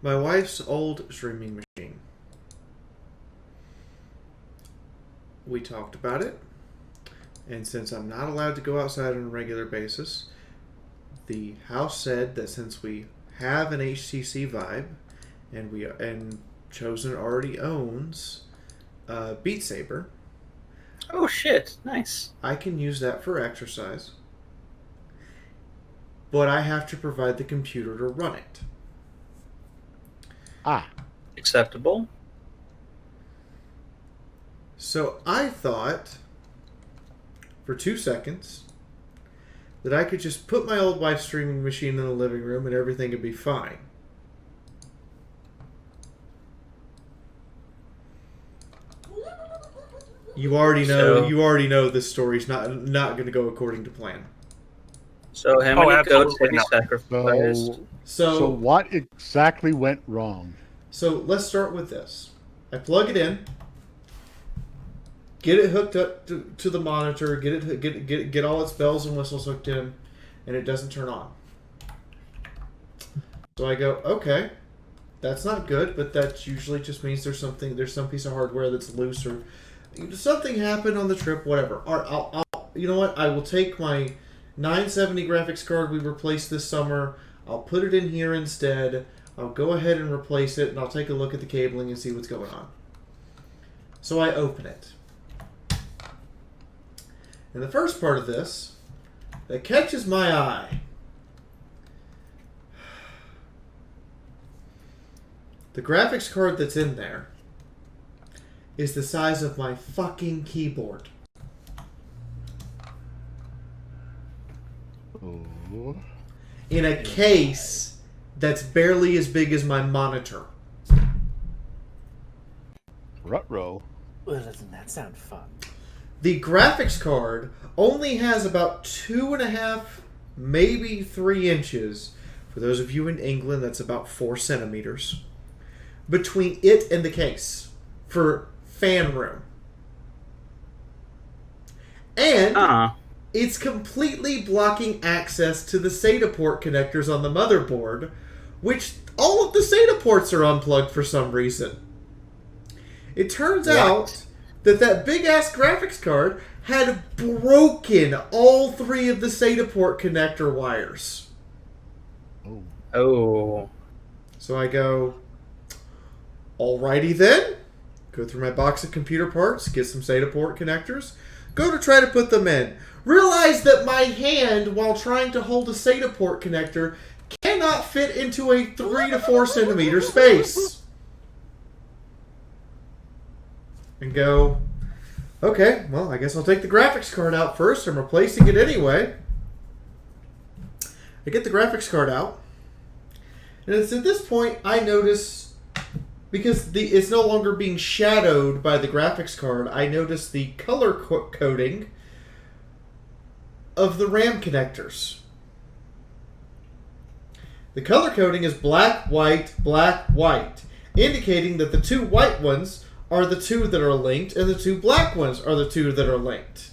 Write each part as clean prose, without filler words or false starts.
my wife's old streaming machine. We talked about it, and since I'm not allowed to go outside on a regular basis, the house said that since we have an HTC Vibe, and Chosen already owns Beat Saber. Oh shit! Nice. I can use that for exercise, but I have to provide the computer to run it. Acceptable. So I thought, for 2 seconds, that I could just put my old wife's streaming machine in the living room and everything would be fine. You already know this story's not going to go according to plan. So how many goats have you sacrificed? So what exactly went wrong? So let's start with this. I plug it in, get it hooked up to the monitor, get all its bells and whistles hooked in, and it doesn't turn on. So I go, okay, that's not good, but that usually just means there's some piece of hardware that's loose or something happened on the trip, whatever. I'll you know what? I will take my 970 graphics card we replaced this summer. I'll put it in here instead. I'll go ahead and replace it, and I'll take a look at the cabling and see what's going on. So I open it. And the first part of this that catches my eye, the graphics card that's in there is the size of my fucking keyboard. Oh. In a case that's barely as big as my monitor. Ruh-roh. Well, doesn't that sound fun? The graphics card only has about 2.5, maybe 3 inches. For those of you in England, that's about 4 centimeters. Between it and the case. For fan room. And it's completely blocking access to the SATA port connectors on the motherboard, which all of the SATA ports are unplugged for some reason. It turns out that big-ass graphics card had broken all 3 of the SATA port connector wires. Oh. So I go, alrighty then. Go through my box of computer parts, get some SATA port connectors, go to try to put them in. Realize that my hand, while trying to hold a SATA port connector, cannot fit into a 3 to 4 centimeter space. And go, okay, well, I guess I'll take the graphics card out first. I'm replacing it anyway. I get the graphics card out. And it's at this point I notice, because it's no longer being shadowed by the graphics card, I notice the color coding of the RAM connectors. The color coding is black, white, indicating that the 2 white ones are the 2 that are linked, and the 2 black ones are the 2 that are linked.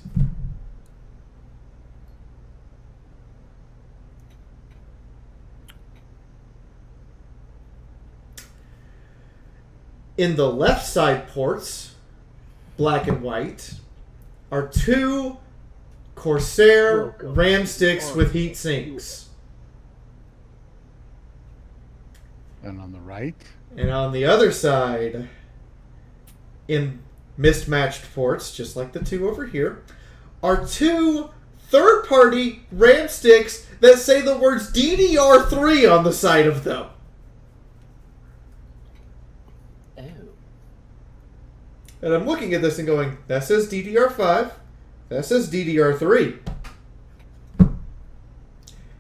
In the left side ports, black and white, are 2 Corsair RAM sticks with heat sinks. And on the right? And on the other side, in mismatched ports, just like the 2 over here, are 2 third-party RAM sticks that say the words DDR3 on the side of them. And I'm looking at this and going, that says DDR5, that says DDR3.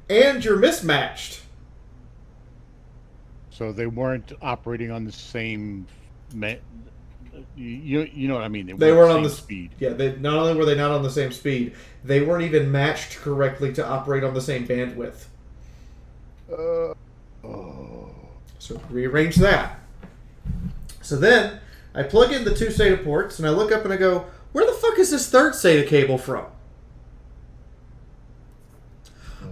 And you're mismatched. So they weren't operating on the same... You know what I mean? They weren't on the same speed. Yeah, not only were they not on the same speed, they weren't even matched correctly to operate on the same bandwidth. So rearrange that. So then I plug in the 2 SATA ports, and I look up and I go, where the fuck is this third SATA cable from?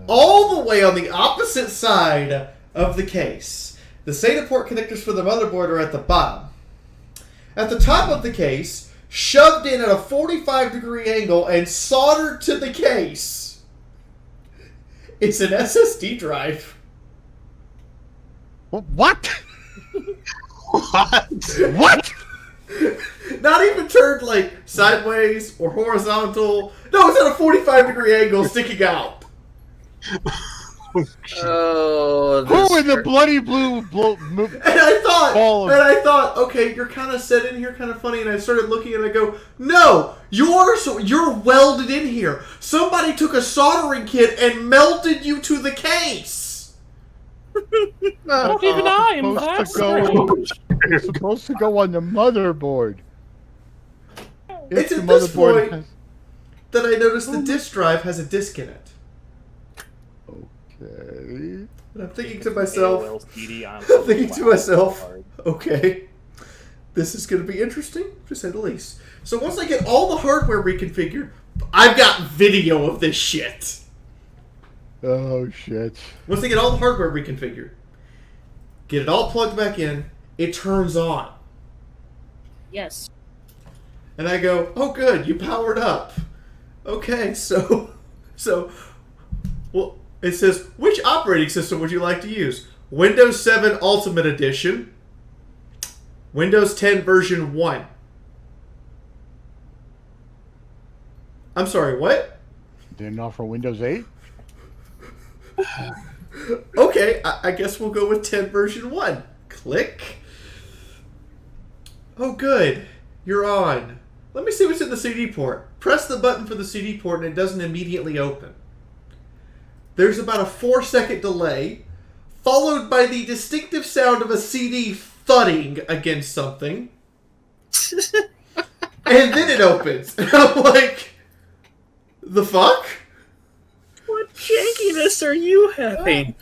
All the way on the opposite side of the case. The SATA port connectors for the motherboard are at the bottom. At the top of the case, shoved in at a 45-degree angle and soldered to the case, it's an SSD drive. What? What? What? Not even turned like sideways or horizontal. No, it's at a 45-degree angle sticking out. Oh, Who in the bloody blue And I thought, okay, you're kind of set in here, kind of funny. And I started looking and I go, no, you're welded in here. Somebody took a soldering kit and melted you to the case. Not even I am that strange. It's supposed to go on the motherboard. It's at this point that I noticed the disk drive has a disk in it. Okay. And I'm thinking to myself, AOL okay, this is going to be interesting, to say the least. So once I get all the hardware reconfigured, I've got video of this shit. Oh, shit. Once I get all the hardware reconfigured, get it all plugged back in, it turns on. Yes. And I go, oh good, you powered up. Okay, so, well, it says, which operating system would you like to use? Windows 7 Ultimate Edition, Windows 10 version 1. I'm sorry, what? Didn't offer Windows 8? Okay, I guess we'll go with 10 version 1. Click. Oh good, you're on. Let me see what's in the CD port. Press the button for the CD port and it doesn't immediately open. There's about a 4-second delay, followed by the distinctive sound of a CD thudding against something. And then it opens. And I'm like, the fuck? What jankiness are you having?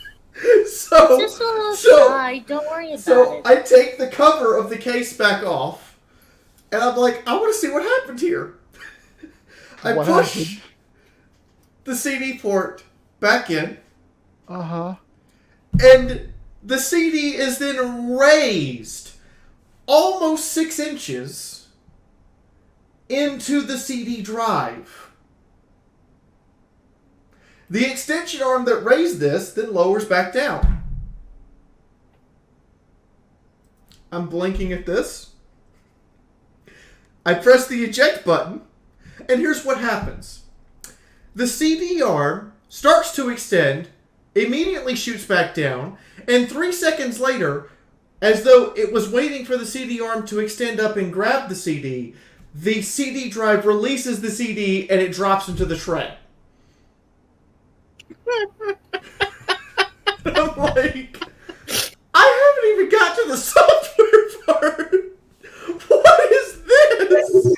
So, Just a little shy. Don't worry about so it. I take the cover of the case back off, and I'm like, I want to see what happened here. I What push happened? the CD port back in, Uh-huh. and the CD is then raised almost 6 inches into the CD drive. The extension arm that raised this then lowers back down. I'm blinking at this. I press the eject button, and here's what happens. The CD arm starts to extend, immediately shoots back down, and 3 seconds later, as though it was waiting for the CD arm to extend up and grab the CD drive releases the CD and it drops into the tray. I'm like, I haven't even got to the software part. What is this?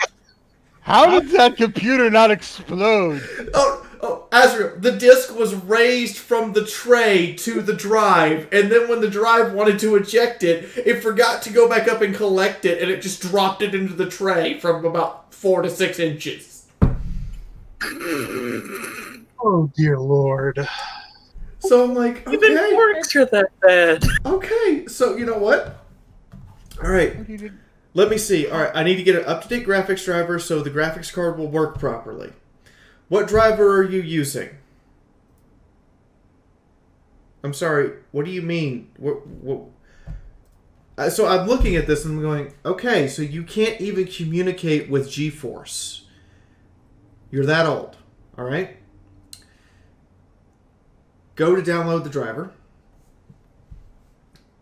How did that computer not explode? Oh, Azrael, the disk was raised from the tray to the drive, and then when the drive wanted to eject it, it forgot to go back up and collect it, and it just dropped it into the tray from about 4 to 6 inches. Oh dear Lord. So I'm like, okay. Even works are that bad. Okay, so you know what? All right, let me see. All right, I need to get an up-to-date graphics driver so the graphics card will work properly. What driver are you using? I'm sorry, what do you mean? So I'm looking at this and I'm going, okay, so you can't even communicate with GeForce. You're that old, all right? Go to download the driver.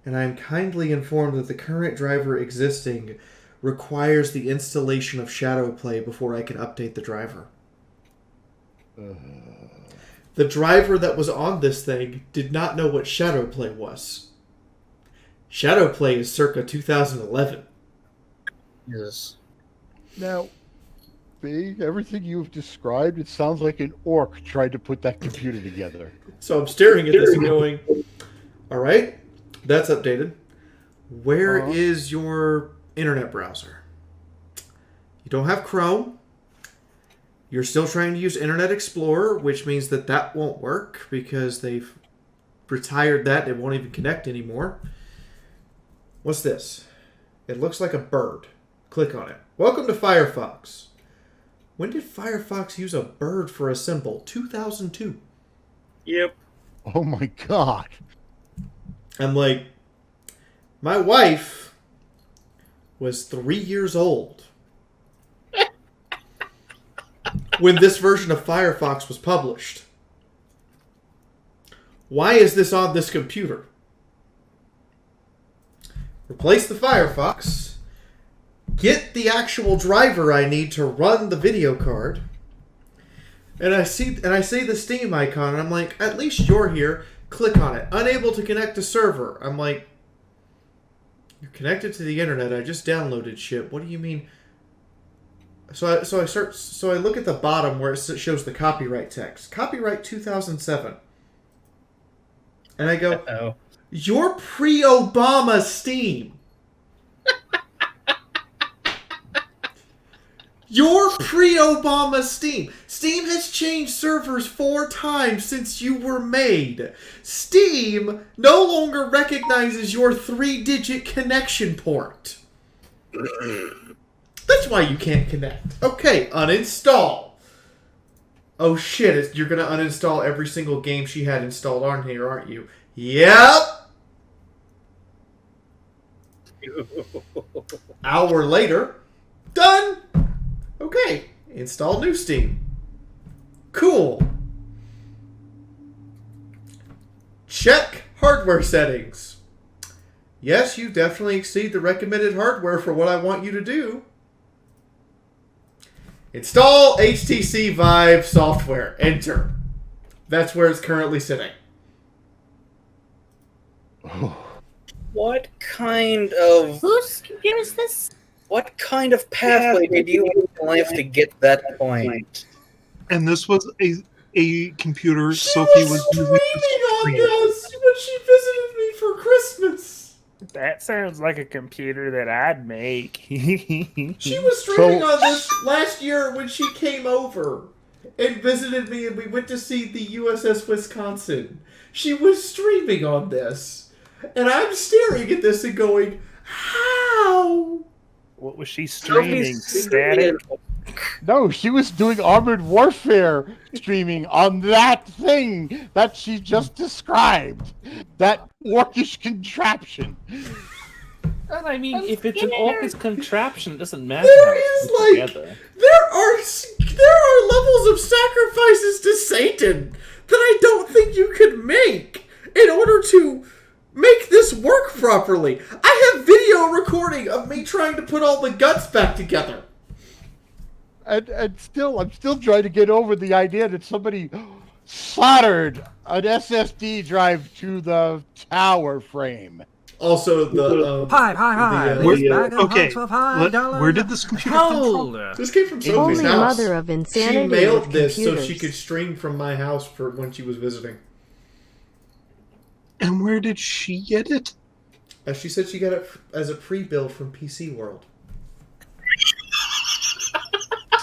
And I am kindly informed that the current driver existing requires the installation of Shadowplay before I can update the driver. The driver that was on this thing did not know what Shadowplay was. Shadowplay is circa 2011. Yes. Now, being everything you've described, it sounds like an orc tried to put that computer together. So I'm staring at this and going, all right, that's updated. Where is your internet browser? You don't have Chrome. You're still trying to use Internet Explorer, which means that that won't work because they've retired that. It won't even connect anymore. What's this? It looks like a bird. Click on it. Welcome to Firefox. When did Firefox use a bird for a symbol? 2002. Yep. Oh my god. I'm like, my wife was 3 years old when this version of Firefox was published. Why is this on this computer? Replace the Firefox. Get the actual driver I need to run the video card. And I see the Steam icon, and I'm like, at least you're here. Click on it. Unable to connect to server. I'm like, you're connected to the internet. I just downloaded shit. What do you mean? So I look at the bottom where it shows the copyright text. Copyright 2007. And I go, Uh-oh. you're pre-Obama Steam. You're pre-Obama Steam. Steam has changed servers 4 times since you were made. Steam no longer recognizes your 3-digit connection port. That's why you can't connect. Okay, uninstall. Oh shit, you're going to uninstall every single game she had installed on here, aren't you? Yep. Hour later, done. Okay, install new Steam. Cool. Check hardware settings. Yes, you definitely exceed the recommended hardware for what I want you to do. Install HTC Vive software. Enter. That's where it's currently sitting. What kind of... Whose computer is this? What kind of pathway did you have in life to get that point? And this was a computer She Sophie was was streaming using to on stream. this when she visited me for Christmas. That sounds like a computer that I'd make. She was streaming on this last year when she came over and visited me, and we went to see the USS Wisconsin. She was streaming on this, and I'm staring at this and going, how? What was she streaming? Static? No, she was doing Armored Warfare streaming on that thing that she just described. That orcish contraption. Well, I mean, if it's an orcish contraption, it doesn't matter. There how it's is, put like, together. there are levels of sacrifices to Satan that I don't think you could make in order to make this work properly. I have video recording of me trying to put all the guts back together. And still, I'm still trying to get over the idea that somebody soldered an SSD drive to the tower frame. Also, the Hi. the, This bag of okay, hot $5. where did this computer come Hold from? up. this came from Sophie's Only house. mother of She insanity mailed with this so computers. she could stream from my house for when she was visiting. And where did she get it? She said she got it as a pre-build from PC World.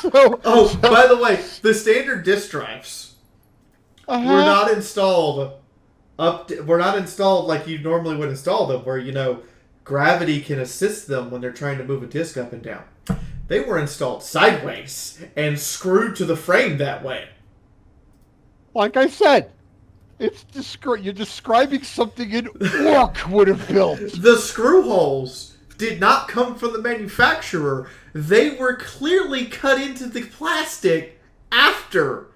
Oh, by the way, the standard disk drives were not installed were not installed like you normally would install them, where, you know, gravity can assist them when they're trying to move a disk up and down. They were installed sideways and screwed to the frame that way. Like I said, it's you're describing something an orc would have built. The screw holes did not come from the manufacturer. They were clearly cut into the plastic after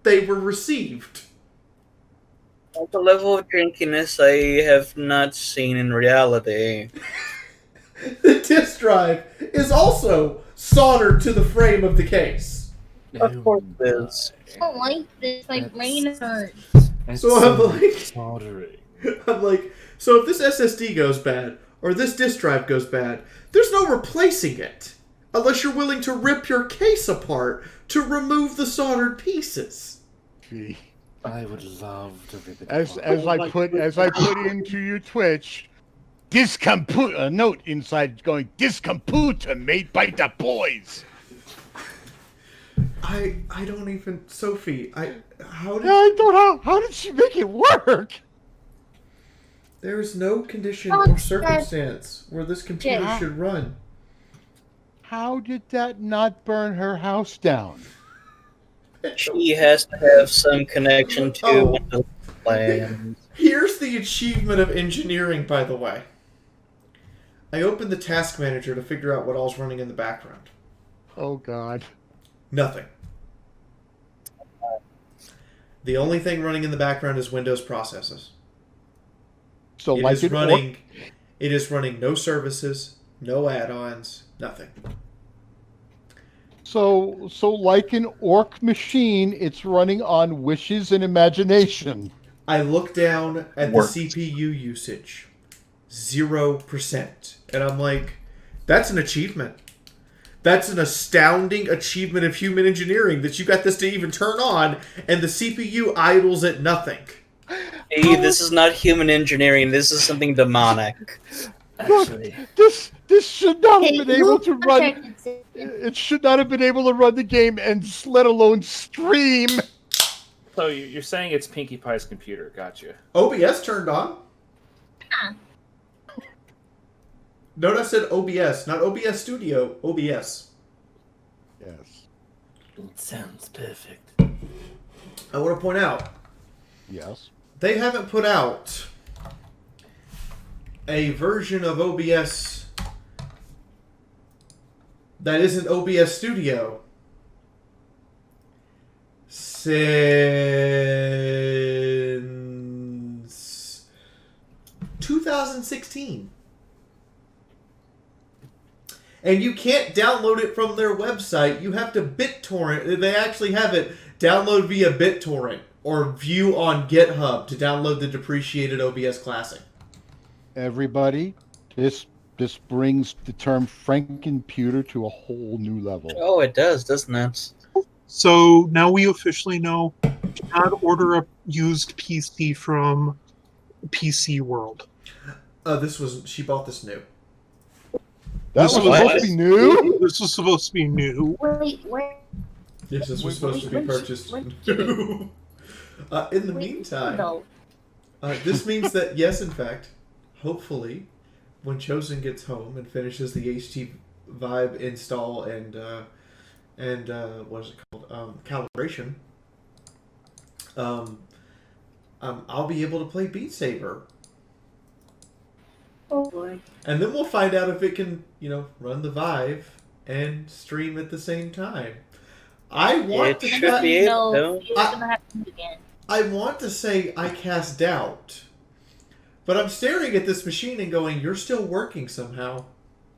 they were received. At the level of drinkiness I have not seen in reality. The disk drive is also soldered to the frame of the case. Of course it is. I don't like this. My brain hurts. So I'm like, soldering. I'm like, so if this SSD goes bad, or this disk drive goes bad, there's no replacing it. Unless you're willing to rip your case apart to remove the soldered pieces. Gee. I would love to rip it As apart. I put into your Twitch, a note inside going discomputer made by the boys. I don't even, Sophie, how did... I don't know. How did she make it work? There is no condition Oh, or that- circumstance where this computer Yeah. should run. How did that not burn her house down? She has to have some connection to Oh. Windows plans. Here's the achievement of engineering, by the way. I opened the task manager to figure out what all's running in the background. Oh God. Nothing. The only thing running in the background is Windows processes. So It like is an running. It is running no services, no add-ons, nothing. So like an orc machine, it's running on wishes and imagination. I look down at Worked. the CPU usage, 0%, and I'm like, that's an achievement. That's an astounding achievement of human engineering that you got this to even turn on, and the CPU idles at nothing. Hey, this is not human engineering. This is something demonic. Actually, This should not have Hey, been able who to run. protected Sam? It should not have been able to run the game and let alone stream. so you're saying it's Pinkie Pie's computer? Gotcha. OBS turned on. Ah. Note I said OBS, not OBS Studio, OBS. Yes. It sounds perfect. I want to point out, Yes. they haven't put out a version of OBS that isn't OBS Studio since 2016. And you can't download it from their website. You have to BitTorrent. They actually have it download via BitTorrent or view on GitHub to download the depreciated OBS Classic. Everybody, this brings the term Frankenputer to a whole new level. Oh, it does, doesn't it? So now we officially know you cannot order a used PC from PC World. She bought this new. That This was was- supposed to be new. This was supposed to be new. Wait, where? Yes, this was supposed to be purchased When- new. In the Wait, meantime, no. this means that, yes, in fact, hopefully, when Chosen gets home and finishes the HT Vibe install and what is it called? Calibration, I'll be able to play Beat Saber. Oh boy. And then we'll find out if it can, run the Vive and stream at the same time. I want It to should cut- be able No, to. it's gonna happen again. I want to say I cast doubt, but I'm staring at this machine and going, "You're still working somehow."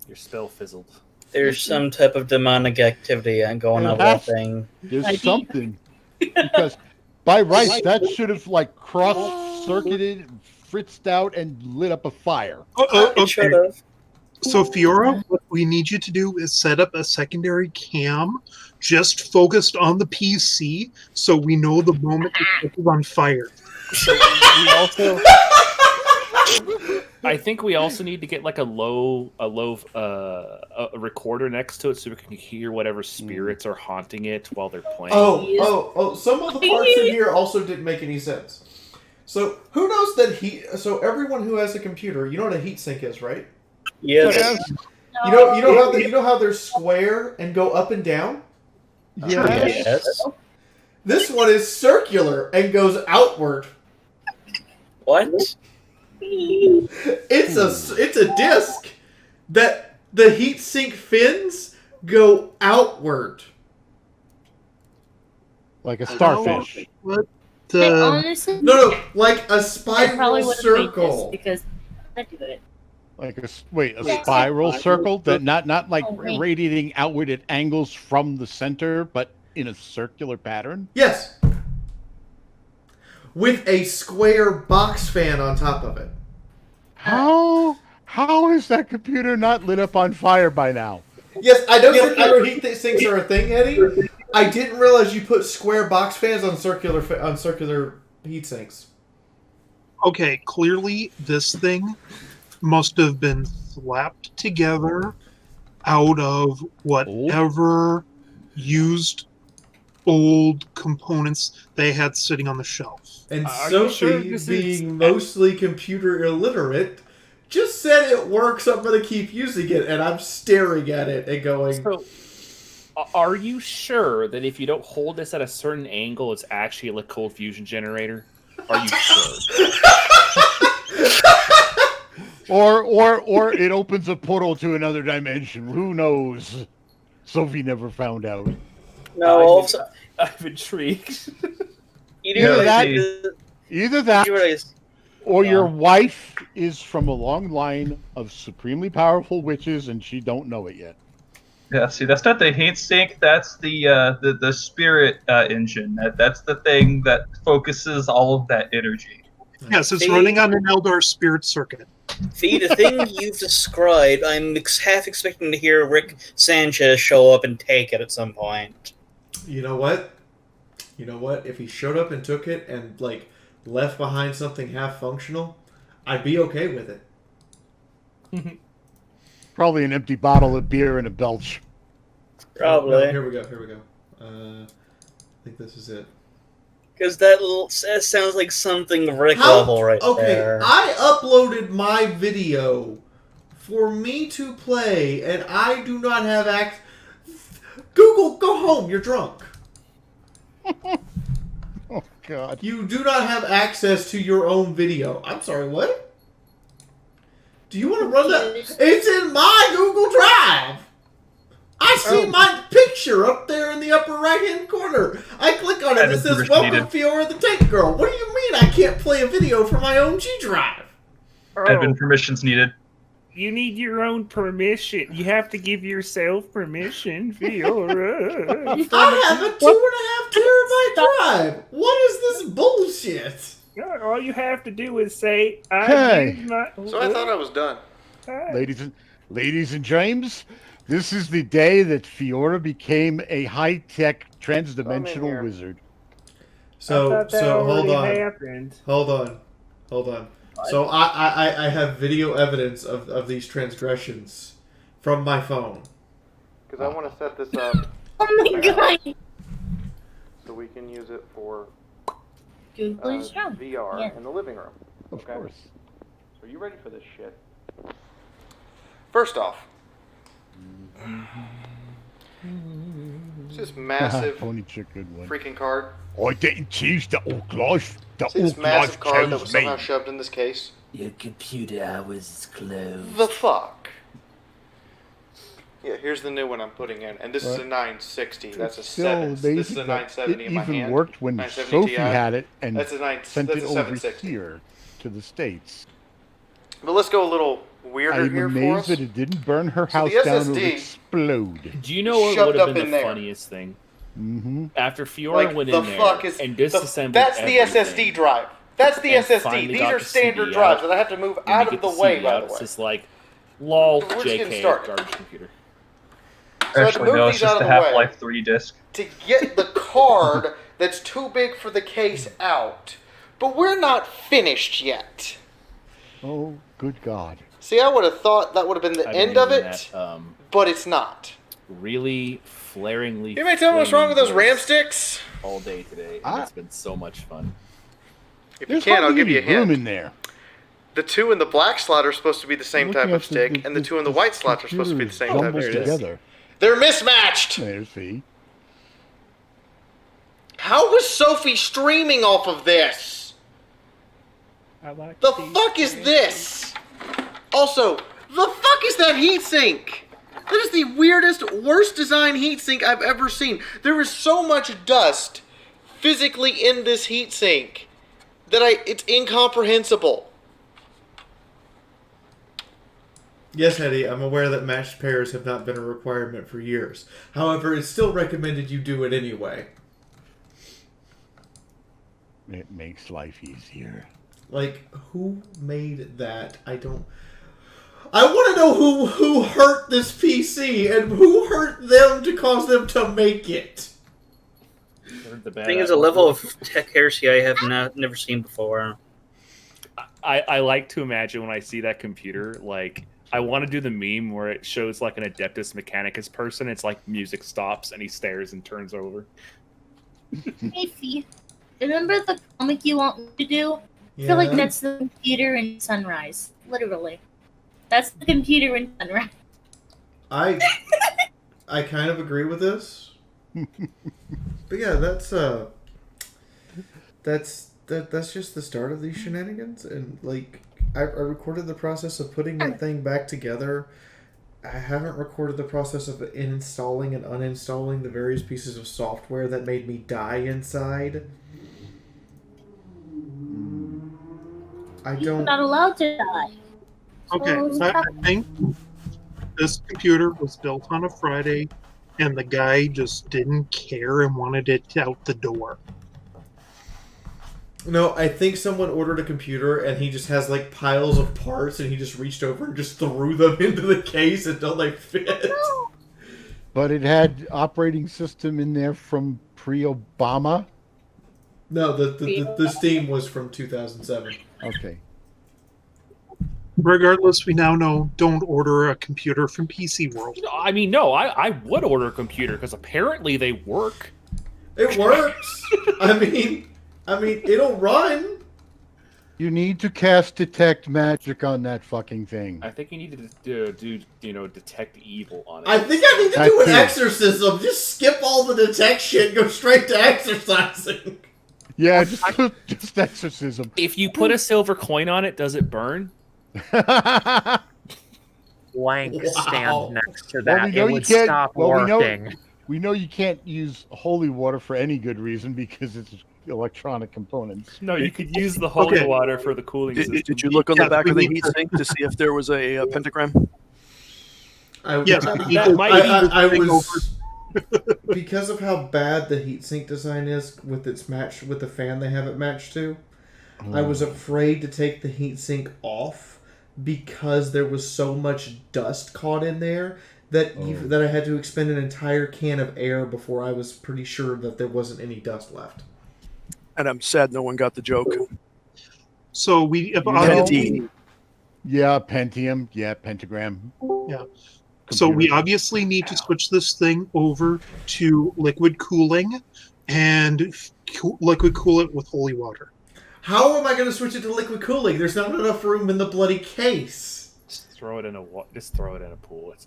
Your spell fizzled. There's some type of demonic activity going on with that thing. There's I think- something because by rights that should have like cross-circuited, fritzed out, and lit up a fire. It should Okay. have. So Fiaura, what we need you to do is set up a secondary cam just focused on the PC so we know the moment it is on fire. So we also, I think we also need to get like a recorder next to it so we can hear whatever spirits are haunting it while they're playing. Oh! Some of the parts in here also didn't make any sense. So who knows that So everyone who has a computer, you know what a heatsink is, right? Yes. You know how they're square and go up and down. Yes. Yes. This one is circular and goes outward. What? It's a disc that the heatsink fins go outward. Like a starfish. What I the? honestly, No, like a I spiral probably would have made this circle. because I do it. Like a Yeah. spiral circle that not like Oh, wait. radiating outward at angles from the center, but in a circular pattern. Yes. With a square box fan on top of it. How is that computer not lit up on fire by now? Yes, I know circular heat sinks are a thing, Eddie. I didn't realize you put square box fans on circular heat sinks. Okay, clearly this thing must have been slapped together out of whatever used old components they had sitting on the shelf. And Are you sure Sophie, this being is- mostly computer illiterate, just said it works, I'm going to keep using it, and I'm staring at it and going... So, are you sure that if you don't hold this at a certain angle, it's actually a cold fusion generator? Are you sure? Or it opens a portal to another dimension. Who knows? Sophie never found out. No, all of a sudden, I'm intrigued. you Either do that- realize, Either that, you realize or your wife is from a long line of supremely powerful witches, and she don't know it yet. Yeah, see, that's not the heat sink. That's the spirit engine. That's the thing that focuses all of that energy. Yes, it's See? running on an Eldar spirit circuit. See, the thing you've described, I'm half expecting to hear Rick Sanchez show up and take it at some point. You know what? You know what? If he showed up and took it and, like, left behind something half functional, I'd be okay with it. Probably an empty bottle of beer and a belch. Probably. No, here we go. I think this is it. Because that sounds like something Rick level right there. I uploaded my video for me to play, and I do not have access. Google, go home. You're drunk. Oh, God. You do not have access to your own video. I'm sorry, what? Do you want to run that? It's in my Google Drive. I see my picture up there in the upper right-hand corner. I click on it and it says, "Welcome, Fiaura the Tank Girl." What do you mean I can't play a video from my own G Drive? Admin permissions needed. You need your own permission. You have to give yourself permission, Fiaura. I have a 2.5 terabyte drive. What is this bullshit? All you have to do is say, Hey. give my... So I thought I was done. Ladies and James, this is the day that Fiaura became a high-tech transdimensional here. wizard. So hold on. So I have video evidence of these transgressions from my phone. Because I want to set this up Oh my god! so we can use it for Google is wrong. VR Yeah. in the living room. Of Okay. course. So are you ready for this shit? First off, it's this massive Pony chick, good one. freaking card. I didn't choose the old life. The See this old massive life card that chose was me. somehow shoved in this case? Your computer hours is closed. The fuck? Yeah, here's the new one I'm putting in, and this is a What? 960. That's a Still 7. This is amazing a that 970 it in my even hand. worked when 970 Sophie Ti. had it and That's a 9. sent That's it a over 760. here to the States. But let's go a little weirder I'm here for amazed us. that it didn't burn her So house the down or SSD explode. Do you know what Shoved would have up been in the there. funniest thing? Mm-hmm. After Fiaura Like, went the in there fuck is and the- disassembled That's the everything, SSD drive. That's the and SSD. finally These got are the standard CD drives out, that I have to move and you out get of the CD way, by out, the it's way. just like, lol, We're just getting JK, started. garbage computer. So I had to Actually, move no, it's these out just of a the way Half-Life 3 disc. to get the card that's too big for the case out. But we're not finished yet. Oh, good God. See, I would have thought that would have been the I've been end of using it, that, but it's not. really flaringly. You may tell me what's wrong with those flaming RAM voice sticks? all day today. Ah. And it's been so much fun. If you There's can, I'll hardly give you a any room hint. in there. The two in the black slot are supposed to be the same Looking type of at the- stick, and the two in the white slots are supposed to be the same type of jumbled stick. together. They're mismatched! There, see. How was Sophie streaming off of this? I like The fuck is this? Also, the fuck is that heatsink? That is the weirdest, worst designed heatsink I've ever seen. There is so much dust physically in this heatsink that it's incomprehensible. Yes, Eddie, I'm aware that matched pairs have not been a requirement for years. However, it's still recommended you do it anyway. It makes life easier. Like, who made that? I want to know who hurt this PC and who hurt them to cause them to make it. I think it's a level of tech heresy I have never seen before. I like to imagine when I see that computer, like, I want to do the meme where it shows like an Adeptus Mechanicus person. It's like music stops and he stares and turns over. Hey, Fee. Remember the comic you want me to do? I Yeah. feel like that's the computer in Sunrise. Literally. That's the computer in Sunrise. I kind of agree with this. But yeah, that's just the start of these shenanigans, and like I recorded the process of putting that thing back together. I haven't recorded the process of installing and uninstalling the various pieces of software that made me die inside. I You're don't. not allowed to die. Okay, So, I think this computer was built on a Friday, and the guy just didn't care and wanted it out the door. No, I think someone ordered a computer and he just has like piles of parts, and he just reached over and just threw them into the case until they fit. But it had operating system in there from pre-Obama. No, the Steam was from 2007. Okay. Regardless, we now know don't order a computer from PC World. I mean, no, I would order a computer because apparently they work. It works. I mean, it'll run. You need to cast detect magic on that fucking thing. I think you need to do detect evil on it. I think I need to do an exorcism. Just skip all the detect shit, go straight to exorcising. Yeah, just exorcism. If you put a silver coin on it, does it burn? Blank stand next to Well, that. we know It you would can't- stop well, working. We know you can't use holy water for any good reason because it's electronic components. No, you could use the holy Okay. water for the cooling system. Did you look on Yeah, the back we of the need heat to- sink to see if there was a pentagram? Yes, that might be- I was because of how bad the heatsink design is with its match with the fan they have it matched to. I was afraid to take the heatsink off because there was so much dust caught in there that that I had to expend an entire can of air before I was pretty sure that there wasn't any dust left. And I'm sad no one got the joke. So we Penti. Yeah, Pentium. Yeah, pentagram. Yeah. So we obviously need to switch this thing over to liquid cooling and liquid cool it with holy water. How am I going to switch it to liquid cooling? There's not enough room in the bloody case. Just throw it in a pool. I was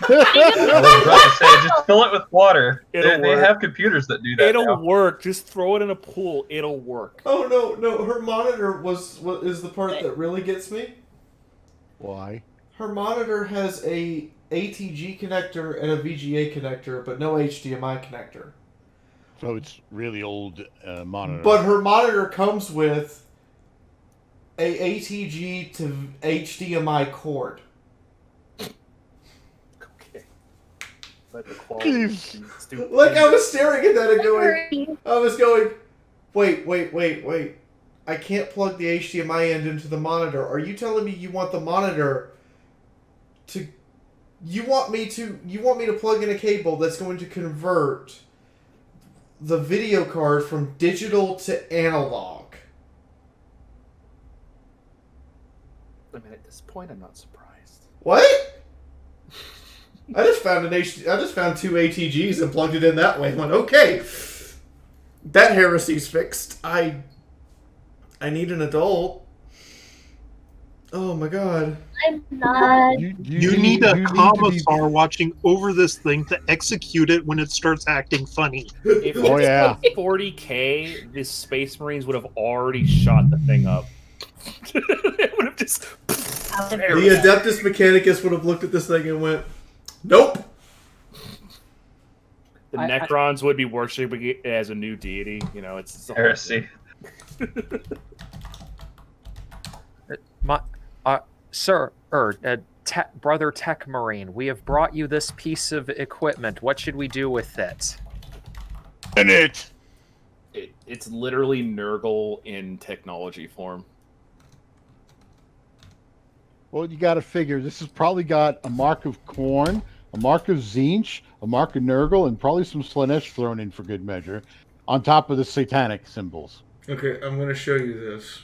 about to say, just fill it with water. It'll They work. have computers that do that. It'll now. work. Just throw it in a pool. It'll work. Oh no! Her monitor is the part that really gets me. Why? Her monitor has a ATG connector and a VGA connector, but no HDMI connector. So it's really old monitor. But her monitor comes with a ATG to HDMI cord. Okay. But the quality is stupid. Like, I was staring at that and going, wait. I can't plug the HDMI end into the monitor. Are you telling me you want the monitor to... You want me to plug in a cable that's going to convert the video card from digital to analog? I mean, at this point, I'm not surprised. What? I just found two ATGs and plugged it in that way. I went, okay, that heresy's fixed. I need an adult. Oh my god. I'm not. You need a commissar watching over this thing to execute it when it starts acting funny. If Oh, yeah. 40K, the Space Marines would have already shot the thing up. They would have just. The Adeptus Mechanicus would have looked at this thing and went, nope. The Necrons would be worshipping it as a new deity. You know, it's a whole Heresy. Sir, Brother Tech Marine, we have brought you this piece of equipment. What should we do with it? It's literally Nurgle in technology form. Well, you got to figure this has probably got a mark of Khorne, a mark of Tzeentch, a mark of Nurgle, and probably some Slanesh thrown in for good measure, on top of the satanic symbols. Okay, I'm going to show you this.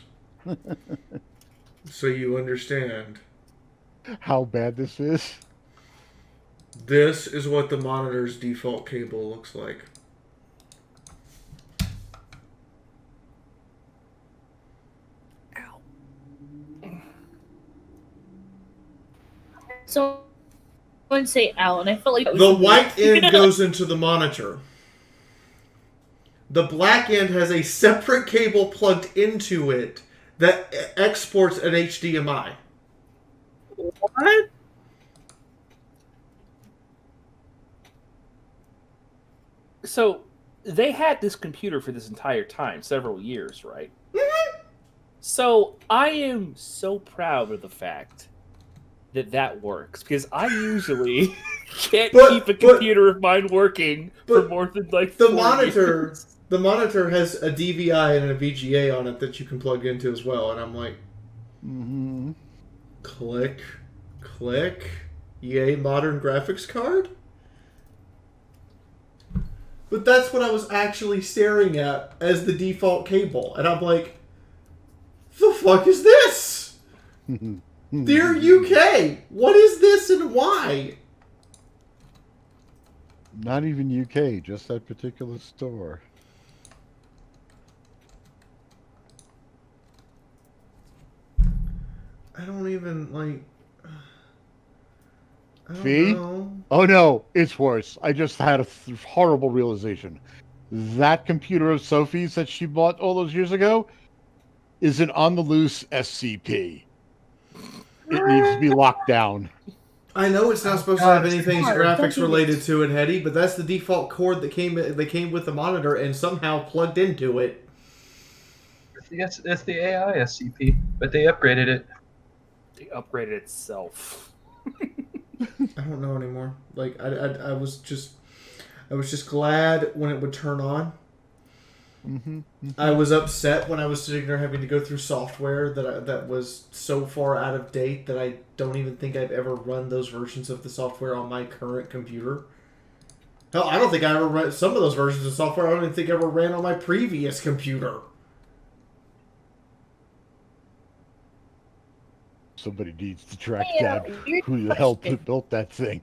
So you understand. How bad this is? This is what the monitor's default cable looks like. someone say Alan. I felt like that was The weird. white end goes into the monitor. The black end has a separate cable plugged into it that exports an HDMI. What? So they had this computer for this entire time, several years, right? So I am so proud of the fact that works, because I usually can't keep a computer of mine working for more than like the 4 monitor. years. The monitor has a DVI and a VGA on it that you can plug into as well, and I'm like, click, click, yay, modern graphics card. But that's what I was actually staring at as the default cable, and I'm like, the fuck is this? Dear UK, what is this and why? Not even UK, just that particular store. I don't even, like... I don't See? know. Oh no, it's worse. I just had a horrible realization. That computer of Sophie's that she bought all those years ago is an on-the-loose SCP. It needs to be locked down. I know it's not supposed to have anything graphics related to it, Hetty, but that's the default cord that came with the monitor and somehow plugged into it. It's the AI SCP, but they upgraded it. They upgraded itself. I don't know anymore. Like I was just glad when it would turn on. I was upset when I was sitting there having to go through software that was so far out of date that I don't even think I've ever run those versions of the software on my current computer. Hell, I don't think I ever ran some of those versions of software. I don't even think I ever ran on my previous computer. Somebody needs to track down who the hell built that thing.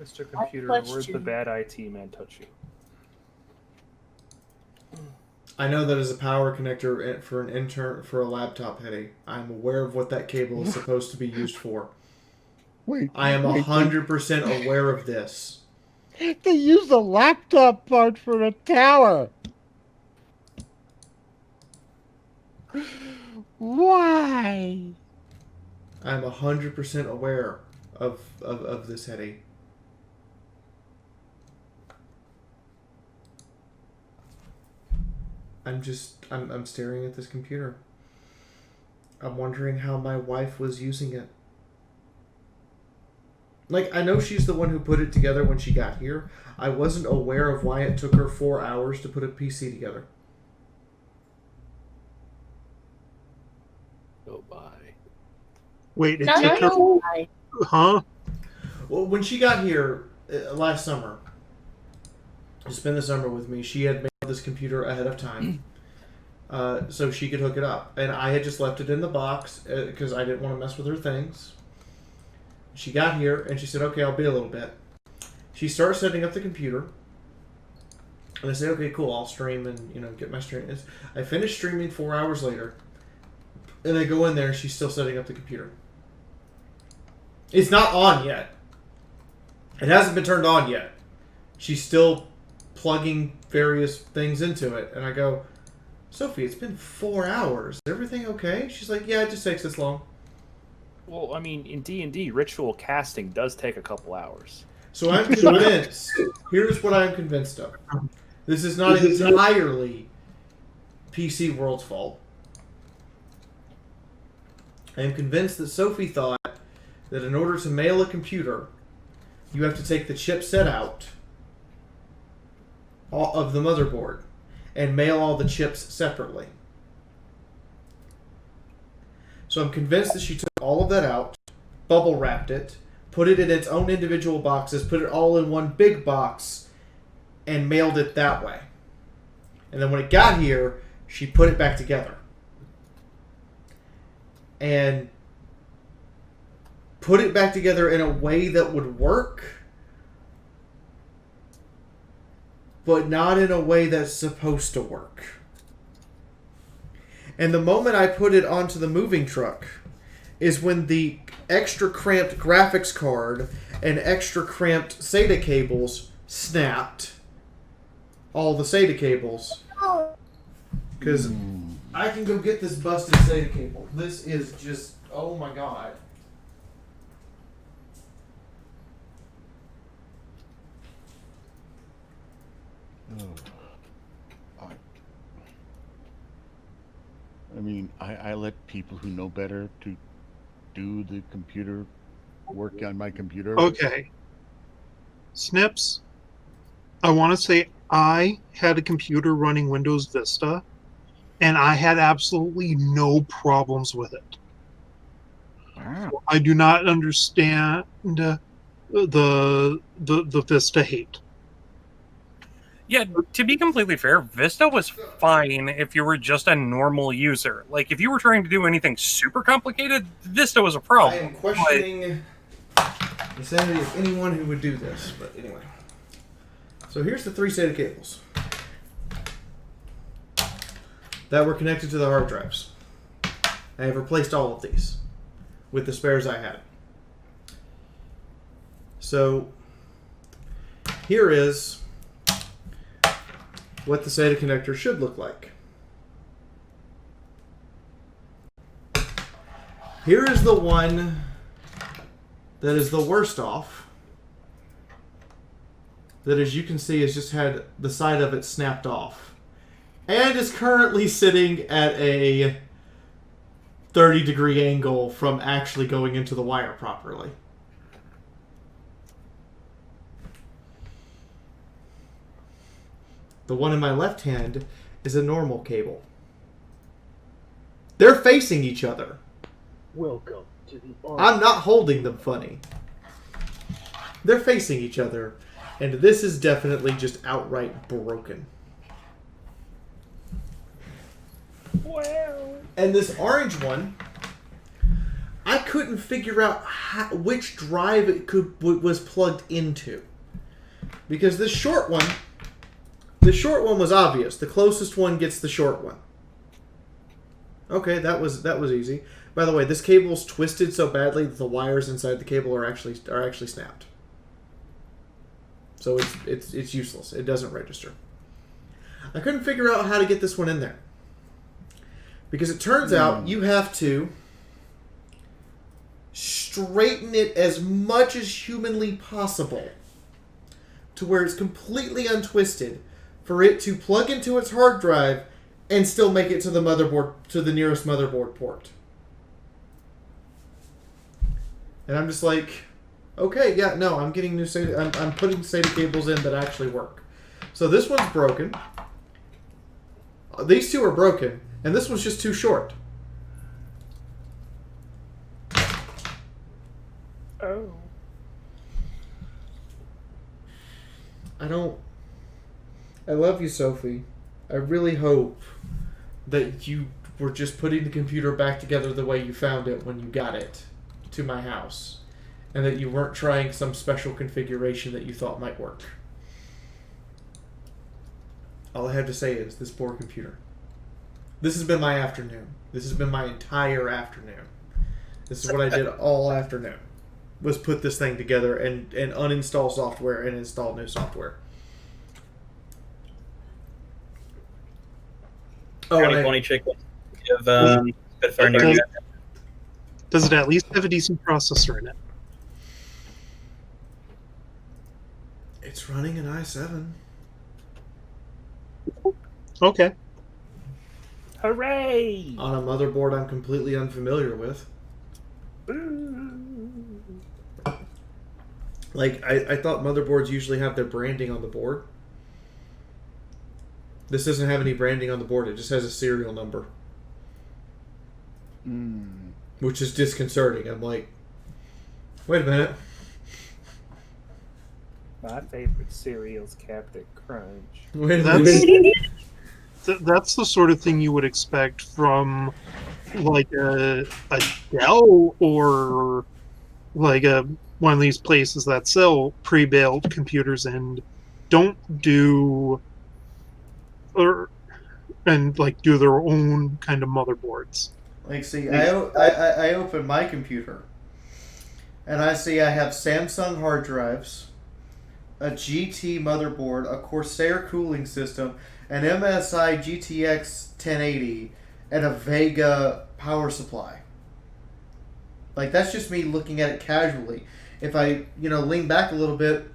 Mr. Computer, where's the bad IT man touch you? I know that is a power connector for a laptop, Hetty. I'm aware of what that cable is supposed to be used for. I am 100% aware of this. They use the laptop part for a tower. Why? I'm 100% aware of this, Hetty. I'm staring at this computer. I'm wondering how my wife was using it. Like, I know she's the one who put it together when she got here. I wasn't aware of why it took her 4 hours to put a PC together. Oh, bye. Wait, it No, took her... no. Huh? Well, when she got here last summer to spend the summer with me, she had made this computer ahead of time so she could hook it up. And I had just left it in the box because I didn't want to mess with her things. She got here and she said, okay, I'll be a little bit. She started setting up the computer. And I said, okay, cool, I'll stream and, get my stream. I finished streaming 4 hours later. And I go in there and she's still setting up the computer. It's not on yet. It hasn't been turned on yet. She's still plugging various things into it. And I go, Sophie, it's been 4 hours. Is everything okay? She's like, yeah, it just takes this long. Well, I mean, in D&D, ritual casting does take a couple hours. So I'm convinced. Here's what I'm convinced of. This is not entirely PC World's fault. I am convinced that Sophie thought that in order to mail a computer, you have to take the chipset out of the motherboard and mail all the chips separately. So I'm convinced that she took all of that out, bubble wrapped it, put it in its own individual boxes, put it all in one big box, and mailed it that way. And then when it got here, she put it back together. And put it back together in a way that would work, but not in a way that's supposed to work. And the moment I put it onto the moving truck is when the extra cramped graphics card and extra cramped SATA cables snapped. All the SATA cables. Because I can go get this busted SATA cable. This is just, oh my god. I mean, I let people who know better to do the computer work on my computer. Okay. Snips, I want to say I had a computer running Windows Vista, and I had absolutely no problems with it. Wow. So I do not understand the Vista hate. Yeah, to be completely fair, Vista was fine if you were just a normal user. Like, if you were trying to do anything super complicated, Vista was a I problem. am questioning the sanity of anyone who would do this. But anyway. So here's the 3 SATA cables that were connected to the hard drives. I have replaced all of these with the spares I had. So here is what the SATA connector should look like. Here is the one that is the worst off. That, as you can see, has just had the side of it snapped off. And is currently sitting at a 30-degree angle from actually going into the wire properly. The one in my left hand is a normal cable. They're facing each other. Welcome to the I'm not holding them funny. They're facing each other. And this is definitely just outright broken. Wow. And this orange one, I couldn't figure out which drive it was plugged into. Because this short one was obvious. The closest one gets the short one. Okay, that was easy. By the way, this cable's twisted so badly that the wires inside the cable are actually snapped. So it's useless. It doesn't register. I couldn't figure out how to get this one in there. Because it turns out you have to straighten it as much as humanly possible to where it's completely untwisted for it to plug into its hard drive and still make it to the motherboard, to the nearest motherboard port. And I'm just like, okay, yeah, no, I'm getting new SATA. I'm putting SATA cables in that actually work. So this one's broken. These two are broken, and this one's just too short. Oh. I love you, Sophie. I really hope that you were just putting the computer back together the way you found it when you got it to my house. And that you weren't trying some special configuration that you thought might work. All I have to say is, this poor computer. This has been my afternoon. This has been my entire afternoon. This is what I did all afternoon. Was put this thing together and uninstall software and install new software. Oh, Fairly funny chick. Does it at least have a decent processor in it? It's running an i7. Okay. Hooray! On a motherboard I'm completely unfamiliar with. Like, I thought motherboards usually have their branding on the board. This doesn't have any branding on the board. It just has a serial number. Which is disconcerting. I'm like, wait a minute. My favorite cereal's Captain Crunch. Wait a minute. That's the sort of thing you would expect from like a Dell or like one of these places that sell pre-built computers and don't do do their own kind of motherboards. Like, see, I open my computer, and I see I have Samsung hard drives, a GT motherboard, a Corsair cooling system, an MSI GTX 1080, and a Vega power supply. Like, that's just me looking at it casually. If I, lean back a little bit,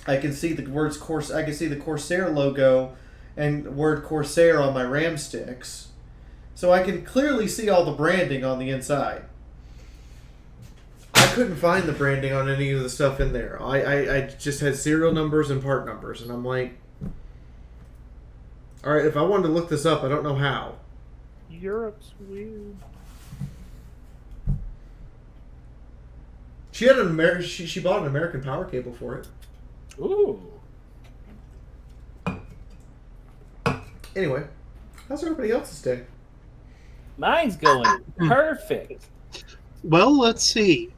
I can see the words I can see the Corsair logo and word Corsair on my RAM sticks. So I can clearly see all the branding on the inside. I couldn't find the branding on any of the stuff in there. I just had serial numbers and part numbers, and I'm like, all right, if I wanted to look this up, I don't know how. Europe's weird. She had she bought an American power cable for it. Ooh. Anyway, how's everybody else's day? Mine's going perfect. Well, let's see.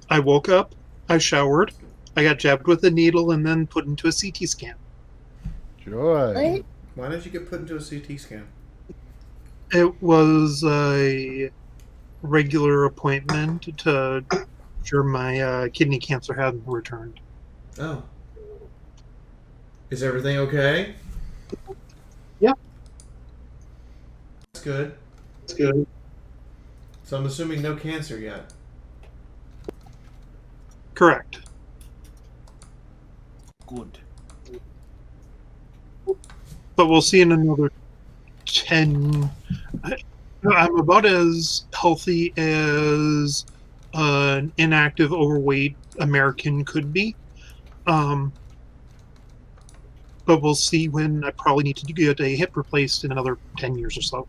I woke up, I showered, I got jabbed with a needle, and then put into a CT scan. Joy. Why did you get put into a CT scan? It was a regular appointment to sure my kidney cancer hadn't returned. Oh. Is everything okay? Yeah. That's good. It's good. So I'm assuming no cancer yet. Correct. Good. But we'll see in another 10. I'm about as healthy as an inactive, overweight American could be. But we'll see when I probably need to get a hip replaced in another 10 years or so.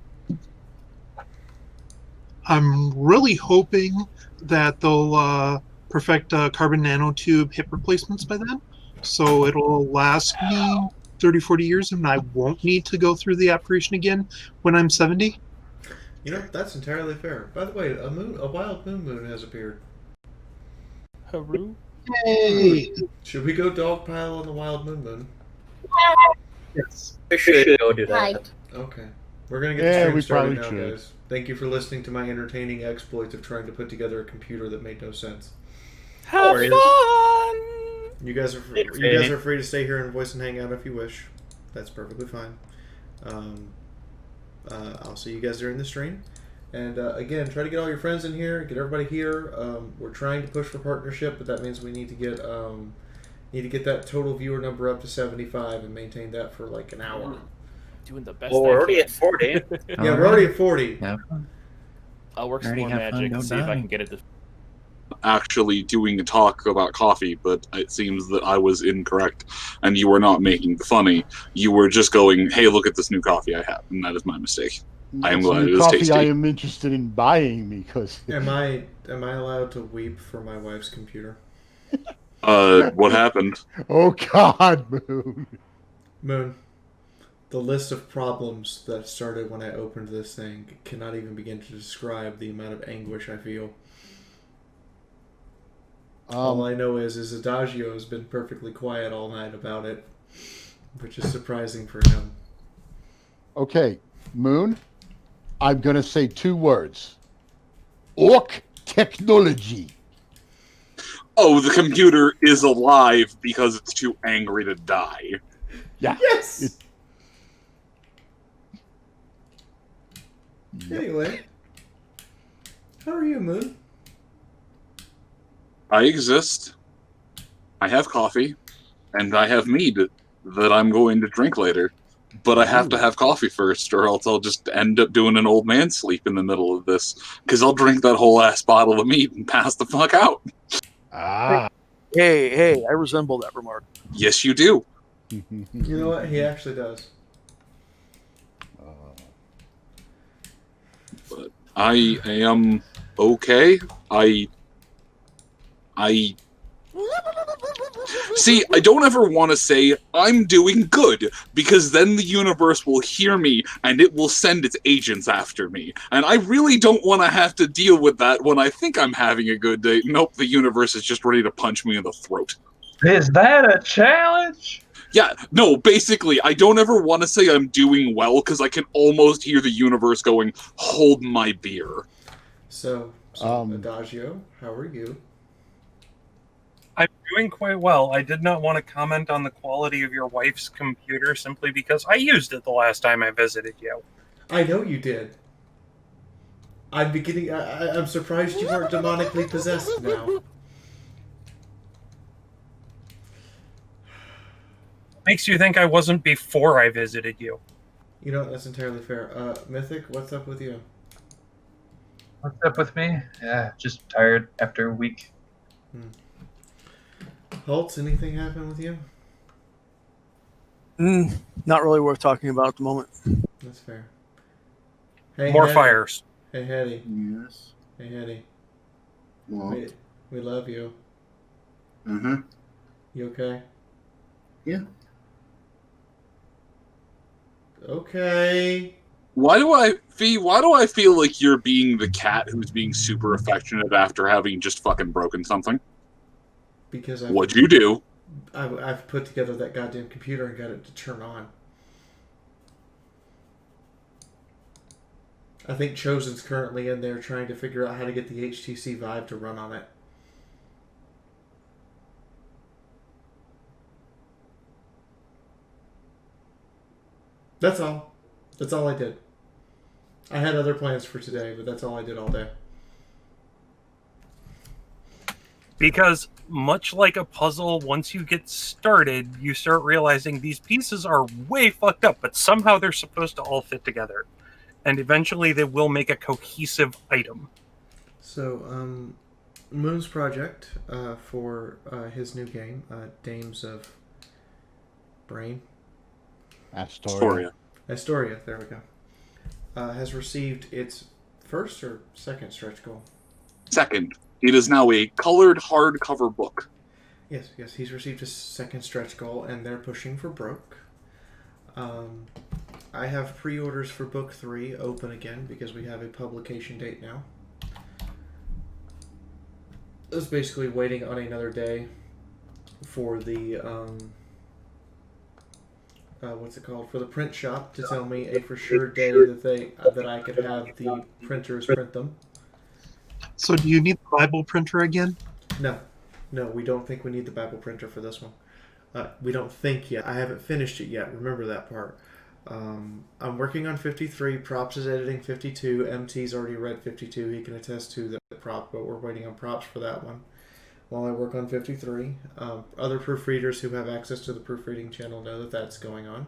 I'm really hoping that they'll perfect carbon nanotube hip replacements by then. So it'll last me 30, 40 years and I won't need to go through the operation again when I'm 70. That's entirely fair. By the way, a wild moon has appeared. Haru? Yay! Should we go dogpile on the wild moon? Yes. We should go do that. Hi. Okay. We're going to get the stream we started now, probably should. guys. Thank you for listening to my entertaining exploits of trying to put together a computer that made no sense. Have Or is- fun! You guys are free to stay here and voice and hang out if you wish. That's perfectly fine. I'll see you guys during the stream. And again, try to get all your friends in here, get everybody here. We're trying to push for partnership, but that means we need to get that total viewer number up to 75 and maintain that for like an hour. Doing the best. Well, I we're already can. at 40. Yeah, we're already at 40. Yeah. I'll work some Already more have fun, magic and don't see if I die. can get it to. Actually doing a talk about coffee, but it seems that I was incorrect, and you were not making the funny. You were just going, "Hey, look at this new coffee I have," and that is my mistake. I am It's glad new it is coffee tasty. I am interested in buying because Am I allowed to weep for my wife's computer? What happened? Oh God, Moon. Moon, the list of problems that started when I opened this thing cannot even begin to describe the amount of anguish I feel. All I know is Adagio has been perfectly quiet all night about it, which is surprising for him. Okay, Moon. I'm gonna say 2 words. Orc technology. Oh, the computer is alive because it's too angry to die. Yeah. Yes. Anyway, how are you, Moon? I exist. I have coffee, and I have mead that I'm going to drink later. But I have to have coffee first, or else I'll just end up doing an old man sleep in the middle of this. Because I'll drink that whole ass bottle of mead and pass the fuck out. Ah. Hey, I resemble that remark. Yes, you do. You know what? He actually does. But I am okay. I see, I don't ever want to say I'm doing good, because then the universe will hear me and it will send its agents after me. And I really don't want to have to deal with that when I think I'm having a good day. Nope, the universe is just ready to punch me in the throat. Is that a challenge? Yeah, no, basically, I don't ever want to say I'm doing well because I can almost hear the universe going, hold my beer. So Adagio, how are you? I'm doing quite well. I did not want to comment on the quality of your wife's computer simply because I used it the last time I visited you. I know you did. I'm beginning. I'm surprised you aren't demonically possessed now. Makes you think I wasn't before I visited you. You know, that's entirely fair. Mythic, what's up with you? What's up with me? Yeah, just tired after a week. Holtz, anything happen with you? Not really worth talking about at the moment. That's fair. Hey, More Hetty. fires. Hey, Hetty. Yes. Hey, Hetty. Well. We love you. Mm-hmm. You okay? Yeah. Okay. Why do I feel like you're being the cat who's being super affectionate after having just fucking broken something? Because What'd you do? I've put together that goddamn computer and got it to turn on. I think Chosen's currently in there trying to figure out how to get the HTC Vive to run on it. That's all. That's all I did. I had other plans for today, but that's all I did all day. Because much like a puzzle, once you get started, you start realizing these pieces are way fucked up, but somehow they're supposed to all fit together. And eventually they will make a cohesive item. So, Moon's project for his new game, Dames of Brain. Astoria. Astoria, there we go. Has received its first or second stretch goal? Second. It is now a colored hardcover book. Yes, he's received his second stretch goal, and they're pushing for broke. I have pre-orders for book 3 open again because we have a publication date now. I was basically waiting on another day for the what's it called, for the print shop to tell me a for sure day that I could have the printers print them. So do you need the Bible printer again? No, we don't think we need the Bible printer for this one. We don't think yet. I haven't finished it yet. Remember that part. I'm working on 53. Props is editing 52. MT's already read 52. He can attest to the prop, but we're waiting on props for that one while I work on 53. Other proofreaders who have access to the proofreading channel know that that's going on.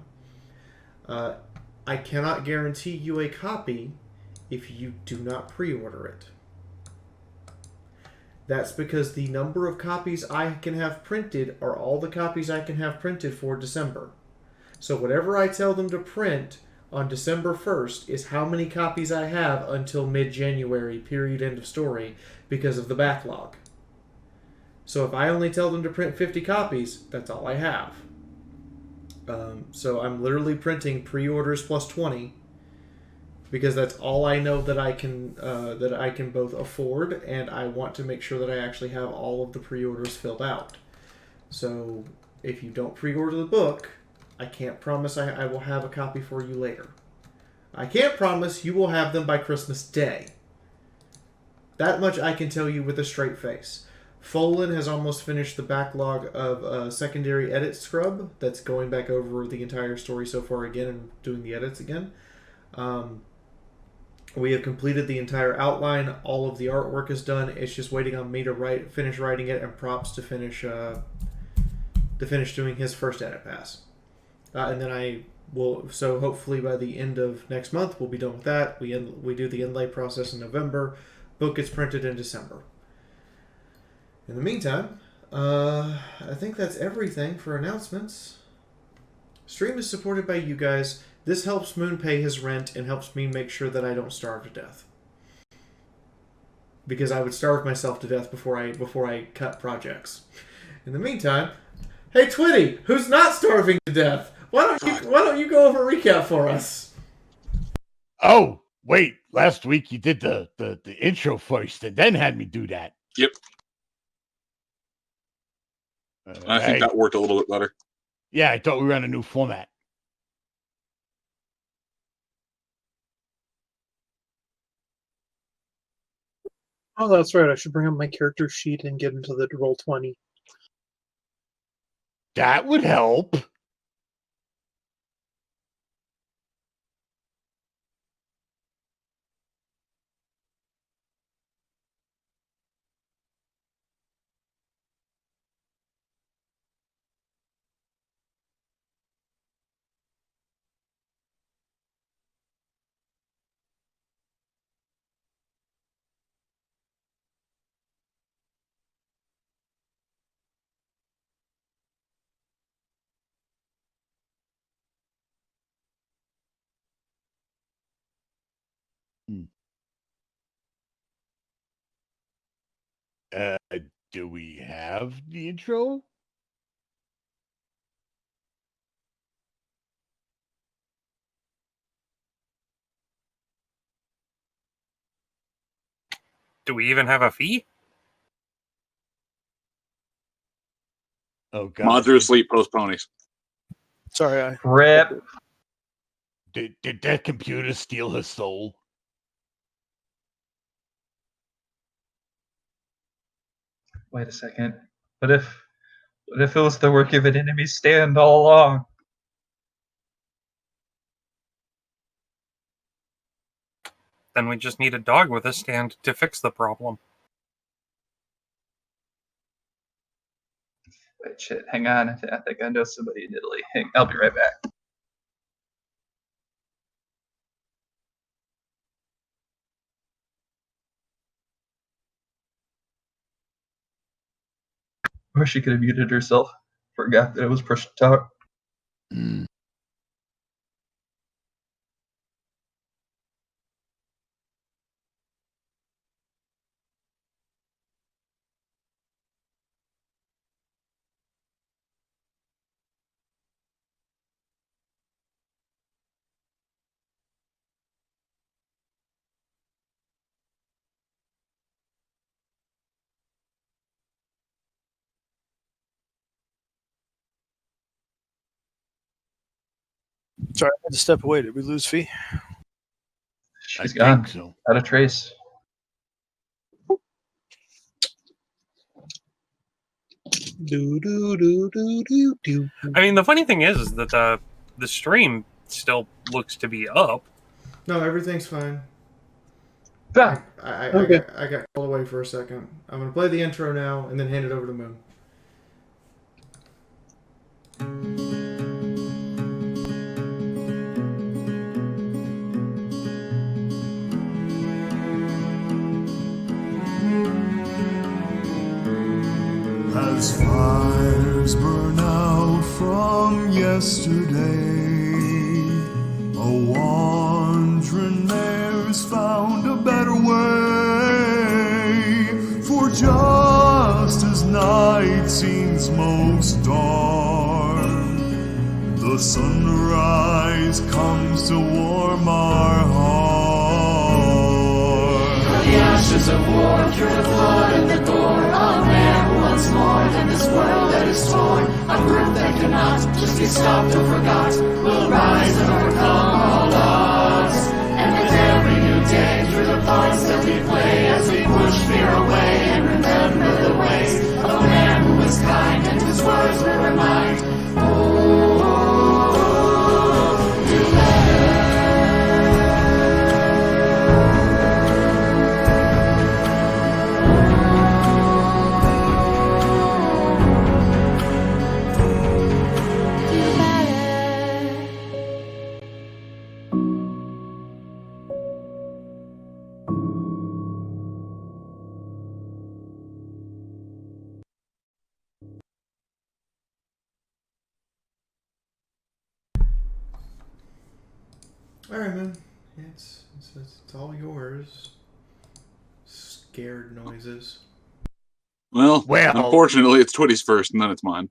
I cannot guarantee you a copy if you do not pre-order it. That's because the number of copies I can have printed are all the copies I can have printed for December. So whatever I tell them to print on December 1st is how many copies I have until mid-January, period, end of story, because of the backlog. So if I only tell them to print 50 copies, that's all I have. So I'm literally printing pre-orders plus 20 because that's all I know that I can both afford, and I want to make sure that I actually have all of the pre-orders filled out. So if you don't pre-order the book, I can't promise I will have a copy for you later. I can't promise you will have them by Christmas Day. That much I can tell you with a straight face. Folan has almost finished the backlog of secondary edit scrub. That's going back over the entire story so far again and doing the edits again. We have completed the entire outline. All of the artwork is done. It's just waiting on me to finish writing it, and Props to finish doing his first edit pass. And then I will. So hopefully by the end of next month, we'll be done with that. We do the inlay process in November. Book gets printed in December. In the meantime, I think that's everything for announcements. Stream is supported by you guys. This helps Moon pay his rent and helps me make sure that I don't starve to death. Because I would starve myself to death before I cut projects. In the meantime, hey Twitty, who's not starving to death? Why don't you go over a recap for us? Oh, wait. Last week you did the intro first and then had me do that. Yep. I think that worked a little bit better. Yeah, I thought we were on a new format. Oh, that's right. I should bring up my character sheet and get into the Roll20. That would help. Uh, do we have the intro? Do we even have a fee? Oh, God. Mods are asleep, post ponies. Sorry, I Rip. Did that computer steal his soul? Wait a second. What if it was the work of an enemy stand all along? Then we just need a dog with a stand to fix the problem. Wait, shit. Hang on. I think I know somebody in Italy. I'll be right back. Or she could have muted herself. Forgot that it was push to talk. Sorry, I had to step away. Did we lose Fee? She's gone. So. Out of trace. I mean, the funny thing is that the stream still looks to be up. No, everything's fine. Ah, I got called away for a second. I'm going to play the intro now and then hand it over to Moon. As fires burn out from yesterday, a wandering mare's found a better way. For just as night seems most dark, the sunrise comes to warm our heart. Through the ashes of war, through the blood and the gore of man, once more than this world that is torn, a group that cannot just be stopped or forgot will rise and overcome all odds. And with every new day, through the parts that we play, as we push fear away and remember the ways of a man who was kind and whose words will remind. All right, man. It's all yours. Scared noises. Well, unfortunately, it's Twitty's first, and then it's mine.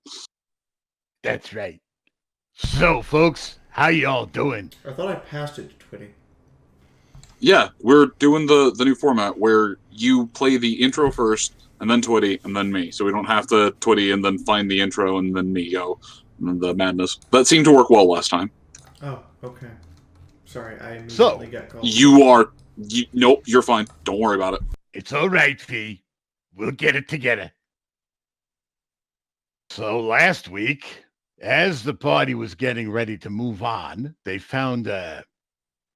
That's right. So, folks, how y'all doing? I thought I passed it to Twitty. Yeah, we're doing the new format where you play the intro first, and then Twitty, and then me. So we don't have to Twitty and then find the intro and then me go. the madness. That seemed to work well last time. Oh, okay. Sorry, I So, immediately got called. Nope, you're fine. Don't worry about it. It's all right, Fee. We'll get it together. So last week, as the party was getting ready to move on, they found a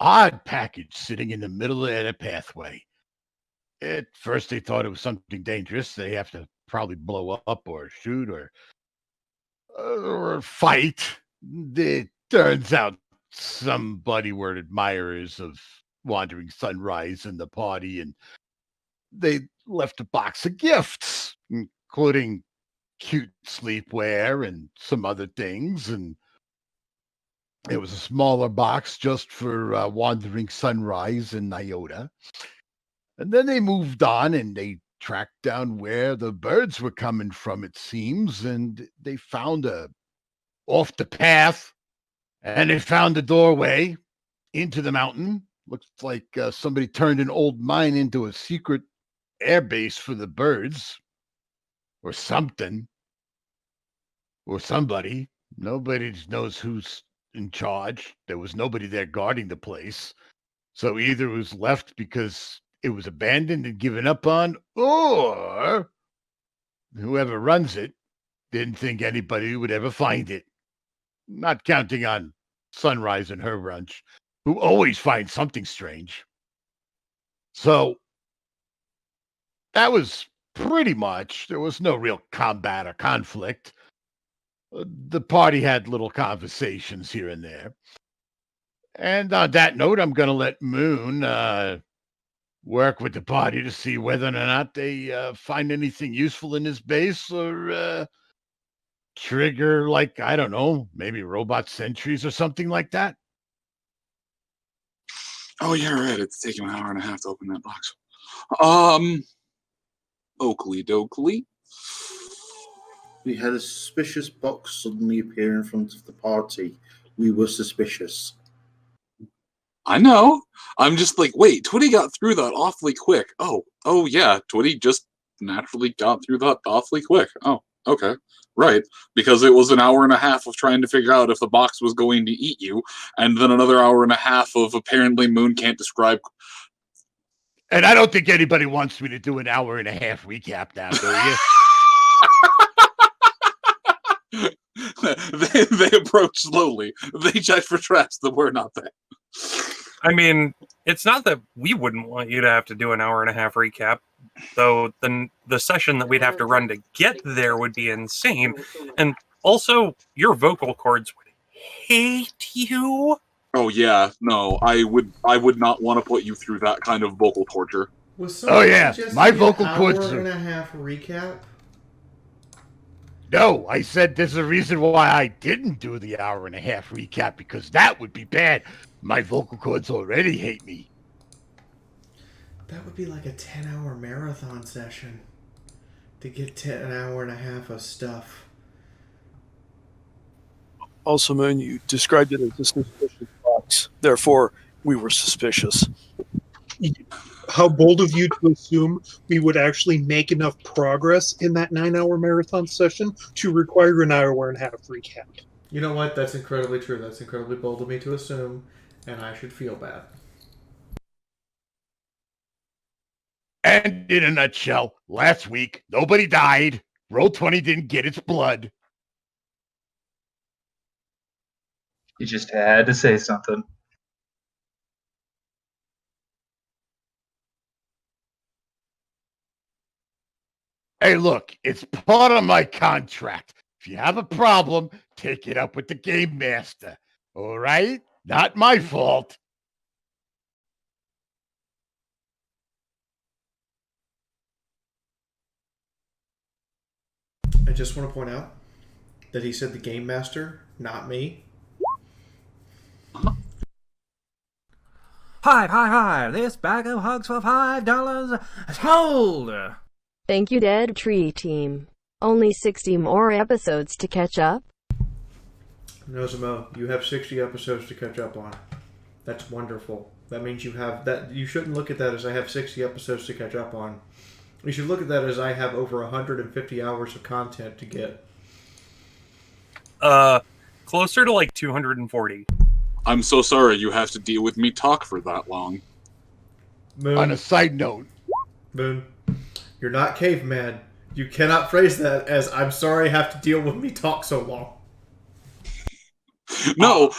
odd package sitting in the middle of the pathway. At first, they thought it was something dangerous. They have to probably blow up or shoot or fight. It turns out somebody were admirers of Wandering Sunrise and the party, and they left a box of gifts, including cute sleepwear and some other things. And it was a smaller box just for Wandering Sunrise and Iota. And then they moved on and they tracked down where the birds were coming from, it seems, and they found off the path, and they found a doorway into the mountain. Looks like somebody turned an old mine into a secret air base for the birds, or something, or somebody. Nobody knows who's in charge. There was nobody there guarding the place. So either it was left because it was abandoned and given up on, or whoever runs it didn't think anybody would ever find it. Not counting on Sunrise and her bunch, who always find something strange. So that was pretty much, there was no real combat or conflict. The party had little conversations here and there. And on that note, I'm going to let Moon work with the party to see whether or not they find anything useful in this base, or trigger, like, I don't know, maybe robot sentries or something like that. Oh, yeah, right. It's taking an hour and a half to open that box. Oakley dokley. We had a suspicious box suddenly appear in front of the party. We were suspicious. I know. I'm just like, wait, Twitty got through that awfully quick. Oh yeah, Twitty just naturally got through that awfully quick. Oh, okay. Right. Because it was an hour and a half of trying to figure out if the box was going to eat you, and then another hour and a half of apparently Moon can't describe. And I don't think anybody wants me to do an hour and a half recap now, do you? they approach slowly. They check for traps that were not there. I mean, it's not that we wouldn't want you to have to do an hour and a half recap, though the session that we'd have to run to get there would be insane. And also, your vocal cords would hate you. Oh yeah, no, I would not want to put you through that kind of vocal torture. Oh yeah, my vocal cords Hour are... and a half recap. No, I said there's a reason why I didn't do the hour and a half recap, because that would be bad. My vocal cords already hate me. That would be like a 10-hour marathon session to get an hour and a half of stuff. Also, Moon, you described it as a suspicious box. Therefore, we were suspicious. How bold of you to assume we would actually make enough progress in that 9-hour marathon session to require an hour and a half recap. You know what? That's incredibly true. That's incredibly bold of me to assume, and I should feel bad. And in a nutshell, last week, nobody died. Roll20 didn't get its blood. You just had to say something. Hey, look, it's part of my contract. If you have a problem, take it up with the game master. All right? Not my fault. I just want to point out that he said the game master, not me. Hi. This bag of hugs for $5 sold. Thank you, Dead Tree Team. Only 60 more episodes to catch up. Nozamo, you have 60 episodes to catch up on. That's wonderful. That means you have that. You shouldn't look at that as I have 60 episodes to catch up on. You should look at that as I have over 150 hours of content to get. Closer to like 240. I'm so sorry you have to deal with me talk for that long. Moon. On a side note, Moon, you're not caveman. You cannot phrase that as "I'm sorry I have to deal with me talk so long." No,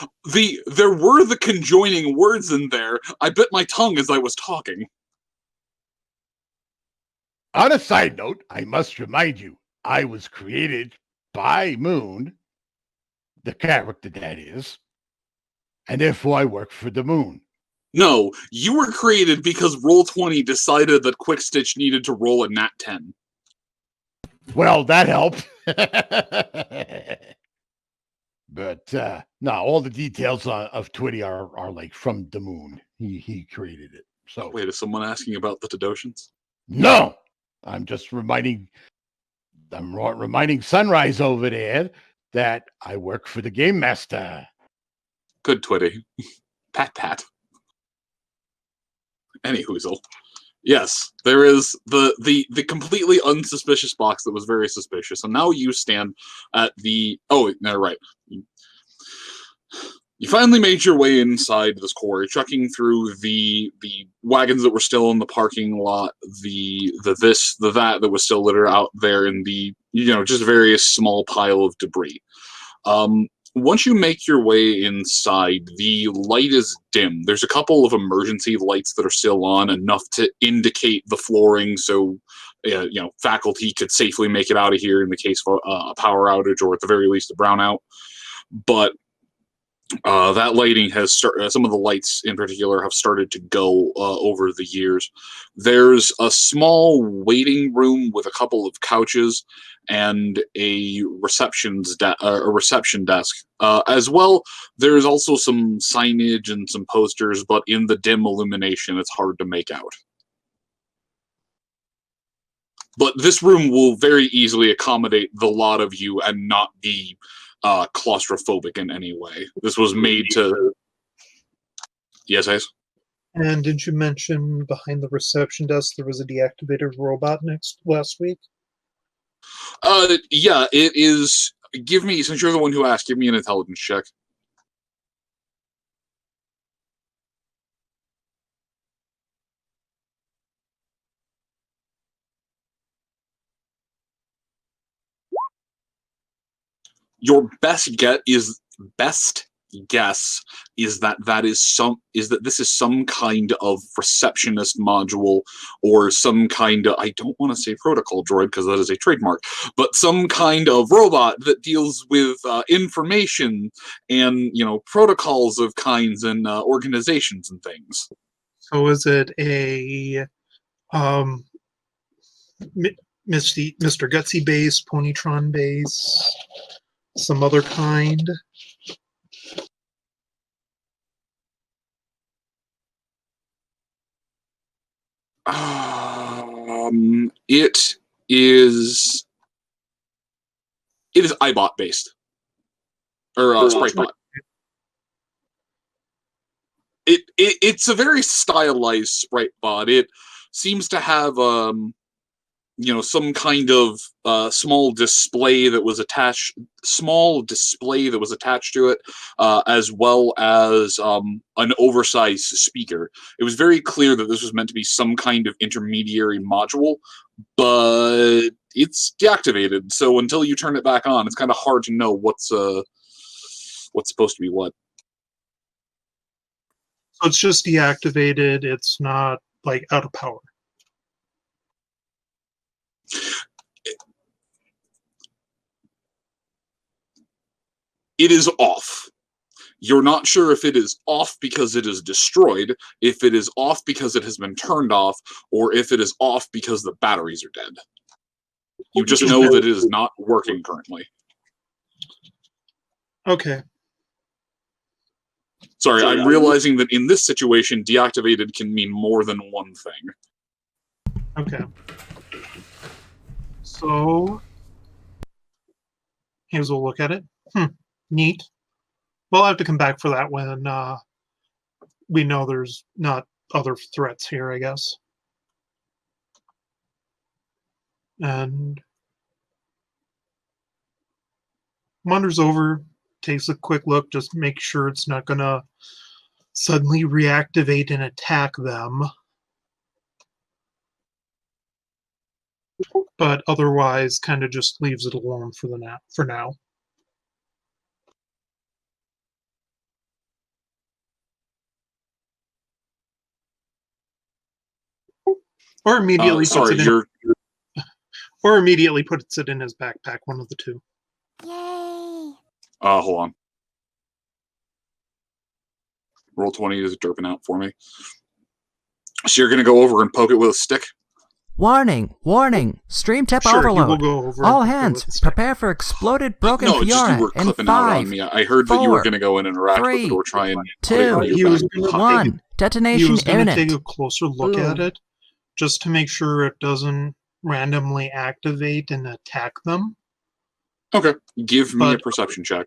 there were the conjoining words in there. I bit my tongue as I was talking. on a side note, I must remind you, I was created by Moon, the character that is, and therefore I work for the Moon. No, you were created because Roll20 decided that Quick Stitch needed to roll a nat 10. Well, that helped. But no, all the details of Twitty are like from the Moon. He created it. So wait, is someone asking about the Tadoshans? No, I'm just reminding Sunrise over there that I work for the Game Master. Good, Twitty. Pat pat. Any hoozle. Yes, there is the completely unsuspicious box that was very suspicious, and now you stand at the. Oh, no, right. You finally made your way inside this quarry, trucking through the wagons that were still in the parking lot, the that was still littered out there in the just various small pile of debris. Once you make your way inside, the light is dim. There's a couple of emergency lights that are still on, enough to indicate the flooring, so faculty could safely make it out of here in the case of a power outage or at the very least a brownout. But that lighting has started. Some of the lights, in particular, have started to go over the years. There's a small waiting room with a couple of couches and a reception desk. As well, there's also some signage and some posters, but in the dim illumination, it's hard to make out. But this room will very easily accommodate the lot of you and not be claustrophobic in any way. This was made to. Yes, Ace? And did you mention behind the reception desk there was a deactivated robot last week? Yeah, it is. Give me, since you're the one who asked, give me an intelligence check. Your best guess is that this is some kind of receptionist module or some kind of, I don't want to say protocol droid because that is a trademark, but some kind of robot that deals with information and protocols of kinds and organizations and things. So is it a Mr. Gutsy base, Ponytron base, some other kind? It is iBot based or SpriteBot. It's a very stylized SpriteBot. It seems to have some kind of small display that was attached to it, as well as an oversized speaker. It was very clear that this was meant to be some kind of intermediary module, but it's deactivated. So until you turn it back on, it's kind of hard to know what's supposed to be what. So it's just deactivated. It's not like out of power. It is off. You're not sure if it is off because it is destroyed, if it is off because it has been turned off, or if it is off because the batteries are dead. You just know that it is not working currently. Okay. Sorry, I'm realizing that in this situation, deactivated can mean more than one thing. Okay. So here's a look at it. Neat. We'll have to come back for that when we know there's not other threats here, I guess. And wanders over, takes a quick look, just make sure it's not gonna suddenly reactivate and attack them. But otherwise, kind of just leaves it alone for now. Or immediately puts sorry, it in. you're. Or immediately puts it in his backpack. One of the two. Hold on. Roll 20 is derping out for me. So you're gonna go over and poke it with a stick? Warning! Warning! Stream tip Sure, he will overload. go over All and poke it hands, with a prepare for exploded broken No, just you Fiaura were in clipping out on 5, me. I heard that you were 4, gonna go and interact with it 3, or try and put it 2, on He your was back. gonna take 1. He Detonation was going to take imminent. a closer look at Boom. it, just to make sure it doesn't randomly activate and attack them. Okay, give me a But- perception check.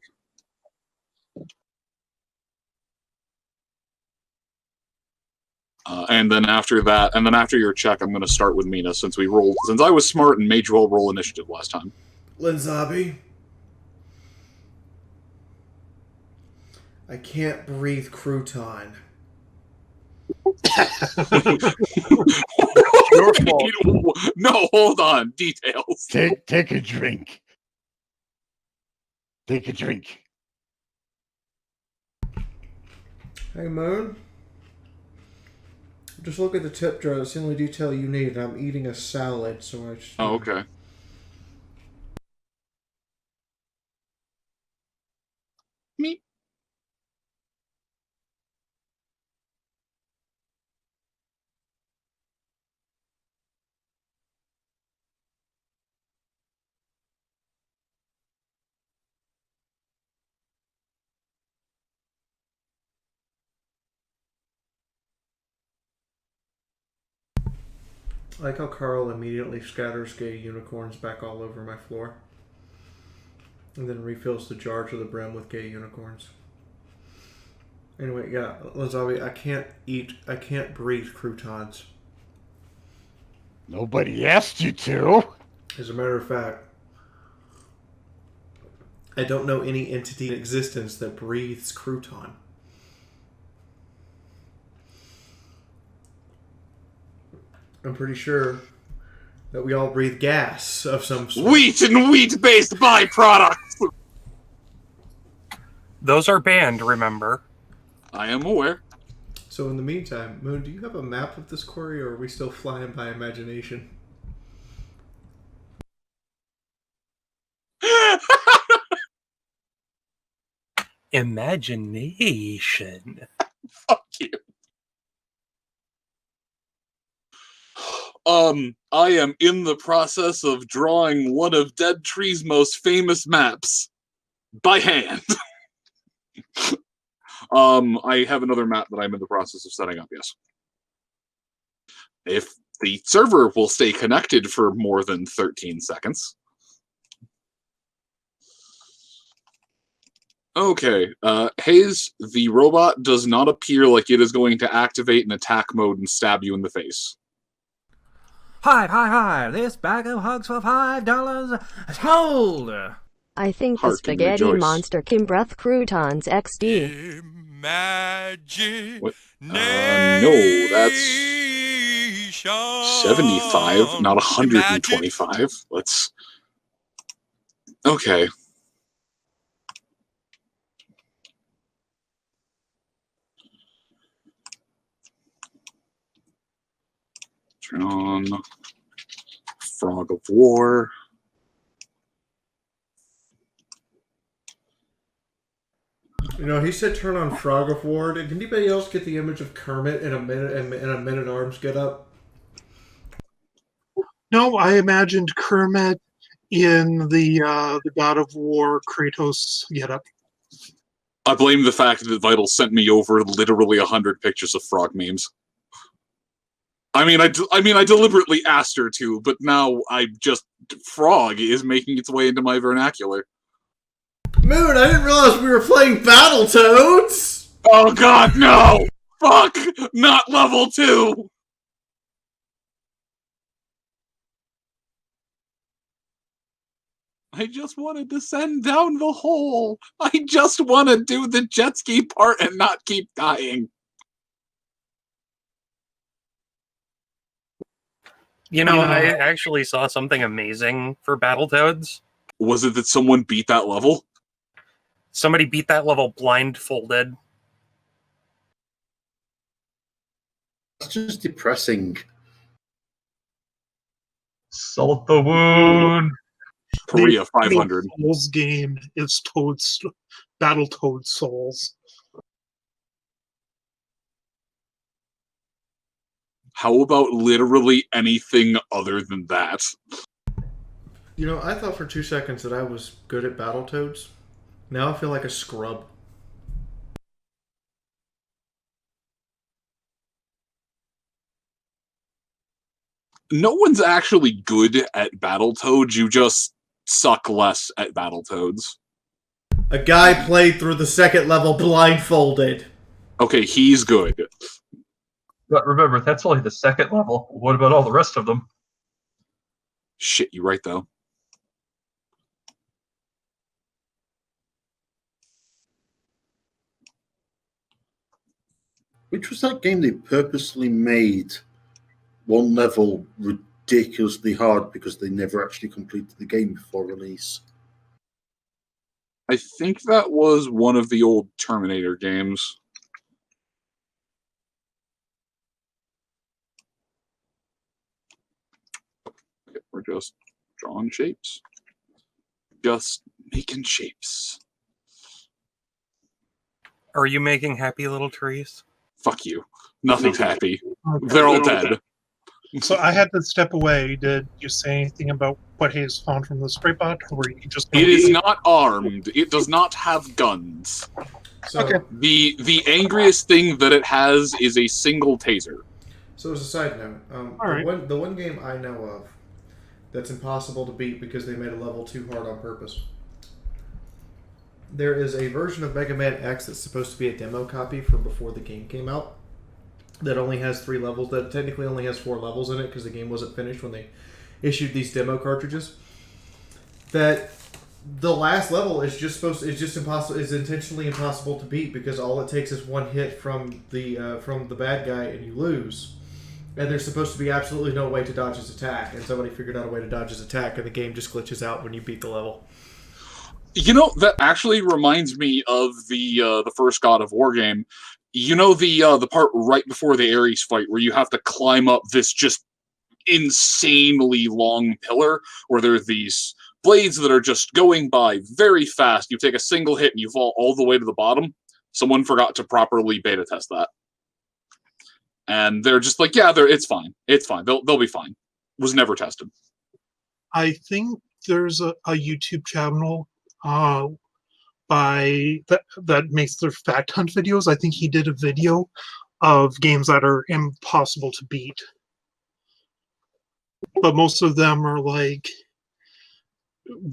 And then after your check, I'm going to start with Mina since I was smart and made you all roll initiative last time. Linzabi. I can't breathe crouton. Your fault. No, hold on. Details. Take a drink. Take a drink. Hey, Moon. Just look at the tip jar. That's the only detail you need. I'm eating a salad, so I just... Oh, okay. Me. I like how Carl immediately scatters gay unicorns back all over my floor. And then refills the jar to the brim with gay unicorns. Anyway, yeah, Lazabi, I can't breathe croutons. Nobody asked you to. As a matter of fact, I don't know any entity in existence that breathes crouton. I'm pretty sure that we all breathe gas of some sort. Wheat and wheat-based byproducts! Those are banned, remember? I am aware. So in the meantime, Moon, do you have a map of this quarry, or are we still flying by imagination? Imagination. Fuck you. I am in the process of drawing one of Dead Tree's most famous maps by hand. I have another map that I'm in the process of setting up, yes. If the server will stay connected for more than 13 seconds. Okay, Hayes, the robot does not appear like it is going to activate in attack mode and stab you in the face. Hi, this bag of hugs for $5 is sold! I think the Heart can spaghetti rejoice. monster can breath croutons XD. What? No, that's 75, not 125. Let's... Okay. Turn on Frog of War. You know, he said turn on Frog of War. Did anybody else get the image of Kermit in a minute arms get up? No, I imagined Kermit in the God of War Kratos getup. I blame the fact that Vital sent me over literally 100 pictures of frog memes. I mean, I deliberately asked her to, but now frog is making its way into my vernacular. Moon, I didn't realize we were playing Battletoads! Oh god, no! Fuck! Not level 2! I just want to descend down the hole. I just want to do the jet ski part and not keep dying. You know, I actually saw something amazing for Battletoads. Was it that someone beat that level? Somebody beat that level blindfolded. That's just depressing. Salt the wound. Korea 500. Souls game is Battletoads Souls. How about literally anything other than that? You know, I thought for 2 seconds that I was good at Battletoads. Now I feel like a scrub. No one's actually good at Battletoads, you just suck less at Battletoads. A guy played through the second level blindfolded. Okay, he's good. But remember, that's only the second level. What about all the rest of them? Shit, you're right, though. Which was that game they purposely made one level ridiculously hard because they never actually completed the game before release? I think that was one of the old Terminator games. Okay, we're just drawing shapes. Just making shapes. Are you making happy little trees? Fuck you. Nothing's happy. They're all dead. So I had to step away. Did you say anything about what Hayes found from the spray bot, or were you just? It is not armed. It does not have guns. So, Okay. The angriest thing that it has is a single taser. So as a side note, the one game I know of that's impossible to beat because they made a level too hard on purpose. There is a version of Mega Man X that's supposed to be a demo copy for before the game came out that only has 3 levels, that technically only has 4 levels in it because the game wasn't finished when they issued these demo cartridges. That the last level is intentionally impossible to beat because all it takes is one hit from the bad guy and you lose. And there's supposed to be absolutely no way to dodge his attack, and somebody figured out a way to dodge his attack, and the game just glitches out when you beat the level. You know, that actually reminds me of the first God of War game. You know the part right before the Ares fight where you have to climb up this just insanely long pillar where there are these blades that are just going by very fast. You take a single hit and you fall all the way to the bottom. Someone forgot to properly beta test that. And they're just like, yeah, it's fine. It's fine. They'll be fine. Was never tested. I think there's a YouTube channel that makes their fact hunt videos. I think he did a video of games that are impossible to beat. But most of them are like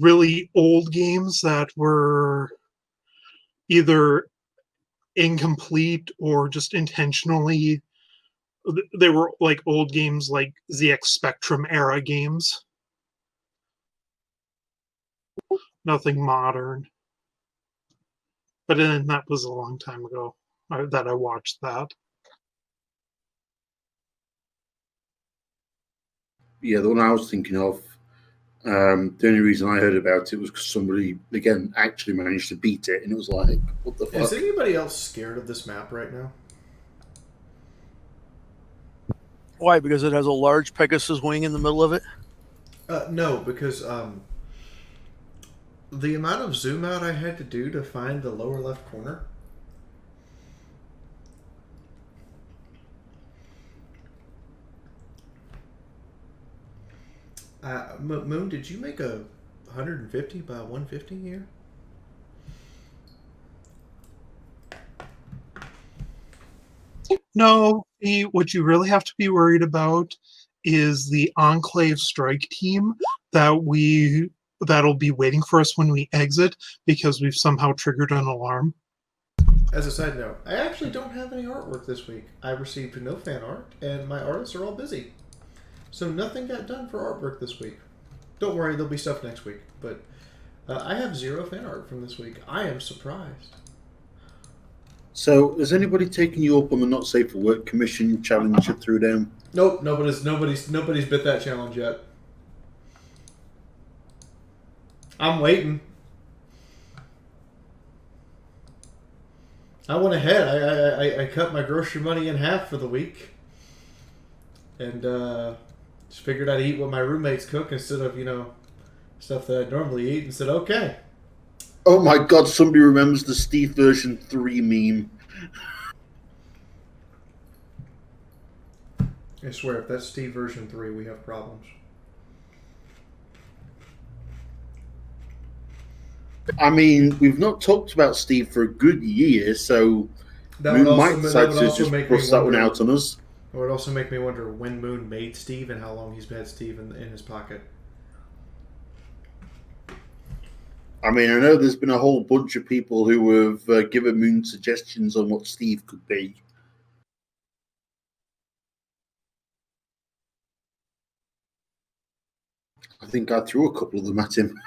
really old games that were either incomplete or just intentionally. They were like old games like ZX Spectrum era games. Nothing modern. But then that was a long time ago that I watched that. Yeah, the one I was thinking of, the only reason I heard about it was because somebody, again, actually managed to beat it, and it was like, what the fuck? Is anybody else scared of this map right now? Why? Because it has a large Pegasus wing in the middle of it? No, because the amount of zoom out I had to do to find the lower left corner. Moon, did you make a 150 by 150 here? No, what you really have to be worried about is the Enclave strike team that'll be waiting for us when we exit because we've somehow triggered an alarm. As a side note, I actually don't have any artwork this week. I received no fan art, and my artists are all busy. So nothing got done for artwork this week. Don't worry, there'll be stuff next week. But I have 0 fan art from this week. I am surprised. So, has anybody taken you up on the not safe for work commission challenge you threw down? Nope, nobody's bit that challenge yet. I'm waiting. I went ahead. I cut my grocery money in half for the week, and just figured I'd eat what my roommates cook instead of stuff that I normally eat, and said okay. Oh my god! Somebody remembers the Steve version 3 meme. I swear, if that's Steve version 3, we have problems. I mean, we've not talked about Steve for a good year, so Moon might decide to just bust that one out on us. It would also make me wonder when Moon made Steve and how long he's had Steve in his pocket. I mean, I know there's been a whole bunch of people who have given Moon suggestions on what Steve could be. I think I threw a couple of them at him.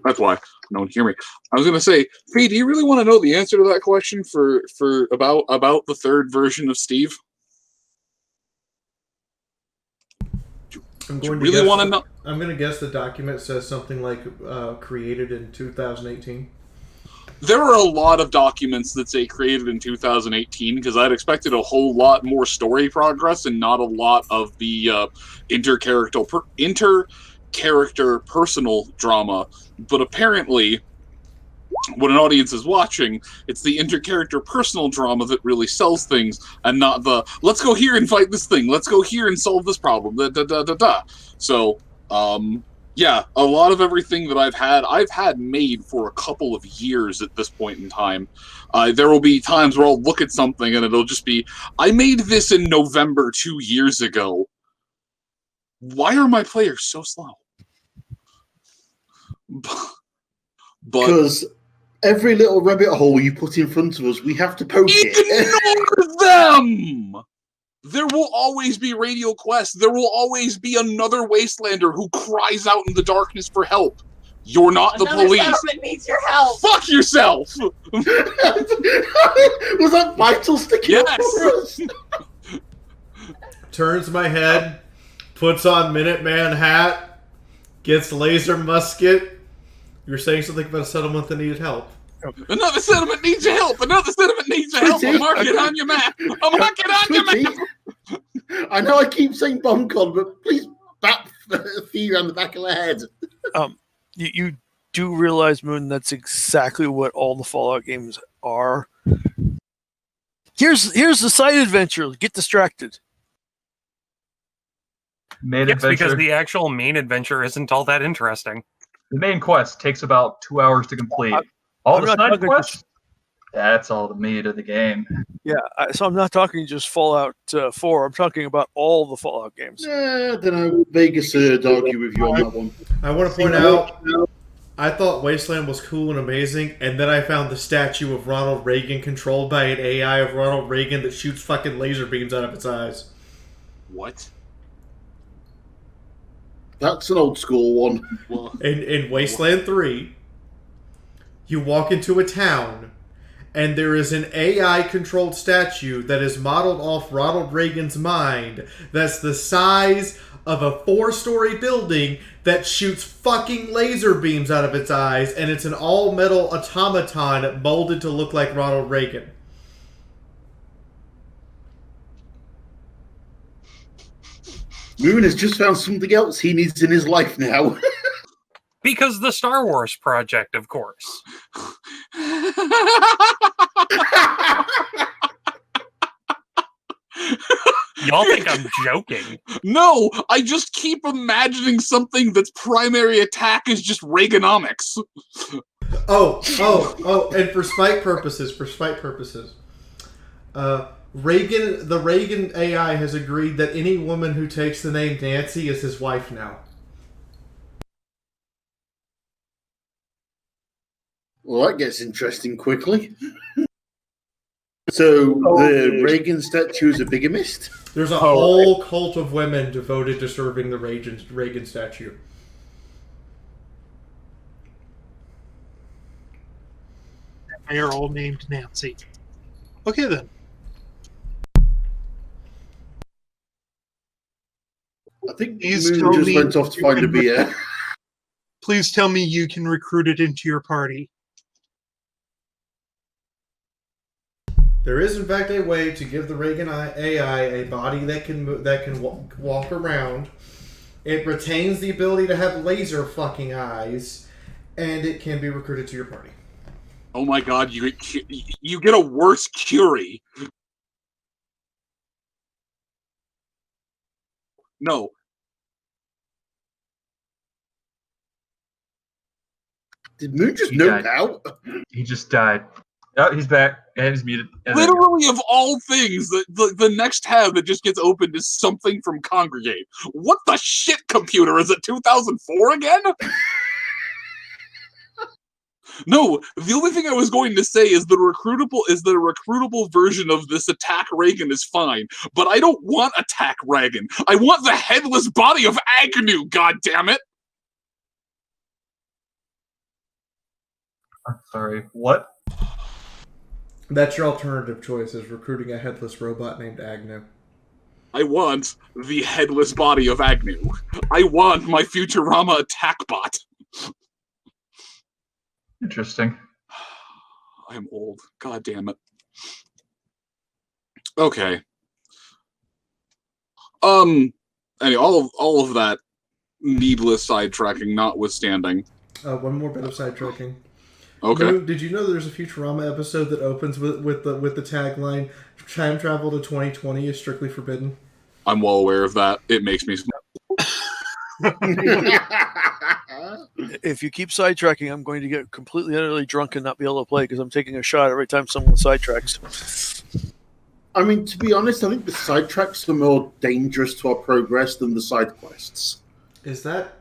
That's why no one can hear me. I was going to say, Fee, do you really want to know the answer to that question for about the third version of Steve? I'm going to guess the document says something like created in 2018. There are a lot of documents that say created in 2018 because I'd expected a whole lot more story progress and not a lot of the inter-character personal drama. But apparently, when an audience is watching, it's the inter-character personal drama that really sells things, and not the let's go here and fight this thing, let's go here and solve this problem. So, yeah, a lot of everything that I've had made for a couple of years at this point in time. There will be times where I'll look at something and it'll just be, I made this in November 2 years ago. Why are my players so slow? Because every little rabbit hole you put in front of us, we have to poke it. Ignore them! There will always be Radio Quest. There will always be another Wastelander who cries out in the darkness for help. You're not the police. Settlement needs your help. Fuck yourself! Was that Vital sticking up for us? Turns my head, puts on Minuteman hat, gets laser musket. You're saying something about a settlement that needed help. Another settlement needs your help. Another settlement needs your help. I'll mark it on your map. I'll mark it on your map. I know I keep saying BombCon, but please bat Fiaura on the back of the head. You do realize, Moon, that's exactly what all the Fallout games are. Here's the side adventure. Get distracted. Yes, because the actual main adventure isn't all that interesting. The main quest takes about 2 hours to complete. All the side quests, that's all the meat of the game. Yeah, so I'm not talking just Fallout 4. I'm talking about all the Fallout games. I don't know. Vegas would argue with you on that one. I want to point out, I thought Wasteland was cool and amazing, and then I found the statue of Ronald Reagan controlled by an AI of Ronald Reagan that shoots fucking laser beams out of its eyes. What? That's an old school one. In Wasteland 3, you walk into a town, and there is an AI-controlled statue that is modeled off Ronald Reagan's mind that's the size of a 4-story building that shoots fucking laser beams out of its eyes, and it's an all-metal automaton molded to look like Ronald Reagan. Moon has just found something else he needs in his life now. Because the Star Wars project, of course. Y'all think I'm joking? No, I just keep imagining something that's primary attack is just Reaganomics. And for spite purposes, the Reagan AI has agreed that any woman who takes the name Nancy is his wife now. Well, that gets interesting quickly. So the Reagan statue is a bigamist? There's a whole cult of women devoted to serving the Reagan statue. 9-year-old named Nancy. Okay then. I think Please Moon tell just me went off to you find a can beer. Please tell me you can recruit it into your party. There is, in fact, a way to give the Reagan AI a body that can walk around. It retains the ability to have laser fucking eyes, and it can be recruited to your party. Oh my god, you get a worse Curie. No. Did Moon just He note died. out? He just died. Oh, he's back. And he's muted. And there we go. Literally, of all things, the next tab that just gets opened is something from Congregate. What the shit, computer? Is it 2004 again? No, the only thing I was going to say is the recruitable version of this Attack Reagan is fine, but I don't want Attack Reagan. I want the headless body of Agnew, goddammit! I'm sorry. What? That's your alternative choice, is recruiting a headless robot named Agnew. I want the headless body of Agnew. I want my Futurama attack bot. Interesting. I'm old. God damn it. Okay. Anyway, all of that needless sidetracking notwithstanding. One more bit of sidetracking. Okay. Moon, did you know there's a Futurama episode that opens with the tagline "Time travel to 2020 is strictly forbidden"? I'm well aware of that. It makes me If you keep sidetracking, I'm going to get completely utterly drunk and not be able to play because I'm taking a shot every time someone sidetracks. I mean, to be honest, I think the sidetracks are more dangerous to our progress than the side quests. Is that...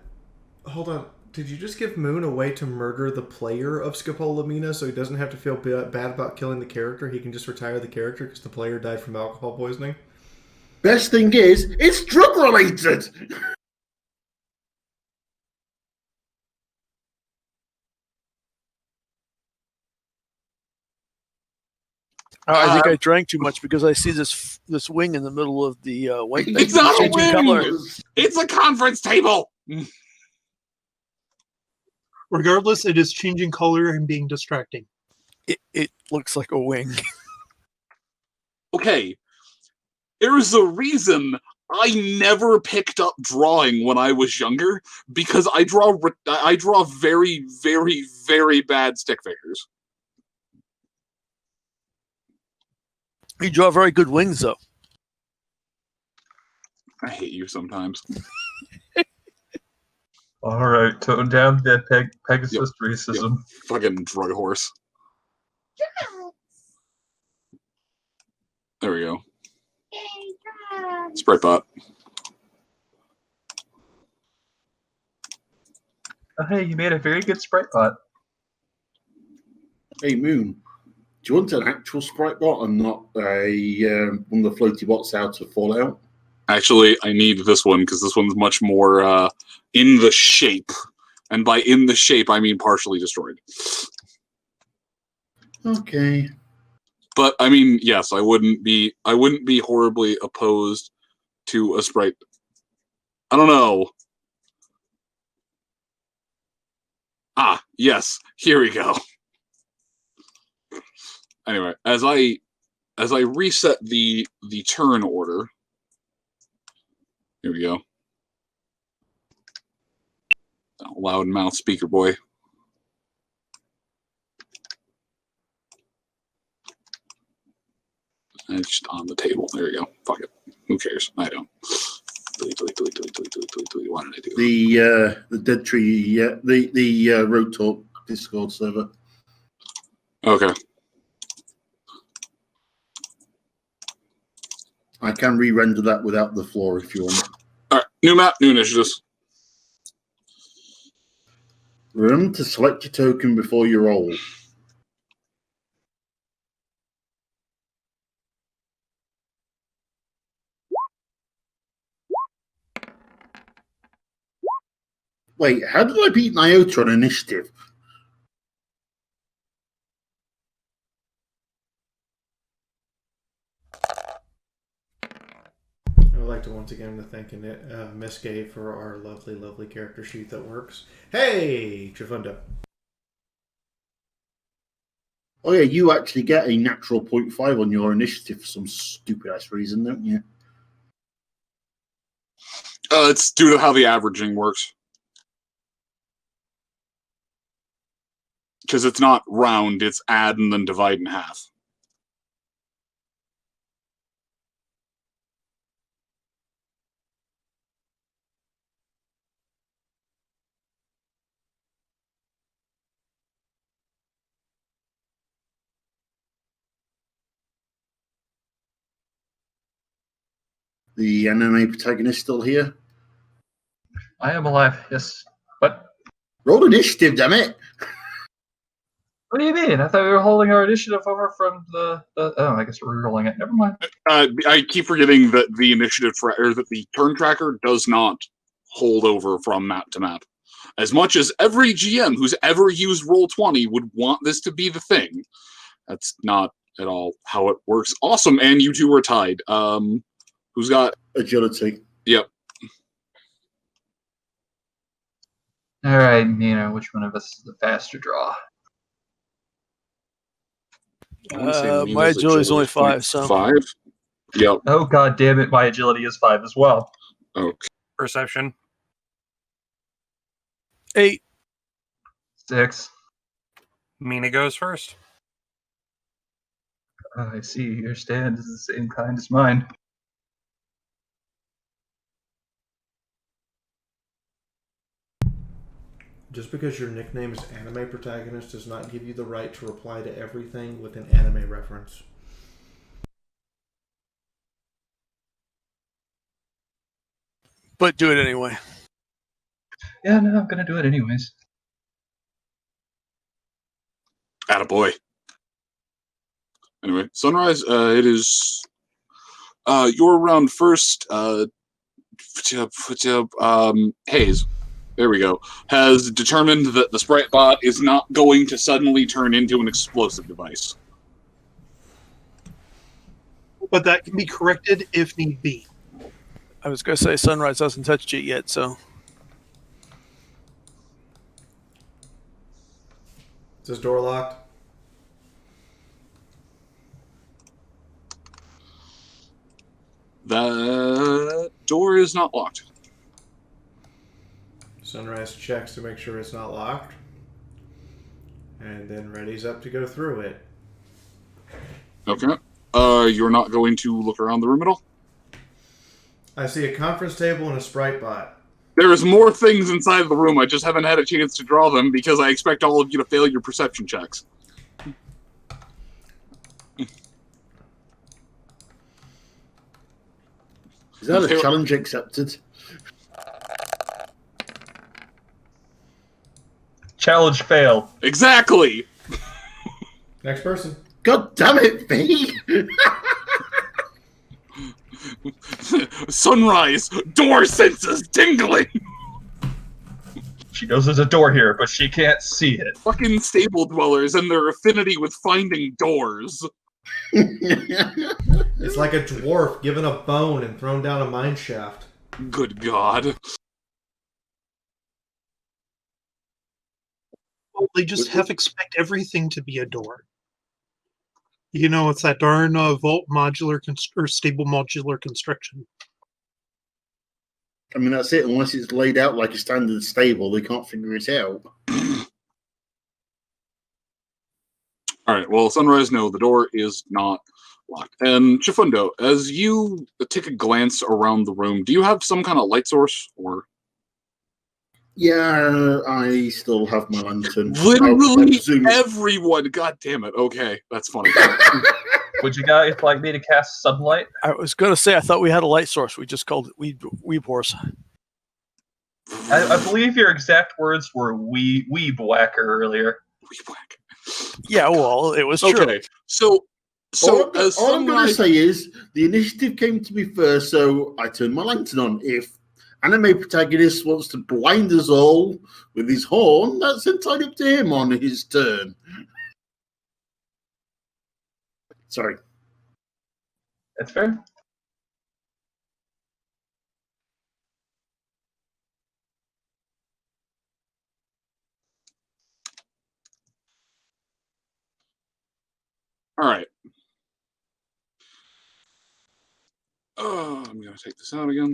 Hold on. Did you just give Moon a way to murder the player of Scopolamina so he doesn't have to feel bad about killing the character? He can just retire the character because the player died from alcohol poisoning? Best thing is, it's drug-related! I think I drank too much because I see this wing in the middle of the white thing. It's not a changing wing! color. It's a conference table! Regardless, it is changing color and being distracting. It looks like a wing. Okay. There's a reason I never picked up drawing when I was younger, because I draw very, very, very bad stick figures. You draw very good wings, though. I hate you sometimes. All right, tone down that Pegasus racism. Yep. Fucking drug horse. There we go. Sprite bot. Oh, hey, you made a very good sprite bot. Hey, Moon, do you want an actual sprite bot and not a one of the floaty bots out of Fallout? Actually, I need this one because this one's much more in the shape. And by in the shape, I mean partially destroyed. Okay. But I mean, yes, I wouldn't be horribly opposed to a sprite. I don't know. Ah, yes. Here we go. Anyway, as I reset the turn order. Here we go. Loud mouth speaker boy. And it's just on the table. There we go. Fuck it. Who cares? I don't. Delete. Why did I do The Dead Tree, the Road Talk Discord server. Okay. I can re-render that without the floor if you want. All right. New map, new initiatives. Remember to select your token before you roll. Wait, how did I beat Nyota on initiative? would like to once again thank Miss Gay for our lovely, lovely character sheet that works. Hey, Chifundo. Oh yeah, you actually get a natural 0.5 on your initiative for some stupid ass reason, don't you? It's due to how the averaging works. Because it's not round, it's add and then divide in half. The anime protagonist still here? I am alive, yes. What? Roll initiative, damn it! What do you mean? I thought we were holding our initiative over from the oh, I guess we're rolling it. Never mind. I keep forgetting that the initiative or that the turn tracker does not hold over from map to map. As much as every GM who's ever used Roll20 would want this to be the thing, that's not at all how it works. Awesome, and you two are tied. Who's got agility? Yep. All right, Nina. Which one of us is the faster draw? My agility is only 5, so 5. Yep. Oh god damn it! My agility is 5 as well. Okay. Perception. 8. 6. Mina goes first. I see. Your stand is the same kind as mine. Just because your nickname is anime protagonist does not give you the right to reply to everything with an anime reference. But do it anyway. Yeah, no, I'm gonna do it anyways. Attaboy. Anyway, Sunrise, it is your round first. Hayes, there we go, has determined that the Sprite Bot is not going to suddenly turn into an explosive device. But that can be corrected if need be. I was going to say Sunrise hasn't touched it yet, so. Is this door locked? The door is not locked. Sunrise checks to make sure it's not locked. And then readies up to go through it. Okay. You're not going to look around the room at all? I see a conference table and a Sprite Bot. There is more things inside of the room. I just haven't had a chance to draw them because I expect all of you to fail your perception checks. Is that a challenge accepted? Challenge fail. Exactly. Next person. God damn it, B! Sunrise, door senses tingling. She knows there's a door here, but she can't see it. Fucking stable dwellers and their affinity with finding doors. It's like a dwarf given a bone and thrown down a mine shaft. Good God. Well, they just half expect everything to be a door. You know, it's that darn vault modular or stable modular construction. I mean, that's it. Unless it's laid out like a standard stable, they can't figure it out. All right, well, Sunrise, no, the door is not locked. And Chifundo, as you take a glance around the room, do you have some kind of light source? Or Yeah, I still have my lantern. Literally everyone. God damn it. Okay, that's funny. Would you guys like me to cast sunlight? I was going to say, I thought we had a light source. We just called it Weeb Horse. I believe your exact words were weeb whacker earlier. Weeb whacker. Yeah, well, it was true. Okay, so all I'm going to say is the initiative came to me first, so I turned my lantern on. If anime protagonist wants to blind us all with his horn, that's entirely up to him on his turn. Sorry. That's fair. All right. I'm going to take this out again.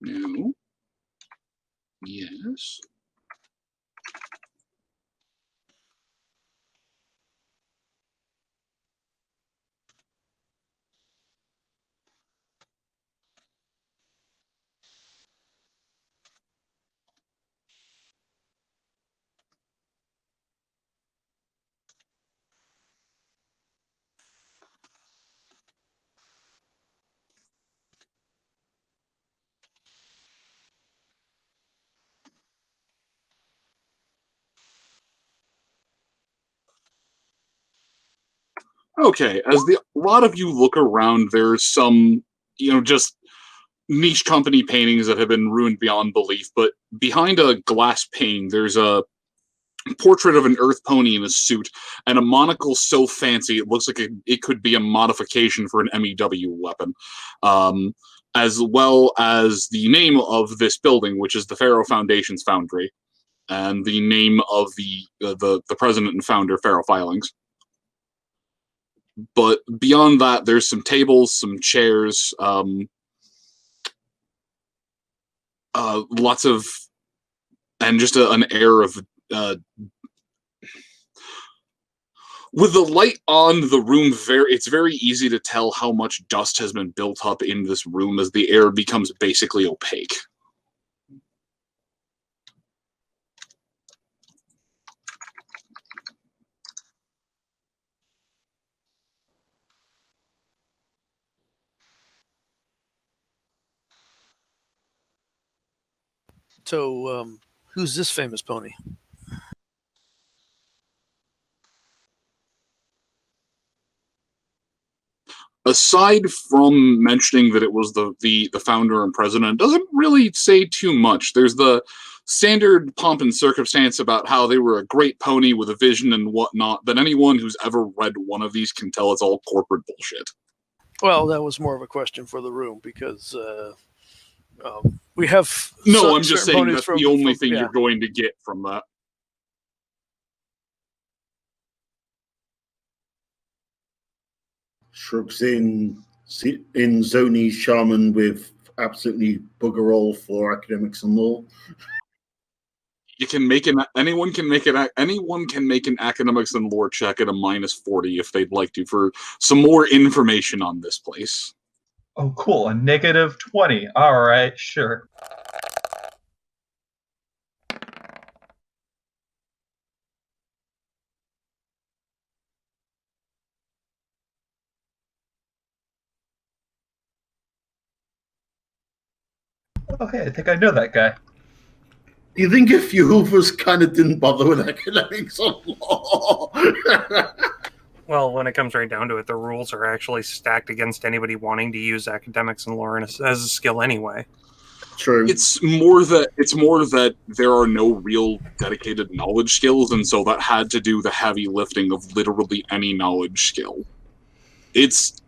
No. Yes. Okay, as a lot of you look around, there's some, just niche company paintings that have been ruined beyond belief, but behind a glass pane, there's a portrait of an earth pony in a suit and a monocle so fancy it looks like it could be a modification for an MEW weapon. As well as the name of this building, which is the Pharaoh Foundation's Foundry, and the name of the president and founder, Pharaoh Filings. But beyond that, there's some tables, some chairs, lots of, and just an air of, with the light on the room, it's very easy to tell how much dust has been built up in this room as the air becomes basically opaque. So, who's this famous pony? Aside from mentioning that it was the founder and president, doesn't really say too much. There's the standard pomp and circumstance about how they were a great pony with a vision and whatnot, but anyone who's ever read one of these can tell it's all corporate bullshit. Well, that was more of a question for the room because we have. No, I'm just saying that's the only thing you're going to get from that. Shrugs in Zoni shaman with absolutely bugger all for academics and law. You can make anyone can make an academics and lore check at a -40 if they'd like to for some more information on this place. Oh, cool. A -20. All right, sure. Okay, I think I know that guy. Do you think a few of us kind of didn't bother with academics on law? Well, when it comes right down to it, the rules are actually stacked against anybody wanting to use academics and lore as a skill anyway. True. It's more that there are no real dedicated knowledge skills, and so that had to do the heavy lifting of literally any knowledge skill. It's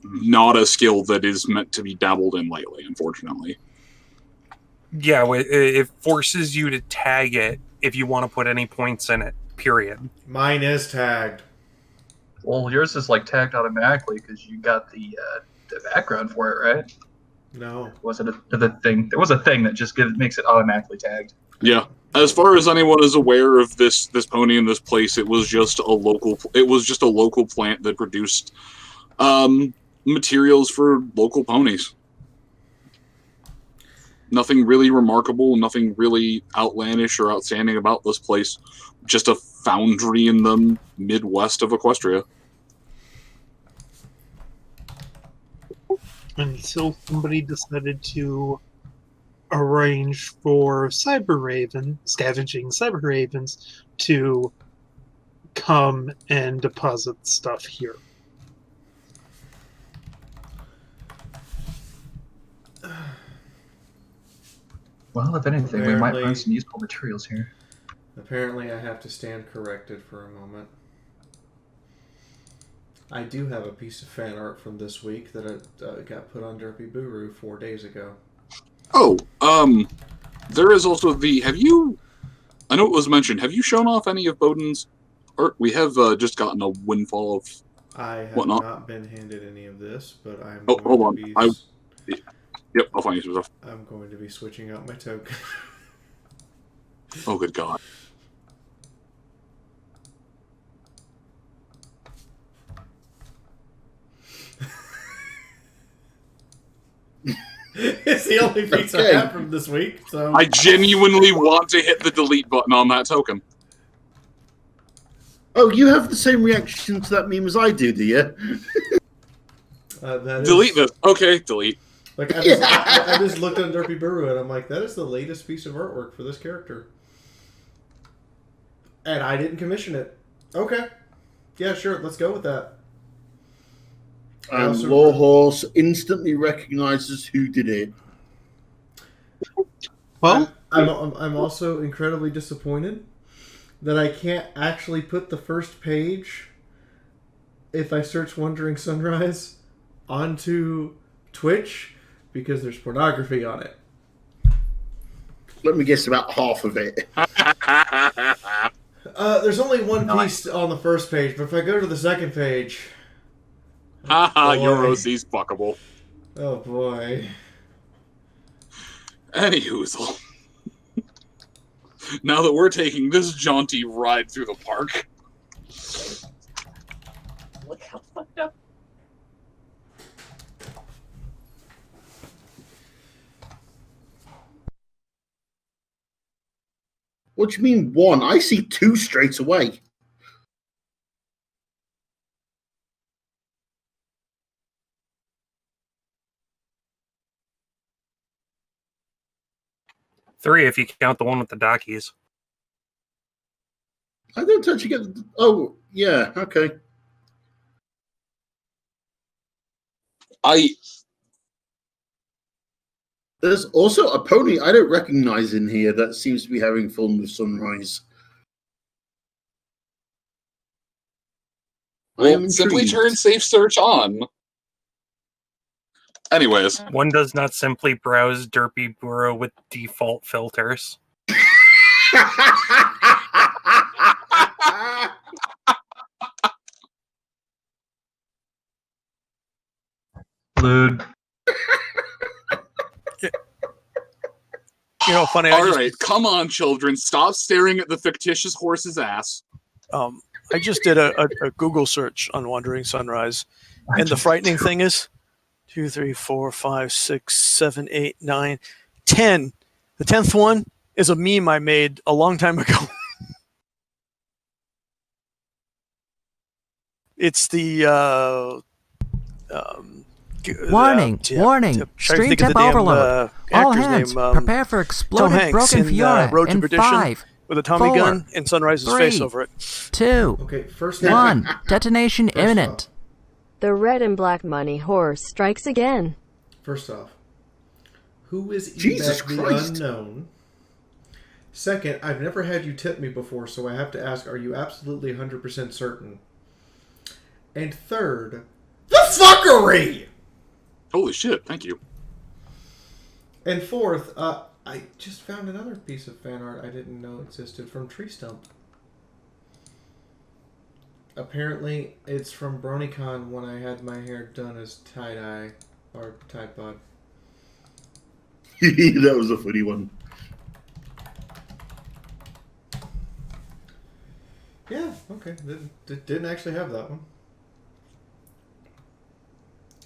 not a skill that is meant to be dabbled in lightly, unfortunately. Yeah, it forces you to tag it if you want to put any points in it, period. Mine is tagged. Well, yours is like tagged automatically because you got the background for it, right? No. Was it the thing? There was a thing that just makes it automatically tagged. Yeah. As far as anyone is aware of this pony in this place, it was just a local plant that produced materials for local ponies. Nothing really remarkable, nothing really outlandish or outstanding about this place. Just a foundry in the Midwest of Equestria. Until somebody decided to arrange for scavenging cyber ravens to come and deposit stuff here. Well, if anything, we might find some useful materials here. Apparently, I have to stand corrected for a moment. I do have a piece of fan art from this week that got put on Derpy Buru 4 days ago. Oh, there is also the. Have you? I know it was mentioned. Have you shown off any of Bowden's art? We have just gotten a windfall of. I have whatnot. not been handed any of this, but I'm. Oh, going hold to on. Be, Yep, I'll find you some stuff. I'm going to be switching out my token. Oh, good God. It's the only piece I have from this week. So I genuinely want to hit the delete button on that token. Oh, you have the same reaction to that meme as I do you? Delete this. Okay, delete. Like I just looked at Derpy Buru and I'm like, that is the latest piece of artwork for this character, and I didn't commission it. Okay, yeah, sure, let's go with that. And Lawhorse instantly recognizes who did it. Well, I'm also incredibly disappointed that I can't actually put the first page, if I search Wandering Sunrise, onto Twitch because there's pornography on it. Let me guess, about half of it. There's only one piece on the first page, but if I go to the second page... Haha, your OC's fuckable. Oh boy. Anyhoozle. Now that we're taking this jaunty ride through the park. Look how fucked up. What do you mean one? I see two straight away. Three, if you count the one with the dockies. I don't actually get. Oh, yeah, okay. There's also a pony I don't recognize in here that seems to be having fun with Sunrise. Well, simply turn safe search on. Anyways. One does not simply browse Derpy Buru with default filters. Lewd. You know, funny. All right, come on, children. Stop staring at the fictitious horse's ass. I just did a Google search on Wandering Sunrise, and the frightening thing is 2, 3, 4, 5, 6, 7, 8, 9, 10. The 10th one is a meme I made a long time ago. It's the warning! Stream tip overload. All hands, prepare for exploded broken Fiaura Road to in Perdition 5, with a Tommy 4, gun and Sunrise's 3, face over it. 2, Okay, first 1. Detonation imminent. The red and black money horse strikes again. First off, who is Jesus Ebek the Christ. Unknown? Second, I've never had you tip me before, so I have to ask, are you absolutely 100% certain? And third, the fuckery! Holy shit, thank you. And fourth, I just found another piece of fan art I didn't know existed from Tree Stump. Apparently, it's from BronyCon when I had my hair done as tie-dye, or Tide Pod. That was a funny one. Yeah, okay. Didn't actually have that one.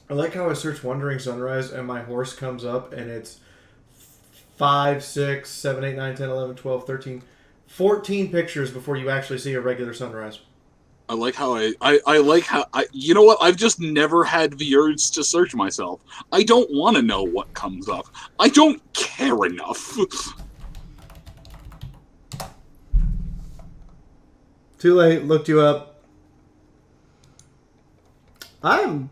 I like how I search Wandering Sunrise and my horse comes up and it's 5, 6, 7, 8, 9, 10, 11, 12, 13, 14 pictures before you actually see a regular sunrise. I like how I like how you know what? I've just never had the urge to search myself. I don't want to know what comes up. I don't care enough. Too late, looked you up. I'm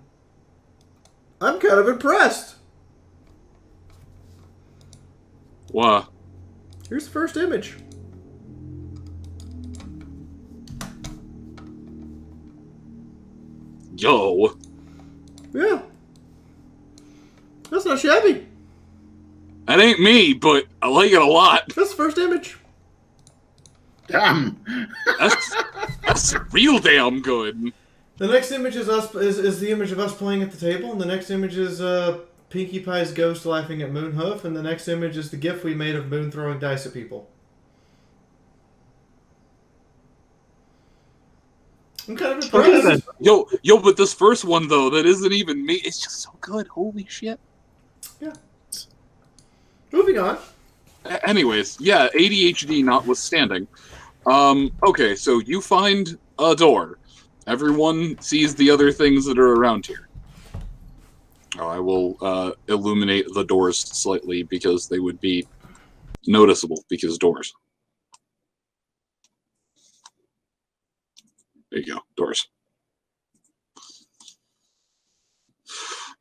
kind of impressed. What? Here's the first image. Yo. Yeah. That's not shabby. That ain't me, but I like it a lot. That's the first image. Damn. That's real damn good. The next image is us is the image of us playing at the table, and the next image is Pinkie Pie's ghost laughing at Moonhoof, and the next image is the gif we made of Moon throwing dice at people. I'm kind of impressed. Yo, but this first one though, that isn't even me. It's just so good. Holy shit. Yeah. Moving on. Anyways, yeah, ADHD notwithstanding. Okay, so you find a door. Everyone sees the other things that are around here. Oh, I will illuminate the doors slightly because they would be noticeable because doors. There you go, doors.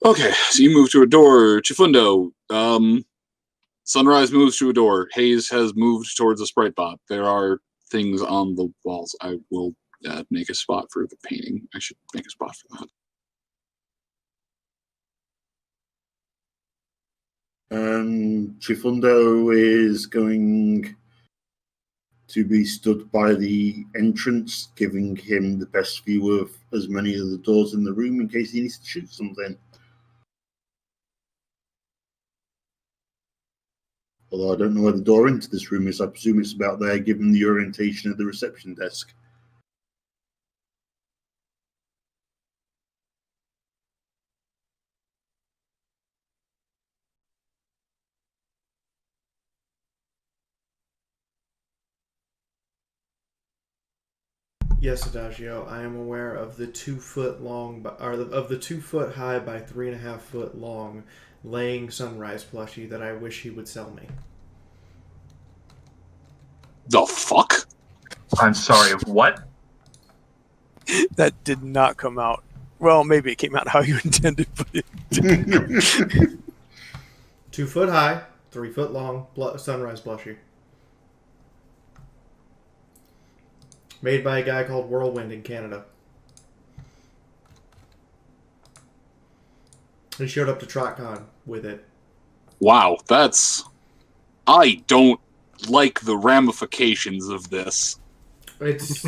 Okay, so you move to a door. Chifundo, Sunrise moves to a door. Hayes has moved towards a sprite bot. There are things on the walls. I will make a spot for the painting. I should make a spot for that. Chifundo is going to be stood by the entrance, giving him the best view of as many of the doors in the room in case he needs to shoot something. Although I don't know where the door into this room is, I presume it's about there, given the orientation of the reception desk. Yes, Adagio, I am aware of the 2 foot long, or of the 2 foot high by 3.5 foot long laying Sunrise plushie that I wish he would sell me. The fuck? I'm sorry, what? That did not come out. Well, maybe it came out how you intended, but it didn't. 2 foot high, 3 foot long Sunrise plushie. Made by a guy called Whirlwind in Canada. He showed up to TrotCon with it. Wow, that's... I don't like the ramifications of this. It's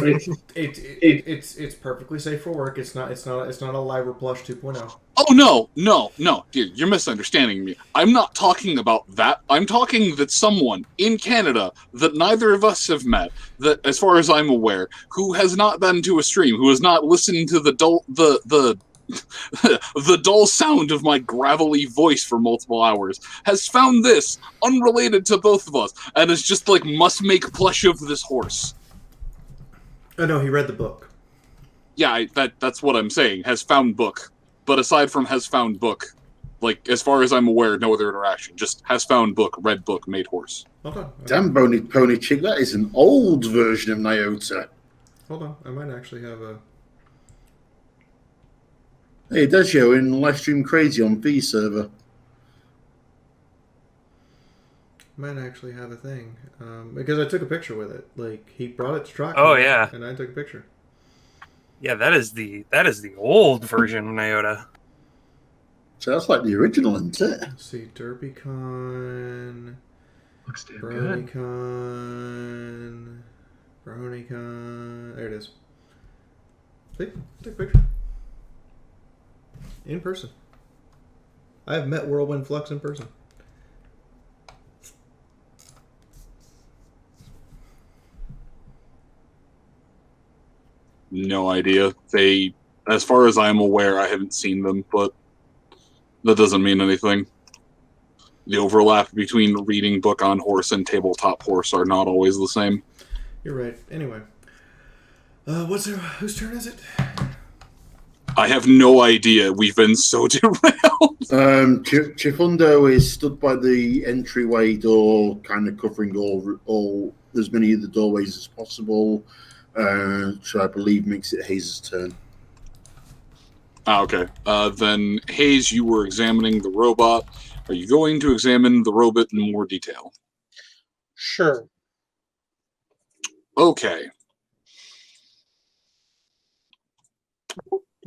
perfectly safe for work. It's not a Liber Plush 2.0. Oh, no, dude, you're misunderstanding me. I'm not talking about that. I'm talking that someone in Canada that neither of us have met, that, as far as I'm aware, who has not been to a stream, who has not listened to the dull sound of my gravelly voice for multiple hours, has found this unrelated to both of us, and is just like, must make plush of this horse. Oh no, he read the book. Yeah, that's what I'm saying. Has found book. But aside from has found book, like, as far as I'm aware, no other interaction. Just has found book, read book, made horse. Hold on. Damn, Bony Pony Chick, that is an old version of Nyota. Hold on, I might actually have a... Hey, it does show in Livestream Crazy on V server. Might actually have a thing. Because I took a picture with it. Like, he brought it to TrotCon. Oh, yeah. And I took a picture. Yeah, that is the old version of Nyota. So that's like the original, isn't it? Let's see, DerbyCon. Looks damn good. BronyCon. There it is. See? Take a picture. In person. I have met Whirlwind Flux in person. No idea. They, as far as I'm aware, I haven't seen them, but that doesn't mean anything. The overlap between reading book on horse and tabletop horse are not always the same. You're right. Anyway. Whose turn is it? I have no idea. We've been so derailed. Chifundo is stood by the entryway door, kind of covering all as many of the doorways as possible. So I believe makes it Hayes' turn. Okay. Then, Hayes, you were examining the robot. Are you going to examine the robot in more detail? Sure. Okay.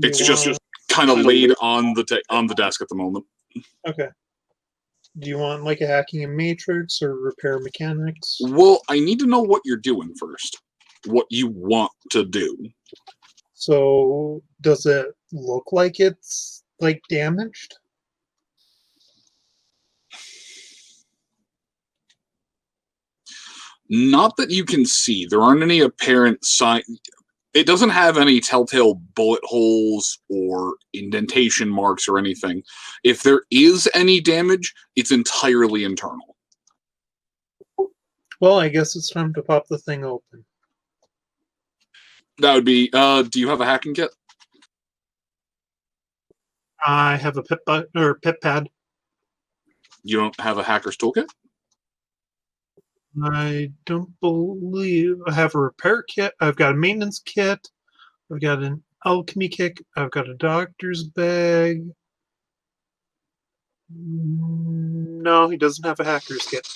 It's just kind of laid on the desk at the moment. Okay. Do you want like a hacking and matrix or repair mechanics? Well, I need to know what you're doing first. What you want to do. So, does it look like it's like damaged? Not that you can see. There aren't any apparent signs. It doesn't have any telltale bullet holes or indentation marks or anything. If there is any damage, it's entirely internal. Well, I guess it's time to pop the thing open. That would be, do you have a hacking kit? I have a pip pad. You don't have a hacker's toolkit? I don't believe I have a repair kit. I've got a maintenance kit. I've got an alchemy kit. I've got a doctor's bag. No, he doesn't have a hacker's kit.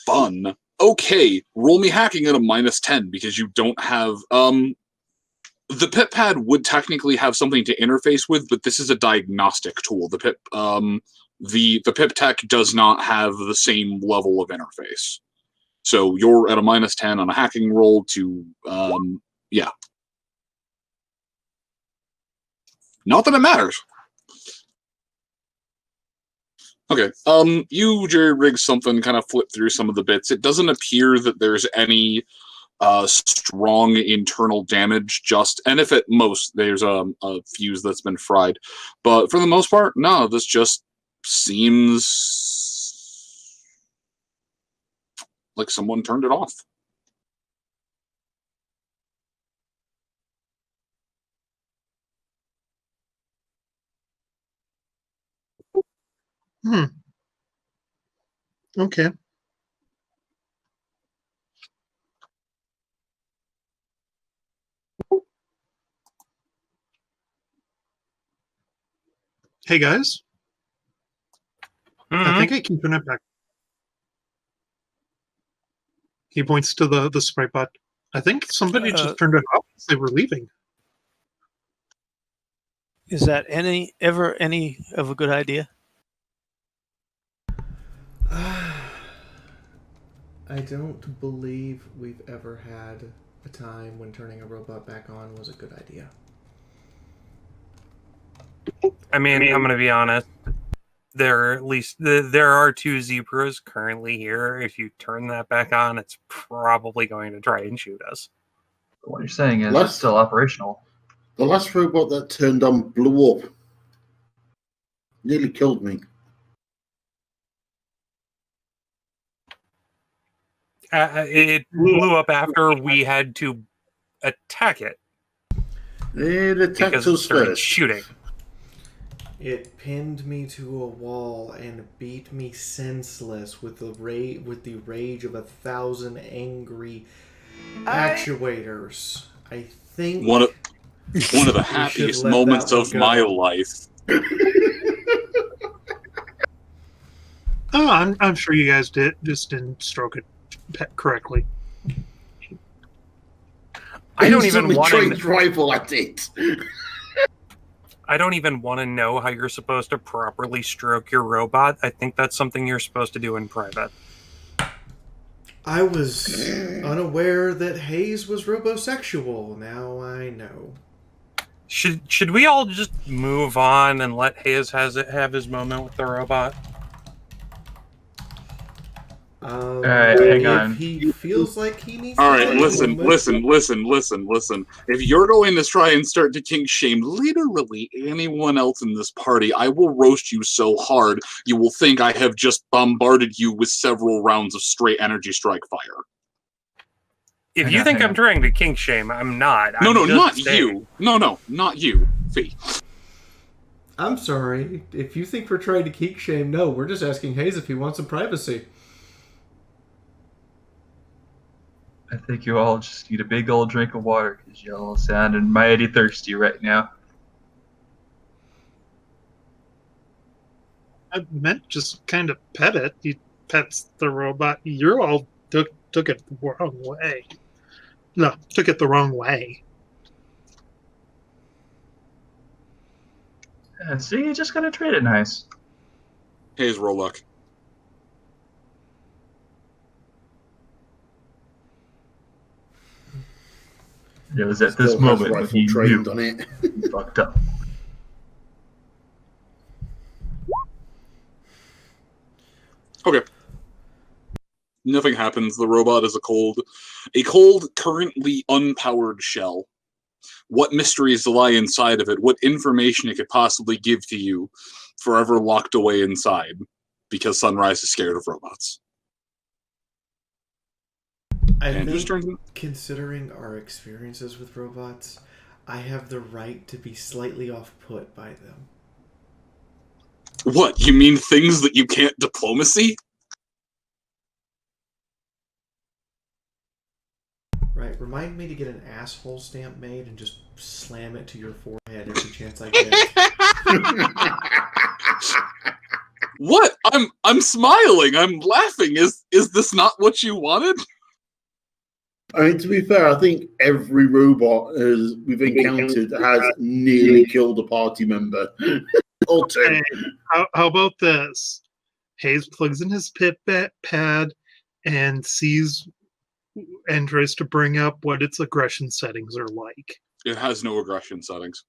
Fun. Okay, roll me hacking at a -10 because you don't have, the pip pad would technically have something to interface with, but this is a diagnostic tool. The pip tech does not have the same level of interface. So you're at a -10 on a hacking roll to, yeah. Not that it matters. Okay, you jerry-rig something, kind of flip through some of the bits. It doesn't appear that there's any strong internal damage, and if at most, there's a fuse that's been fried. But for the most part, no, this just seems like someone turned it off. Okay. Hey guys. I think I can turn it back. He points to the spray pot. I think somebody just turned it off as they were leaving. Is that ever any of a good idea? I don't believe we've ever had a time when turning a robot back on was a good idea. I mean, I'm going to be honest. There are 2 zebras currently here. If you turn that back on, it's probably going to try and shoot us. What you're saying is it's still operational. The last robot that turned on blew up. Nearly killed me. It blew up after we had to attack it. It attacked because us it started first. shooting. It pinned me to a wall and beat me senseless with the rage of 1,000 angry actuators. I think one of the happiest moments of my life. Oh, I'm sure you guys didn't stroke it correctly. I don't even want to rifle at it. I don't even want to know how you're supposed to properly stroke your robot. I think that's something you're supposed to do in private. I was unaware that Hayes was robosexual. Now I know. Should we all just move on and let Hayes have his moment with the robot? All right, hang on. If he feels like he needs. All right, listen. If you're going to try and start to kink shame literally anyone else in this party, I will roast you so hard you will think I have just bombarded you with several rounds of straight energy strike fire. If you think I'm trying to kink shame, I'm not. No, not you. No, not you, Fee. I'm sorry. If you think we're trying to kink shame, no, we're just asking Hayes if he wants some privacy. I think you all just need a big old drink of water because you all sounding mighty thirsty right now. I meant just kind of pet it. He pets the robot. You all took it the wrong way. No, took it the wrong way. See, you just gotta treat it nice. Hayes, roll luck. It was at this Still has moment when rifle he trained knew on it. he fucked up. Okay. Nothing happens. The robot is a cold, currently unpowered shell. What mysteries lie inside of it? What information it could possibly give to you, forever locked away inside, because Sunrise is scared of robots. I And think, just considering our experiences with robots, I have the right to be slightly off-put by them. What, you mean things that you can't diplomacy? Right, remind me to get an asshole stamp made and just slam it to your forehead every chance I get. What? I'm smiling. I'm laughing. Is this not what you wanted? I mean, to be fair, I think every robot we've encountered has nearly killed a party member. Or two. Hey, how about this? Hayes plugs in his pad and sees and tries to bring up what its aggression settings are like. It has no aggression settings.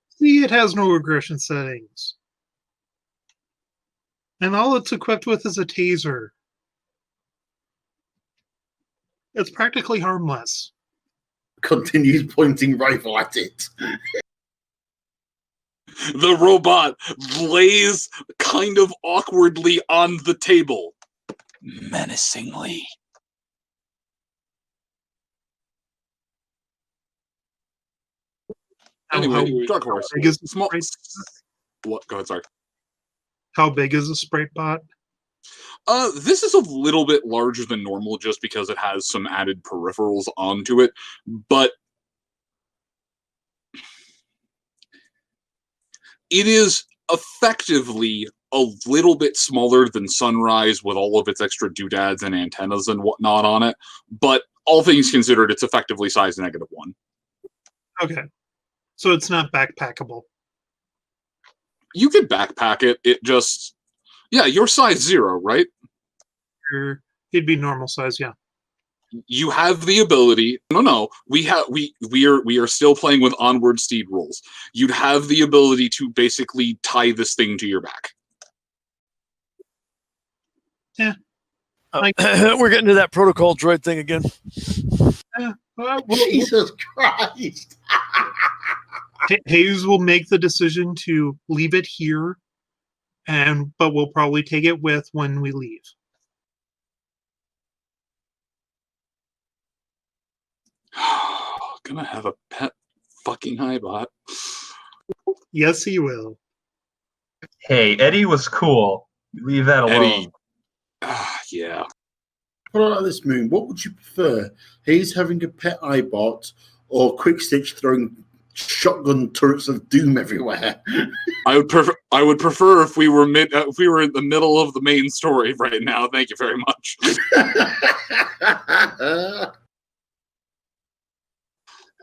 See, it has no aggression settings. And all it's equipped with is a taser. It's practically harmless. Continues pointing rifle at it. The robot lays kind of awkwardly on the table, menacingly. Anyway, drug horse. Small. What? Go ahead. Sorry. How big is the Sprite bot? This is a little bit larger than normal, just because it has some added peripherals onto it. But it is effectively a little bit smaller than Sunrise, with all of its extra doodads and antennas and whatnot on it. But all things considered, it's effectively size -1. Okay. So it's not backpackable. You could backpack it. It just... Yeah, you're size 0, right? He'd be normal size, yeah. You have the ability... No. We are still playing with Onward Steed rules. You'd have the ability to basically tie this thing to your back. Yeah. We're getting to that protocol droid thing again. Jesus Christ. Hayes will make the decision to leave it here, but we'll probably take it with when we leave. Gonna have a pet fucking highbot. Yes, he will. Hey, Eddie was cool. Leave that alone. Eddie. Yeah. What about this, Moon? What would you prefer? Hayes having a pet iBot or Quick Stitch throwing shotgun turrets of doom everywhere? I would prefer if we were in the middle of the main story right now. Thank you very much.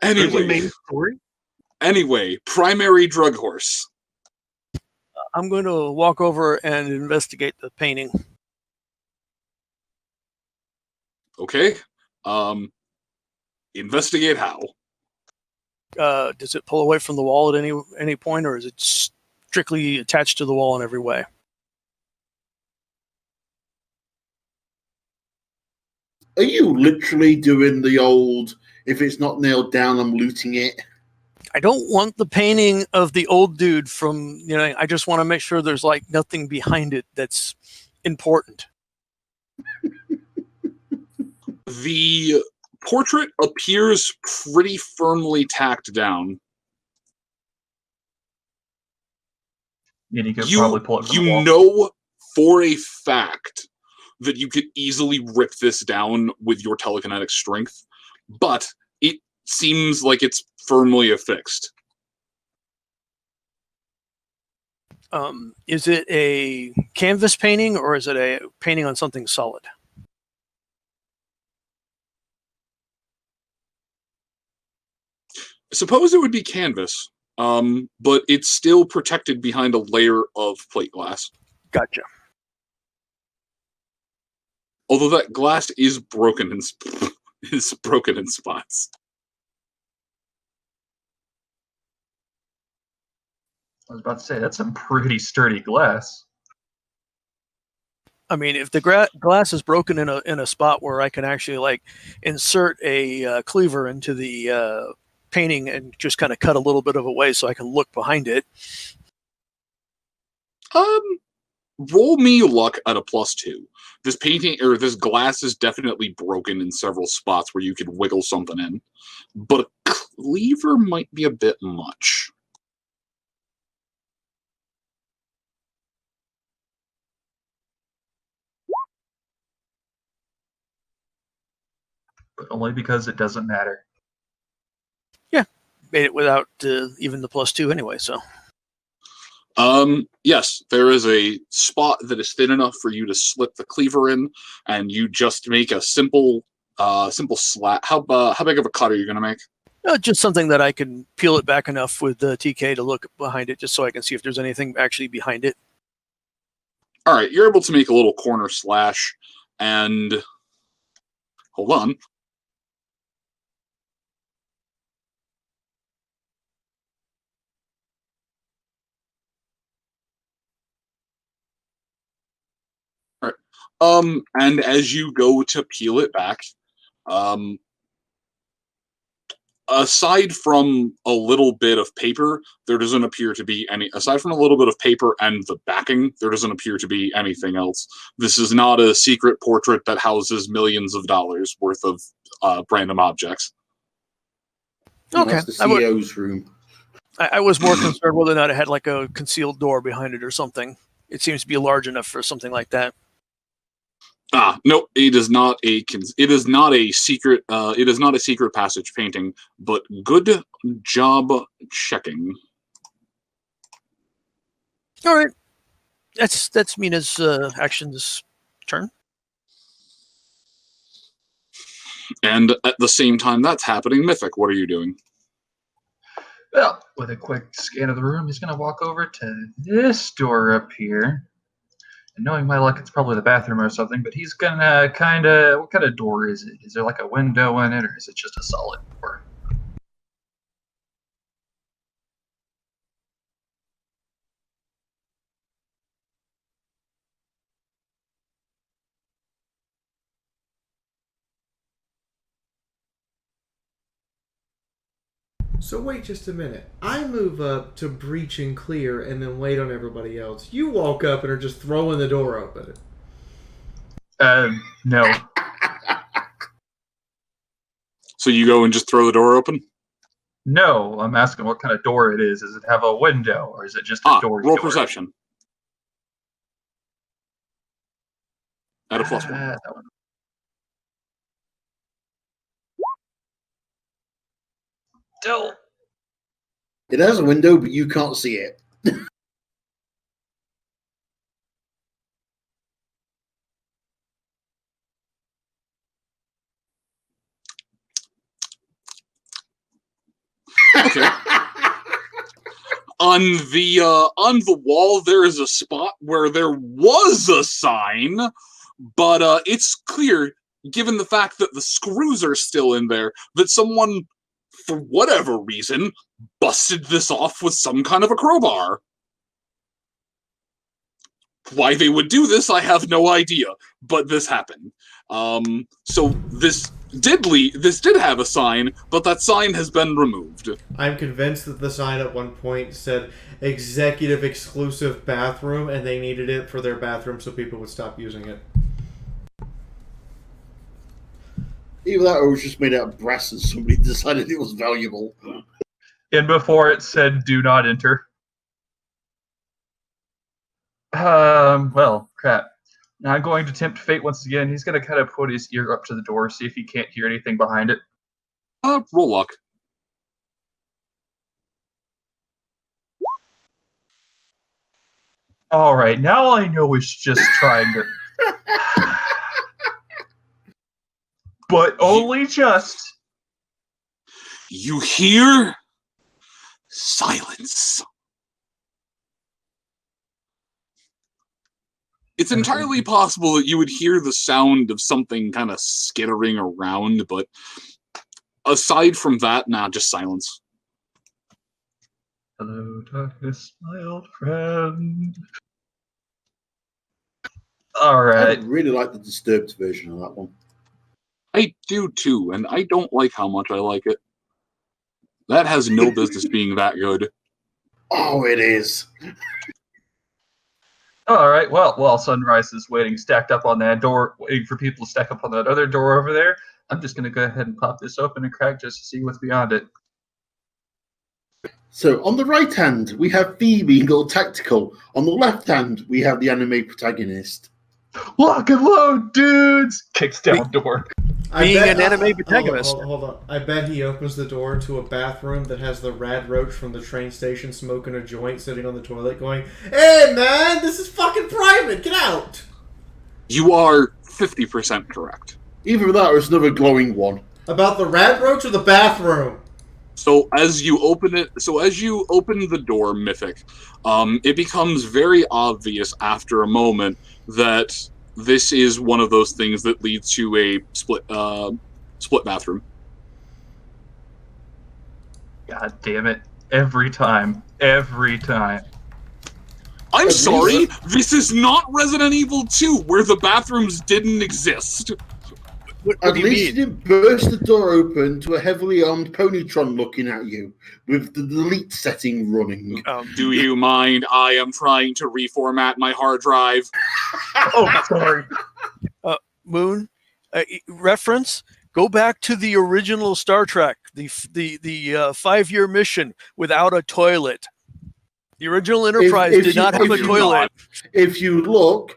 Anyway, main story? Anyway, primary drug horse. I'm going to walk over and investigate the painting. Okay. Investigate how? Does it pull away from the wall at any point, or is it strictly attached to the wall in every way? Are you literally doing the old, if it's not nailed down, I'm looting it? I don't want the painting of the old dude from, I just want to make sure there's like nothing behind it that's important. The portrait appears pretty firmly tacked down. And you could probably pull it from the wall. You know for a fact that you could easily rip this down with your telekinetic strength, but it seems like it's firmly affixed. Is it a canvas painting or is it a painting on something solid? Suppose it would be canvas. But it's still protected behind a layer of plate glass. Gotcha. Although that glass is broken in spots. I was about to say, that's some pretty sturdy glass. I mean, if the glass is broken in a spot where I can actually like insert a cleaver into the painting and just kind of cut a little bit of a way so I can look behind it. Roll me luck at a +2. This painting or this glass is definitely broken in several spots where you could wiggle something in, but a cleaver might be a bit much. But only because it doesn't matter. Yeah, made it without even the +2 anyway, so. Yes, there is a spot that is thin enough for you to slip the cleaver in, and you just make a simple slat. How big of a cut are you going to make? Just something that I can peel it back enough with the TK to look behind it, just so I can see if there's anything actually behind it. All right, you're able to make a little corner slash, and hold on. All right. And as you go to peel it back, aside from a little bit of paper, there doesn't appear to be any. Aside from a little bit of paper and the backing, there doesn't appear to be anything else. This is not a secret portrait that houses millions of dollars worth of random objects. Okay, that's the CEO's room. I was more concerned whether or not it had like a concealed door behind it or something. It seems to be large enough for something like that. No, it is not a secret. It is not a secret passage painting. But good job checking. All right, that's Mina's actions turn. And at the same time that's happening, Mythic, what are you doing? Well, with a quick scan of the room, he's going to walk over to this door up here. And knowing my luck, it's probably the bathroom or something, but he's going to kind of... What kind of door is it? Is there like a window in it, or is it just a solid door? So wait just a minute. I move up to breach and clear and then wait on everybody else. You walk up and are just throwing the door open. No. So you go and just throw the door open? No, I'm asking what kind of door it is. Does it have a window, or is it just a door? Roll perception. At a +1. Still. It has a window, but you can't see it. Okay. On the wall, there is a spot where there was a sign, but it's clear, given the fact that the screws are still in there, that someone, for whatever reason, busted this off with some kind of a crowbar. Why they would do this, I have no idea, but this happened. So this did have a sign, but that sign has been removed. I'm convinced that the sign at one point said executive exclusive bathroom, and they needed it for their bathroom so people would stop using it. Either that or it was just made out of brass and somebody decided it was valuable. And before it said do not enter. Well, crap. Now I'm going to tempt fate once again. He's going to kind of put his ear up to the door, see if he can't hear anything behind it. Roll luck. All right, now all I know is just trying to... But only just... You hear silence. It's entirely possible that you would hear the sound of something kind of skittering around, but aside from that, just silence. Hello, darkness, my old friend. All right. I really like the Disturbed version of that one. I do too, and I don't like how much I like it. That has no business being that good. Oh, it is. All right. Well, while Sunrise is waiting, stacked up on that door, waiting for people to stack up on that other door over there, I'm just going to go ahead and pop this open and crack just to see what's beyond it. So on the right hand, we have Fee being all tactical. On the left hand, we have the anime protagonist. Lock and load, dudes! Kicks down door. Being an anime protagonist. Hold on. I bet he opens the door to a bathroom that has the rad roach from the train station smoking a joint, sitting on the toilet going, "Hey man, this is fucking private, get out!" You are 50% correct. Either that or it's another glowing one. About the rad roach or the bathroom? So as you open the door, Mythic, it becomes very obvious after a moment that this is one of those things that leads to a split bathroom. God damn it. Every time. I'm sorry, this is not Resident Evil 2, where the bathrooms didn't exist. At least you didn't burst the door open to a heavily armed Ponytron looking at you, with the delete setting running. Do you mind? I am trying to reformat my hard drive. Oh, sorry. Moon, reference, go back to the original Star Trek, the 5-year mission without a toilet. The original Enterprise did not have a toilet. If you look,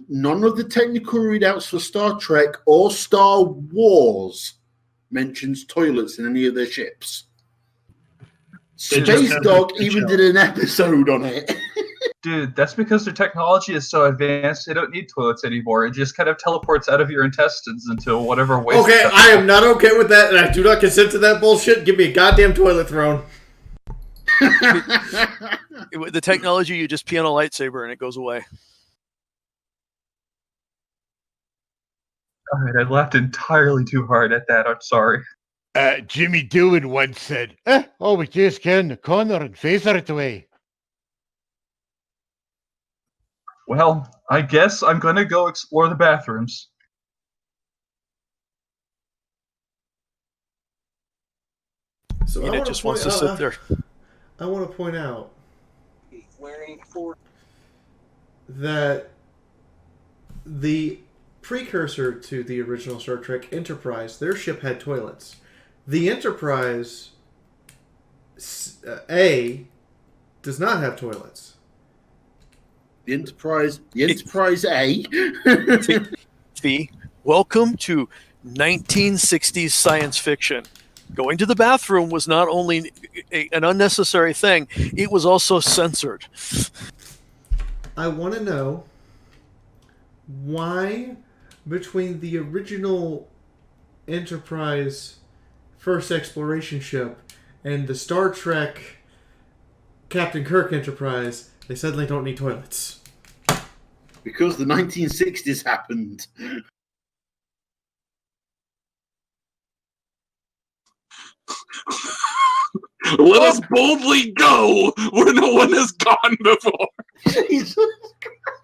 none of the technical readouts for Star Trek or Star Wars mentions toilets in any of their ships. Space Dog even did an episode on it. Dude, that's because their technology is so advanced, they don't need toilets anymore. It just kind of teleports out of your intestines into whatever waste. Okay, I am not okay with that, and I do not consent to that bullshit. Give me a goddamn toilet throne. With the technology, you just pee on a lightsaber and it goes away. All right, I laughed entirely too hard at that. I'm sorry. Jimmy Doohan once said, we just get in the corner and phaser it away. Well, I guess I'm going to go explore the bathrooms. So It just wants to sit there. I want to point out that the precursor to the original Star Trek Enterprise, their ship had toilets. The Enterprise A does not have toilets. The Enterprise A. Fee, welcome to 1960s science fiction. Going to the bathroom was not only an unnecessary thing, it was also censored. I want to know why, between the original Enterprise first exploration ship and the Star Trek Captain Kirk Enterprise, they suddenly don't need toilets. Because the 1960s happened. Let us boldly go where no one has gone before. Jesus.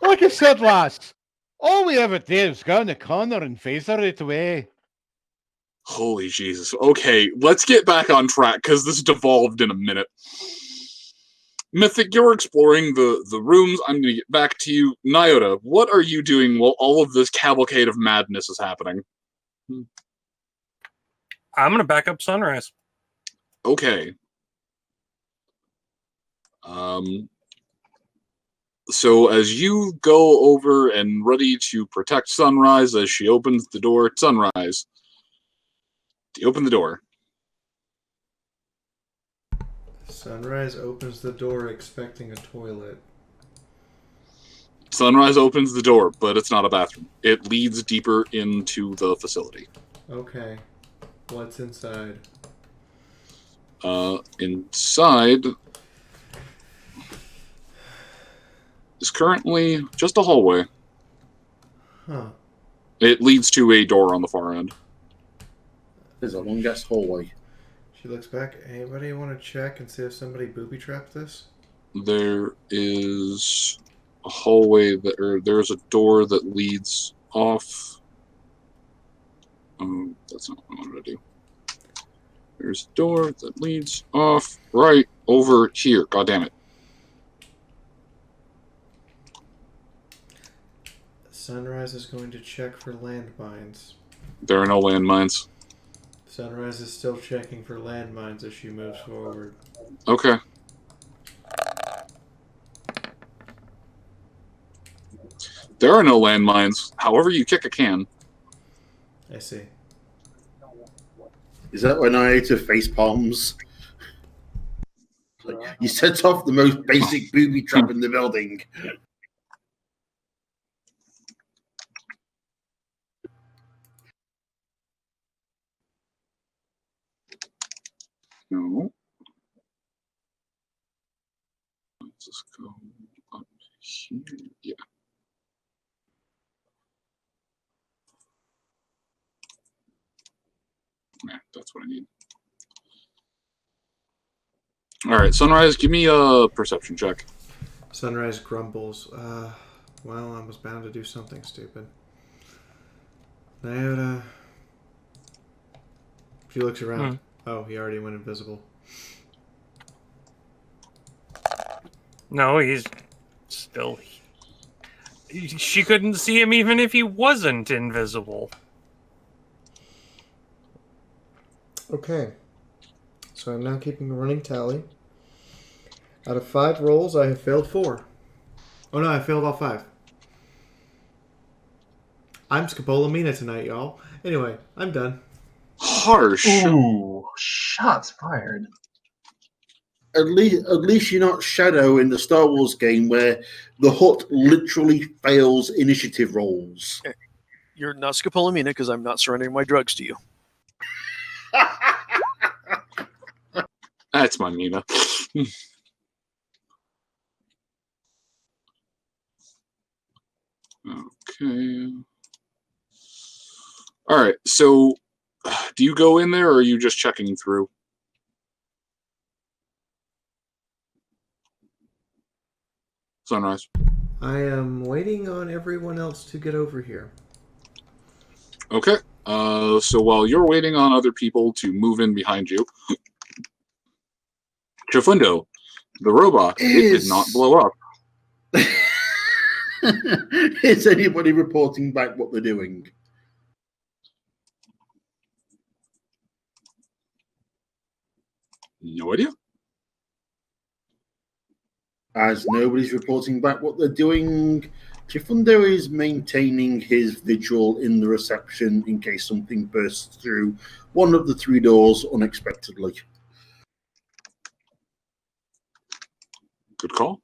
Like I said last, all we ever did was go in the corner and phaser it away. Holy Jesus. Okay, let's get back on track, because this devolved in a minute. Mythic, you're exploring the rooms. I'm going to get back to you. Nyota, what are you doing while all of this cavalcade of madness is happening? I'm going to back up Sunrise. Okay. So as you go over and ready to protect Sunrise as she opens the door, Sunrise, you open the door. Sunrise opens the door expecting a toilet. Sunrise opens the door, but it's not a bathroom. It leads deeper into the facility. Okay. What's inside? Inside is currently just a hallway. Huh. It leads to a door on the far end. There's a long-ass hallway. She looks back. Anybody want to check and see if somebody booby-trapped this? There is a hallway or there's a door that leads off. That's not what I wanted to do. There's a door that leads off right over here. God damn it. Sunrise is going to check for landmines. There are no landmines. Sunrise is still checking for landmines as she moves forward. Okay. There are no landmines. However, you kick a can. I see. Is that when I ate her face palms? Like, you set off the most basic booby trap in the building. No. Let's just go up here. Yeah. Yeah, that's what I need. All right, Sunrise, give me a perception check. Sunrise grumbles. Well, I was bound to do something stupid. Nyota. She looks around. Oh, he already went invisible. No, he's still... She couldn't see him even if he wasn't invisible. Okay. So I'm now keeping a running tally. Out of 5 rolls, I have failed 4. Oh no, I failed all 5. I'm Scopolamina tonight, y'all. Anyway, I'm done. Harsh. Ooh, shots fired. At least you're not Shadow in the Star Wars game where the Hutt literally fails initiative rolls. You're not Scopolamina because I'm not surrendering my drugs to you. That's my Mina. Okay. All right. So, do you go in there, or are you just checking through? Sunrise. I am waiting on everyone else to get over here. Okay. So while you're waiting on other people to move in behind you, Chifundo, the robot, it did not blow up. Is anybody reporting back what they're doing? No idea. As nobody's reporting back what they're doing, Chifundo is maintaining his vigil in the reception in case something bursts through one of the 3 doors unexpectedly. Good call.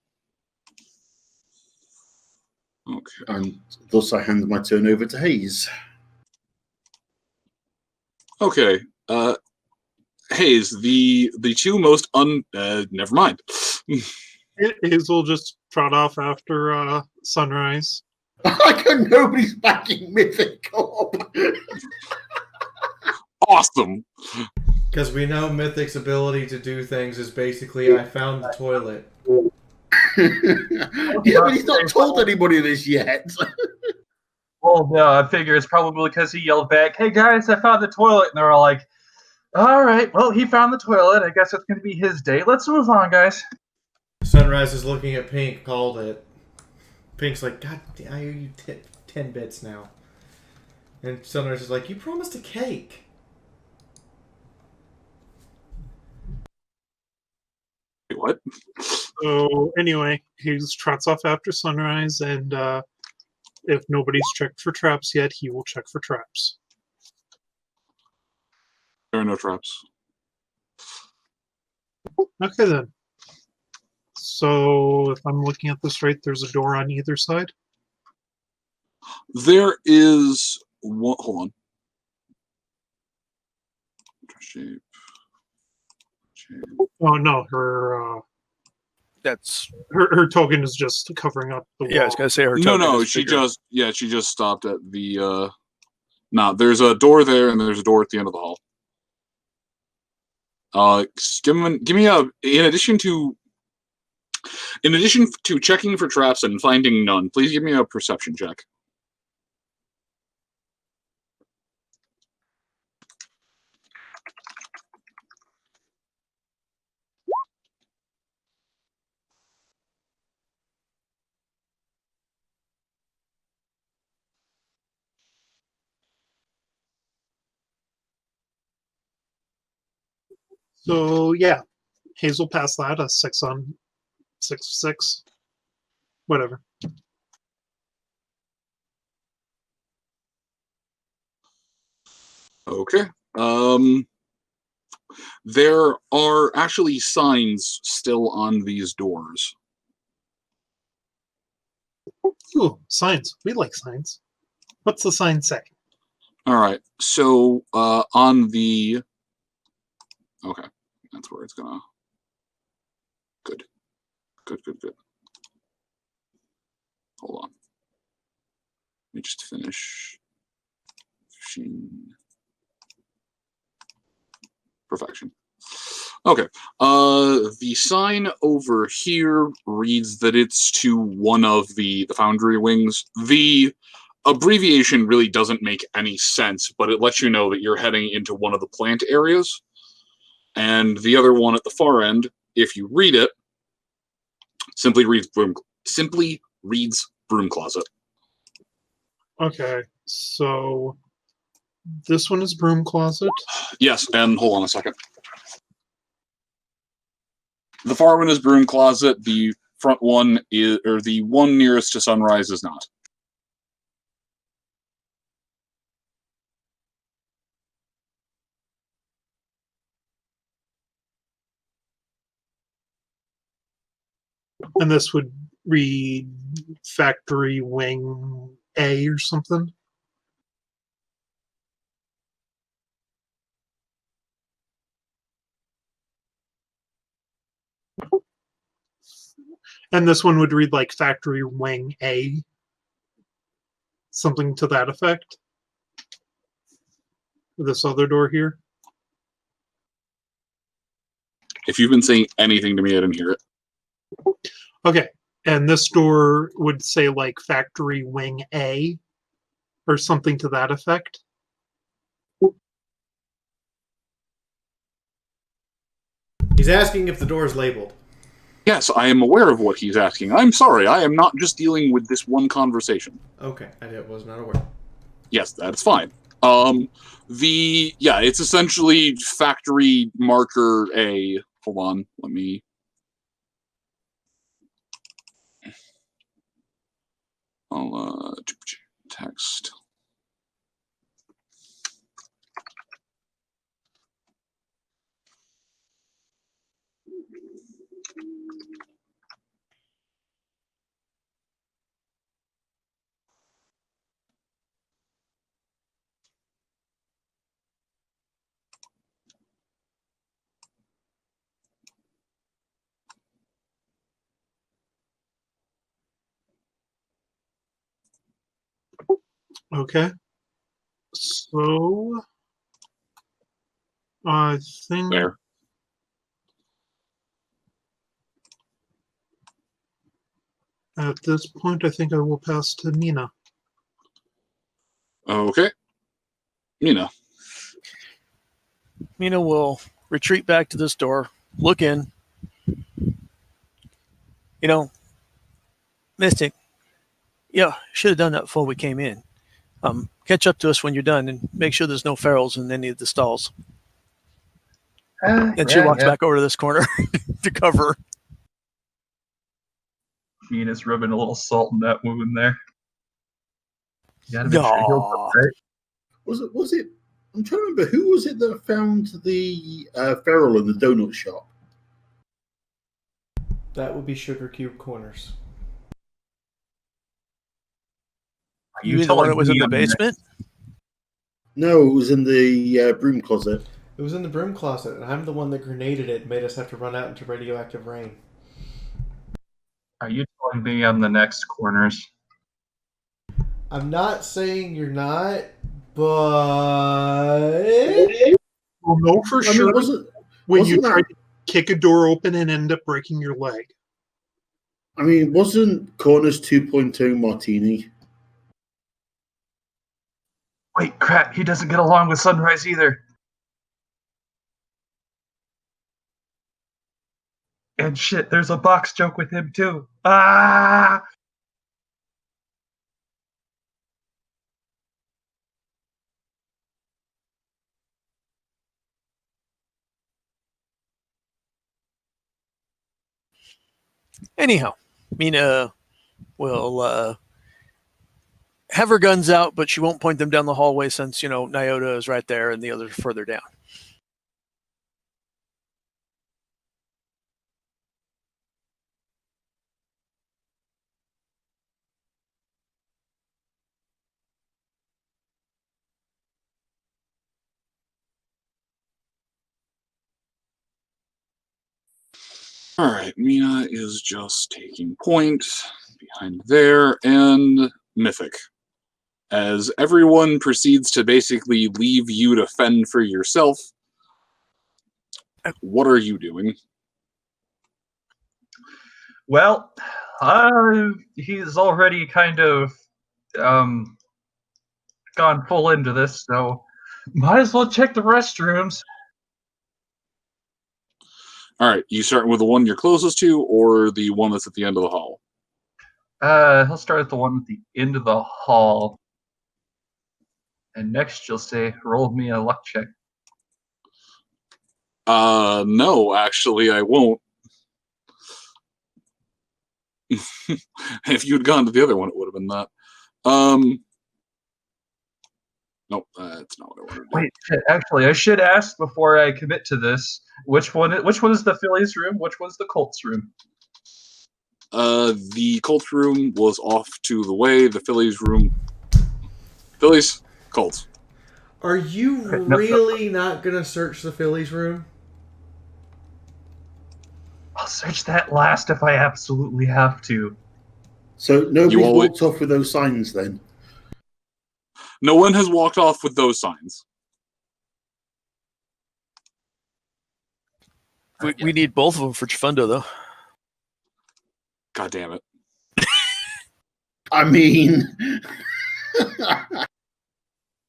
Okay. And thus I hand my turn over to Hayes. Okay. Hayes, the 2 most never mind. Hayes will just trot off after Sunrise. I got nobody's backing Mythic up. Awesome. Because we know Mythic's ability to do things is basically, I found the toilet. Yeah, but he's not told anybody this yet. Well, no, I figure it's probably because he yelled back, "Hey guys, I found the toilet," and they're all like, "All right, well, he found the toilet. I guess it's going to be his day. Let's move on, guys." Sunrise is looking at Pink, called it. Pink's like, God, I owe you 10 bits now. And Sunrise is like, you promised a cake. Wait, what? So anyway, he trots off after Sunrise, and if nobody's checked for traps yet, he will check for traps. There are no traps. Okay then. So if I'm looking at this right, there's a door on either side. There is one. Hold on. Shape. Oh no, her That's her token is just covering up the wall. yeah. I was gonna say her No, token no, is she bigger. just stopped at the. No, there's a door there, and there's a door at the end of the hall. Give me a. In addition to checking for traps and finding none, please give me a perception check. So yeah, Hazel passed that a 6 on 6, whatever. Okay. There are actually signs still on these doors. Ooh, signs. We like signs. What's the sign say? All right. So on the. Okay, that's where it's gonna. Good. Hold on. Let me just finish. Perfection. Okay. The sign over here reads that it's to one of the foundry wings. The abbreviation really doesn't make any sense, but it lets you know that you're heading into one of the plant areas. And the other one at the far end, if you read it, simply reads broom closet. Okay, so this one is broom closet. Yes, and hold on a second. The far one is broom closet. The front one is, or the one nearest to sunrise is not. And this would read factory wing A or something. And this one would read like factory wing A. Something to that effect. This other door here. If you've been saying anything to me, I didn't hear it. Okay, and this door would say like factory wing A or something to that effect. He's asking if the door is labeled. Yes, I am aware of what he's asking. I'm sorry, I am not just dealing with this one conversation. Okay, I was not aware. Yes, that's fine. It's essentially factory marker A. Hold on, let me. I'll text. Okay. So I think there. At this point, I think I will pass to Nina. Okay. Nina. Mina will retreat back to this door, look in. You know, Mystic, yeah, should have done that before we came in. Catch up to us when you're done and make sure there's no ferals in any of the stalls. And she walks back over to this corner to cover. Mina's rubbing a little salt in that wound there. You gotta make sure you heal up, right? Was it? I'm trying to remember who was it that found the feral in the donut shop. That would be Sugar Cube Corners. You mean the one that was in the basement? No, it was in the broom closet. It was in the broom closet, and I'm the one that grenaded it and made us have to run out into radioactive rain. Are you telling me I'm the next corners? I'm not saying you're not, but... We'll know for sure when you try to kick a door open and end up breaking your leg. I mean, wasn't Corners 2.0 Martini? Wait, crap, he doesn't get along with Sunrise either. And shit, there's a box joke with him too. Ah! Anyhow, Mina will have her guns out, but she won't point them down the hallway since, Nyota is right there and the others further down. Alright, Mina is just taking point behind there, and Mythic. As everyone proceeds to basically leave you to fend for yourself, what are you doing? Well, he's already kind of gone full into this, so might as well check the restrooms. Alright, you starting with the one you're closest to, or the one that's at the end of the hall? He'll start at the one at the end of the hall. And next you'll say, roll me a luck check. No, actually, I won't. If you'd gone to the other one, it would have been that. Nope, that's not what I wanted to do. Wait, shit, actually, I should ask before I commit to this. Which one is the Phillies room? Which one's the Colts room? The Colts room was off to the way. The Phillies room... Phillies, Colts. Are you really not going to search the Phillies room? I'll search that last if I absolutely have to. So nobody's walked off with those signs then? No one has walked off with those signs. We need both of them for Chifundo, though. God damn it. I mean...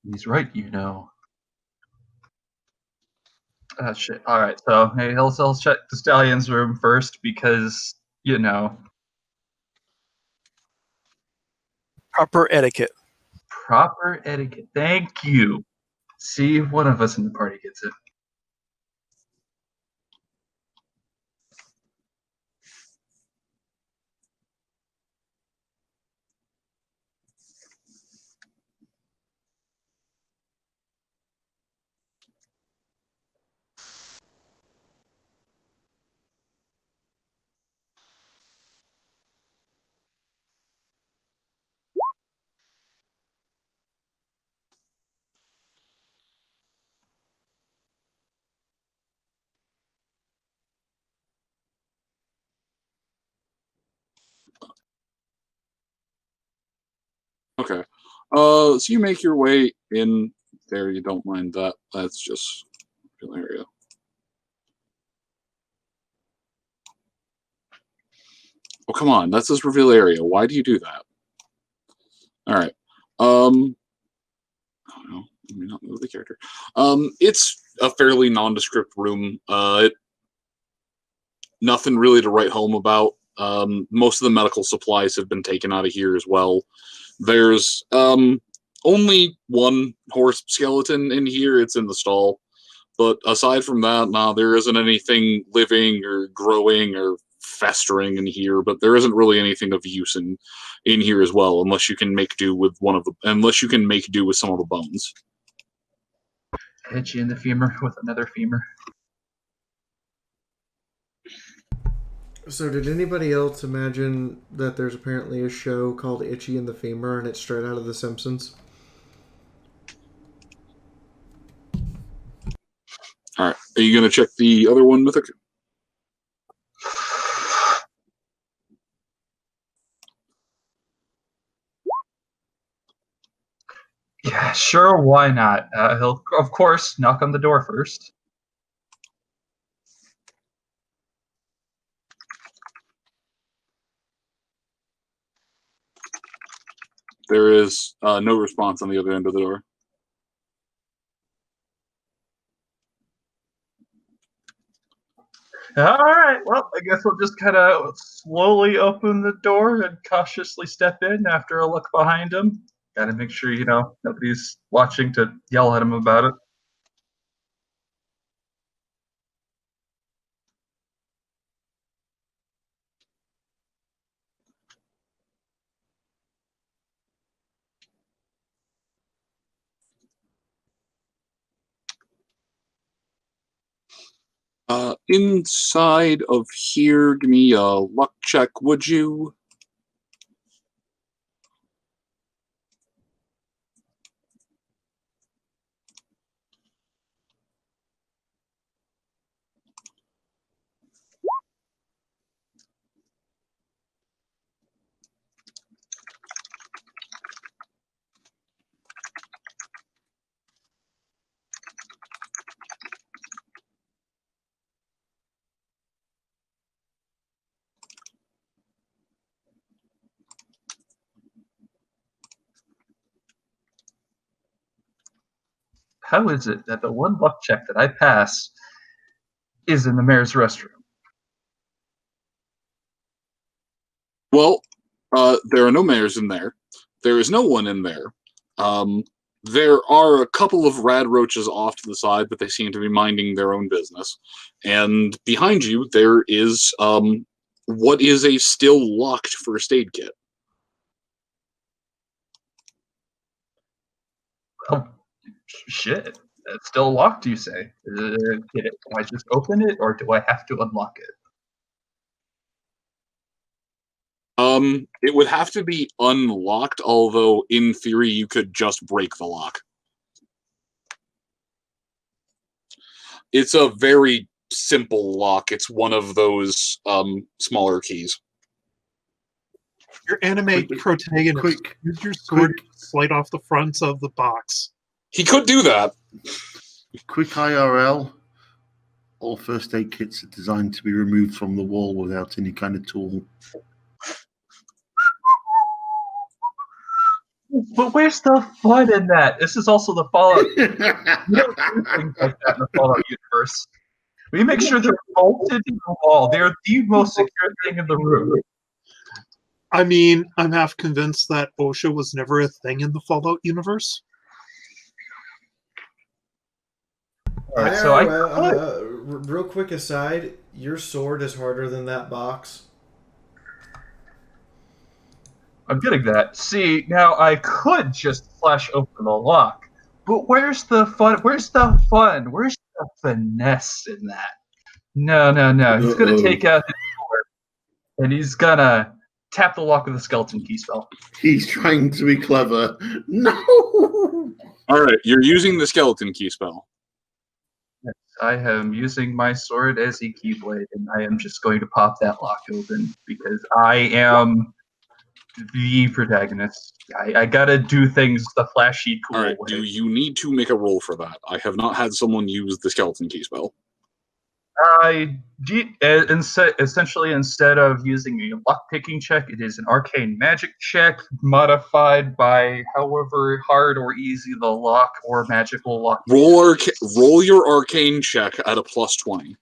He's right, shit. All right, so hey, he'll check the Stallion's room first because, Proper etiquette. Proper etiquette. Thank you. See if one of us in the party gets it. Okay. So you make your way in there. You don't mind that. That's just an area. Oh, come on. That's this reveal area. Why do you do that? All right. I don't know. Let me not move the character. It's a fairly nondescript room. Nothing really to write home about. Most of the medical supplies have been taken out of here as well. There's only one horse skeleton in here. It's in the stall. But aside from that, nah, there isn't anything living or growing or festering in here. But there isn't really anything of use in here as well, unless you can make do with some of the bones. Hit you in the femur with another femur. So did anybody else imagine that there's apparently a show called Itchy in the Femur and it's straight out of The Simpsons? All right. Are you going to check the other one, Mythic? Yeah, sure, why not? He'll, of course, knock on the door first. There is no response on the other end of the door. All right, well, I guess we'll just kind of slowly open the door and cautiously step in after a look behind him. Gotta make sure, nobody's watching to yell at him about it. Inside of here, give me a luck check, would you? How is it that the one luck check that I pass is in the mayor's restroom? Well, there are no mayors in there. There is no one in there. There are a couple of rad roaches off to the side, but they seem to be minding their own business. And behind you, there is what is a still locked first aid kit. Oh, shit. It's still locked, you say? Do I just open it, or do I have to unlock it? It would have to be unlocked, although in theory you could just break the lock. It's a very simple lock. It's one of those smaller keys. Your anime protagonist, use your sword to slide off the front of the box. He could do that. Quick IRL. All first aid kits are designed to be removed from the wall without any kind of tool. But where's the fun in that? This is also the Fallout. You don't do things like that in the Fallout universe. We make sure they're bolted to the wall. They're the most secure thing in the room. I mean, I'm half convinced that OSHA was never a thing in the Fallout universe. All right, so real quick aside, your sword is harder than that box. I'm getting that. See, now I could just flash open the lock, but where's the fun? Where's the fun? Where's the finesse in that? No. He's going to take out his sword, and he's going to tap the lock with a skeleton key spell. He's trying to be clever. No! All right, you're using the skeleton key spell. Yes, I am using my sword as a keyblade, and I am just going to pop that lock open because I am the protagonist. I gotta do things the flashy, cool way. Do you need to make a roll for that? I have not had someone use the skeleton key spell. Essentially, instead of using a lock-picking check, it is an arcane magic check modified by however hard or easy the lock or magical lock. Roll your arcane check at a +20.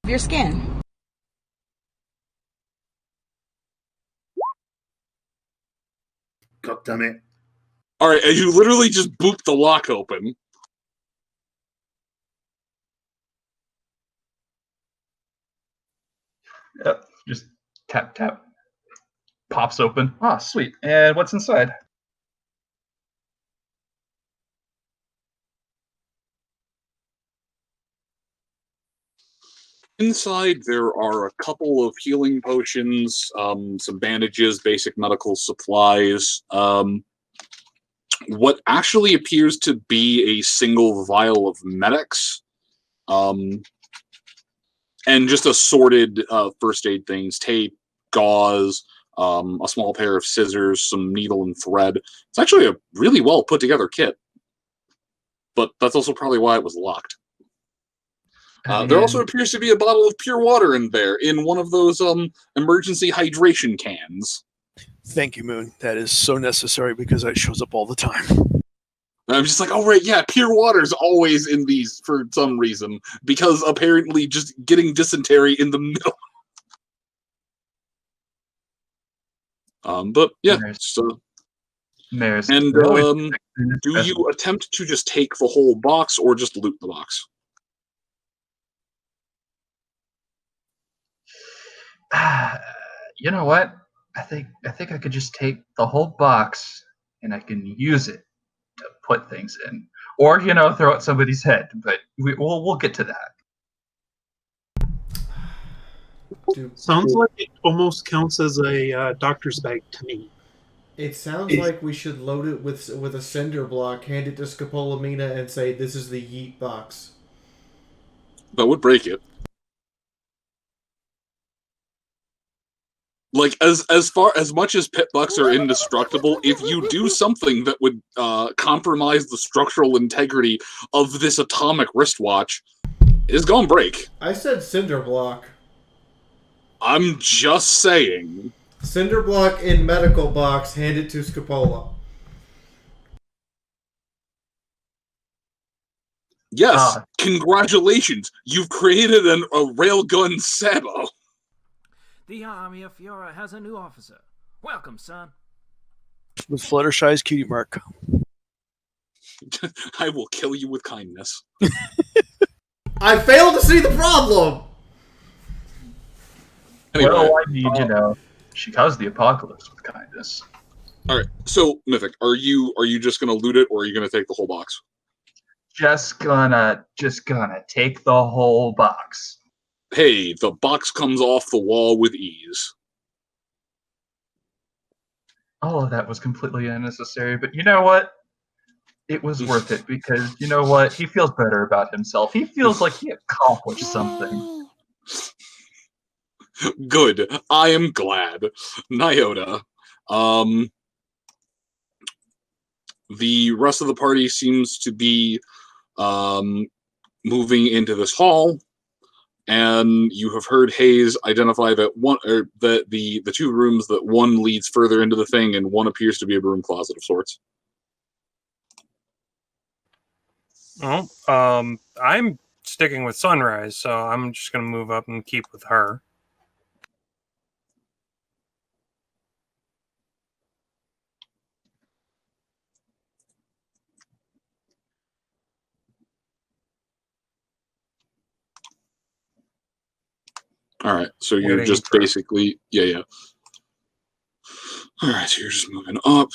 Your skin. God damn it. Alright, and you literally just boop the lock open. Yep, just tap, tap. Pops open. Ah, sweet. And what's inside? Inside, there are a couple of healing potions, some bandages, basic medical supplies. what actually appears to be a single vial of Medics, and just assorted first aid things, tape, gauze, a small pair of scissors, some needle and thread. It's actually a really well put together kit, but that's also probably why it was locked. There also appears to be a bottle of pure water in there, in one of those emergency hydration cans. Thank you, Moon. That is so necessary because that shows up all the time. And I'm just like, oh, right, yeah, pure water's always in these for some reason, because apparently just getting dysentery in the middle. But yeah, so. And do you attempt to just take the whole box or just loot the box? You know what? I think I could just take the whole box and I can use it to put things in, or throw at somebody's head. But we'll get to that. Sounds like it almost counts as a doctor's bag to me. It sounds like we should load it with a cinder block, hand it to Scopolamina, and say, "This is the yeet box." That would break it. Like, as much as pit bucks are indestructible, if you do something that would compromise the structural integrity of this atomic wristwatch, it's gonna break. I said cinder block. I'm just saying. Cinder block in medical box, hand it to Scopola. Yes, congratulations! You've created a railgun Sabo. The army of Fiaura has a new officer. Welcome, son. With Fluttershy's cutie mark. I will kill you with kindness. I failed to see the problem! Anyway, well, I mean, she caused the apocalypse with kindness. Alright, so, Mythic, are you just gonna loot it, or are you gonna take the whole box? Just gonna take the whole box. Hey, the box comes off the wall with ease. All of that was completely unnecessary, but you know what? It was worth it because, you know what? He feels better about himself. He feels like he accomplished something. Good. I am glad. Nyota. The rest of the party seems to be moving into this hall. And you have heard Hayes identify that the two rooms, that one leads further into the thing and one appears to be a broom closet of sorts. Well, I'm sticking with Sunrise, so I'm just going to move up and keep with her. Alright, so you're just basically... Yeah. Alright, so you're just moving up.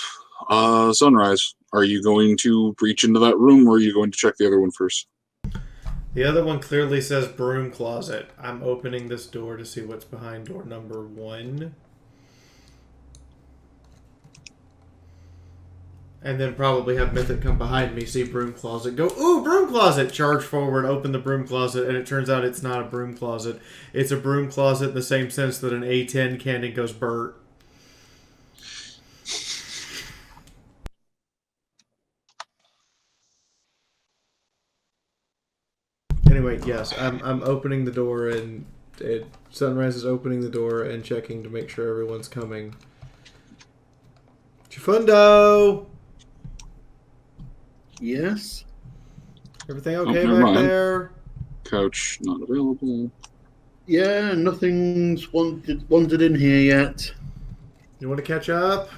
Sunrise, are you going to breach into that room, or are you going to check the other one first? The other one clearly says broom closet. I'm opening this door to see what's behind door number 1. And then probably have Mythic come behind me, see broom closet, go, ooh, broom closet! Charge forward, open the broom closet, and it turns out it's not a broom closet. It's a broom closet in the same sense that an A10 cannon goes Bert. Anyway, yes, I'm opening the door, and Sunrise is opening the door and checking to make sure everyone's coming. Chifundo! Yes? Everything okay back there? Couch not available. Yeah, nothing's wandered in here yet. You want to catch up?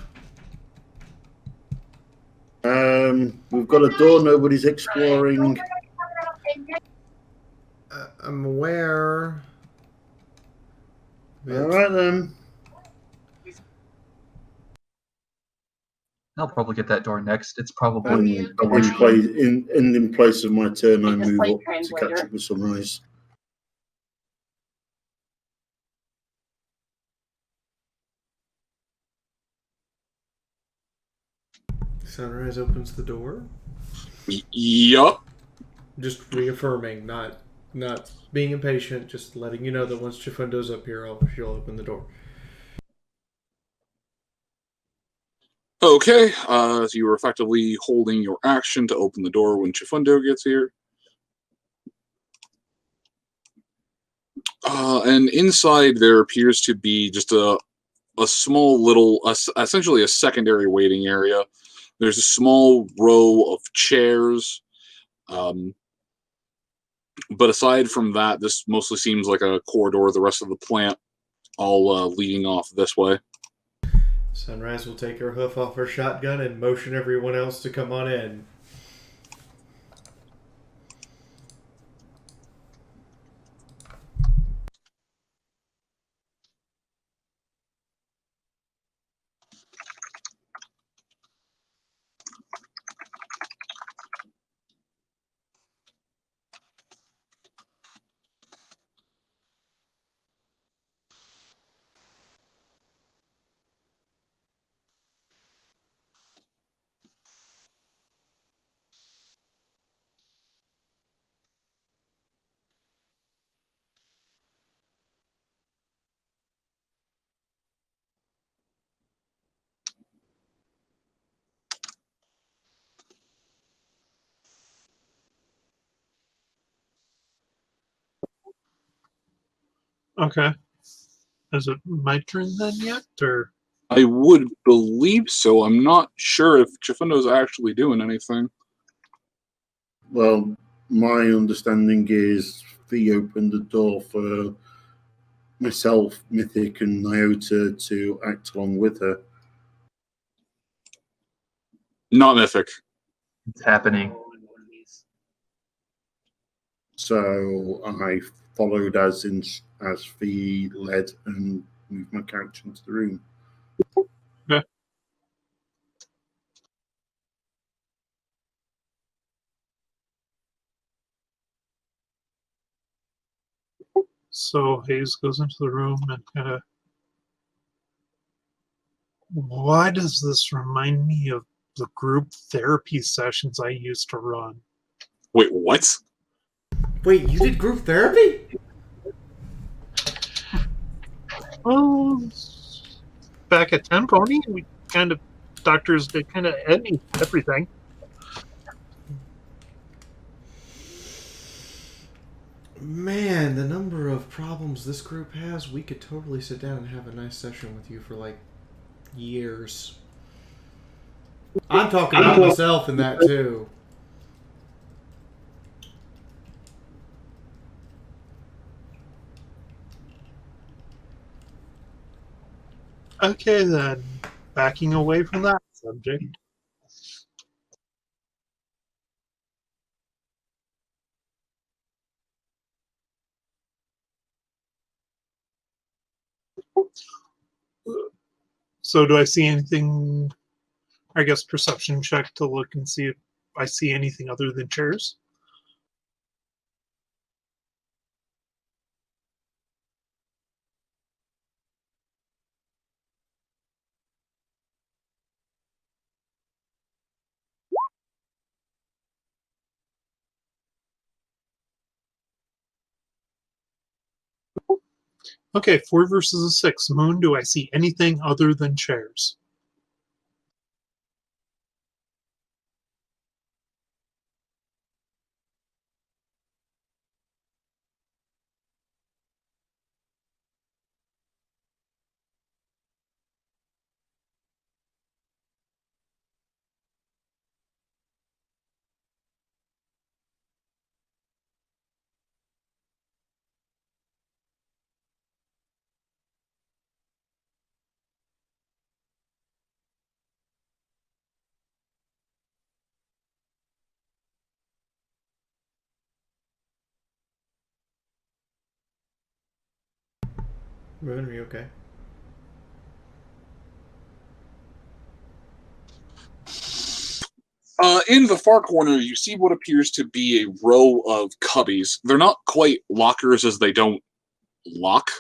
We've got a door nobody's exploring. I'm aware. Alright then. I'll probably get that door next. It's probably in place of my turn, I move up to catch up with Sunrise. Sunrise opens the door. Yup. Just reaffirming, not being impatient, just letting you know that once Chifundo's up here, she'll open the door. Okay, so you were effectively holding your action to open the door when Chifundo gets here. And inside there appears to be just a small little, essentially a secondary waiting area. There's a small row of chairs. But aside from that, this mostly seems like a corridor, the rest of the plant all leading off this way. Sunrise will take her hoof off her shotgun and motion everyone else to come on in. Okay. Is it my turn then yet, or? I would believe so. I'm not sure if Chifundo's actually doing anything. Well, my understanding is Fee opened the door for myself, Mythic, and Nyota to act along with her. Not Mythic. It's happening. So I followed as Fee led and moved my character into the room. Okay. So Hayes goes into the room and kind of. Why does this remind me of the group therapy sessions I used to run? Wait, what? Wait, you did group therapy? Well, back at Ten Pony, we kind of doctors did kind of everything. Man, the number of problems this group has, we could totally sit down and have a nice session with you for like years. I'm talking about myself in that too. Okay, then, backing away from that subject. So do I see anything, I guess perception check to look and see if I see anything other than chairs? Okay, 4 versus a 6. Moon, do I see anything other than chairs? Moon, are you okay? In the far corner, you see what appears to be a row of cubbies. They're not quite lockers as they don't lock,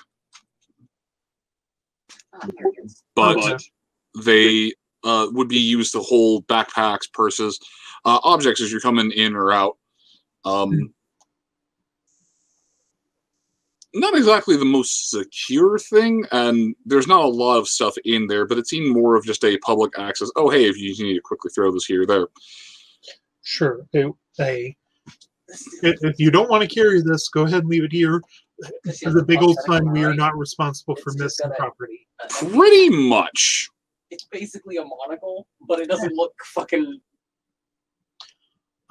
but they would be used to hold backpacks, purses, objects as you're coming in or out. Not exactly the most secure thing, and there's not a lot of stuff in there, but it seemed more of just a public access. Oh, hey, if you need to quickly throw this here or there. Sure. If you don't want to carry this, go ahead and leave it here. For the big old sign, we are not responsible for missing property. Pretty much. It's basically a monocle, but it doesn't look fucking.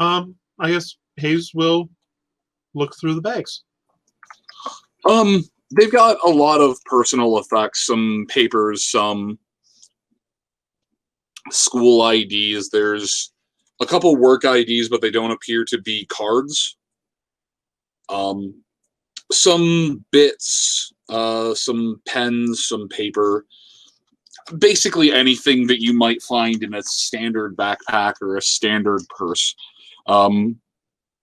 I guess Hayes will look through the bags. They've got a lot of personal effects, some papers, some school IDs. There's a couple work IDs, but they don't appear to be cards. Some bits, some pens, some paper. Basically anything that you might find in a standard backpack or a standard purse.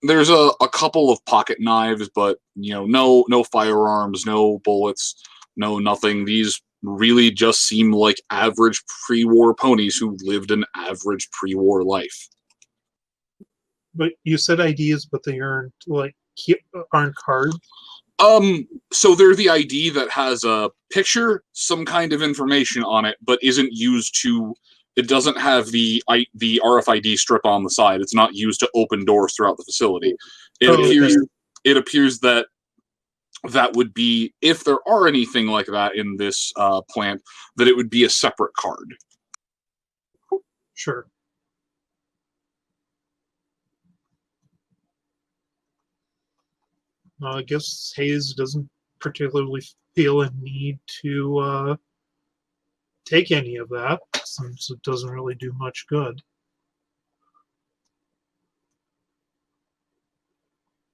There's a couple of pocket knives, but no firearms, no bullets, no nothing. These really just seem like average pre-war ponies who lived an average pre-war life. But you said IDs, but they aren't cards. So they're the ID that has a picture, some kind of information on it, but isn't used to. It doesn't have the RFID strip on the side. It's not used to open doors throughout the facility. It appears that would be, if there are anything like that in this plant, that it would be a separate card. Sure. I guess Hayes doesn't particularly feel a need to take any of that, since it doesn't really do much good.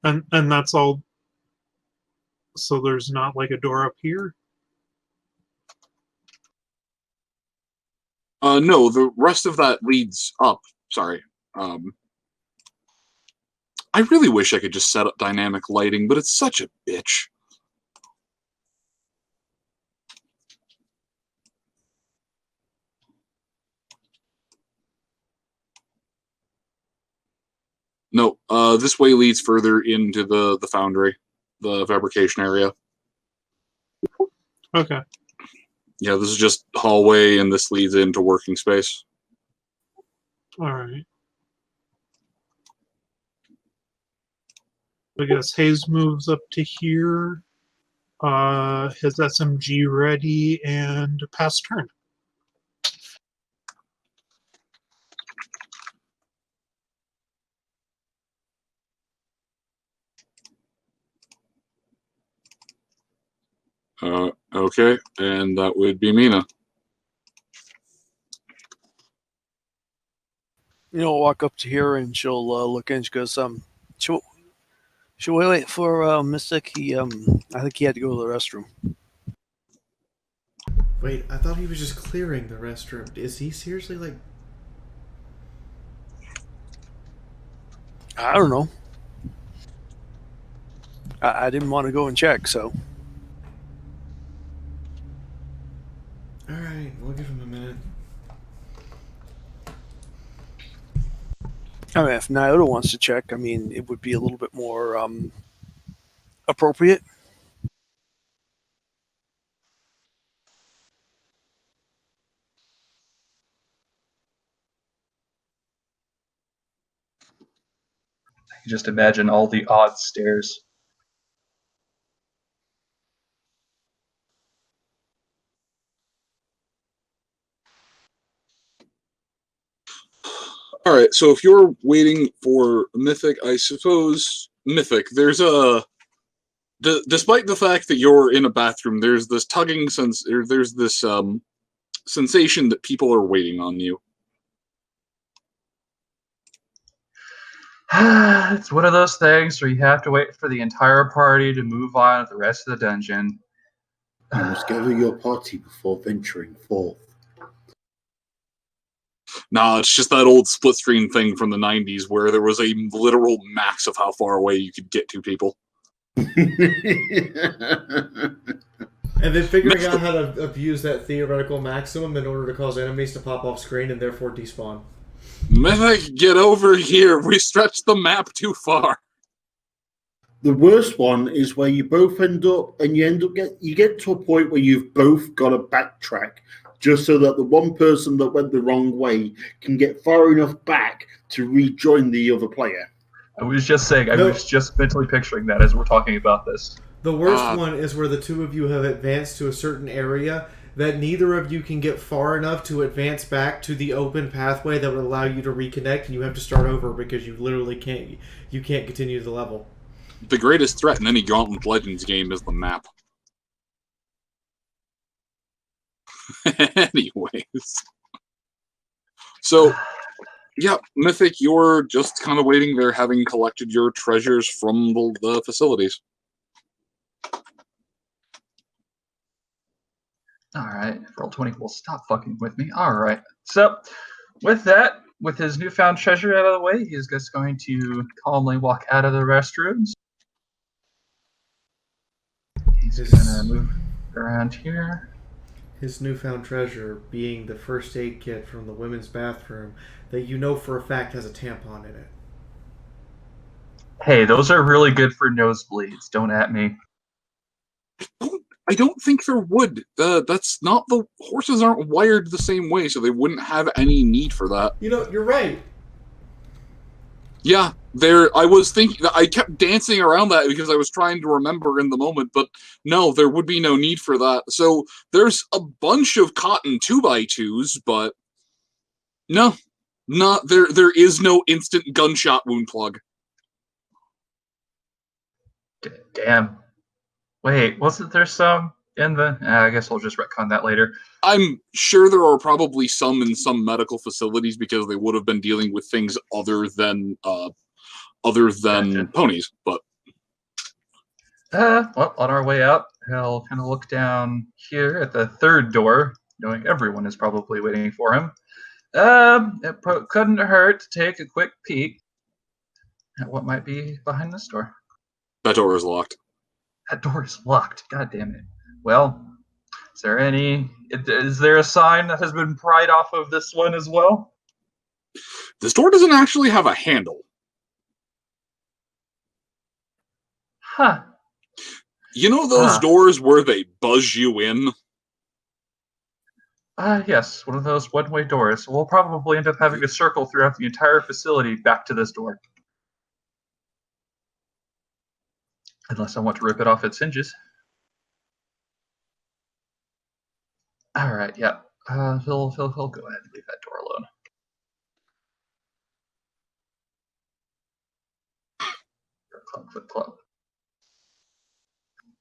And that's all. So there's not like a door up here? No, the rest of that leads up. Sorry. I really wish I could just set up dynamic lighting, but it's such a bitch. No, this way leads further into the foundry, the fabrication area. Okay. Yeah, this is just hallway, and this leads into working space. All right. I guess Hayes moves up to here, his SMG ready, and pass turn. Okay, and that would be Mina. Walk up to here and she'll look in. She goes, should we wait for Mystic? I think he had to go to the restroom. Wait, I thought he was just clearing the restroom. Is he seriously like? I don't know. I didn't want to go and check, so. All right, we'll give him a minute. I mean, if Nyota wants to check, I mean, it would be a little bit more appropriate. I can just imagine all the odd stares. All right, so if you're waiting for Mythic, I suppose Mythic, there's a. Despite the fact that you're in a bathroom, there's this tugging sense. There's this sensation that people are waiting on you. It's one of those things where you have to wait for the entire party to move on with the rest of the dungeon. You must gather your party before venturing forth. Nah, it's just that old split screen thing from the 90s where there was a literal max of how far away you could get to people. And then figuring out how to abuse that theoretical maximum in order to cause enemies to pop off screen and therefore despawn. Mythic, get over here. We stretched the map too far. The worst one is where you both end up, and you get to a point where you've both got to backtrack, just so that the one person that went the wrong way can get far enough back to rejoin the other player. I was just saying, I was just mentally picturing that as we're talking about this. The worst one is where the two of you have advanced to a certain area that neither of you can get far enough to advance back to the open pathway that would allow you to reconnect, and you have to start over because you literally can't continue the level. The greatest threat in any Gauntlet Legends game is the map. Anyways. So, yeah, Mythic, you're just kind of waiting there, having collected your treasures from the facilities. Alright, Roll20 will stop fucking with me. Alright, so with that, with his newfound treasure out of the way, he's just going to calmly walk out of the restrooms. He's gonna move around here. His newfound treasure being the first aid kit from the women's bathroom that you know for a fact has a tampon in it. Hey, those are really good for nosebleeds. Don't at me. I don't think there would. That's not the horses aren't wired the same way, so they wouldn't have any need for that. You know, you're right. Yeah, I was thinking. I kept dancing around that because I was trying to remember in the moment, but no, there would be no need for that. So there's a bunch of cotton 2x2s, but no, not there. There is no instant gunshot wound plug. Damn. Wait, wasn't there some in the... I guess we'll just retcon that later. I'm sure there are probably some in some medical facilities because they would have been dealing with things other than ponies. But well, on our way out, he'll kind of look down here at the third door, knowing everyone is probably waiting for him. It couldn't hurt to take a quick peek at what might be behind this door. That door is locked. That door is locked. God damn it. Well, is there a sign that has been pried off of this one as well? This door doesn't actually have a handle. Huh. You know those doors where they buzz you in? Yes, one of those one-way doors. We'll probably end up having to circle throughout the entire facility back to this door. Unless I want to rip it off its hinges. Alright, yeah. He'll go ahead and leave that door alone. Clip, club.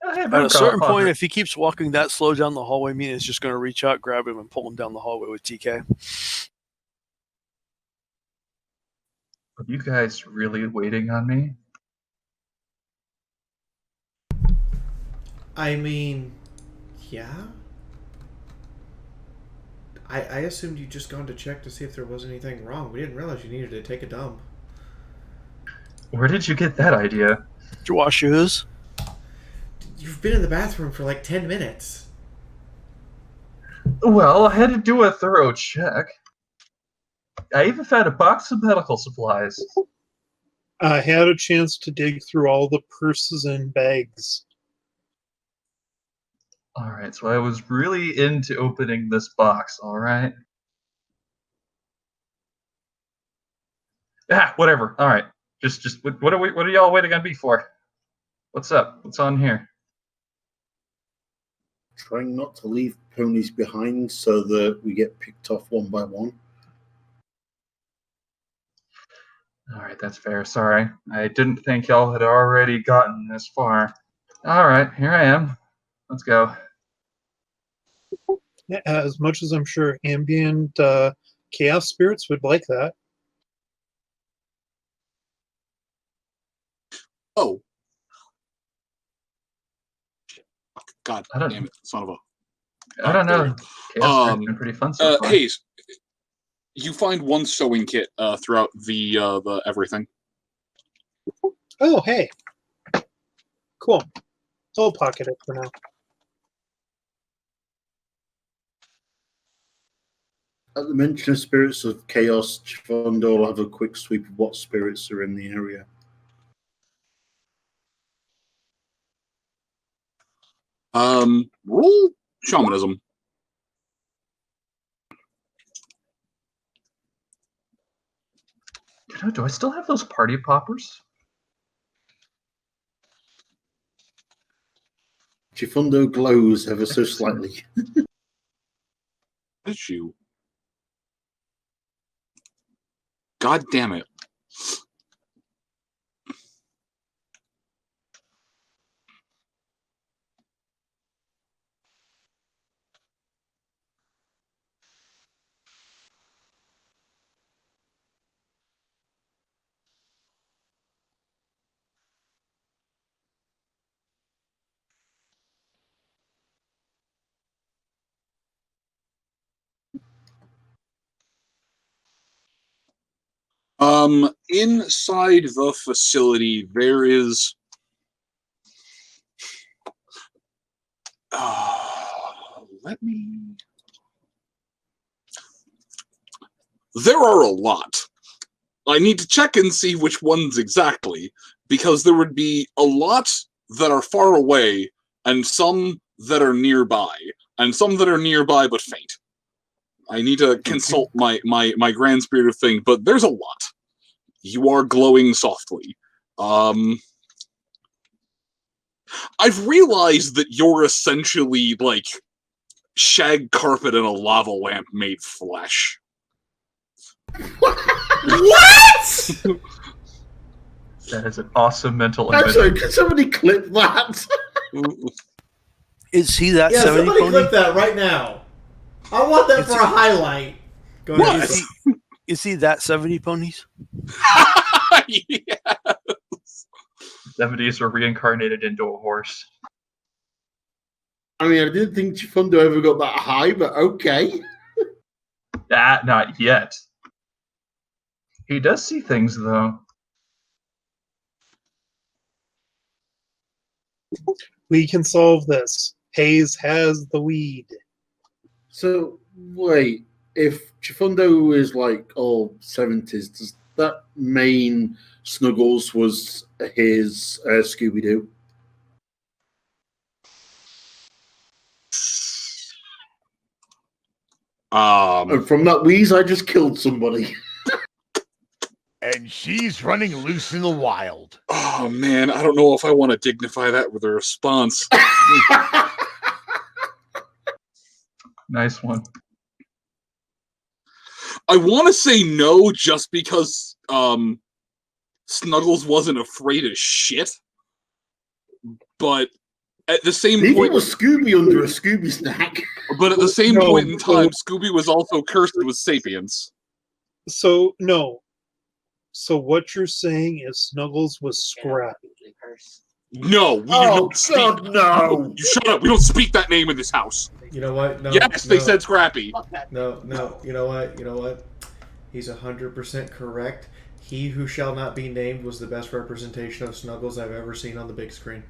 At a certain point, if he keeps walking that slow down the hallway, Mina's just going to reach out, grab him, and pull him down the hallway with TK. Are you guys really waiting on me? I mean, yeah. I assumed you'd just gone to check to see if there was anything wrong. We didn't realize you needed to take a dump. Where did you get that idea? Did you wash yours? You've been in the bathroom for like 10 minutes. Well, I had to do a thorough check. I even found a box of medical supplies. I had a chance to dig through all the purses and bags. Alright, so I was really into opening this box, alright? Whatever. Alright. Just what are y'all waiting on me for? What's up? What's on here? Trying not to leave ponies behind so that we get picked off one by one. Alright, that's fair. Sorry. I didn't think y'all had already gotten this far. Alright, here I am. Let's go. Yeah, as much as I'm sure ambient chaos spirits would like that. Oh. God damn it, son of a... I don't know. Chaos spirits been pretty fun so far. Hayes, you find one sewing kit throughout the everything. Oh, hey. Cool. I'll pocket it for now. At the mention of spirits of chaos, Chifondo will have a quick sweep of what spirits are in the area. Roll shamanism. Do I still have those party poppers? Chifondo glows ever so slightly. Did you? God damn it. Inside the facility, there is. Let me. There are a lot. I need to check and see which ones exactly, because there would be a lot that are far away, and some that are nearby, and some that are nearby but faint. I need to consult my grand spirit of thing, but there's a lot. You are glowing softly. I've realized that you're essentially like shag carpet and a lava lamp made flesh. What? That is an awesome mental I'm image. sorry, can somebody clip that? Is he that 70 somebody pony? clip that right now. I want that for a highlight. Go ahead. What? Is he that 70 ponies? Yes. 70s were reincarnated into a horse. I mean, I didn't think Chifondo ever got that high, but okay. Not yet. He does see things, though. We can solve this. Hayes has the weed. So, wait, if Chifondo is like all 70s, does that mean Snuggles was his Scooby-Doo? And from that wheeze, I just killed somebody. And she's running loose in the wild. Oh man, I don't know if I want to dignify that with a response. Nice one. I want to say no just because Snuggles wasn't afraid of shit. But at the same Maybe point, it was Scooby under a Scooby snack. But at the same point in time, Scooby was also cursed with sapience. So, no. So what you're saying is Snuggles was scrappy. No, we do not speak. No! You shut up. We don't speak that name in this house. You know what? No. Yes, they said Scrappy. No. You know what? He's 100% correct. He who shall not be named was the best representation of Snuggles I've ever seen on the big screen.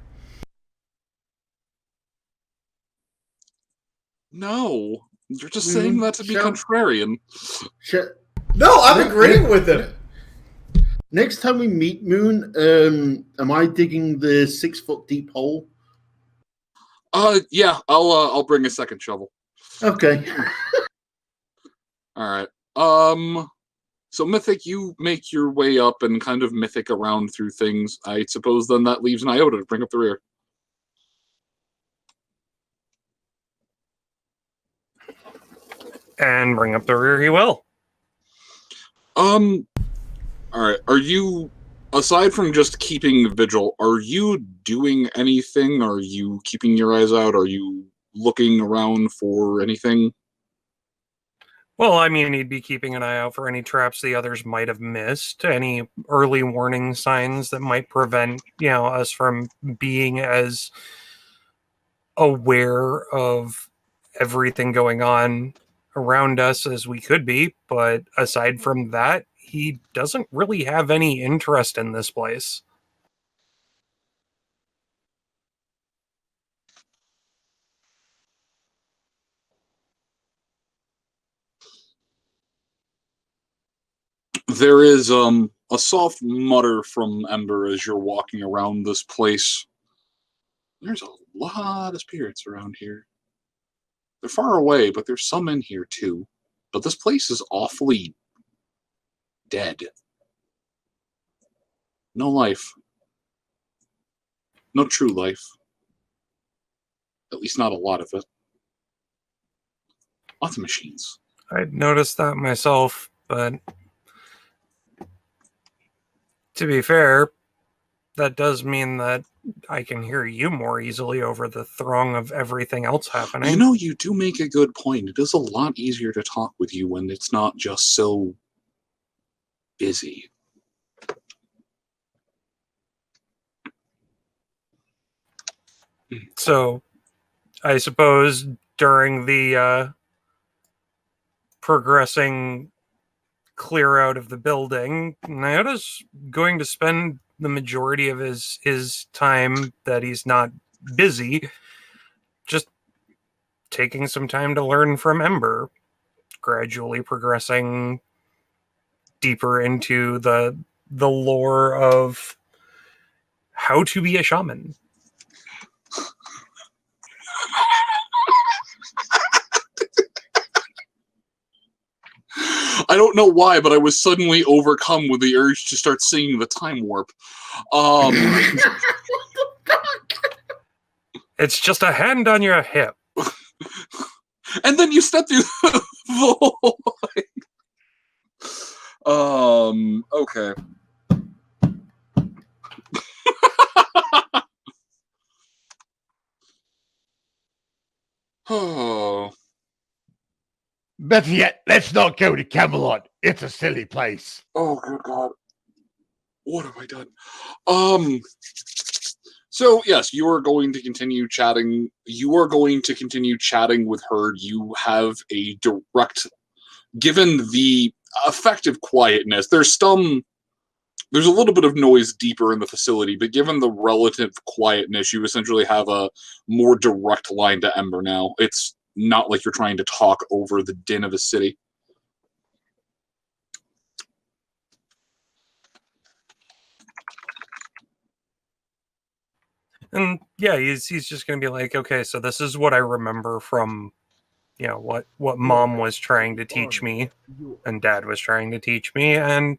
No, you're just saying that to be contrarian. No, I'm agreeing with him. Next time we meet, Moon, am I digging the 6-foot deep hole? Yeah, I'll bring a second shovel. Okay. All right. So Mythic, you make your way up and kind of mythic around through things. I suppose then that leaves an Iota to bring up the rear. And bring up the rear he will. All right. Are you, aside from just keeping vigil, are you doing anything? Are you keeping your eyes out? Are you looking around for anything? Well, I mean, he'd be keeping an eye out for any traps the others might have missed, any early warning signs that might prevent, us from being as aware of everything going on around us as we could be. But aside from that, he doesn't really have any interest in this place. There is a soft mutter from Ember as you're walking around this place. There's a lot of spirits around here. They're far away, but there's some in here too. But this place is awfully dead. No life. No true life. At least not a lot of it. Lots of machines. I'd noticed that myself, but to be fair, that does mean that I can hear you more easily over the throng of everything else happening. You know, you do make a good point. It is a lot easier to talk with you when it's not just so busy. So, I suppose during the progressing clear out of the building, Nyota's going to spend the majority of his time that he's not busy just taking some time to learn from Ember, gradually progressing deeper into the lore of how to be a shaman. I don't know why, but I was suddenly overcome with the urge to start singing the time warp. It's just a hand on your hip. And then you step through the void. Okay. Oh. Better yet, let's not go to Camelot. It's a silly place. Oh, good God. What have I done? So, yes, you are going to continue chatting. You are going to continue chatting with her. You have a direct... Given the effective quietness, there's a little bit of noise deeper in the facility, but given the relative quietness, you essentially have a more direct line to Ember now. It's not like you're trying to talk over the din of a city. And yeah, he's just going to be like, okay, so this is what I remember from, you know, what Mom was trying to teach me and Dad was trying to teach me, and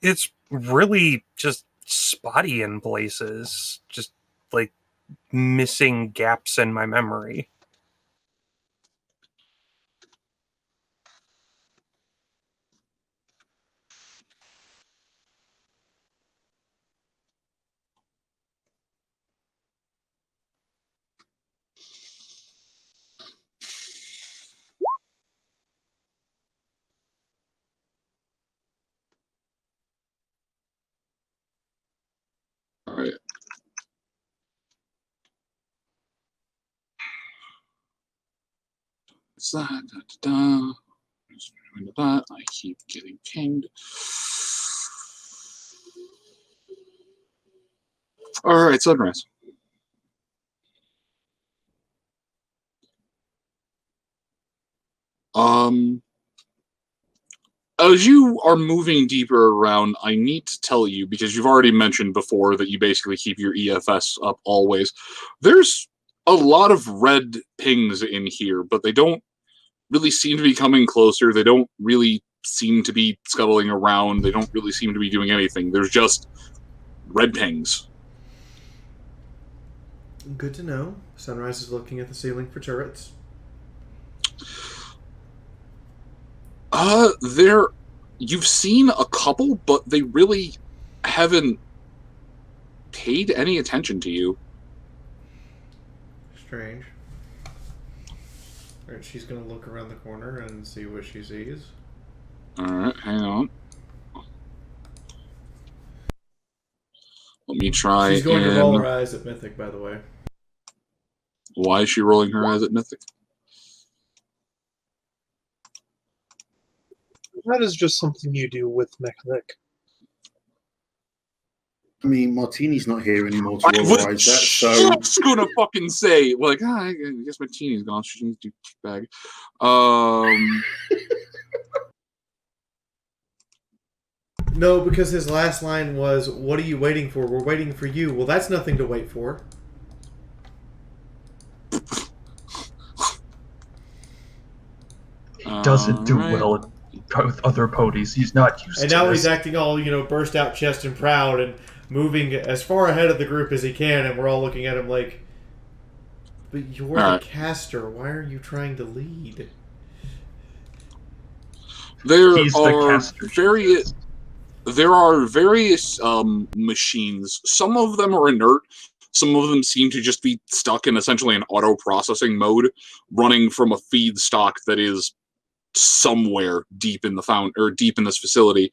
it's really just spotty in places, just like missing gaps in my memory. All right. That. I keep getting pinged. All right, Sunrise. As you are moving deeper around, I need to tell you, because you've already mentioned before that you basically keep your EFS up always. There's a lot of red pings in here, but they don't really seem to be coming closer. They don't really seem to be scuttling around. They don't really seem to be doing anything. There's just red pings. Good to know. Sunrise is looking at the ceiling for turrets. You've seen a couple, but they really haven't paid any attention to you. Strange. Alright, she's gonna look around the corner and see what she sees. Alright, hang on. Let me try. She's going to roll her eyes at Mythic, by the way. Why is she rolling her eyes at Mythic? That is just something you do with Mythic. I mean, Martini's not here anymore to override that, so... I was gonna fucking say, like, I guess Martini's gone. She needs to bag. No, because his last line was, "What are you waiting for? We're waiting for you." Well, that's nothing to wait for. He doesn't do well with other ponies. He's not used And to now this. he's acting all, burst out chest and proud and moving as far ahead of the group as he can, and we're all looking at him like, "But you're the caster. Why are you trying to lead?" There are various machines. Some of them are inert. Some of them seem to just be stuck in essentially an auto-processing mode, running from a feedstock that is somewhere deep in this facility.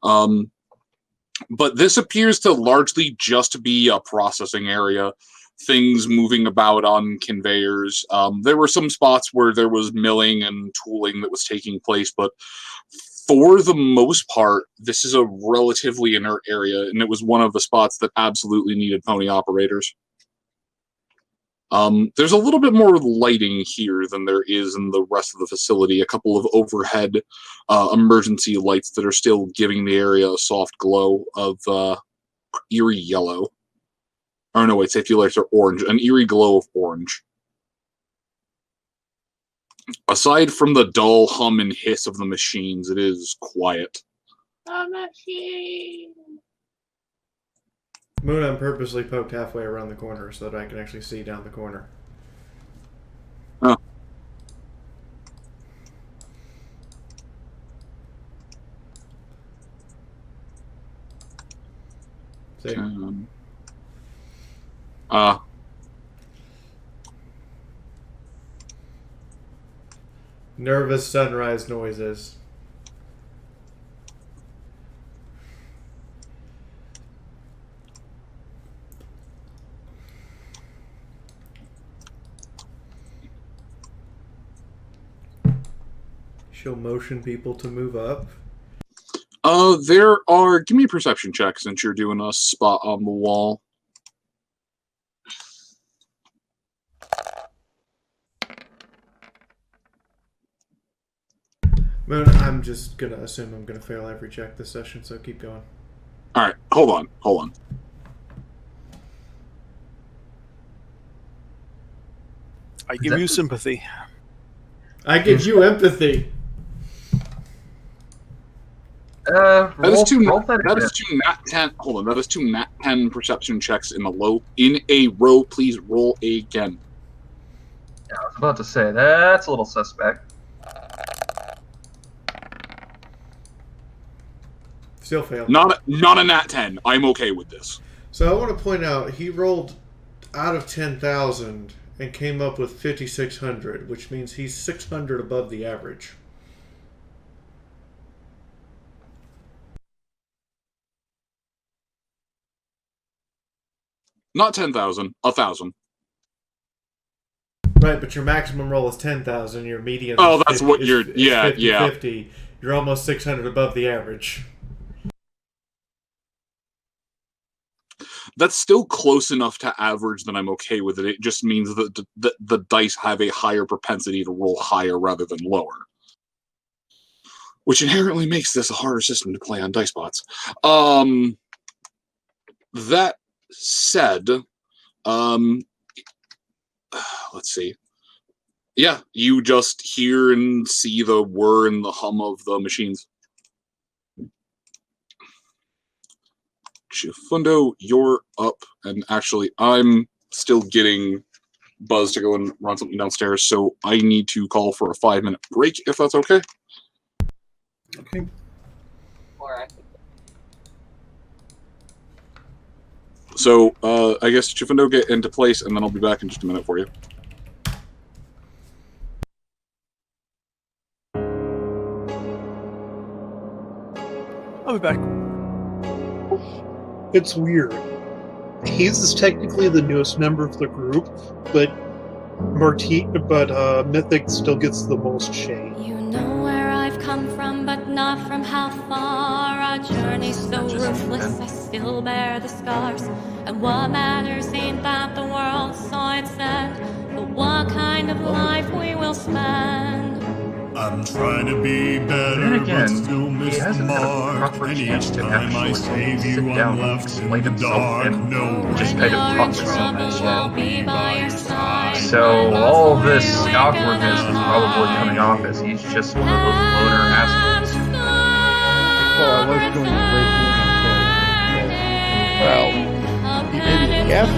But this appears to largely just be a processing area. Things moving about on conveyors. There were some spots where there was milling and tooling that was taking place, but for the most part, this is a relatively inert area, and it was one of the spots that absolutely needed pony operators. There's a little bit more lighting here than there is in the rest of the facility. A couple of overhead emergency lights that are still giving the area a soft glow of eerie yellow. Oh no, wait, safety lights are orange. An eerie glow of orange. Aside from the dull hum and hiss of the machines, it is quiet. Moon purposely poked halfway around the corner so that I can actually see down the corner. Oh. See? Nervous sunrise noises. She'll motion people to move up. There are... Give me a perception check since you're doing a spot on the wall. Moon, I'm just going to assume I'm going to fail every check this session, so keep going. Alright, hold on. I give you sympathy. I give you empathy. That is two nat 10. Hold on, that is two nat 10 perception checks in a row. Please roll again. Yeah, I was about to say that's a little suspect. Still failed. Not a nat 10. I'm okay with this. So I want to point out he rolled out of 10,000 and came up with 5,600, which means he's 600 above the average. Not 10,000, 1,000. Right, but your maximum roll is 10,000. Your median. Oh, that's what you're. Yeah, 50. You're almost 600 above the average. That's still close enough to average that I'm okay with it. It just means that the dice have a higher propensity to roll higher rather than lower. Which inherently makes this a harder system to play on dice bots. That said, let's see. Yeah, you just hear and see the whir and the hum of the machines. Chifundo, you're up, and actually, I'm still getting Buzz to go and run something downstairs, so I need to call for a 5-minute break, if that's okay. Okay. Alright. So, I guess Chifundo get into place, and then I'll be back in just a minute for you. I'll be back. It's weird. He's technically the newest member of the group, but Mythic still gets the most shade. You know where I've come from, but not from how far. A journey so ruthless, I still bear the scars. And what matters ain't that the world saw its end, but what kind of life we will spend. I'm trying to be better, Then again, but still he miss the hasn't had a mark. proper And chance each to time I actually save sit you, down I'm and left explain in the himself dark. and No, just when kind of you're talk in with someone trouble, again. I'll be by your side. So all of this awkwardness is probably coming off as he's just one of those loner assholes. Well, I was going to break in and say, well, he maybe has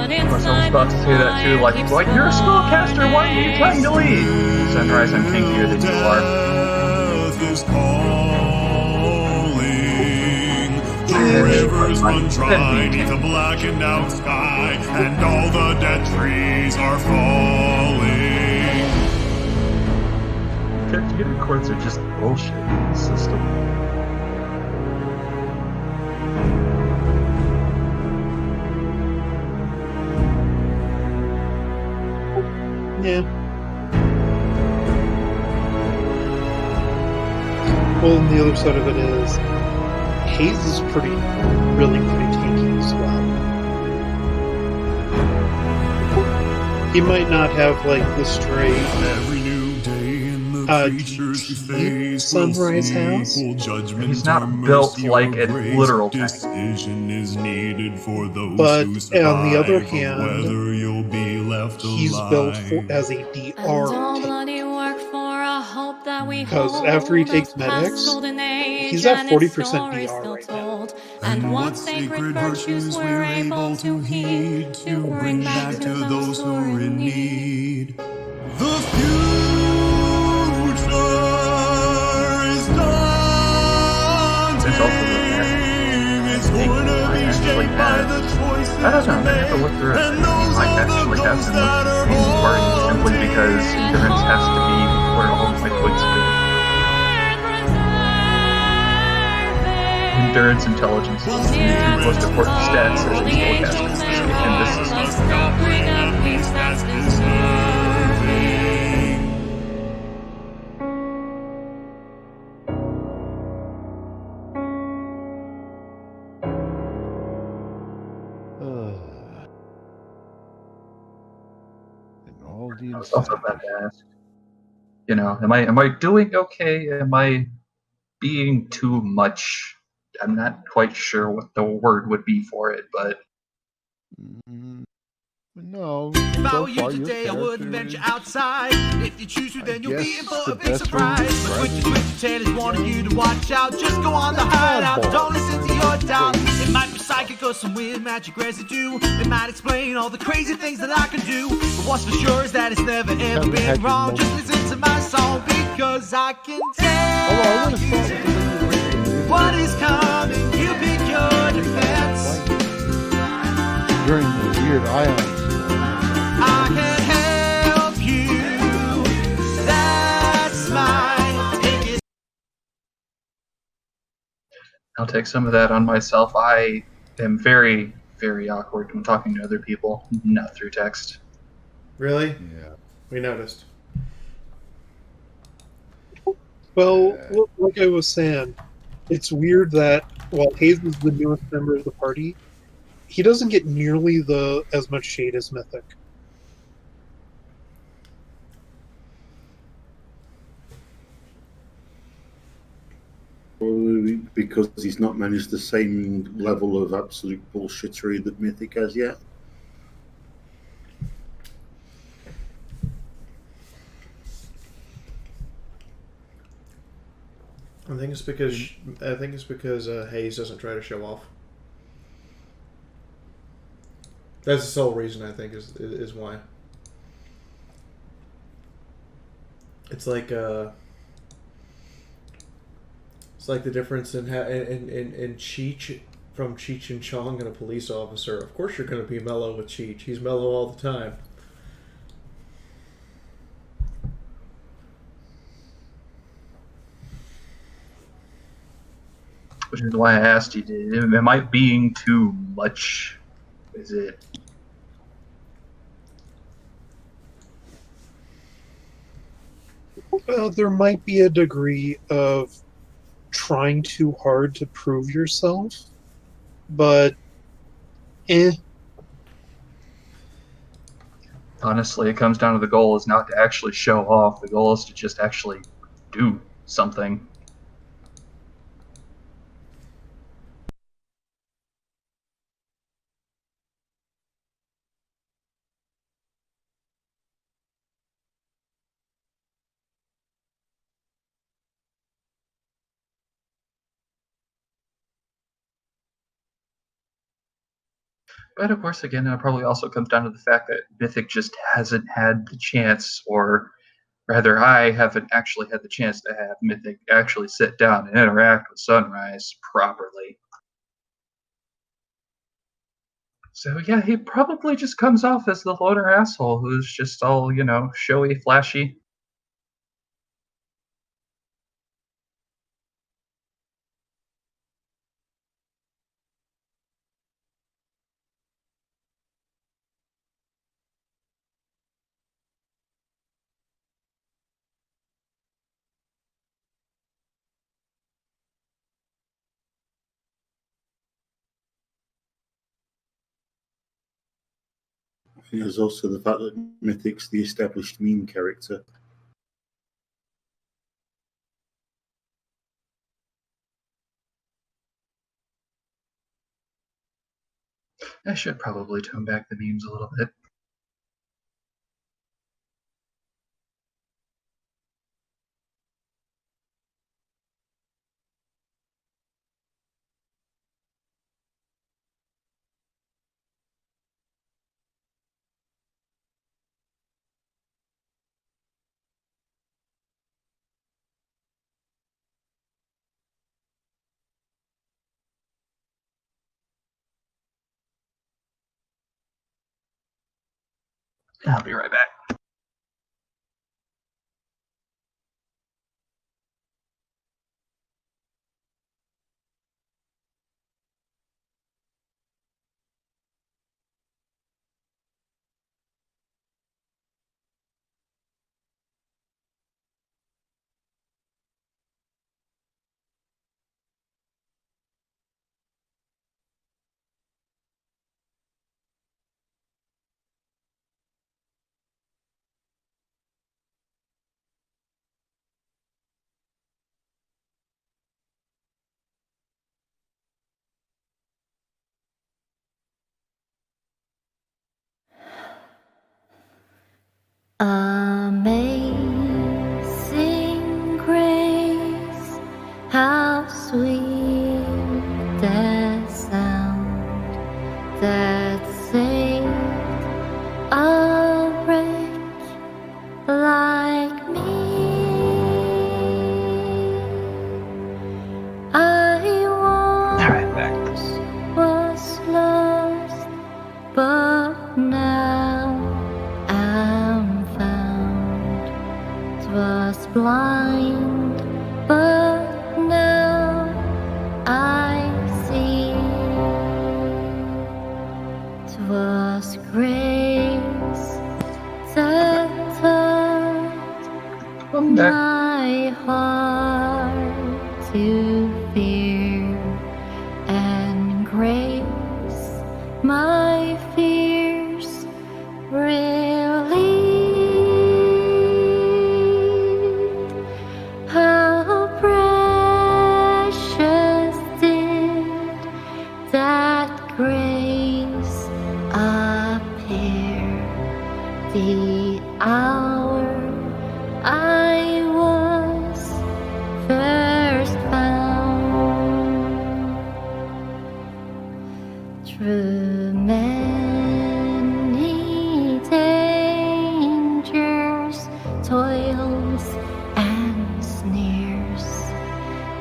Of course, I was about to say that too, like you're a spellcaster, why are you trying to leave? Sunrise, I'm kinkier than you are. Death is calling. The rivers run dry beneath a blackened out sky, and all the dead trees are falling. Computer courts are just bullshit in the system. Yeah. Well, and the other side of it is, Hayes is really pretty tanky as well. He might not have like the straight every new day in the creatures we face Sunrise has. He's not built like a literal tank. Decision is needed for those But who survive, on the other hand, whether you'll be left he's alive. built as a DR tank. Because Because after he takes medics, he's at 40% DR right now. And what sacred virtues we're able to heed to bring back to those who are in need. The future is daunting. There's also looking at It's going to be shaped by the choices I don't know, I never looked through it. He might actually have some reasons for it simply because endurance has to be where all of my points go. Endurance intelligence is the two most important stats as a spellcaster in this system. I was also about to ask, am I doing okay? Am I being too much? I'm not quite sure what the word would be for it, but no. If I So were you far, your today, I wouldn't character venture is, outside. If you choose to, then you'll be in for the a big best way to surprise. But when you describe switch your tail, is warning you to watch out. Just go on the hideout, don't listen to your doubt. It might be psychic or some weird magic residue. It might explain all the crazy things that I can do. But what's for sure is that it's never ever been wrong. Just listen to my song because I can tell you what is coming. You pick your defense. during the weird ions. I can help you. That's my biggest. I'll take some of that on myself. I am very, very awkward when talking to other people, not through text. Really? Yeah. We noticed. Well, like I was saying, it's weird that while Hayes is the newest member of the party, he doesn't get nearly as much shade as Mythic. Probably because he's not managed the same level of absolute bullshittery that Mythic has yet. I think it's because Hayes doesn't try to show off. That's the sole reason I think is why. It's like the difference in Cheech from Cheech and Chong and a police officer. Of course, you're going to be mellow with Cheech. He's mellow all the time. Which is why I asked you, am I being too much? Is it? Well, there might be a degree of trying too hard to prove yourself, but Honestly, it comes down to the goal is not to actually show off. The goal is to just actually do something. But of course, again, it probably also comes down to the fact that Mythic just hasn't had the chance, or rather, I haven't actually had the chance to have Mythic actually sit down and interact with Sunrise properly. So yeah, he probably just comes off as the loner asshole who's just all, showy, flashy. I think there's also the fact that Mythic's the established meme character. I should probably tone back the memes a little bit. I'll be right back. Amazing grace, how sweet the sound that saved a wretch like me. I once was lost, but now I'm found. 'Twas blind, but now I see. 'Twas grace that taught my heart to fear, and grace my fears relieved. How precious did that grace appear the hour I was first found. Through many dangers, toils, and snares,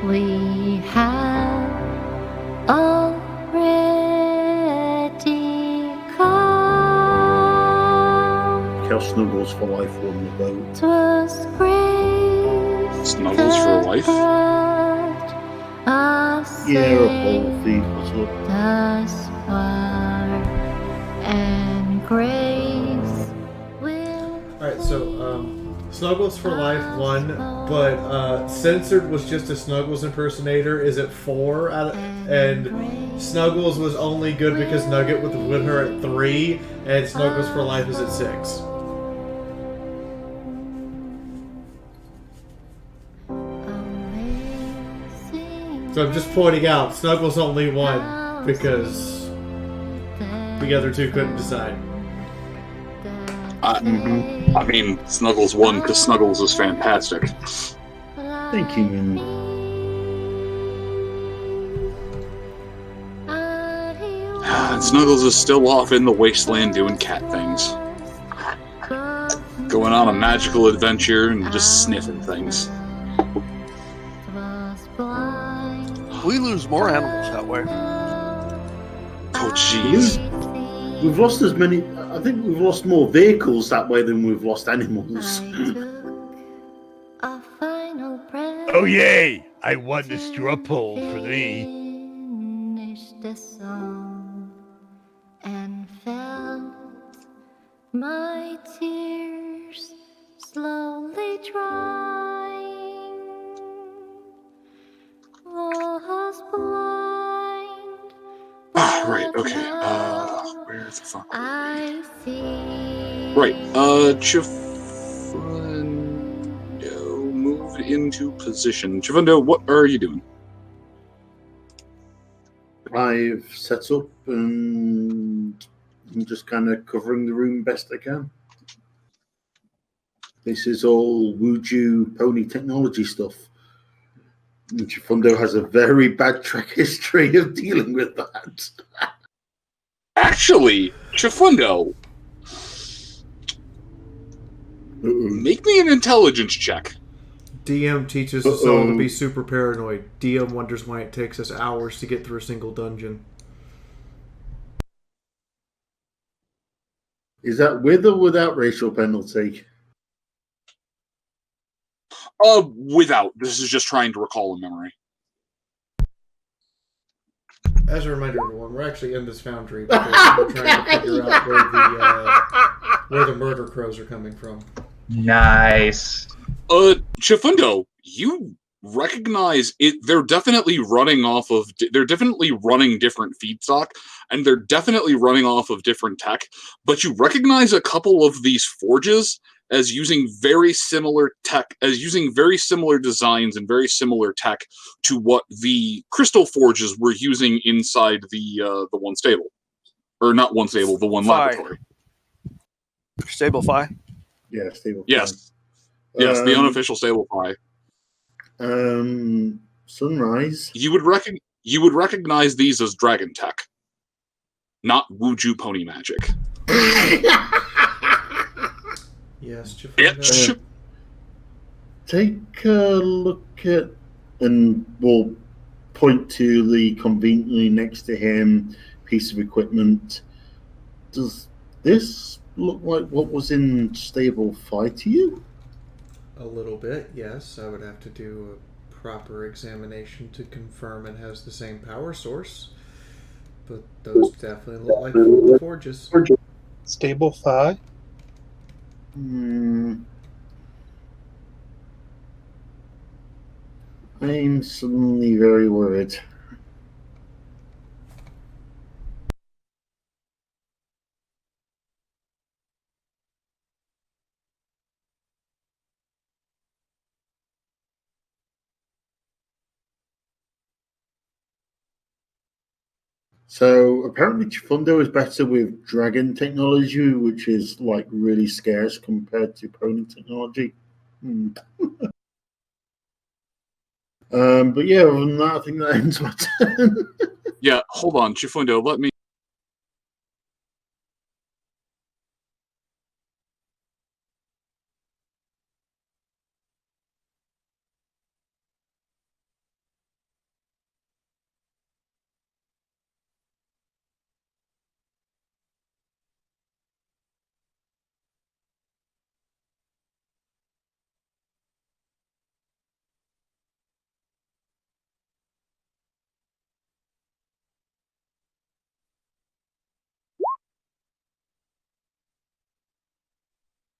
we have already come. Cal Snuggles for life on the boat. 'Twas grace Snuggles for life? brought us Yeah, a whole thief was up. thus far, and grace will. All right, so Snuggles for Life won, but Censored was just a Snuggles impersonator. Is at 4 and Snuggles was only good because Nugget would win her at 3, and Snuggles for Life is at 6. So I'm just pointing out, Snuggles only won because the other two couldn't decide. I mean, Snuggles won because Snuggles is fantastic. Thank you. And Snuggles is still off in the wasteland doing cat things. Going on a magical adventure and just sniffing things. We lose more animals that way. Oh, jeez. We've lost as many. I think we've lost more vehicles that way than we've lost animals. Oh, yay! I won the straw poll for me. And felt my tears slowly drying. Was blind. Right, okay. Where the fuck? I see. Right, Chifundo moved into position. Chifundo, what are you doing? I've set up and I'm just kind of covering the room best I can. This is all Wuju pony technology stuff. And Chifundo has a very bad track history of dealing with that. Actually, Chifundo, make me an intelligence check. DM teaches us all to be super paranoid. DM wonders why it takes us hours to get through a single dungeon. Is that with or without racial penalty? Without. This is just trying to recall a memory. As a reminder, everyone, we're actually in this foundry because we're trying to figure out where the murder crows are coming from. Nice. Chifundo, you recognize it. They're definitely running off of. They're definitely running different feedstock, and they're definitely running off of different tech. But you recognize a couple of these forges as using very similar tech, as using very similar designs and very similar tech to what the crystal forges were using inside the one stable, or not one stable, the one laboratory. Stable Phi? Yeah, stable. Yes, yes, the unofficial stable Phi. Sunrise. You would recognize these as dragon tech, not Wuju pony magic. Yes, take a look at, and we'll point to the conveniently next to him piece of equipment. Does this look like what was in stable 5 to you? A little bit, yes. I would have to do a proper examination to confirm it has the same power source. But those definitely look like the forges. Stable 5? I'm suddenly very worried. So apparently Chifundo is better with dragon technology, which is like really scarce compared to pony technology. But yeah, other than that, I think that ends my turn. Yeah, hold on, Chifundo, let me.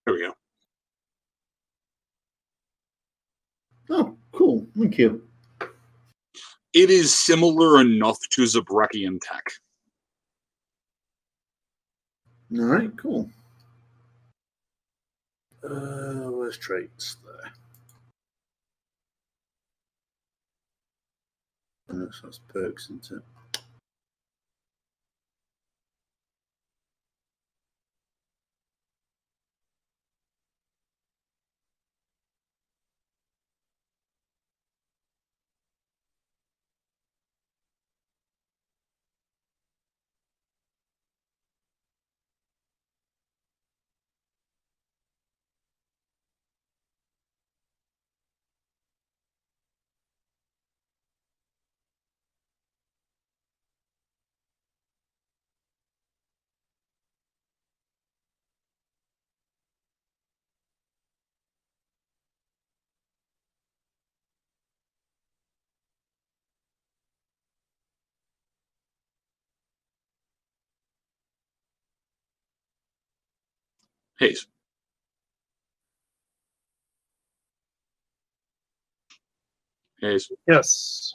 There we go. Oh, cool. Thank you. It is similar enough to Zabrekian tech. All right, cool. Where's traits there? That's perks, isn't it? Hayes. Hayes. Yes.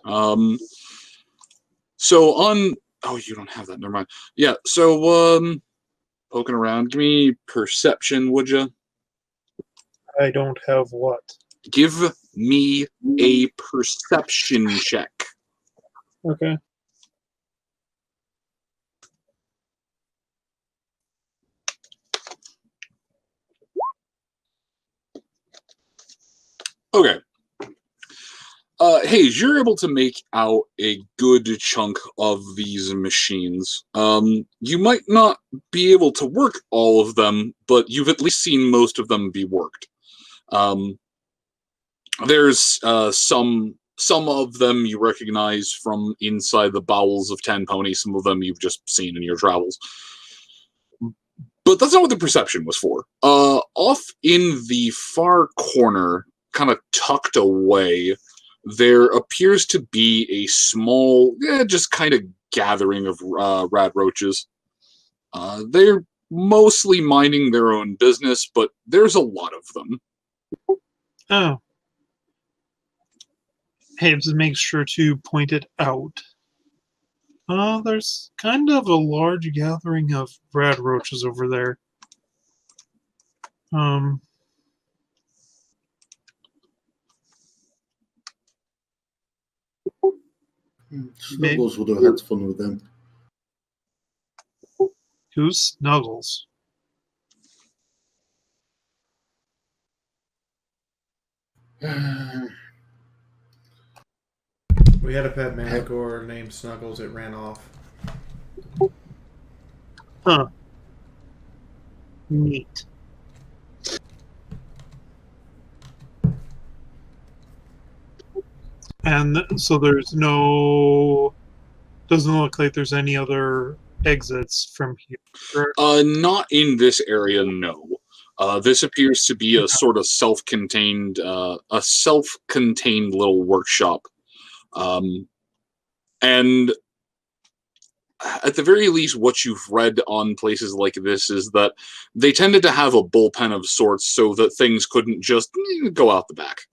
So on. Oh, you don't have that. Never mind. Yeah. So poking around. Give me perception, would you? I don't have what? Give me a perception check. Okay. Okay. Hayes, you're able to make out a good chunk of these machines. You might not be able to work all of them, but you've at least seen most of them be worked. There's some of them you recognize from inside the bowels of Ten Pony. Some of them you've just seen in your travels. But that's not what the perception was for. Off in the far corner, kind of tucked away, there appears to be a small, just kind of gathering of rat roaches. They're mostly minding their own business, but there's a lot of them. Oh. Habs makes sure to point it out. There's kind of a large gathering of rat roaches over there. Snuggles would have had fun with them. Who's Snuggles? We had a pet manticore named Snuggles. It ran off. Huh. Neat. And so there's no... Doesn't look like there's any other exits from here. Not in this area, no. This appears to be a sort of self-contained little workshop. And at the very least, what you've read on places like this is that they tended to have a bullpen of sorts so that things couldn't just go out the back.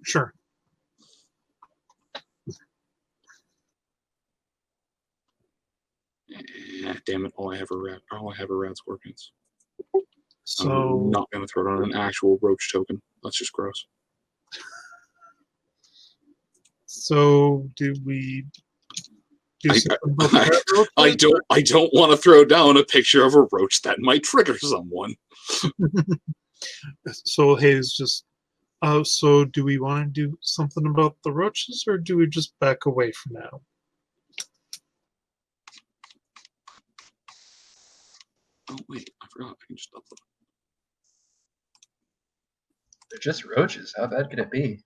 Sure. Damn it! All I have are rat scorpions. So I'm not going to throw down an actual roach token. That's just gross. So do we? I don't want to throw down a picture of a roach that might trigger someone. So Hayes just. So do we want to do something about the roaches, or do we just back away for now? Oh wait, I forgot. I can just upload. They're just roaches. How bad could it be?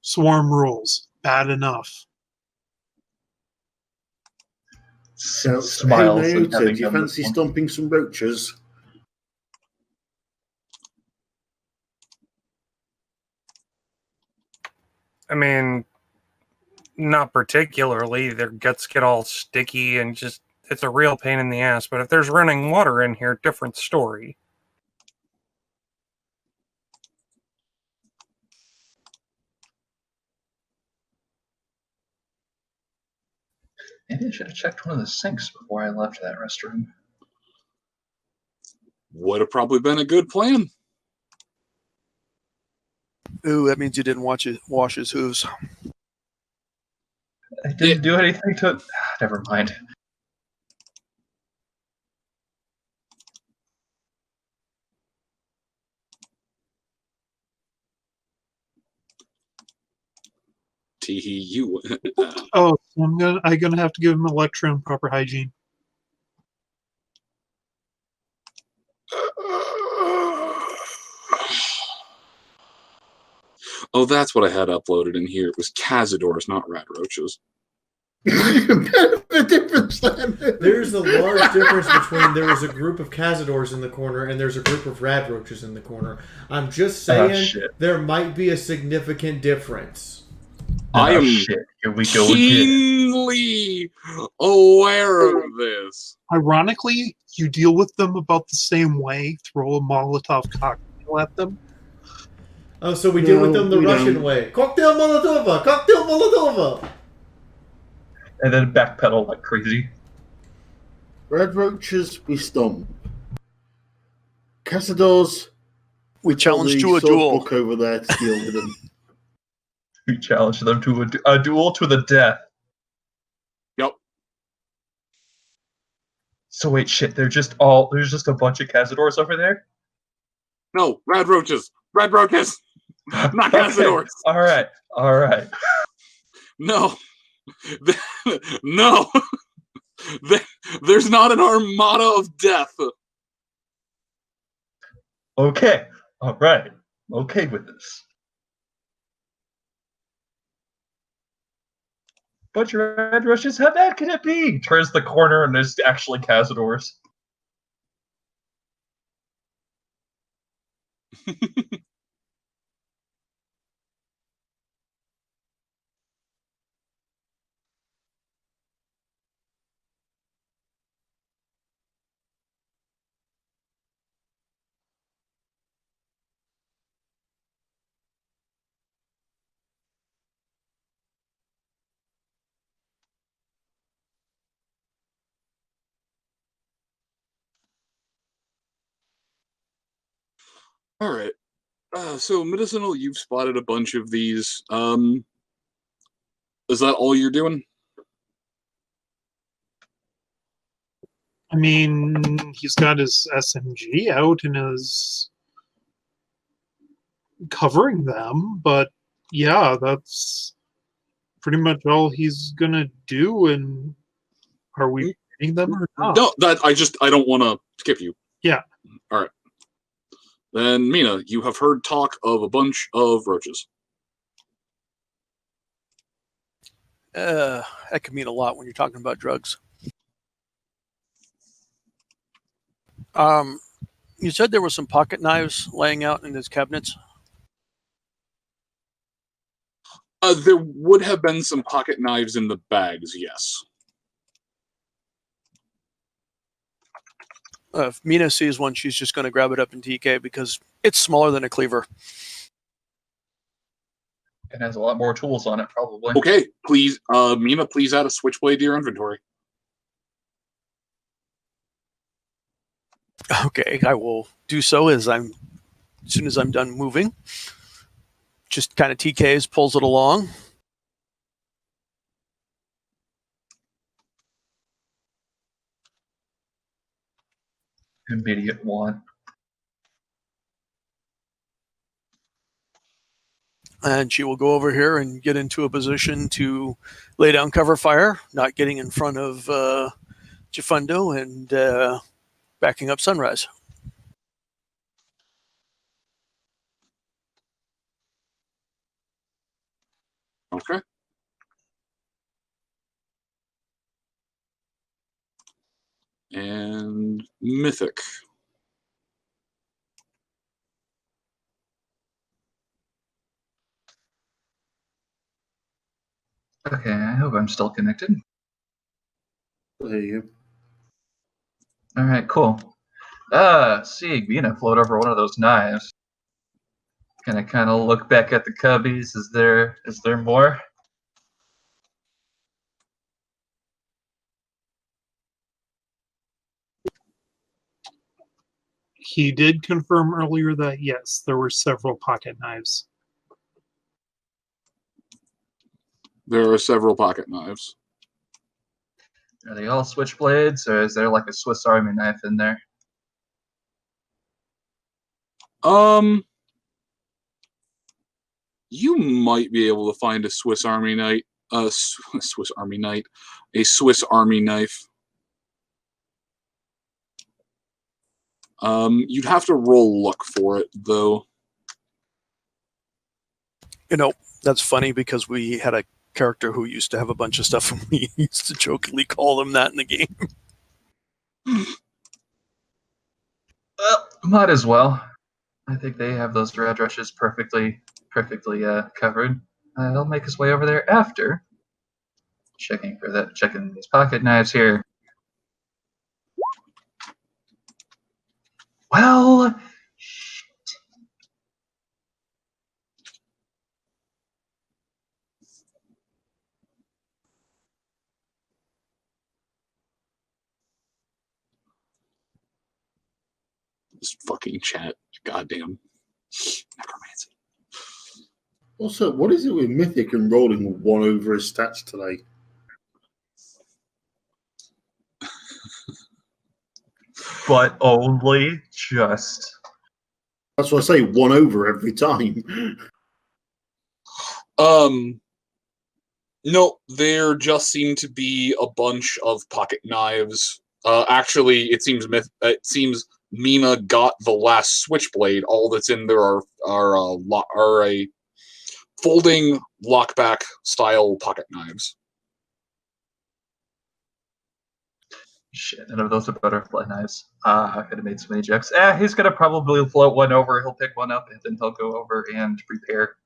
Swarm rules. Bad enough. So, Smiles hey, and Naota, having do you done fancy this one. stomping some roaches? I mean, not particularly. Their guts get all sticky and just it's a real pain in the ass. But if there's running water in here, different story. Maybe I should have checked one of the sinks before I left that restroom. Would have probably been a good plan. Ooh, that means you didn't wash his hooves. I didn't do anything to... Never mind. Teehee, you. Oh, so I'm gonna have to give him Electra and proper hygiene. Oh, that's what I had uploaded in here. It was Cazadors, not rat roaches. The difference then. There's a large difference between there is a group of Cazadors in the corner and there's a group of rad roaches in the corner. I'm just saying there might be a significant difference. I am Here we go keenly aware of this. Ironically, you deal with them about the same way. Throw a Molotov cocktail at them. Oh, so we deal with them the Russian way. Cocktail Molotova! Cocktail Molotova! And then backpedal like crazy. Red roaches, we stomp. Cazadors, we challenge to a duel. duel. Over there to deal with them. We challenge them to a duel to the death. Yep. So wait, shit, there's just a bunch of Cazadors over there? No, rad roaches. Rad roaches. Not Cazadors. Okay. All right. No. No. There's not an armada of death. Okay. All right. I'm okay with this. Bunch of red rushes? How bad can it be? Turns the corner and there's actually Cazadors. All right. So medicinal, you've spotted a bunch of these. Is that all you're doing? I mean, he's got his SMG out and is covering them, but yeah, that's pretty much all he's gonna do. And are we hitting them or not? No, I don't want to skip you. Yeah. All right. Then Mina, you have heard talk of a bunch of roaches. That could mean a lot when you're talking about drugs. You said there were some pocket knives laying out in his cabinets. There would have been some pocket knives in the bags, yes. If Mina sees one, she's just going to grab it up in TK because it's smaller than a cleaver. It has a lot more tools on it, probably. Okay, please, Mina, please add a switchblade to your inventory. Okay, I will do so as soon as I'm done moving. Just kind of TKs, pulls it along. Immediate one. And she will go over here and get into a position to lay down cover fire, not getting in front of Jafundo and backing up Sunrise. Okay. And Mythic. Okay, I hope I'm still connected. I hear you. All right, cool. See, Gina float over one of those knives. Gonna kind of look back at the cubbies. Is there more? He did confirm earlier that yes, there were several pocket knives. There are several pocket knives. Are they all switchblades, or is there like a Swiss Army knife in there? You might be able to find a Swiss Army knife. A Swiss Army knife. You'd have to roll luck for it, though. You know, that's funny because we had a character who used to have a bunch of stuff and we used to jokingly call him that in the game. Well, might as well. I think they have those addresses perfectly covered. He'll make his way over there after checking these pocket knives here. Well, This fucking chat. Goddamn. Necromancy. Also, what is it with Mythic and rolling 1 over his stats today? but only just. That's what I say, 1 over every time. No, there just seem to be a bunch of pocket knives. Actually, it seems Mina got the last switchblade. All that's in there are a folding lockback style pocket knives. Shit, none of those are butterfly knives. I could have made so many jokes. He's gonna probably float one over. He'll pick one up and then he'll go over and prepare.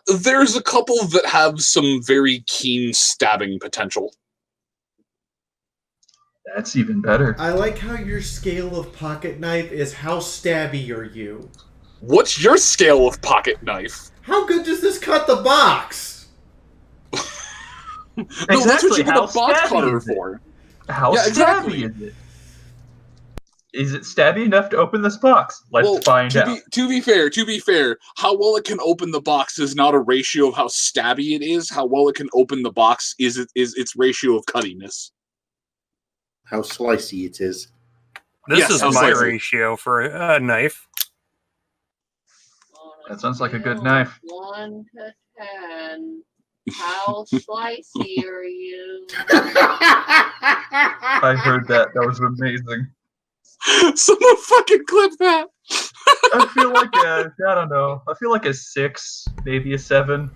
There's a couple that have some very keen stabbing potential. That's even better. I like how your scale of pocket knife is how stabby are you? What's your scale of pocket knife? How good does this cut the box? No, that's what you get a box cutter for. How Yeah, stabby exactly. is it? Is it stabby enough to open this box? Let's find out. To be fair, how well it can open the box is not a ratio of how stabby it is. How well it can open the box is its ratio of cuttiness. How slicey it is. This is my ratio for a knife. That sounds like a good knife. 1 to 10. How slicey are you? I heard that. That was amazing. Someone fucking clip that. I feel like I don't know. I feel like a 6, maybe a 7.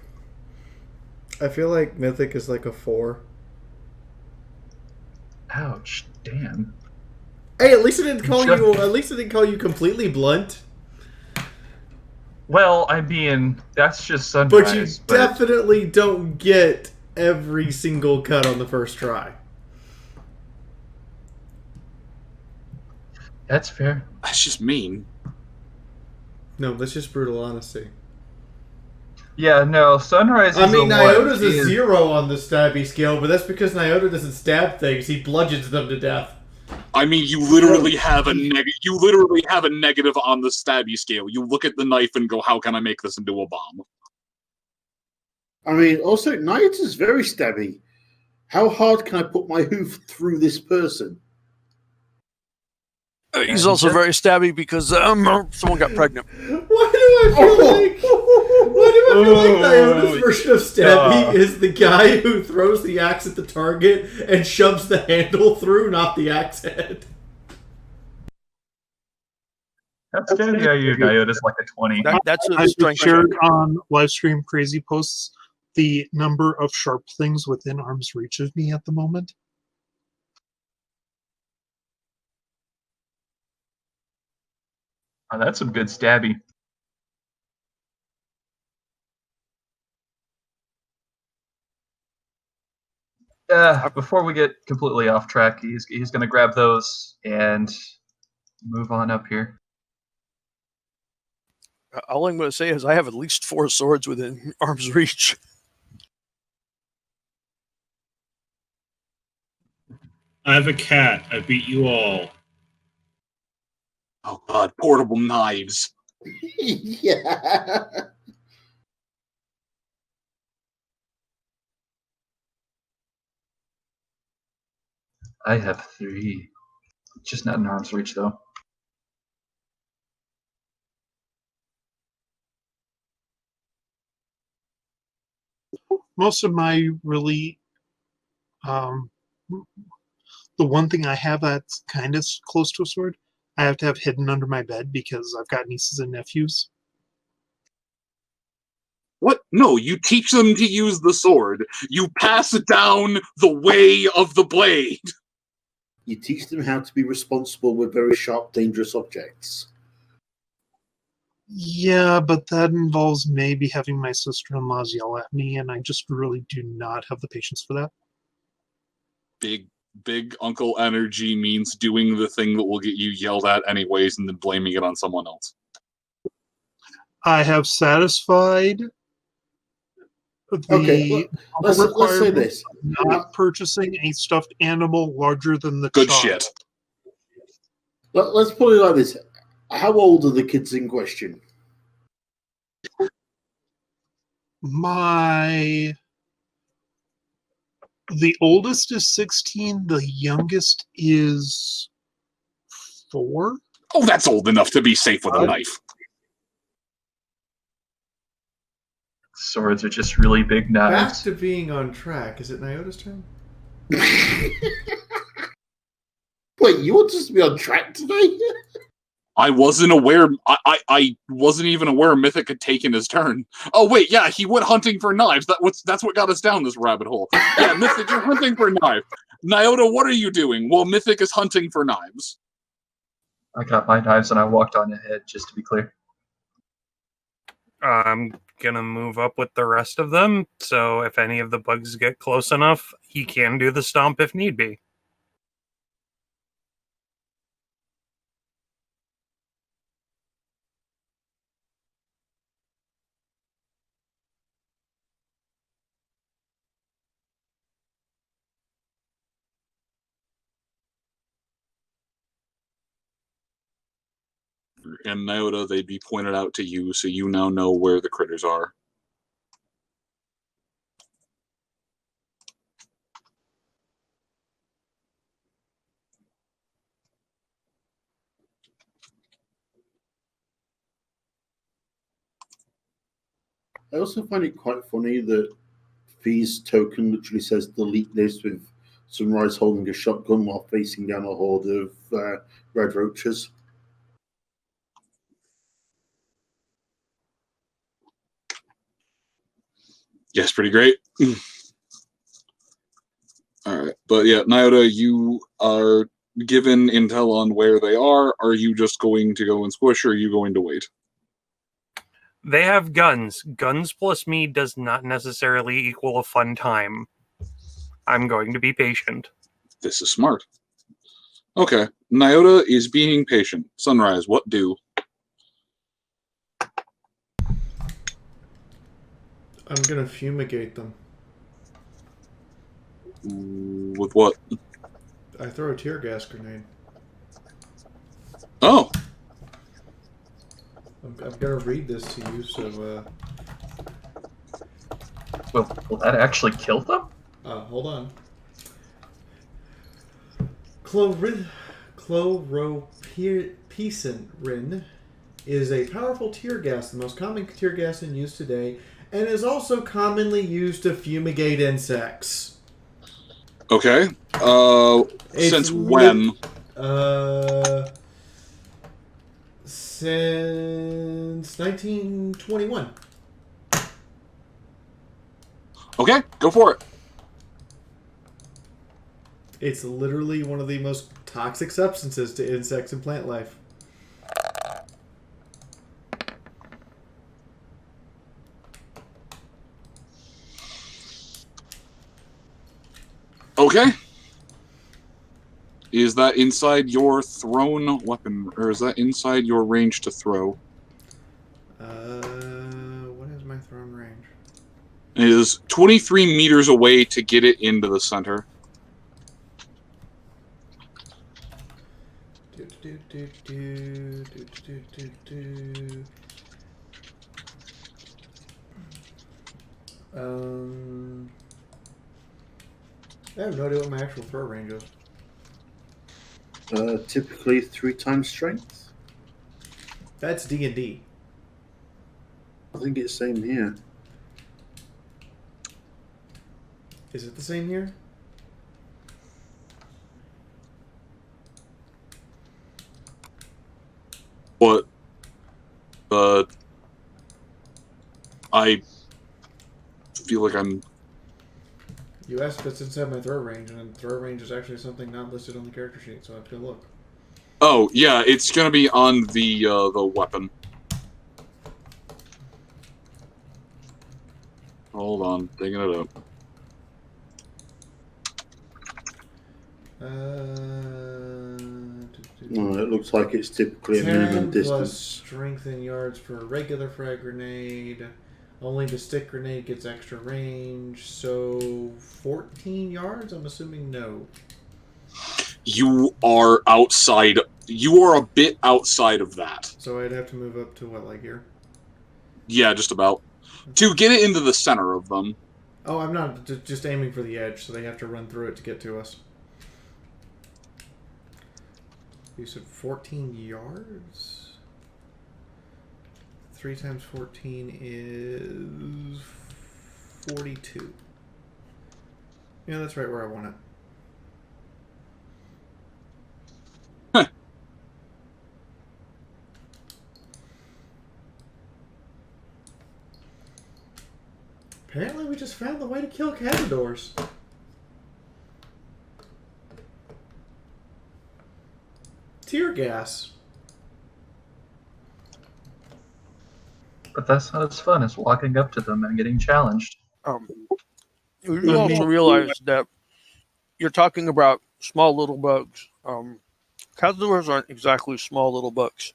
I feel like Mythic is like a 4. Ouch! Damn. Hey, at least it didn't call you. At least it didn't call you completely blunt. Well, I mean, that's just Sunrise. But you definitely don't get every single cut on the first try. That's fair. That's just mean. No, that's just brutal honesty. Yeah, no, Sunrise is I mean, Nyota's a is... 0 on the stabby scale, but that's because Nyota doesn't stab things. He bludgeons them to death. I mean, you literally have a negative on the stabby scale. You look at the knife and go, "How can I make this into a bomb?" I mean, also, Nyota's very stabby. How hard can I put my hoof through this person? He's also very stabby because someone got pregnant. Why do I feel like Nyota's version of stabby is the guy who throws the axe at the target and shoves the handle through, not the axe head? That's good. Yeah, Nyota's like a 20. That's a I strength shared check. on livestream crazy posts the number of sharp things within arm's reach of me at the moment. Oh, that's some good stabby. before we get completely off track, he's going to grab those and move on up here. All I'm going to say is I have at least 4 swords within arm's reach. I have a cat. I beat you all. Oh god, portable knives. Yeah. I have 3. Just not in arm's reach, though. Most of my really, the one thing I have that's kind of close to a sword, I have to have hidden under my bed because I've got nieces and nephews. What? No, you teach them to use the sword. You pass down the way of the blade. You teach them how to be responsible with very sharp, dangerous objects. Yeah, but that involves maybe having my sister-in-laws yell at me, and I just really do not have the patience for that. Big uncle energy means doing the thing that will get you yelled at anyways and then blaming it on someone else. I have satisfied the let's say this. Not purchasing a stuffed animal larger than the Good child. shit. Let's put it like this. How old are the kids in question? The oldest is 16, the youngest is 4. Oh, that's old enough to be safe with a knife. Swords are just really big Back knives. to being on track. Is it Nyota's turn? Wait, you want us to be on track today? I wasn't aware. I wasn't even aware Mythic had taken his turn. Oh wait, yeah, he went hunting for knives. That's what got us down this rabbit hole. Yeah, Mythic, you're hunting for knives. Nyota, what are you doing? Well, Mythic is hunting for knives. I got my knives and I walked on ahead, just to be clear. I'm gonna move up with the rest of them, so if any of the bugs get close enough, he can do the stomp if need be. And Nyota, they'd be pointed out to you, so you now know where the critters are. I also find it quite funny that Fee's token literally says delete this with Sunrise holding a shotgun while facing down a horde of red roaches. Yes, pretty great. Alright, but yeah, Nyota, you are given intel on where they are. Are you just going to go and squish, or are you going to wait? They have guns. Guns plus me does not necessarily equal a fun time. I'm going to be patient. This is smart. Okay, Nyota is being patient. Sunrise, what do? I'm gonna fumigate them. With what? I throw a tear gas grenade. Oh! I'm gonna read this to you, so Will that actually kill them? hold on. Chloropicin is a powerful tear gas, the most common tear gas in use today, and is also commonly used to fumigate insects. Okay. Since when? Since 1921. Okay, go for it. It's literally one of the most toxic substances to insects and plant life. Okay. Is that inside your thrown weapon, or is that inside your range to throw? What is my thrown range? It is 23 meters away to get it into the center. I have no idea what my actual throw range is. Typically 3 times strength. That's D&D. I think it's same here. Is it the same here? What? I feel like I'm... You asked if it's inside my throw range, and throw range is actually something not listed on the character sheet, so I have to look. Oh, yeah, it's gonna be on the weapon. Hold on, digging it up. No, it looks like it's typically a 10 minimum plus distance. strength in yards for a regular frag grenade. Only the stick grenade gets extra range, so 14 yards? I'm assuming no. You are outside. You are a bit outside of that. So I'd have to move up to what, like here? Yeah, just about. To get it into the center of them. Oh, I'm not just aiming for the edge, so they have to run through it to get to us. You said 14 yards? 3 times 14 is 42. Yeah, that's right where I want it. Huh. Apparently we just found the way to kill cazadors. Tear gas. But that's not as fun as walking up to them and getting challenged. You also realize that you're talking about small little bugs. Cazadors aren't exactly small little bugs.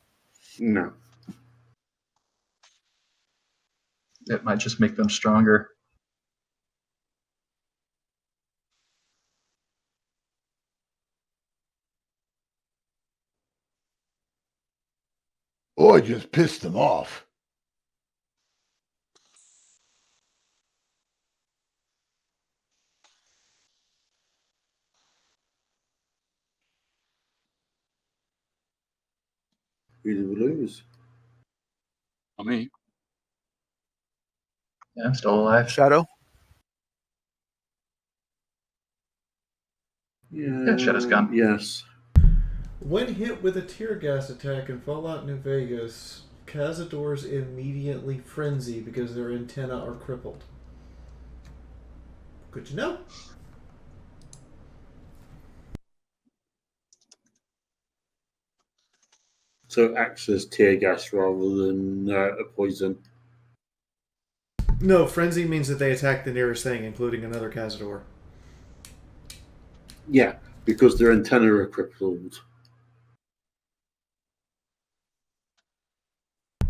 No. It might just make them stronger. Oh, I just pissed them off. Who did we lose? Not me. Yeah, I'm still alive. Shadow? Yeah, Shadow's gone. Yes. When hit with a tear gas attack in Fallout New Vegas, cazadors immediately frenzy because their antennae are crippled. Good to know. So it acts as tear gas rather than a poison. No, frenzy means that they attack the nearest thing, including another cazador. Yeah, because their antennae are crippled.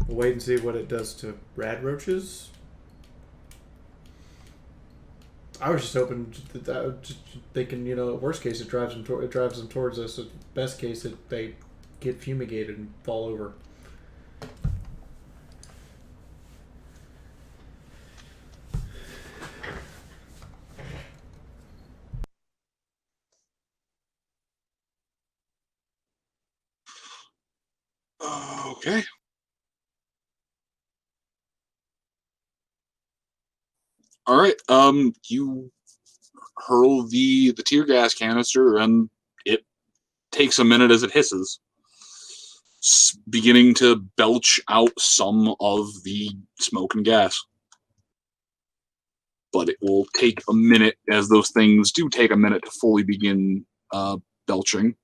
We'll wait and see what it does to rad roaches. I was just hoping that they can, worst case it drives them towards us. Best case they get fumigated and fall over. Okay. All right. You hurl the tear gas canister, and it takes a minute as it hisses, beginning to belch out some of the smoke and gas. But it will take a minute, as those things do take a minute to fully begin belching.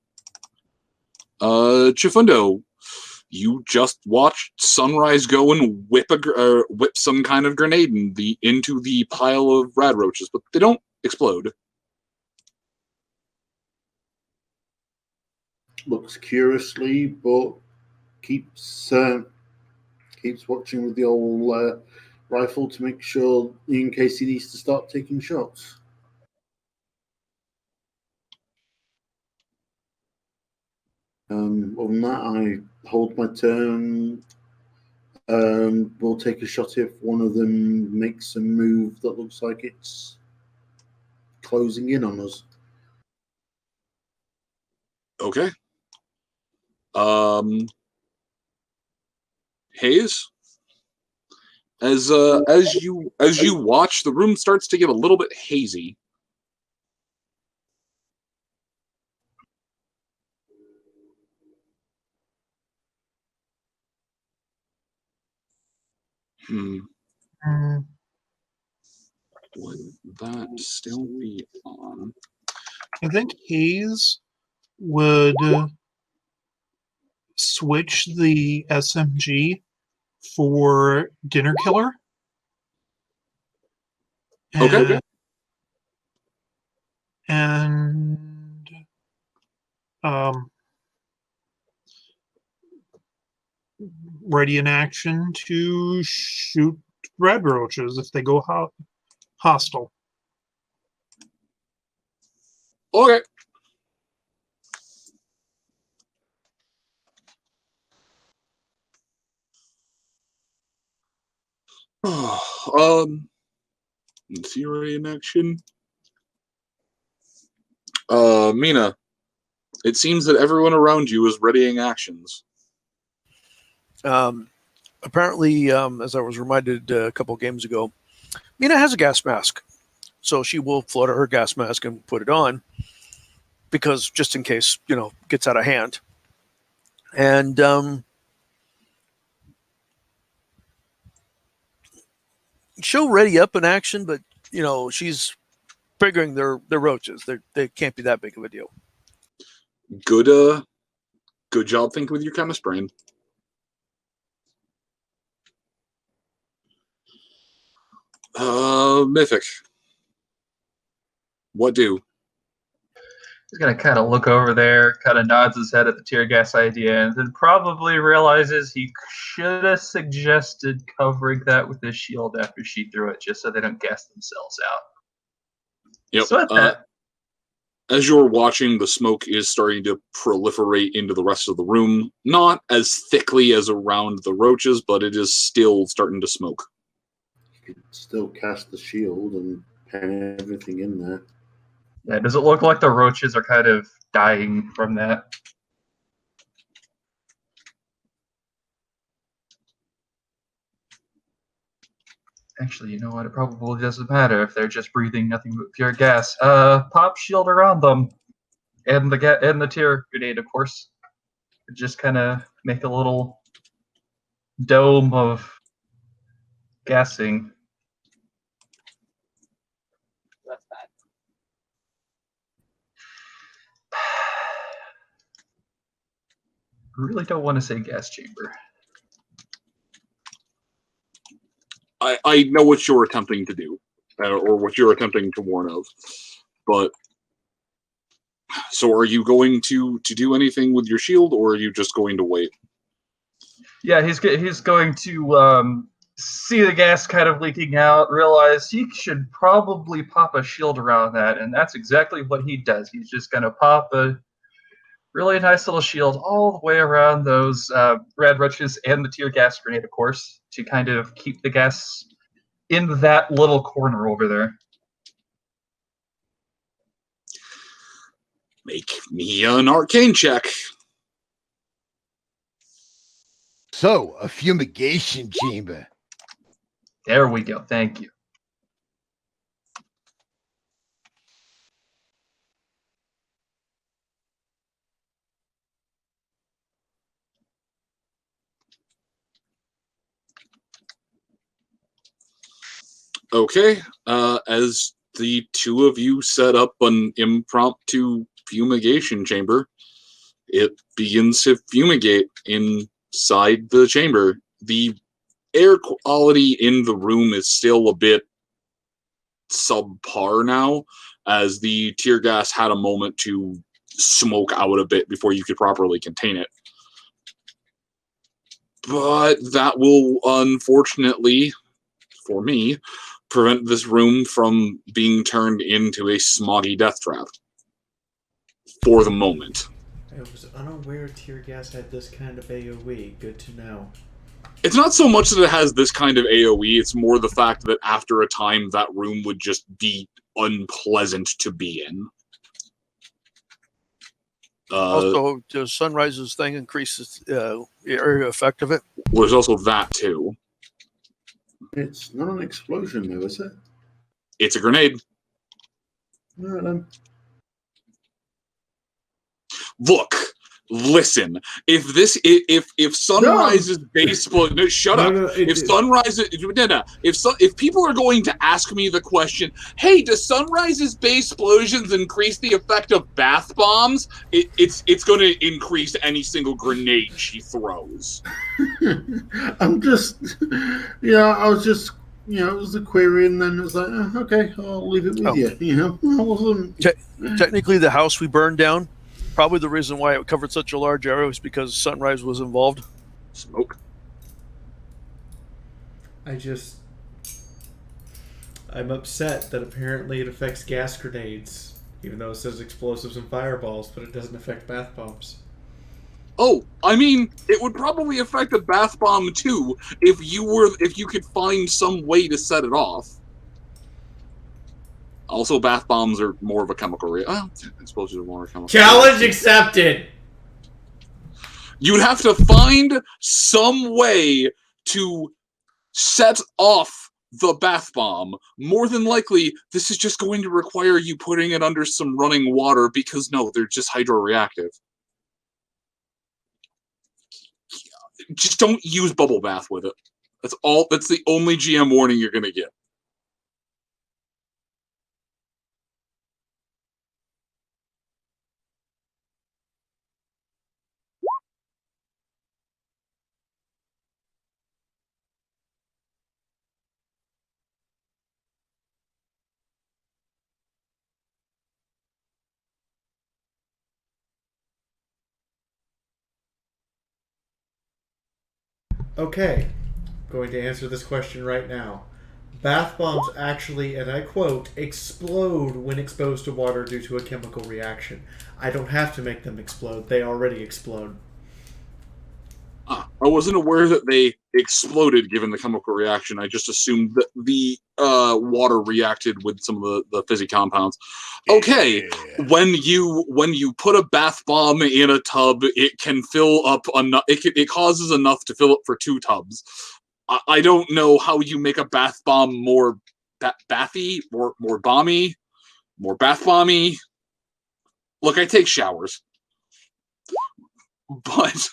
Chifundo, you just watched Sunrise go and whip some kind of grenade into the pile of rad roaches, but they don't explode. looks curiously, but keeps watching with the old rifle to make sure, in case he needs to start taking shots. Other than that, I hold my turn. We'll take a shot if one of them makes a move that looks like it's closing in on us. Okay. Hayes, as you watch, the room starts to get a little bit hazy. Would that still be on? I think Hayes would switch the SMG for Dinner Killer. Okay. And ready in action to shoot red roaches if they go hostile. Okay. Theory in action. Mina, it seems that everyone around you is readying actions. Apparently, as I was reminded a couple games ago, Mina has a gas mask. So she will flutter her gas mask and put it on because just in case, gets out of hand. And she'll ready up in action, but, she's figuring they're roaches. They can't be that big of a deal. Good job thinking with your chemist brain. Mythic. What do? He's gonna kind of look over there, kind of nods his head at the tear gas idea, and then probably realizes he should have suggested covering that with his shield after she threw it, just so they don't gas themselves out. Yep. So as you're watching, the smoke is starting to proliferate into the rest of the room. Not as thickly as around the roaches, but it is still starting to smoke. You could still cast the shield and pan everything in there. Yeah, does it look like the roaches are kind of dying from that? Actually, you know what? It probably doesn't matter if they're just breathing nothing but pure gas. Pop shield around them, and the tear grenade, of course. Just kind of make a little dome of gassing. That's bad. Really don't want to say gas chamber. I know what you're attempting to do, or what you're attempting to warn of, but so are you going to do anything with your shield, or are you just going to wait? Yeah, he's going to see the gas kind of leaking out, realize he should probably pop a shield around that, and that's exactly what he does. He's just going to pop a really nice little shield all the way around those red roaches and the tear gas grenade, of course, to kind of keep the gas in that little corner over there. Make me an arcane check. So, a fumigation chamber. There we go. Thank you. Okay, as the two of you set up an impromptu fumigation chamber, it begins to fumigate inside the chamber. The air quality in the room is still a bit subpar now, as the tear gas had a moment to smoke out a bit before you could properly contain it. But that will, unfortunately, for me, prevent this room from being turned into a smoggy death trap. For the moment. I was unaware tear gas had this kind of AoE. Good to know. It's not so much that it has this kind of AoE, it's more the fact that after a time, that room would just be unpleasant to be in. Also, does Sunrise's thing increase the area effect of it? Well, there's also that, too. It's not an explosion, though, is it? It's a grenade. All right, then. Look, listen. If Sunrise's base explosion, no, shut up. If people are going to ask me the question, hey, does Sunrise's base explosions increase the effect of bath bombs? It's going to increase any single grenade she throws. I'm just, I was just, it was a query, and then it was like, okay, I'll leave it with you. I wasn't. Technically, the house we burned down. Probably the reason why it covered such a large area was because Sunrise was involved. Smoke. I'm upset that apparently it affects gas grenades, even though it says explosives and fireballs, but it doesn't affect bath bombs. Oh, I mean, it would probably affect a bath bomb too if you could find some way to set it off. Also, bath bombs are more of a chemical explosions are more chemical. Challenge accepted. You'd have to find some way to set off the bath bomb. More than likely, this is just going to require you putting it under some running water because no, they're just hydroreactive. Just don't use bubble bath with it. That's all. That's the only GM warning you're going to get. Okay, going to answer this question right now. Bath bombs actually, and I quote, explode when exposed to water due to a chemical reaction. I don't have to make them explode. They already explode. I wasn't aware that they exploded given the chemical reaction. I just assumed that the water reacted with some of the fizzy compounds. Okay, when you put a bath bomb in a tub, it can fill up enough. It causes enough to fill up for 2 tubs. I don't know how you make a bath bomb more bathy, more bomby, more bath bomby. Look, I take showers, but.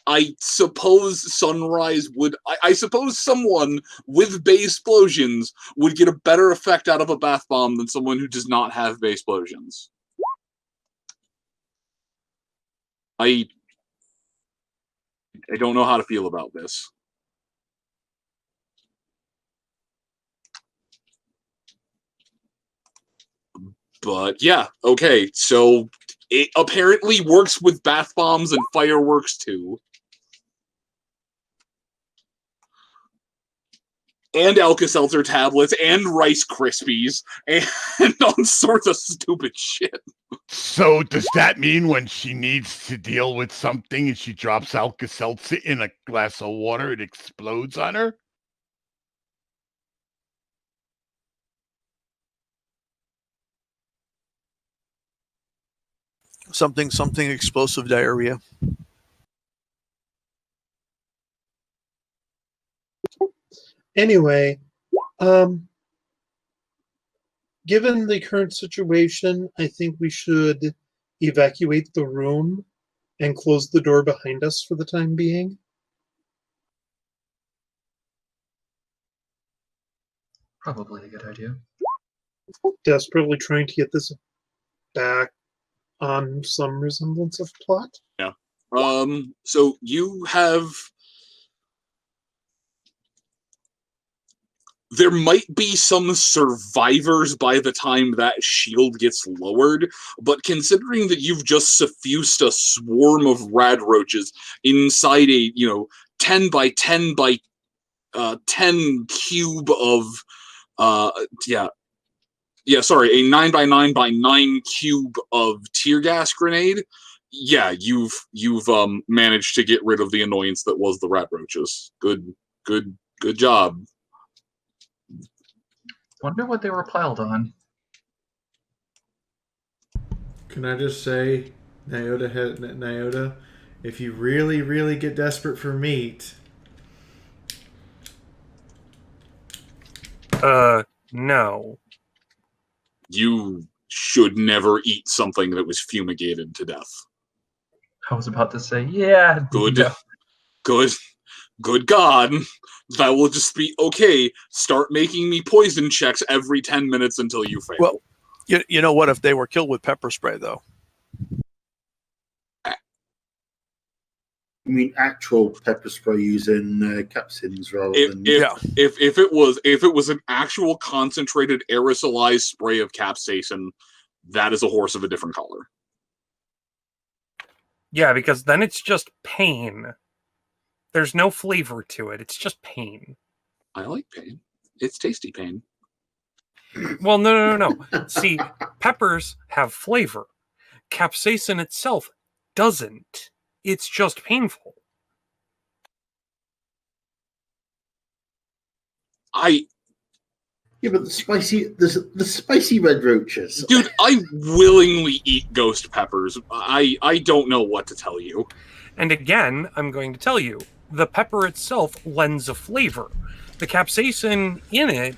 I suppose Sunrise would... I suppose someone with base explosions would get a better effect out of a bath bomb than someone who does not have base explosions. I don't know how to feel about this. But yeah, okay, so it apparently works with bath bombs and fireworks too. And Alka-Seltzer tablets, and Rice Krispies, and all sorts of stupid shit. So does that mean when she needs to deal with something and she drops Alka-Seltzer in a glass of water, it explodes on her? Something explosive diarrhea. Anyway, given the current situation, I think we should evacuate the room and close the door behind us for the time being. Probably a good idea. Desperately trying to get this back on some resemblance of plot. Yeah. So you have there might be some survivors by the time that shield gets lowered, but considering that you've just suffused a swarm of rad roaches inside a 10 by 10 by 10 cube of a 9 by 9 by 9 cube of tear gas grenade, you've managed to get rid of the annoyance that was the rat roaches. Good job. Wonder what they were piled on. Can I just say, Nyota, if you really, really get desperate for meat... No. You should never eat something that was fumigated to death. I was about to say, yeah. Good God. That will just be, okay, start making me poison checks every 10 minutes until you fail. Well, you know what if they were killed with pepper spray, though? You mean actual pepper spray using capsins rather than... If it was an actual concentrated aerosolized spray of capsaicin, that is a horse of a different color. Yeah, because then it's just pain. There's no flavor to it. It's just pain. I like pain. It's tasty pain. Well, no. See, peppers have flavor. Capsaicin itself doesn't. It's just painful. Yeah, but the spicy red roaches. Dude, I willingly eat ghost peppers. I don't know what to tell you. And again, I'm going to tell you, the pepper itself lends a flavor. The capsaicin in it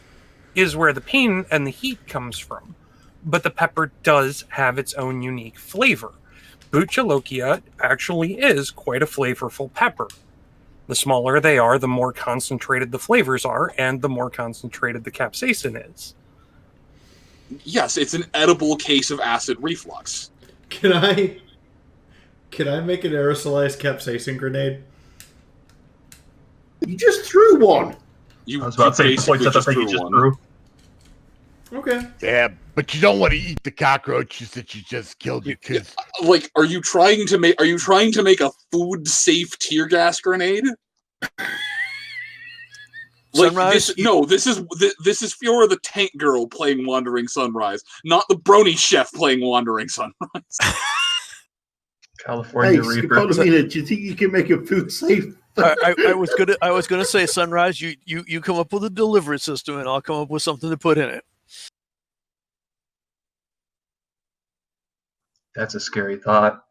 is where the pain and the heat comes from. But the pepper does have its own unique flavor. Buchalokia actually is quite a flavorful pepper. The smaller they are, the more concentrated the flavors are, and the more concentrated the capsaicin is. Yes, it's an edible case of acid reflux. Can I make an aerosolized capsaicin grenade? You just threw one. I was about to say, points at the thing you just threw. Okay. Yeah, but you don't want to eat the cockroaches that you just killed, because like, are you trying to make a food safe tear gas grenade? Sunrise? This is Fiaura the Tank Girl playing Wandering Sunrise, not the Brony Chef playing Wandering Sunrise. California Reaper. Do you think you can make a food safe? I was gonna say, Sunrise, you come up with a delivery system, and I'll come up with something to put in it. That's a scary thought.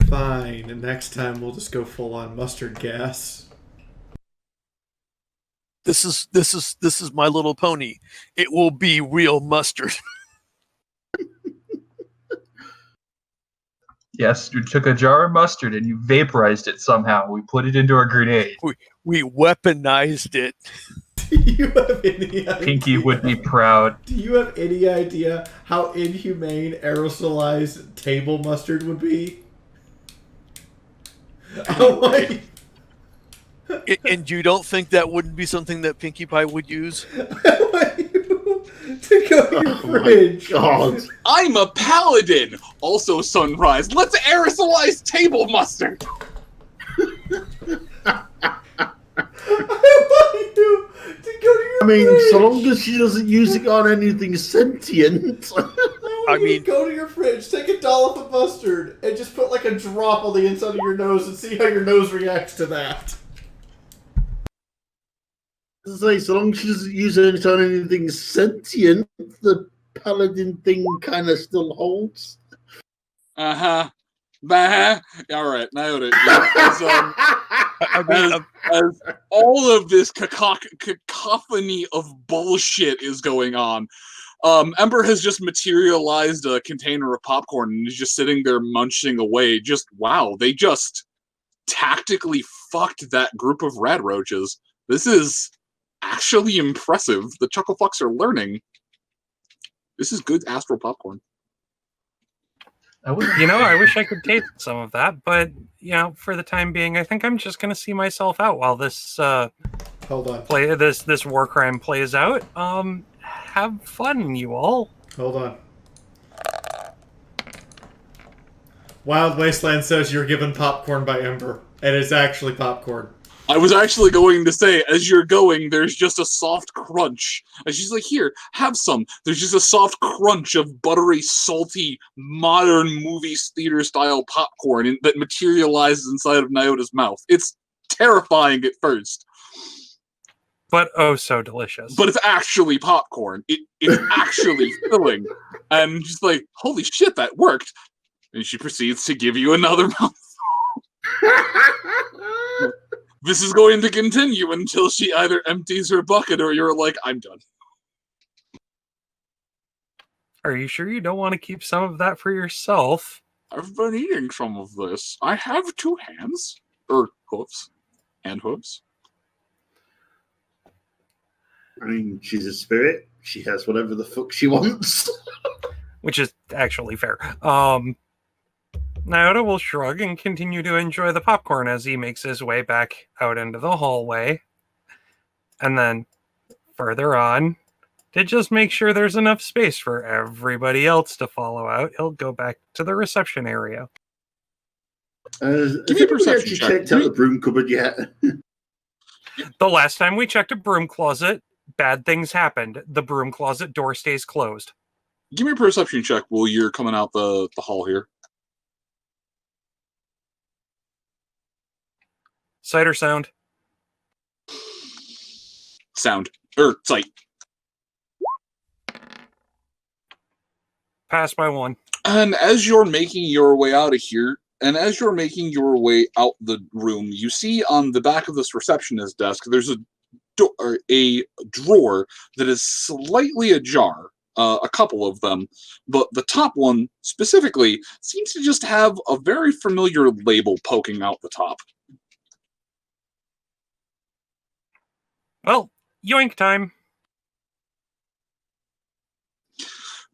Fine, and next time we'll just go full on mustard gas. This is My Little Pony. It will be real mustard. Yes, you took a jar of mustard and you vaporized it somehow. We put it into a grenade. We weaponized it. Do you have any idea? Pinky would be proud. Do you have any idea how inhumane aerosolized table mustard would be? Oh my! And you don't think that wouldn't be something that Pinkie Pie would use? To go to your fridge. God. I'm a paladin. Also, Sunrise. Let's aerosolize table mustard. I mean, so long as she doesn't use it on anything sentient. I mean, go to your fridge, take a dollop of mustard, and just put like a drop on the inside of your nose and see how your nose reacts to that. Say, so long as she doesn't use it on anything sentient, the paladin thing kind of still holds. All right, nailed it. As all of this cacophony of bullshit is going on, Ember has just materialized a container of popcorn and is just sitting there munching away. Just, wow, they just tactically fucked that group of rad roaches. This is actually impressive. The chuckle fucks are learning. This is good astral popcorn. I wish I could taste some of that, but for the time being, I think I'm just going to see myself out while this Hold on. Play this war crime plays out. Have fun, you all. Hold on. Wild Wasteland says you're given popcorn by Ember, and it's actually popcorn. I was actually going to say, as you're going, there's just a soft crunch. And she's like, here, have some. There's just a soft crunch of buttery, salty, modern movie theater-style popcorn that materializes inside of Nyota's mouth. It's terrifying at first. But oh so delicious. But it's actually popcorn. It's actually filling. And she's like, holy shit, that worked. And she proceeds to give you another mouthful. This is going to continue until she either empties her bucket or you're like, I'm done. Are you sure you don't want to keep some of that for yourself? I've been eating some of this. I have 2 hands. Or hooves. And hooves. I mean, she's a spirit. She has whatever the fuck she wants. Which is actually fair. Nyota will shrug and continue to enjoy the popcorn as he makes his way back out into the hallway. And then, further on, to just make sure there's enough space for everybody else to follow out, he'll go back to the reception area. Have you actually checked out the broom cupboard yet? The last time we checked a broom closet, bad things happened. The broom closet door stays closed. Give me a perception check while you're coming out the hall here. Sight or sound? Sound. Sight. Pass by 1. And as you're making your way out of here, and as you're making your way out the room, you see on the back of this receptionist desk, there's a drawer that is slightly ajar. A couple of them, but the top one specifically seems to just have a very familiar label poking out the top. Well, yoink time.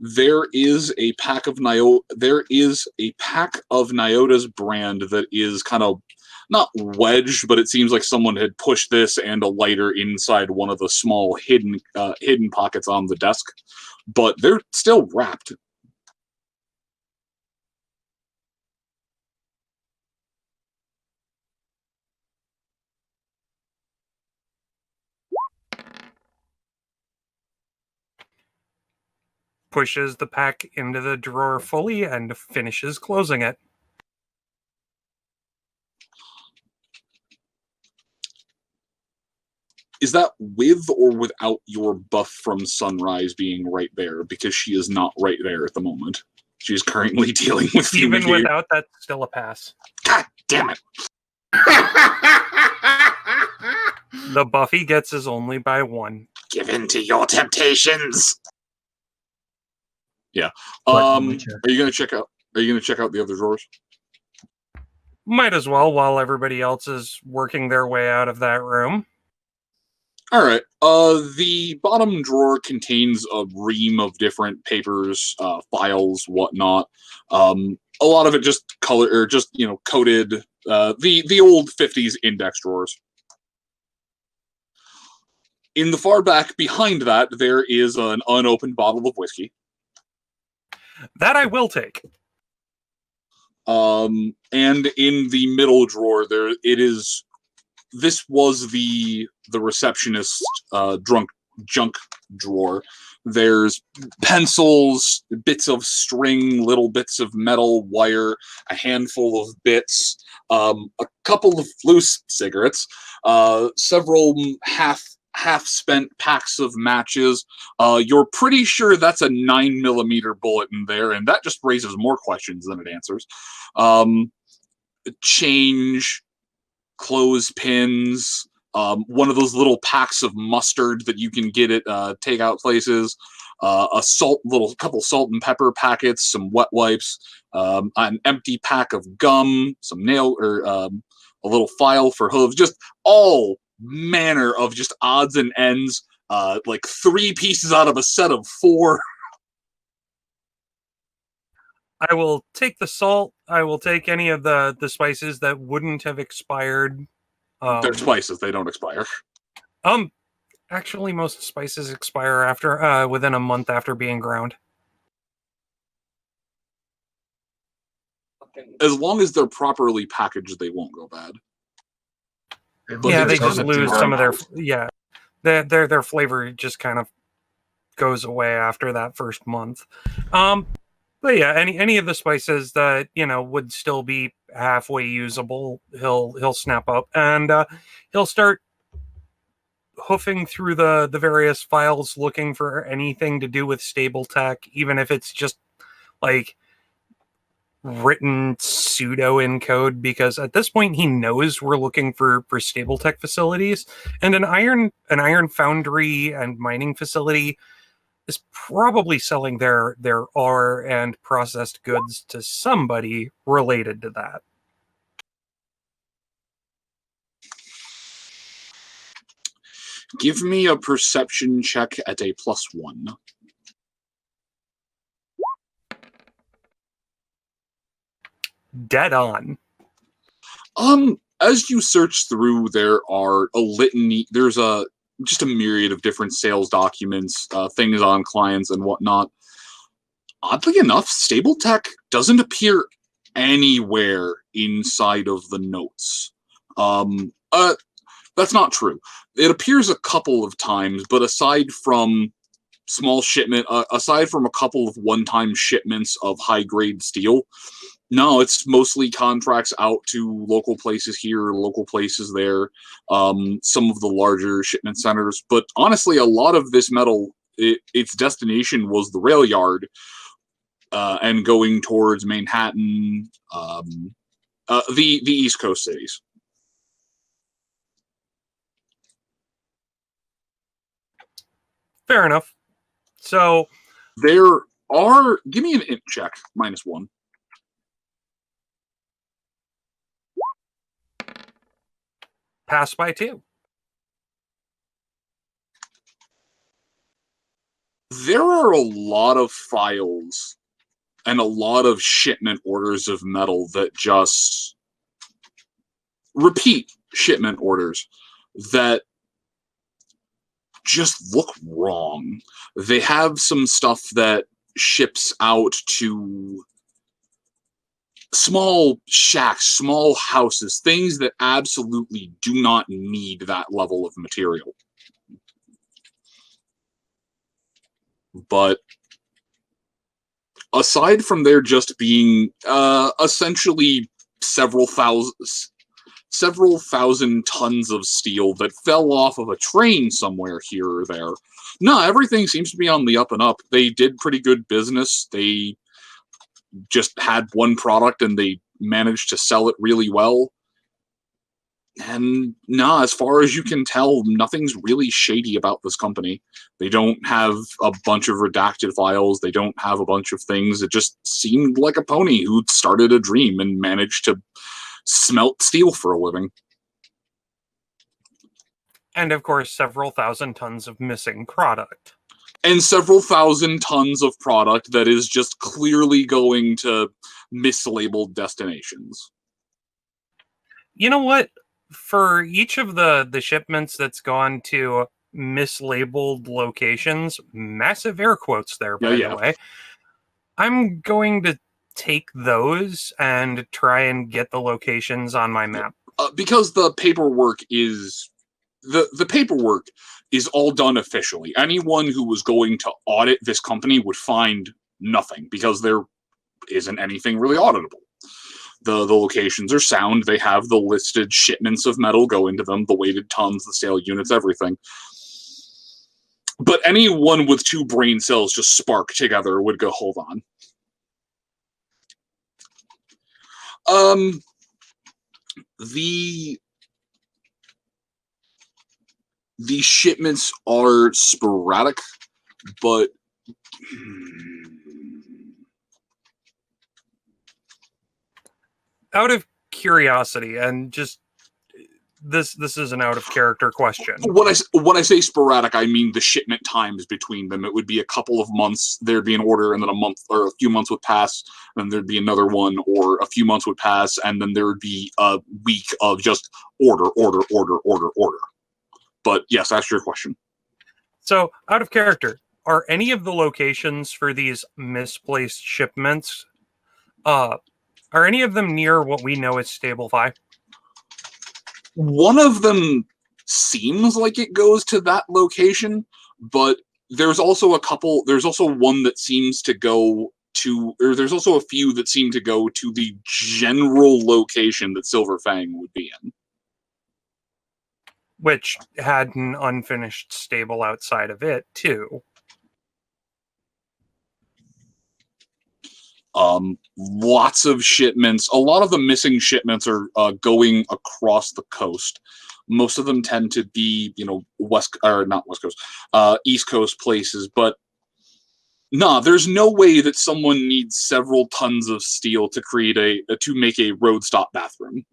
There is a pack of Nyota's brand that is kind of not wedged, but it seems like someone had pushed this and a lighter inside one of the small hidden pockets on the desk. But they're still wrapped. Pushes the pack into the drawer fully and finishes closing it. Is that with or without your buff from Sunrise being right there? Because she is not right there at the moment. She is currently dealing with Even without that, still a pass. God damn it. The buff he gets is only by 1. Give in to your temptations. Yeah. Are you gonna check out the other drawers? Might as well while everybody else is working their way out of that room. All right. The bottom drawer contains a ream of different papers, files, whatnot. A lot of it just coated. The old 50s index drawers. In the far back behind that, there is an unopened bottle of whiskey. That I will take. And in the middle drawer, this was the receptionist's junk drawer. There's pencils, bits of string, little bits of metal, wire, a handful of bits, a couple of loose cigarettes, several half-spent packs of matches. You're pretty sure that's a 9mm bullet in there, and that just raises more questions than it answers. Change, clothespins, one of those little packs of mustard that you can get at takeout places, couple salt and pepper packets, some wet wipes, an empty pack of gum, some a little file for hooves, just all manner of just odds and ends, like 3 pieces out of a set of 4. I will take the salt. I will take any of the spices that wouldn't have expired. They're spices. They don't expire. Actually, most spices expire after within a month after being ground. As long as they're properly packaged, they won't go bad. Yeah, they just lose some of their flavor just kind of goes away after that first month. But yeah, any of the spices that would still be halfway usable, he'll snap up and he'll start hoofing through the various files looking for anything to do with stable tech, even if it's just like written pseudo in code, because at this point he knows we're looking for stable tech facilities, and an iron foundry and mining facility is probably selling their ore and processed goods to somebody related to that. Give me a perception check at a +1. Dead on. As you search through, there are a litany. There's just a myriad of different sales documents, things on clients and whatnot. Oddly enough, stable tech doesn't appear anywhere inside of the notes. That's not true. It appears a couple of times, but aside from a couple of one-time shipments of high-grade steel, no, it's mostly contracts out to local places here, local places there, some of the larger shipment centers. But honestly, a lot of this metal, its destination was the rail yard, and going towards Manhattan, the East Coast cities. Fair enough. So there are. Give me an int check, -1. Pass by 2. There are a lot of files and a lot of shipment orders of metal that just repeat shipment orders that just look wrong. They have some stuff that ships out to small shacks, small houses, things that absolutely do not need that level of material. But aside from there just being essentially several thousand tons of steel that fell off of a train somewhere here or there, no, everything seems to be on the up and up. They did pretty good business. They just had one product and they managed to sell it really well. And nah, as far as you can tell, nothing's really shady about this company. They don't have a bunch of redacted files. They don't have a bunch of things. It just seemed like a pony who started a dream and managed to smelt steel for a living. And of course, several thousand tons of missing product. And several thousand tons of product that is just clearly going to mislabeled destinations. You know what? For each of the shipments that's gone to mislabeled locations, massive air quotes there, by the way, I'm going to take those and try and get the locations on my map. Because the paperwork is... The paperwork is all done officially. Anyone who was going to audit this company would find nothing, because there isn't anything really auditable. The locations are sound. They have the listed shipments of metal go into them, the weighted tons, the sale units, everything. But anyone with 2 brain cells just spark together would go, hold on. The shipments are sporadic, but out of curiosity, and just this is an out of character question. When I say sporadic, I mean the shipment times between them. It would be a couple of months, there'd be an order, and then a month or a few months would pass, and there'd be another one, or a few months would pass, and then there would be a week of just order. But yes, ask your question. So, out of character, are any of the locations for these misplaced shipments, are any of them near what we know as Stable 5? One of them seems like it goes to that location, but there's also one that seems to go to, or there's also a few that seem to go to the general location that Silver Fang would be in. Which had an unfinished stable outside of it, too. Lots of shipments. A lot of the missing shipments are going across the coast. Most of them tend to be, East Coast places. But there's no way that someone needs several tons of steel to to make a road stop bathroom.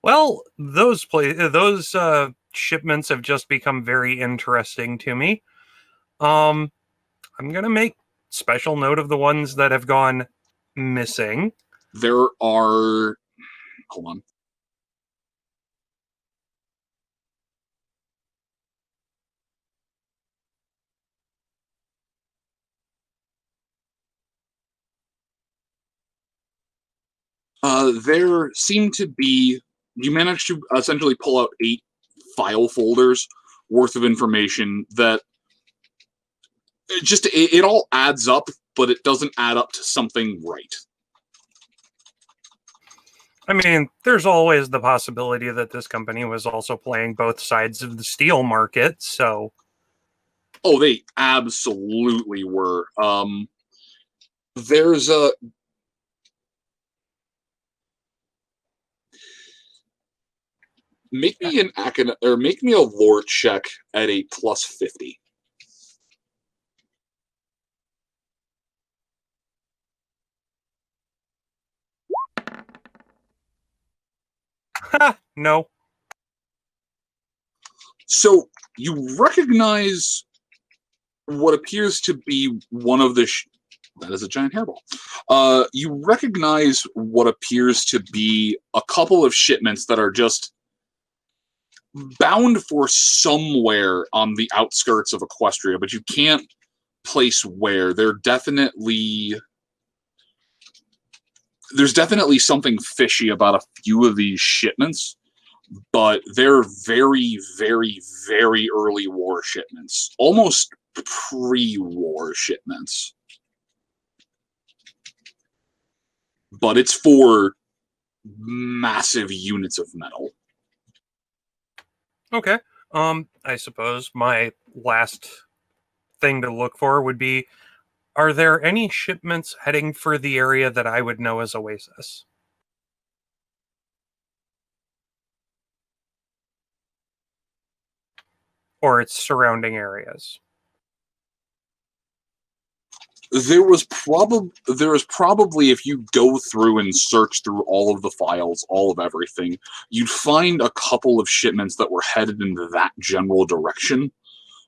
Well, those shipments have just become very interesting to me. I'm going to make special note of the ones that have gone missing. There are... Hold on. There seem to be... You managed to essentially pull out 8 file folders worth of information that it all adds up, but it doesn't add up to something right. I mean, there's always the possibility that this company was also playing both sides of the steel market, so... Oh, they absolutely were. There's a... Make me a lore check at a +50. Ha! No. So you recognize what appears to be one of the... that is a giant hairball. You recognize what appears to be a couple of shipments that are just bound for somewhere on the outskirts of Equestria, but you can't place where. There's definitely something fishy about a few of these shipments, but they're very, very, very early war shipments. Almost pre-war shipments. But it's for massive units of metal. Okay. I suppose my last thing to look for would be, are there any shipments heading for the area that I would know as Oasis? Or its surrounding areas? There is probably, if you go through and search through all of the files, all of everything, you'd find a couple of shipments that were headed into that general direction.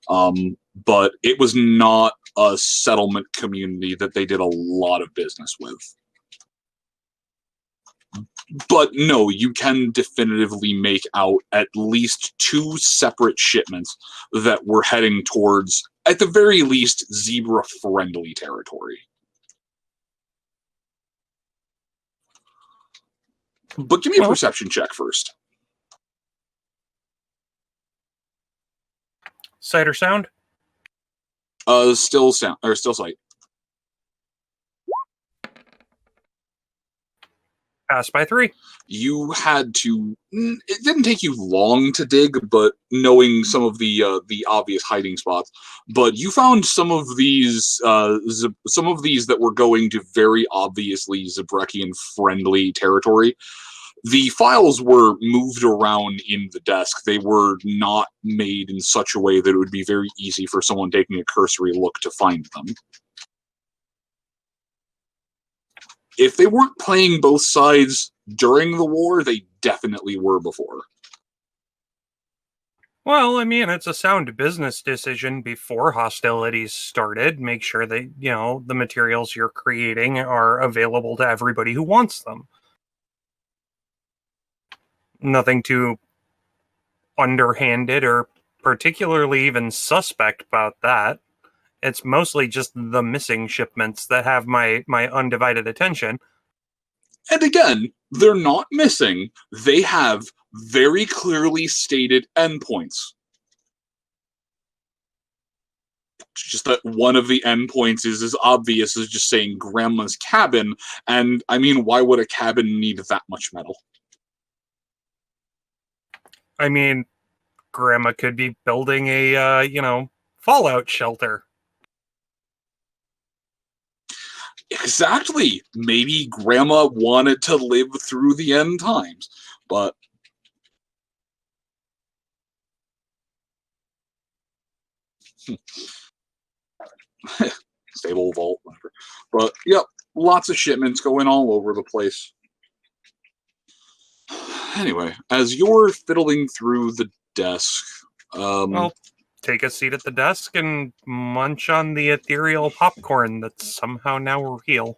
But it was not a settlement community that they did a lot of business with. But no, you can definitively make out at least 2 separate shipments that were heading towards, at the very least, zebra-friendly territory. But give me a perception check first. Sight or sound? Still sight. Pass by 3. You had to... It didn't take you long to dig, but knowing some of the obvious hiding spots. But you found some of these that were going to very obviously Zabrekian-friendly territory. The files were moved around in the desk. They were not made in such a way that it would be very easy for someone taking a cursory look to find them. If they weren't playing both sides during the war, they definitely were before. Well, I mean, it's a sound business decision before hostilities started. Make sure that, the materials you're creating are available to everybody who wants them. nothing too underhanded or particularly even suspect about that. It's mostly just the missing shipments that have my undivided attention. And again, they're not missing. They have very clearly stated endpoints. It's just that one of the endpoints is as obvious as just saying Grandma's cabin, and I mean, why would a cabin need that much metal? I mean, Grandma could be building a, fallout shelter. Exactly. Maybe Grandma wanted to live through the end times, but stable vault, whatever. But yep, lots of shipments going all over the place. Anyway, as you're fiddling through the desk, Well, take a seat at the desk and munch on the ethereal popcorn that's somehow now real.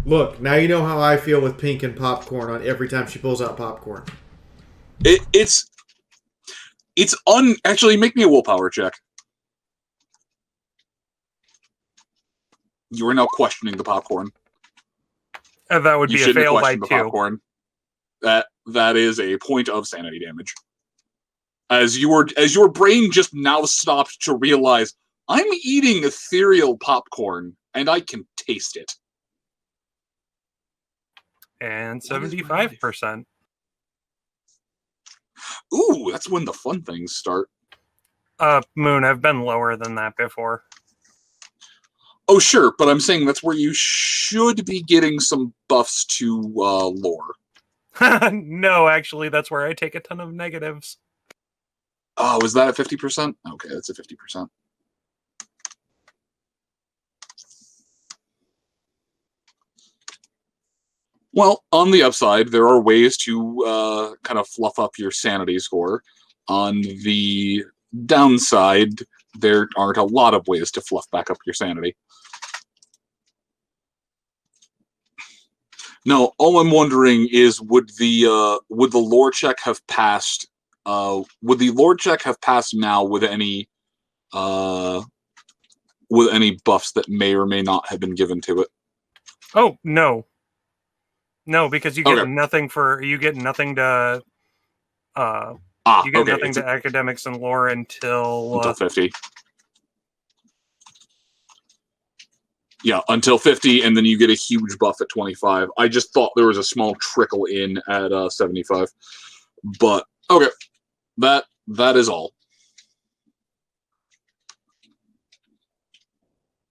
Look, now you know how I feel with Pink and popcorn on every time she pulls out popcorn. It's actually, make me a willpower check. You are now questioning the popcorn. That would be a fail by 2. Popcorn. That is a point of sanity damage. As your brain just now stopped to realize, I'm eating ethereal popcorn and I can taste it. And 75%. Ooh, that's when the fun things start. Moon, I've been lower than that before. Oh, sure, but I'm saying that's where you should be getting some buffs to lore. No, actually, that's where I take a ton of negatives. Oh, is that a 50%? Okay, that's a 50%. Well, on the upside, there are ways to kind of fluff up your sanity score. On the downside, there aren't a lot of ways to fluff back up your sanity. No, all I'm wondering is, would the lore check have passed? Would the lore check have passed now with any buffs that may or may not have been given to it? Oh no, because you get Okay. nothing to nothing to academics and lore until 50. Yeah, until 50, and then you get a huge buff at 25. I just thought there was a small trickle in at 75. But, okay. That is all.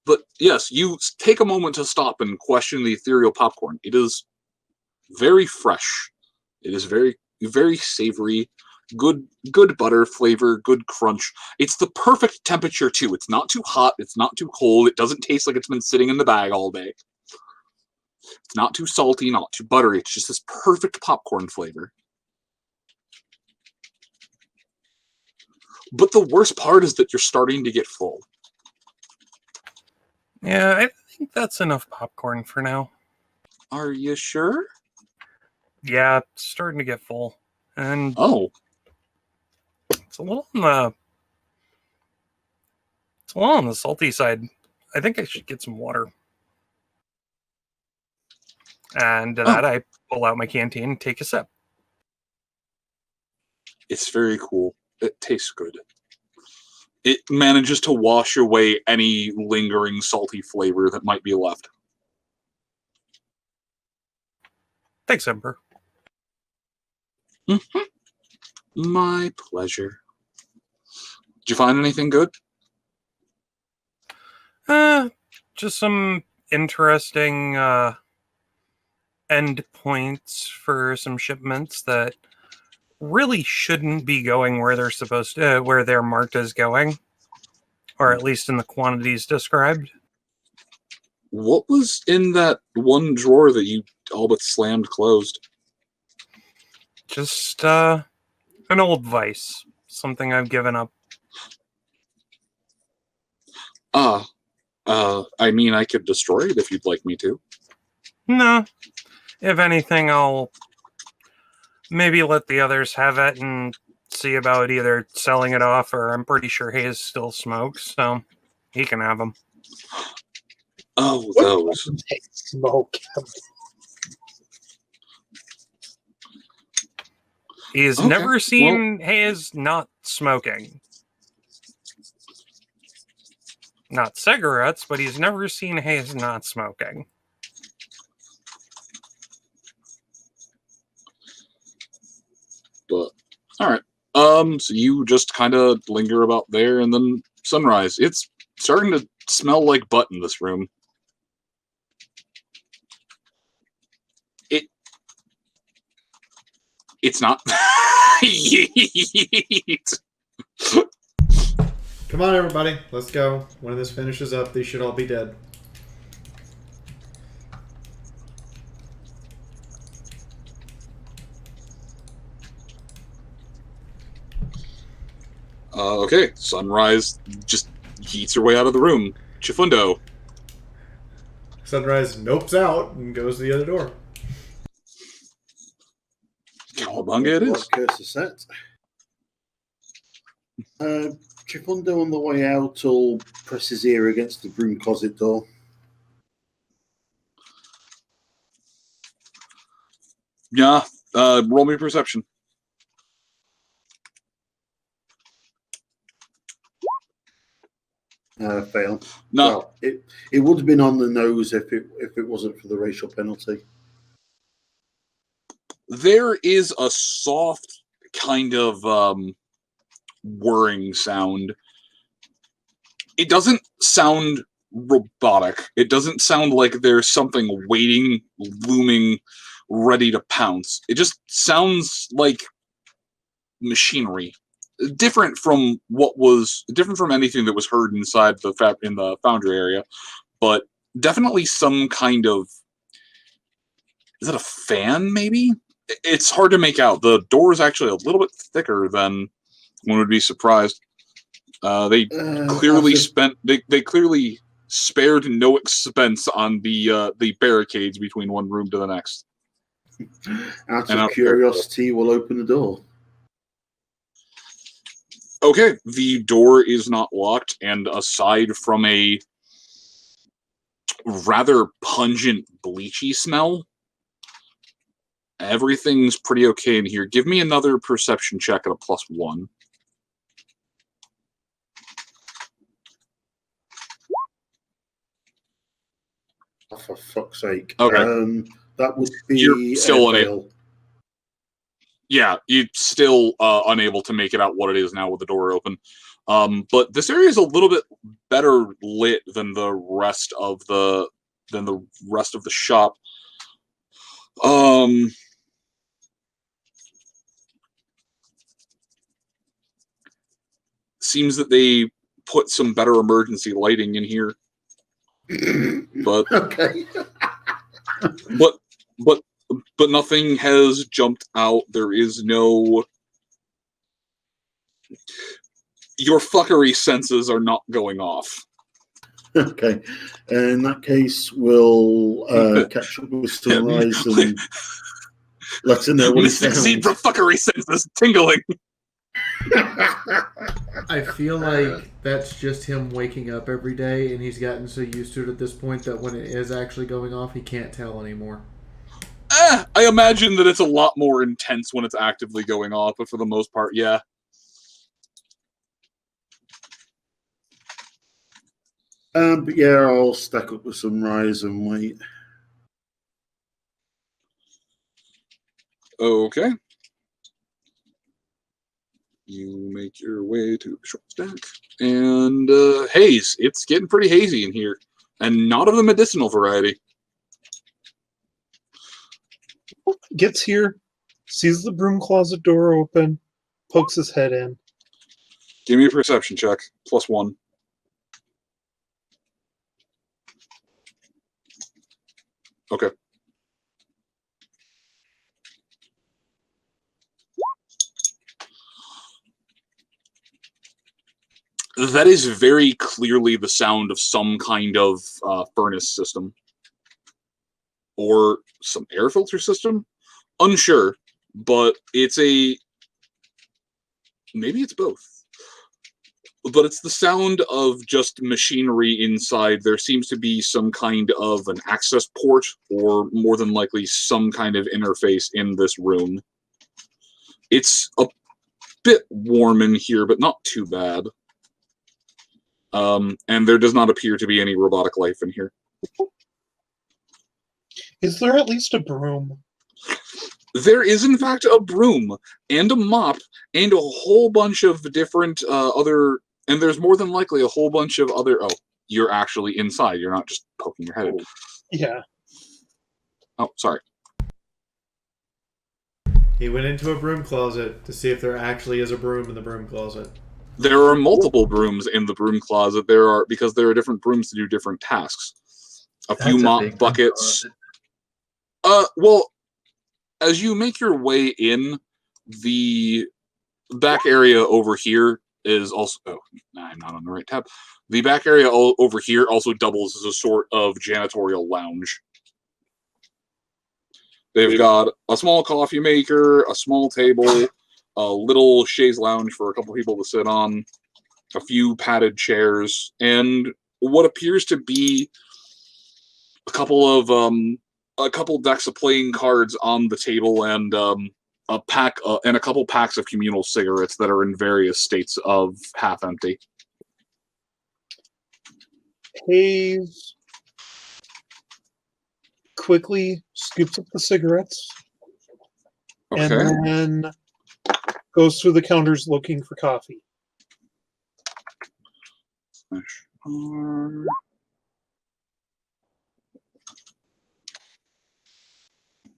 But, yes, you take a moment to stop and question the ethereal popcorn. It is very fresh. It is very, very savory. Good butter flavor, good crunch. It's the perfect temperature, too. It's not too hot. It's not too cold. It doesn't taste like it's been sitting in the bag all day. It's not too salty, not too buttery. It's just this perfect popcorn flavor. But the worst part is that you're starting to get full. Yeah, I think that's enough popcorn for now. Are you sure? Yeah, it's starting to get full. And it's a little on the salty side. I think I should get some water. And to that, I pull out my canteen and take a sip. It's very cool. It tastes good. It manages to wash away any lingering salty flavor that might be left. Thanks, Ember. Mm-hmm. My pleasure. Did you find anything good? Just some interesting endpoints for some shipments that really shouldn't be going where they're supposed to, where they're marked as going, or at least in the quantities described. What was in that one drawer that you all but slammed closed? Just an old vice, something I've given up. I mean, I could destroy it if you'd like me to. No, If anything, I'll maybe let the others have it and see about either selling it off, or I'm pretty sure Hayes still smokes, so he can have them. Oh, those. Smoke. He's Okay, never seen Hayes not smoking. Not cigarettes, but he's never seen Hayes not smoking. But all right. So you just kind of linger about there, and then sunrise. It's starting to smell like butt in this room. It's not. Come on, everybody. Let's go. When this finishes up, they should all be dead. Okay, sunrise just yeets her way out of the room. Chifundo. Sunrise nopes out and goes to the other door. Cowabunga it is. What curse is set? Chifundo on the way out will press his ear against the broom closet door. Yeah, roll me perception. Fail. No. Well, it would have been on the nose if it wasn't for the racial penalty. There is a soft kind of whirring sound. It doesn't sound robotic. It doesn't sound like there's something waiting, looming, ready to pounce. It just sounds like machinery. Different from anything that was heard inside in the foundry area, but definitely some kind of. Is it a fan? Maybe it's hard to make out. The door is actually a little bit thicker than one would be surprised. They clearly They clearly spared no expense on the barricades between one room to the next. Out of curiosity, we'll open the door. Okay, the door is not locked, and aside from a rather pungent, bleachy smell, everything's pretty okay in here. Give me another perception check at a +1. Oh, for fuck's sake. Okay. That would be You're still unable. fail. Yeah, you're still unable to make it out what it is now with the door open. But this area is a little bit better lit than the rest of the shop. Seems that they put some better emergency lighting in here. But okay. but nothing has jumped out. There is no. Your fuckery senses are not going off. Okay. In that case, we'll catch up with Sunrise and let her know what it's Mystic Zebra fuckery senses tingling. I feel like that's just him waking up every day, and he's gotten so used to it at this point that when it is actually going off, he can't tell anymore. I imagine that it's a lot more intense when it's actively going off, but for the most part, yeah. But yeah, I'll stack up with Sunrise and wait. Okay. You make your way to the short stack. And haze. It's getting pretty hazy in here. And not of the medicinal variety. Gets here, sees the broom closet door open, pokes his head in. Give me a perception check. +1. Okay. That is very clearly the sound of some kind of furnace system. or some air filter system. Unsure, but maybe it's both. But it's the sound of just machinery inside. There seems to be some kind of an access port, or more than likely some kind of interface in this room. It's a bit warm in here, but not too bad. And there does not appear to be any robotic life in here. Is there at least a broom? There is, in fact, a broom and a mop and a whole bunch of different other... And there's more than likely a whole bunch of other... Oh, you're actually inside. You're not just poking your head in. Yeah. Oh, sorry. He went into a broom closet to see if there actually is a broom in the broom closet. There are multiple brooms in the broom closet. Because there are different brooms to do different tasks. A few mop buckets. Well, as you make your way in, the back area over here is also... Oh, I'm not on the right tab. The back area over here also doubles as a sort of janitorial lounge. They've got a small coffee maker, a small table, a little chaise lounge for a couple people to sit on, a few padded chairs, and what appears to be a couple decks of playing cards on the table, and a couple packs of communal cigarettes that are in various states of half empty. Hayes quickly scoops up the cigarettes and then goes through the counters looking for coffee.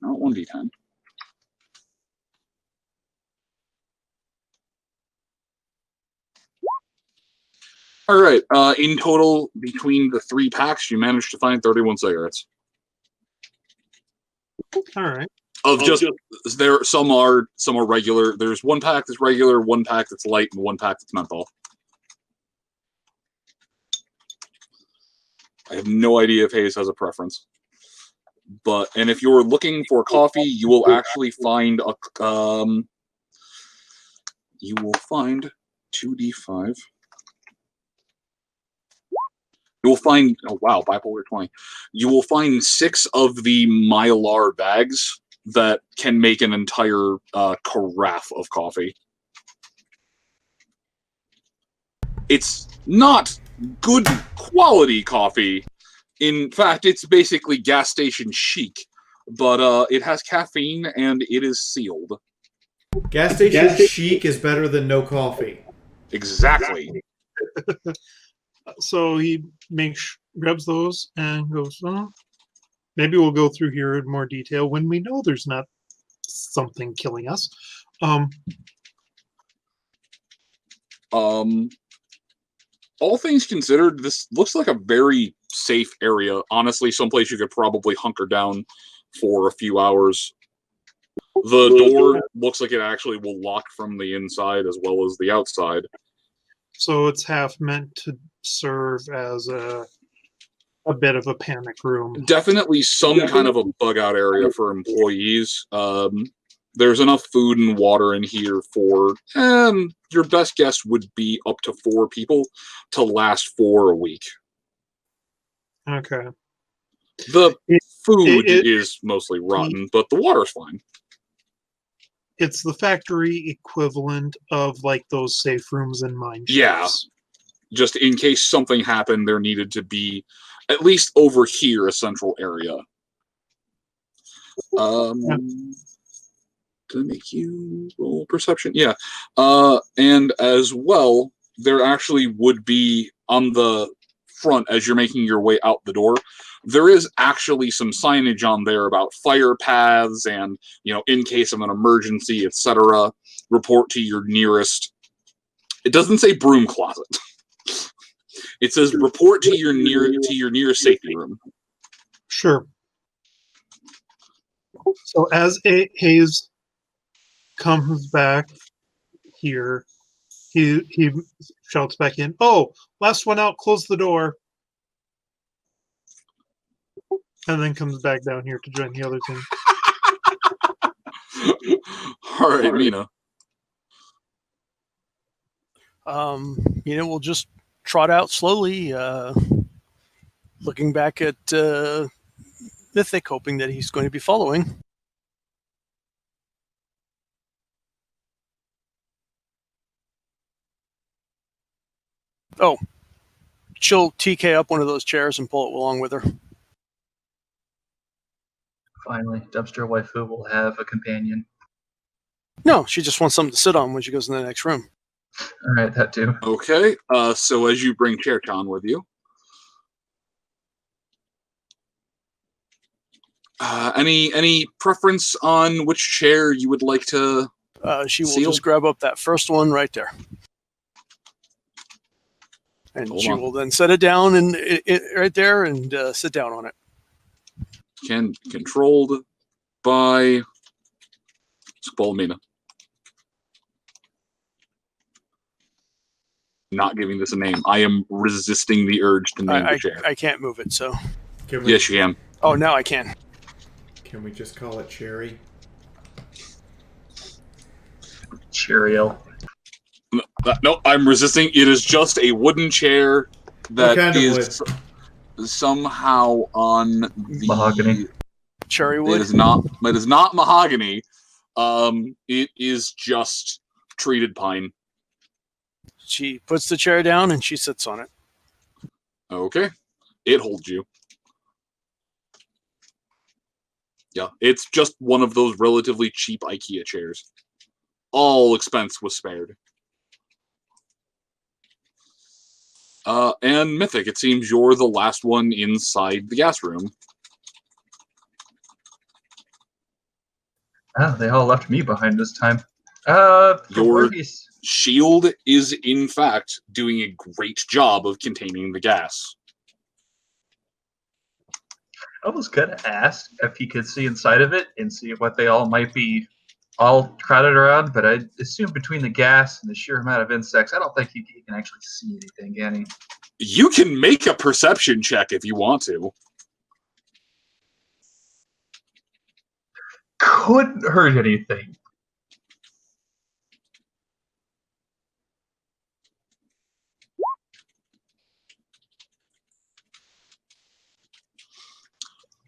Not 1d10. All right. In total, between the 3 packs, you managed to find 31 cigarettes. All right. Some are regular. There's 1 pack that's regular, 1 pack that's light, and 1 pack that's menthol. I have no idea if Hayes has a preference. And if you're looking for coffee, you will actually find you will find 2d5. You will find, oh wow, bipolar 20. You will find 6 of the Mylar bags that can make an entire carafe of coffee. It's not good quality coffee. In fact, it's basically gas station chic, but it has caffeine and it is sealed. Gas station chic is better than no coffee. Exactly. So he grabs those and goes, oh, maybe we'll go through here in more detail when we know there's not something killing us. All things considered, this looks like a very safe area. Honestly, someplace you could probably hunker down for a few hours. The door looks like it actually will lock from the inside as well as the outside. So it's half meant to serve as a bit of a panic room. Definitely some kind of a bug-out area for employees. There's enough food and water in here for, your best guess would be up to 4 people to last for a week. Okay. The food is mostly rotten, but the water's fine. It's the factory equivalent of like those safe rooms in mine shops. Yeah. Just in case something happened, there needed to be, at least over here, a central area. To make you roll perception? Yeah. And as well, there actually would be on the front, as you're making your way out the door, there is actually some signage on there about fire paths and, in case of an emergency, etc. Report to your nearest... It doesn't say broom closet. It says report to your nearest safety room. Sure. So as Hayes comes back here, he shouts back in, "Oh, last one out, close the door." And then comes back down here to join the other team. All right, Mina. We'll just trot out slowly, looking back at Mythic, hoping that he's going to be following. Oh, she'll TK up one of those chairs and pull it along with her. Finally, Dumpster Waifu will have a companion. No, she just wants something to sit on when she goes in the next room. All right, that too. Okay, so as you bring Chaircon with you, any preference on which chair you would like to She will seal? just grab up that first one right there. And Hold she on. will then set it down and right there and sit down on it. Controlled by Spolmina. Not giving this a name. I am resisting the urge to name the chair. I can't move it, so. Yes, you can. Oh, now I can. Can we just call it Cherry? Cheerio. No, I'm resisting. It is just a wooden chair that is somehow on the mahogany. Cherry wood. It is not mahogany. It is just treated pine. She puts the chair down and she sits on it. Okay, it holds you. Yeah, it's just one of those relatively cheap IKEA chairs. All expense was spared. And Mythic, it seems you're the last one inside the gas room. Oh, they all left me behind this time. Your shield is, in fact, doing a great job of containing the gas. I was going to ask if he could see inside of it and see what they all might be all crowded around, but I assume between the gas and the sheer amount of insects, I don't think he can actually see anything, can he? You can make a perception check if you want to. Couldn't hurt anything.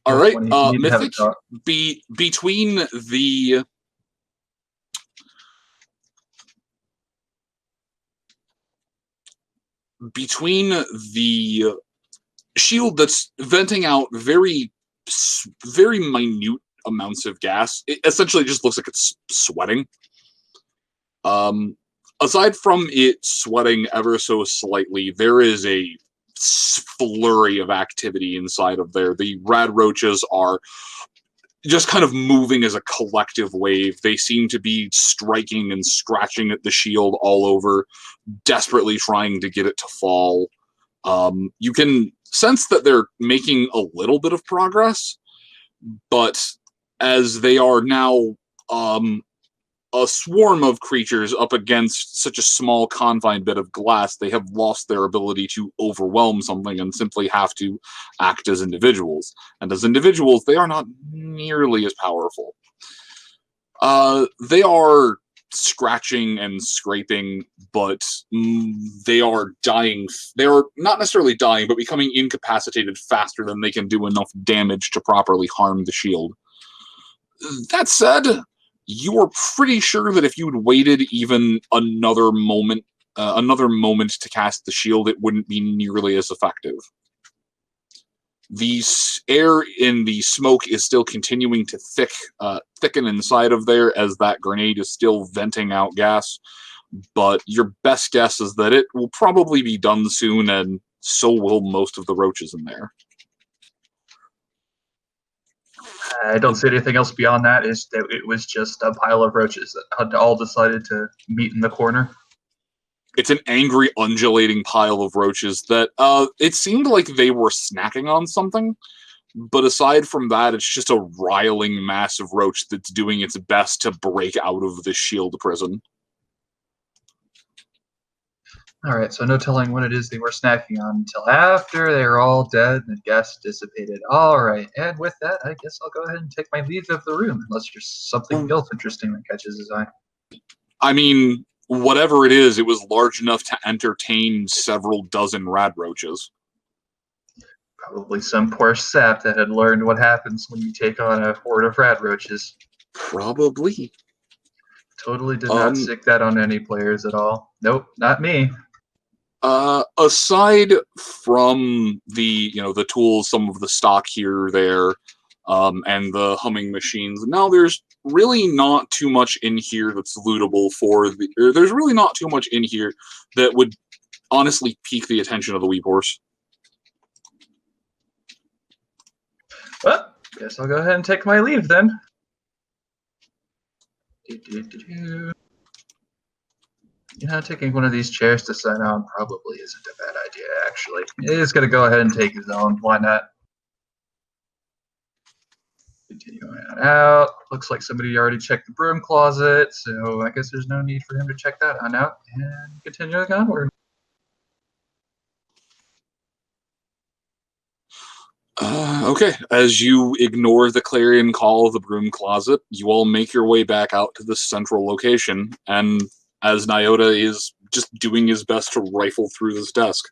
All right, When you need to have a Mythic, talk. between the shield that's venting out very, very minute amounts of gas, it essentially just looks like it's sweating. Aside from it sweating ever so slightly, there is a flurry of activity inside of there. The rad roaches are just kind of moving as a collective wave. They seem to be striking and scratching at the shield all over, desperately trying to get it to fall. You can sense that they're making a little bit of progress, but as they are now a swarm of creatures up against such a small confined bit of glass, they have lost their ability to overwhelm something and simply have to act as individuals. And as individuals, they are not nearly as powerful. They are scratching and scraping, but they are dying. They are not necessarily dying, but becoming incapacitated faster than they can do enough damage to properly harm the shield. That said, you are pretty sure that if you'd waited even another moment to cast the shield, it wouldn't be nearly as effective. The air in the smoke is still continuing to thicken inside of there as that grenade is still venting out gas, but your best guess is that it will probably be done soon, and so will most of the roaches in there. I don't see anything else beyond that. It was just a pile of roaches that had all decided to meet in the corner. It's an angry, undulating pile of roaches that it seemed like they were snacking on something, but aside from that, it's just a riling mass of roach that's doing its best to break out of the shield prison. All right, so no telling what it is they were snacking on until after they were all dead and the gas dissipated. All right, and with that, I guess I'll go ahead and take my leave of the room, unless there's something else interesting that catches his eye. I mean, whatever it is, it was large enough to entertain several dozen rad roaches. Probably some poor sap that had learned what happens when you take on a horde of rad roaches. Probably. Totally did not sick that on any players at all. Nope, not me. Aside from the tools, some of the stock here or there, and the humming machines, now there's really not too much in here that's lootable there's really not too much in here that would honestly pique the attention of the Weep Horse. Well, guess I'll go ahead and take my leave then. Taking one of these chairs to sign on probably isn't a bad idea, actually. He's going to go ahead and take his own. Why not? Continuing on out. Looks like somebody already checked the broom closet, so I guess there's no need for him to check that on out. And continuing onward. Okay, as you ignore the clarion call of the broom closet, you all make your way back out to the central location, and as Nyota is just doing his best to rifle through this desk,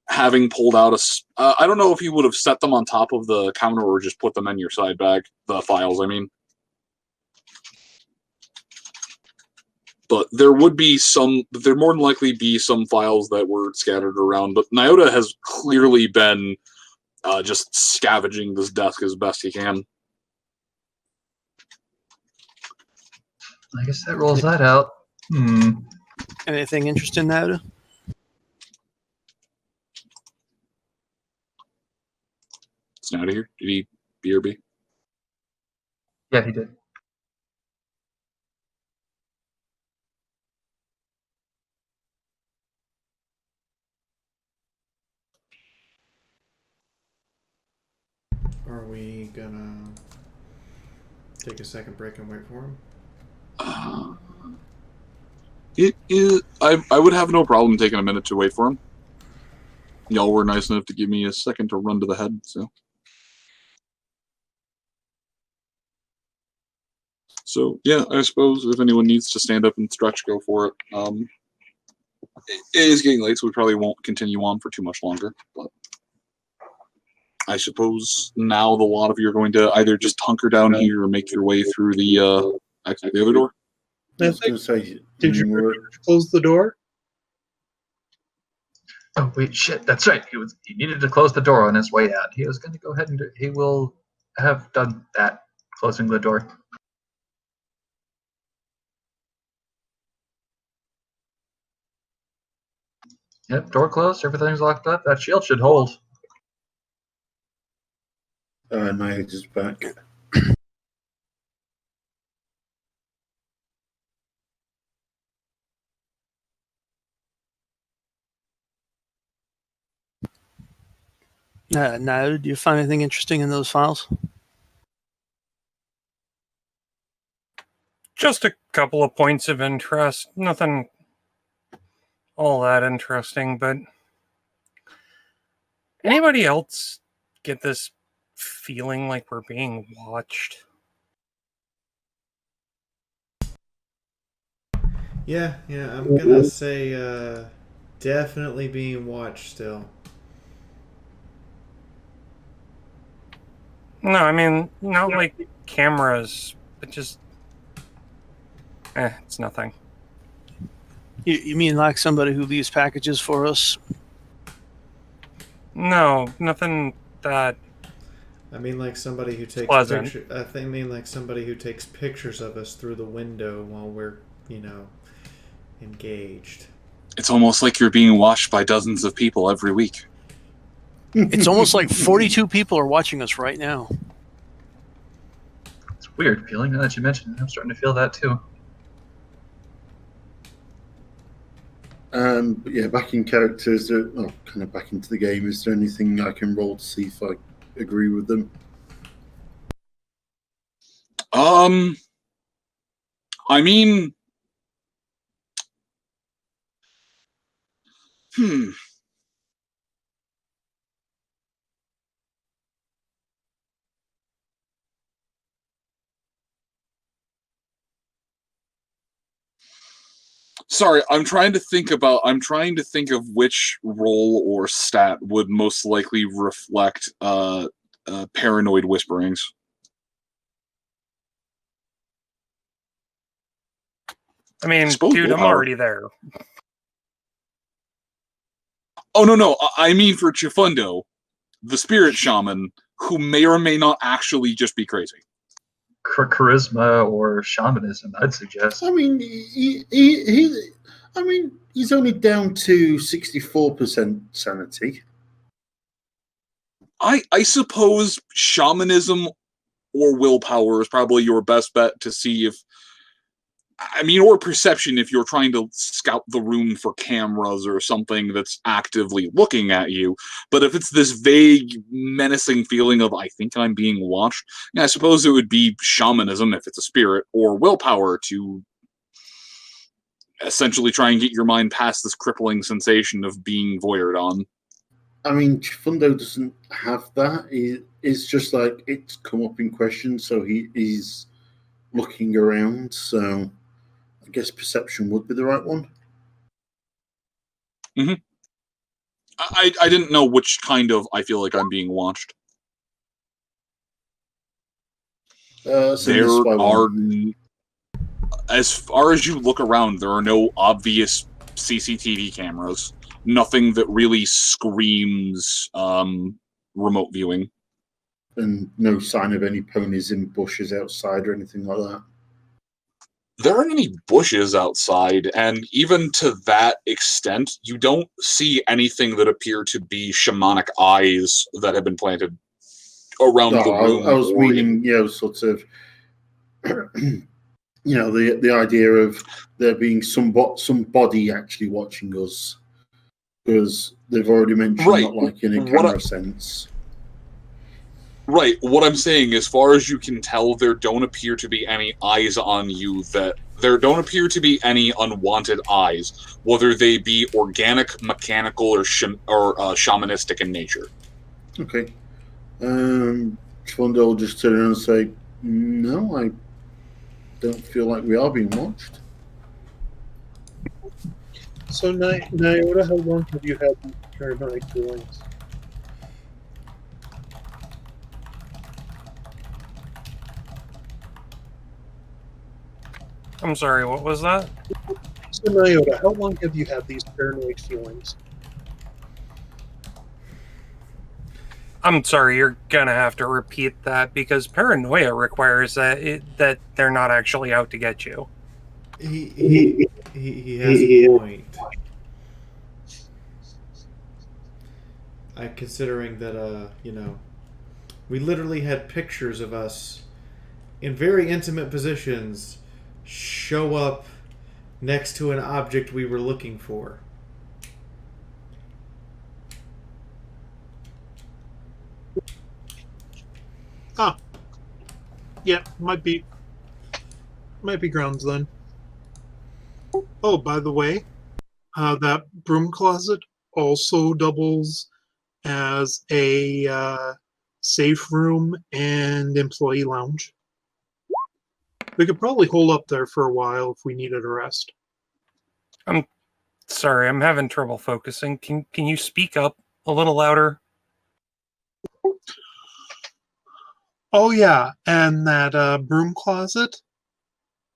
having pulled out I don't know if you would have set them on top of the counter or just put them in your side bag, the files, I mean. But there more than likely be some files that were scattered around, but Nyota has clearly been just scavenging this desk as best he can. I guess that rolls that out. Anything interesting, Nyota? It's not here. Did he BRB? Yeah, he did. Are we gonna take a second break and wait for him? I would have no problem taking a minute to wait for him. Y'all were nice enough to give me a second to run to the head, so. So, yeah, I suppose if anyone needs to stand up and stretch, go for it. It is getting late, so we probably won't continue on for too much longer, but I suppose now the lot of you are going to either just hunker down here or make your way through the other door. I was going to say, did you close the door? Oh wait, shit! That's right. He needed to close the door on his way out. He was going to go ahead and he will have done that, closing the door. Yep, door closed. Everything's locked up. That shield should hold. My age is back. Now, do you find anything interesting in those files? Just a couple of points of interest. Nothing all that interesting, but anybody else get this feeling like we're being watched? Yeah, I'm gonna say definitely being watched still. No, I mean, not like cameras, but just... it's nothing. You mean like somebody who leaves packages for us? No, nothing that... I mean like somebody who takes pleasant. I mean like somebody who takes pictures of us through the window while we're, engaged. It's almost like you're being watched by dozens of people every week. It's almost like 42 people are watching us right now. It's a weird feeling now that you mentioned it. I'm starting to feel that too. But yeah, back in characters, kind of back into the game. Is there anything I can roll to see if I agree with them? I mean, Sorry, I'm trying to think of which role or stat would most likely reflect paranoid whisperings. I mean, dude, I'm already there. Oh, no. I mean for Chifundo, the spirit shaman, who may or may not actually just be crazy. Charisma or shamanism, I'd suggest. I mean, he's only down to 64% sanity. I suppose shamanism or willpower is probably your best bet to see if, or perception if you're trying to scout the room for cameras or something that's actively looking at you. But if it's this vague, menacing feeling of, I think I'm being watched, I suppose it would be shamanism if it's a spirit, or willpower to essentially try and get your mind past this crippling sensation of being voyeured on. I mean, Chifundo doesn't have that. It's just like it's come up in question, so he's looking around. So I guess perception would be the right one. Mm-hmm. I didn't know which kind of I feel like I'm being watched. There are, as far as you look around, there are no obvious CCTV cameras. Nothing that really screams remote viewing. And no sign of any ponies in bushes outside or anything like that. There aren't any bushes outside, and even to that extent, you don't see anything that appear to be shamanic eyes that have been planted around the room. I was meaning, sort of, the idea of there being somebody actually watching us, because they've already mentioned not like in a camera sense. Right. What I'm saying, as far as you can tell, there don't appear to be any eyes on you. There don't appear to be any unwanted eyes, whether they be organic, mechanical, or shamanistic in nature. Okay. Chifundo will just turn around and say, "No, I don't feel like we are being watched." So, Nyota, how long have you had these paranoid feelings? I'm sorry, what was that? So, Nyota, how long have you had these paranoid feelings? I'm sorry, you're gonna have to repeat that because paranoia requires that they're not actually out to get you. He has a point. Considering that, we literally had pictures of us in very intimate positions show up next to an object we were looking for. Yeah, might be grounds then. Oh, by the way, that broom closet also doubles as a safe room and employee lounge. We could probably hold up there for a while if we needed a rest. I'm sorry, I'm having trouble focusing. Can you speak up a little louder? Oh yeah, and that broom closet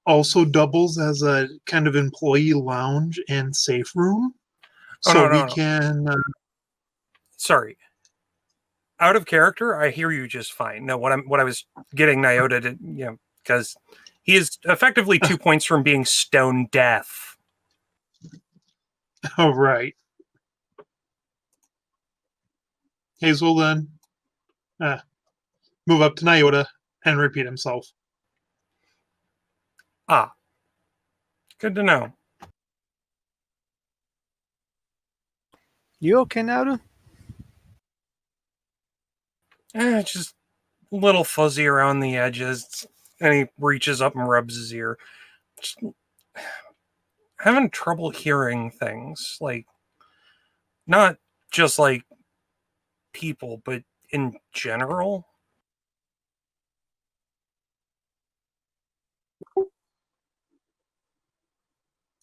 also doubles as a kind of employee lounge and safe room. No. Can. Sorry. Out of character, I hear you just fine. No, what I was getting Nyota to, because he is effectively 2 points from being stone deaf. Oh right. Hazel then move up to Nyota and repeat himself. Ah. Good to know. You okay, Nyota? Just a little fuzzy around the edges. And he reaches up and rubs his ear. Just having trouble hearing things. Like, Not just like people, but in general.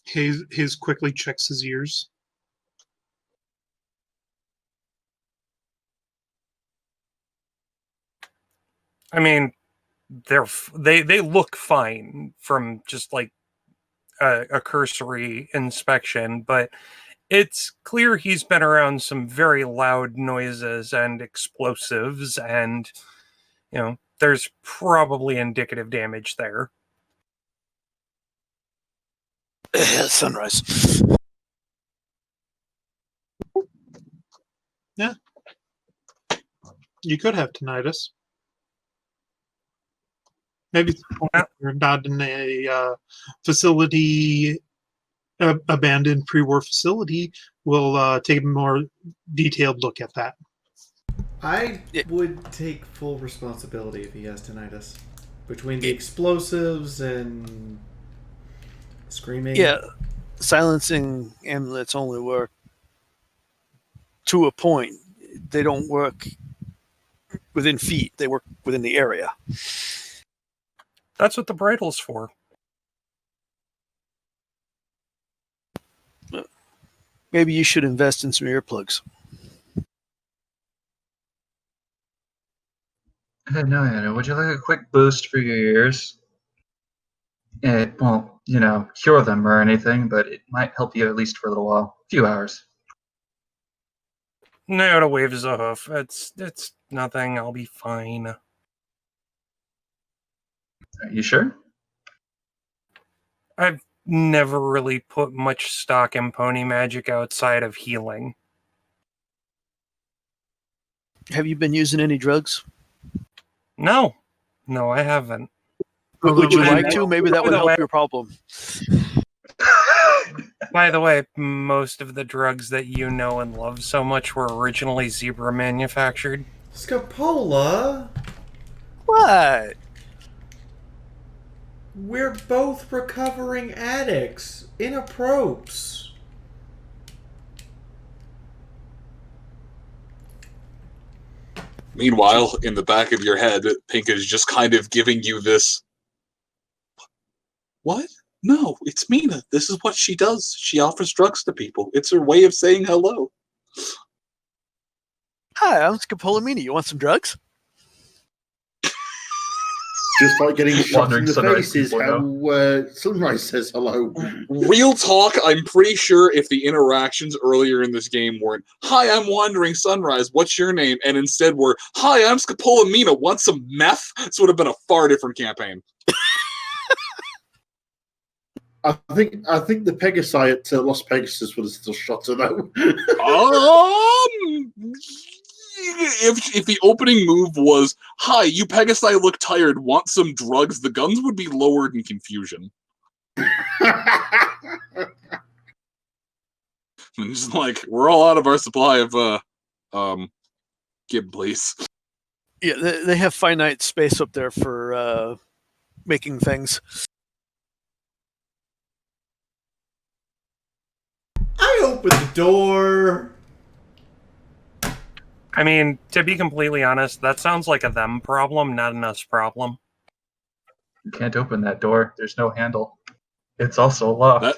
Hayes quickly checks his ears. I mean, they look fine from just like a cursory inspection, but it's clear he's been around some very loud noises and explosives, and there's probably indicative damage there. Sunrise. Yeah. You could have tinnitus. Maybe you're not in a facility, abandoned pre-war facility. We'll take a more detailed look at that. I would take full responsibility if he has tinnitus. Between the explosives and screaming. Yeah, silencing amulets only work to a point. They don't work within feet. They work within the area. That's what the bridle's for. Maybe you should invest in some earplugs. No, Anna, would you like a quick boost for your ears? It won't, cure them or anything, but it might help you at least for a little while. A few hours. Naota waves a hoof. It's nothing. I'll be fine. Are you sure? I've never really put much stock in pony magic outside of healing. Have you been using any drugs? No, I haven't. Would you like to? Maybe that would help your problem. By the way, most of the drugs that you know and love so much were originally zebra manufactured. Scapola? What? We're both recovering addicts. Inappropriate. Meanwhile, in the back of your head, Pink is just kind of giving you this... What? No, it's Mina. This is what she does. She offers drugs to people. It's her way of saying hello. Hi, I'm Scapola Mina. You want some drugs? Just like getting shot in the face is how Sunrise says hello. Real talk, I'm pretty sure if the interactions earlier in this game weren't, "Hi, I'm Wandering Sunrise, what's your name?" and instead were, "Hi, I'm Scapola Mina, want some meth?" this would have been a far different campaign. I think the Pegasi at Los Pegasus would have still shot her though. If the opening move was, "Hi, you Pegasi look tired, want some drugs?" the guns would be lowered in confusion. And just like, we're all out of our supply of Gib, please. Yeah, they have finite space up there for making things. I opened the door. I mean, to be completely honest, that sounds like a them problem, not an us problem. You can't open that door. There's no handle. It's also locked.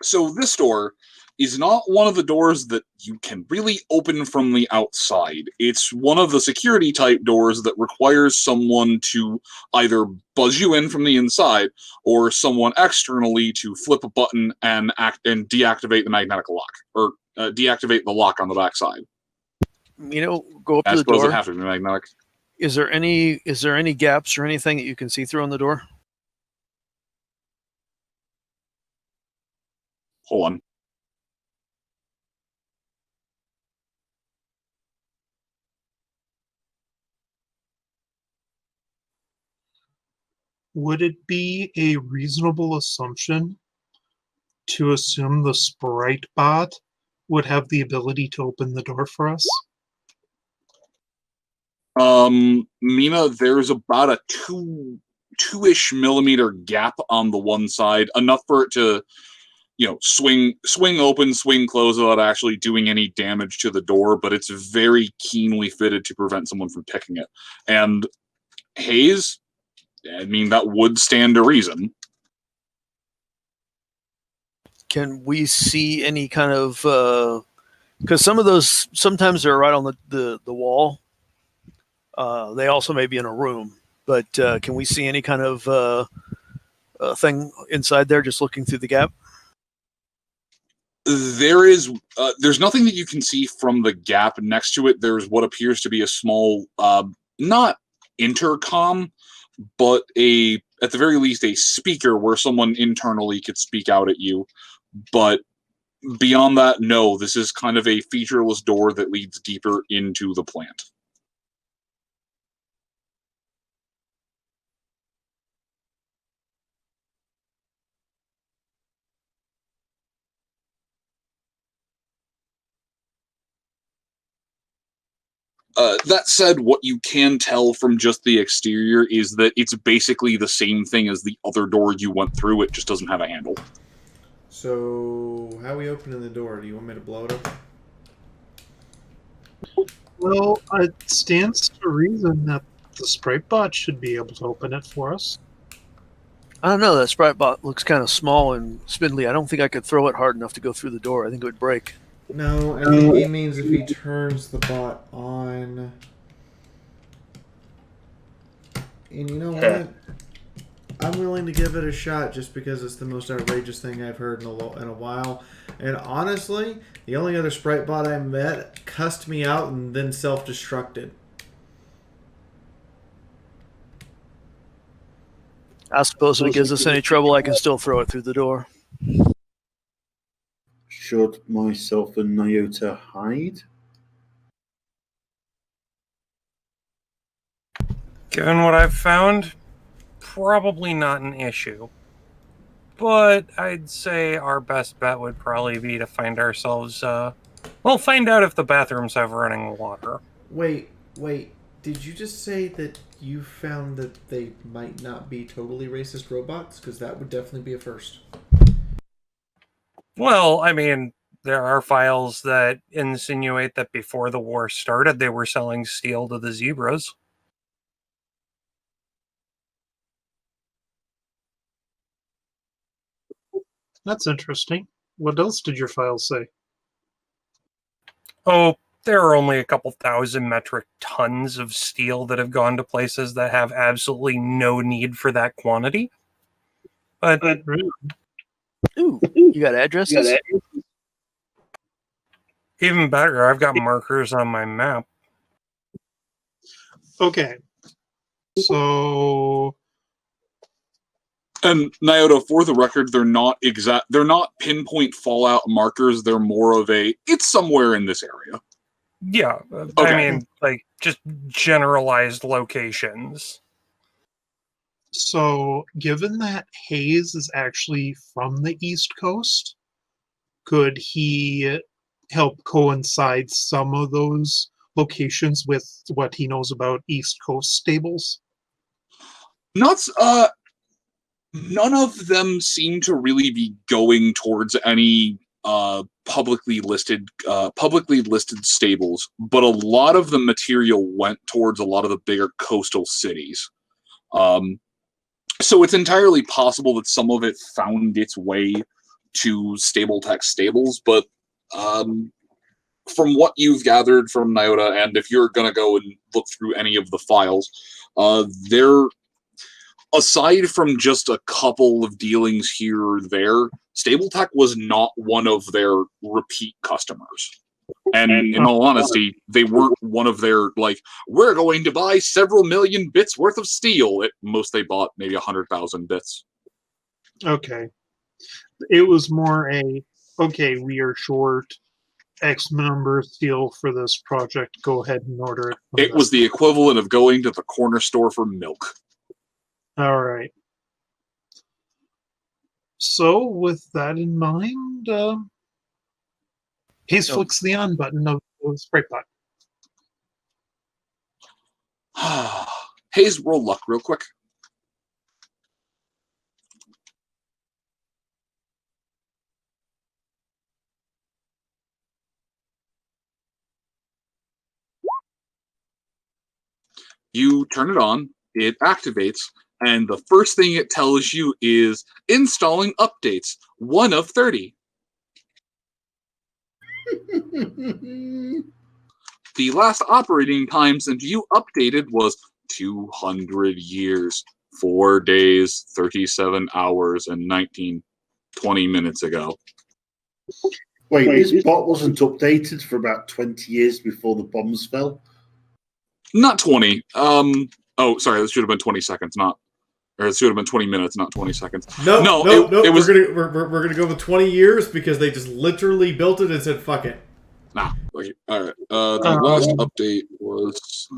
So this door is not one of the doors that you can really open from the outside. It's one of the security type doors that requires someone to either buzz you in from the inside or someone externally to flip a button and deactivate the magnetic lock, or deactivate the lock on the backside. Go up to the door. I suppose it have to be magnetic. Is there any gaps or anything that you can see through on the door? Hold on. Would it be a reasonable assumption to assume the sprite bot would have the ability to open the door for us? Mina, there's about a two-ish millimeter gap on the one side, enough for it to swing open, swing close without actually doing any damage to the door, but it's very keenly fitted to prevent someone from picking it. And Hayes, I mean, that would stand to reason. Can we see any kind of because some of those sometimes they're right on the wall. They also may be in a room, but can we see any kind of thing inside there just looking through the gap? There's nothing that you can see from the gap. Next to it, there's what appears to be a small, not intercom, but at the very least, a speaker where someone internally could speak out at you. But beyond that, no, this is kind of a featureless door that leads deeper into the plant. That said, what you can tell from just the exterior is that it's basically the same thing as the other door you went through. It just doesn't have a handle. So, how are we opening the door? Do you want me to blow it up? Well, it stands to reason that the Sprite bot should be able to open it for us. I don't know. That Sprite bot looks kind of small and spindly. I don't think I could throw it hard enough to go through the door. I think it would break. No, I think he means if he turns the bot on. And you know what? I'm willing to give it a shot just because it's the most outrageous thing I've heard in a while. And honestly, the only other Sprite bot I met cussed me out and then self-destructed. I suppose if it gives us any trouble, I can still throw it through the door. Should myself and Nyota hide? Given what I've found, probably not an issue. But I'd say our best bet would probably be to find ourselves, find out if the bathrooms have running water. Wait. Did you just say that you found that they might not be totally racist robots? Because that would definitely be a first. Well, I mean, there are files that insinuate that before the war started, they were selling steel to the zebras. That's interesting. What else did your file say? Oh, there are only a couple thousand metric tons of steel that have gone to places that have absolutely no need for that quantity. But ooh, you got addresses? Even better, I've got markers on my map. Okay. So... And Nyota, for the record, they're not pinpoint Fallout markers. They're more of it's somewhere in this area. Yeah, okay. I mean, just generalized locations. So, given that Hayes is actually from the East Coast, could he help coincide some of those locations with what he knows about East Coast stables? None of them seem to really be going towards any publicly listed stables, but a lot of the material went towards a lot of the bigger coastal cities. So it's entirely possible that some of it found its way to StableTech stables, but from what you've gathered from Nyota, and if you're going to go and look through any of the files, aside from just a couple of dealings here or there, StableTech was not one of their repeat customers. And in all honesty, they weren't one of their, we're going to buy several million bits worth of steel. At most, they bought maybe 100,000 bits. Okay. It was more we are short X number of steel for this project. Go ahead and order it. It was the equivalent of going to the corner store for milk. All right. So, with that in mind, Hayes flicks the on button of the Sprite bot. Hayes, roll luck real quick. You turn it on, it activates, and the first thing it tells you is installing updates, 1 of 30. The last operating time since you updated was 200 years, 4 days, 37 hours, and 20 minutes ago. Wait, this bot wasn't updated for about 20 years before the bombs fell? Not 20. Oh, sorry, this should have been 20 seconds, or it should have been 20 minutes, not 20 seconds. No. It was... We're gonna go with 20 years because they just literally built it and said fuck it. Nah. Okay. All right. The last update was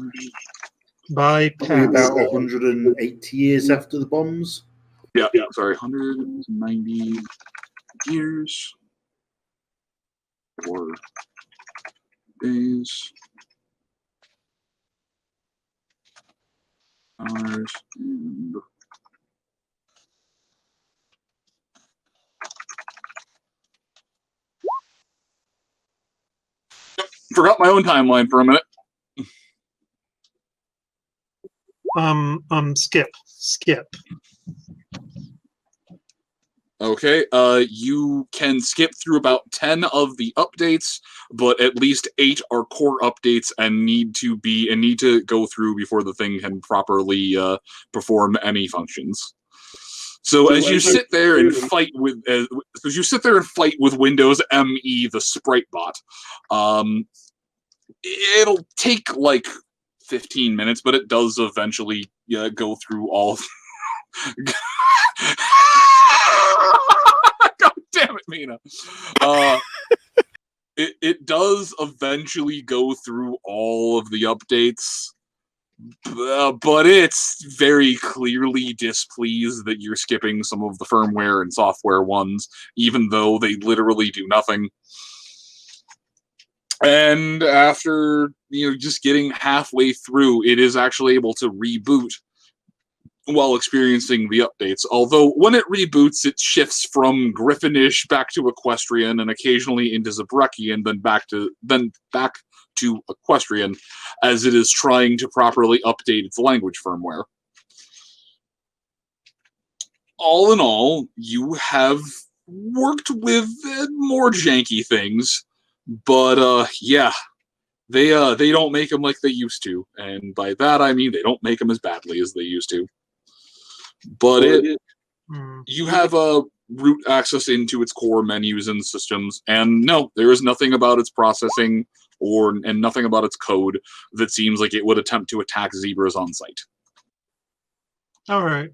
probably about 180 years after the bombs. Yeah. Sorry, 190 years, 4 days, hours, and forgot my own timeline for a minute. Skip. Okay, you can skip through about 10 of the updates, but at least 8 are core updates and need to go through before the thing can properly perform any functions. So as you sit there and fight with Windows ME, the sprite bot, it'll take like 15 minutes, but it does eventually go through all. God damn it, Mina. It does eventually go through all of the updates, but it's very clearly displeased that you're skipping some of the firmware and software ones, even though they literally do nothing. And after just getting halfway through, it is actually able to reboot while experiencing the updates. Although when it reboots, it shifts from Griffinish back to Equestrian and occasionally into Zabrekian, then back to Equestrian, as it is trying to properly update its language firmware. All in all, you have worked with more janky things, but yeah, they don't make them like they used to, and by that I mean they don't make them as badly as they used to. But you have root access into its core menus and systems, and no, there is nothing about its processing and nothing about its code that seems like it would attempt to attack zebras on site. All right.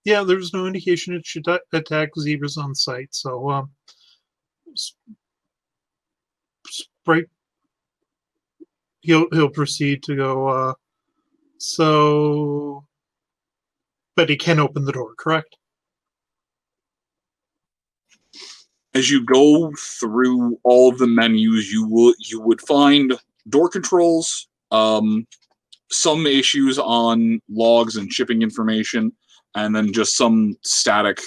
Yeah, there's no indication it should attack zebras on site, so Sprite, he'll proceed to go. But he can open the door, correct? As you go through all of the menus, you would find door controls, some issues on logs and shipping information, and then just some static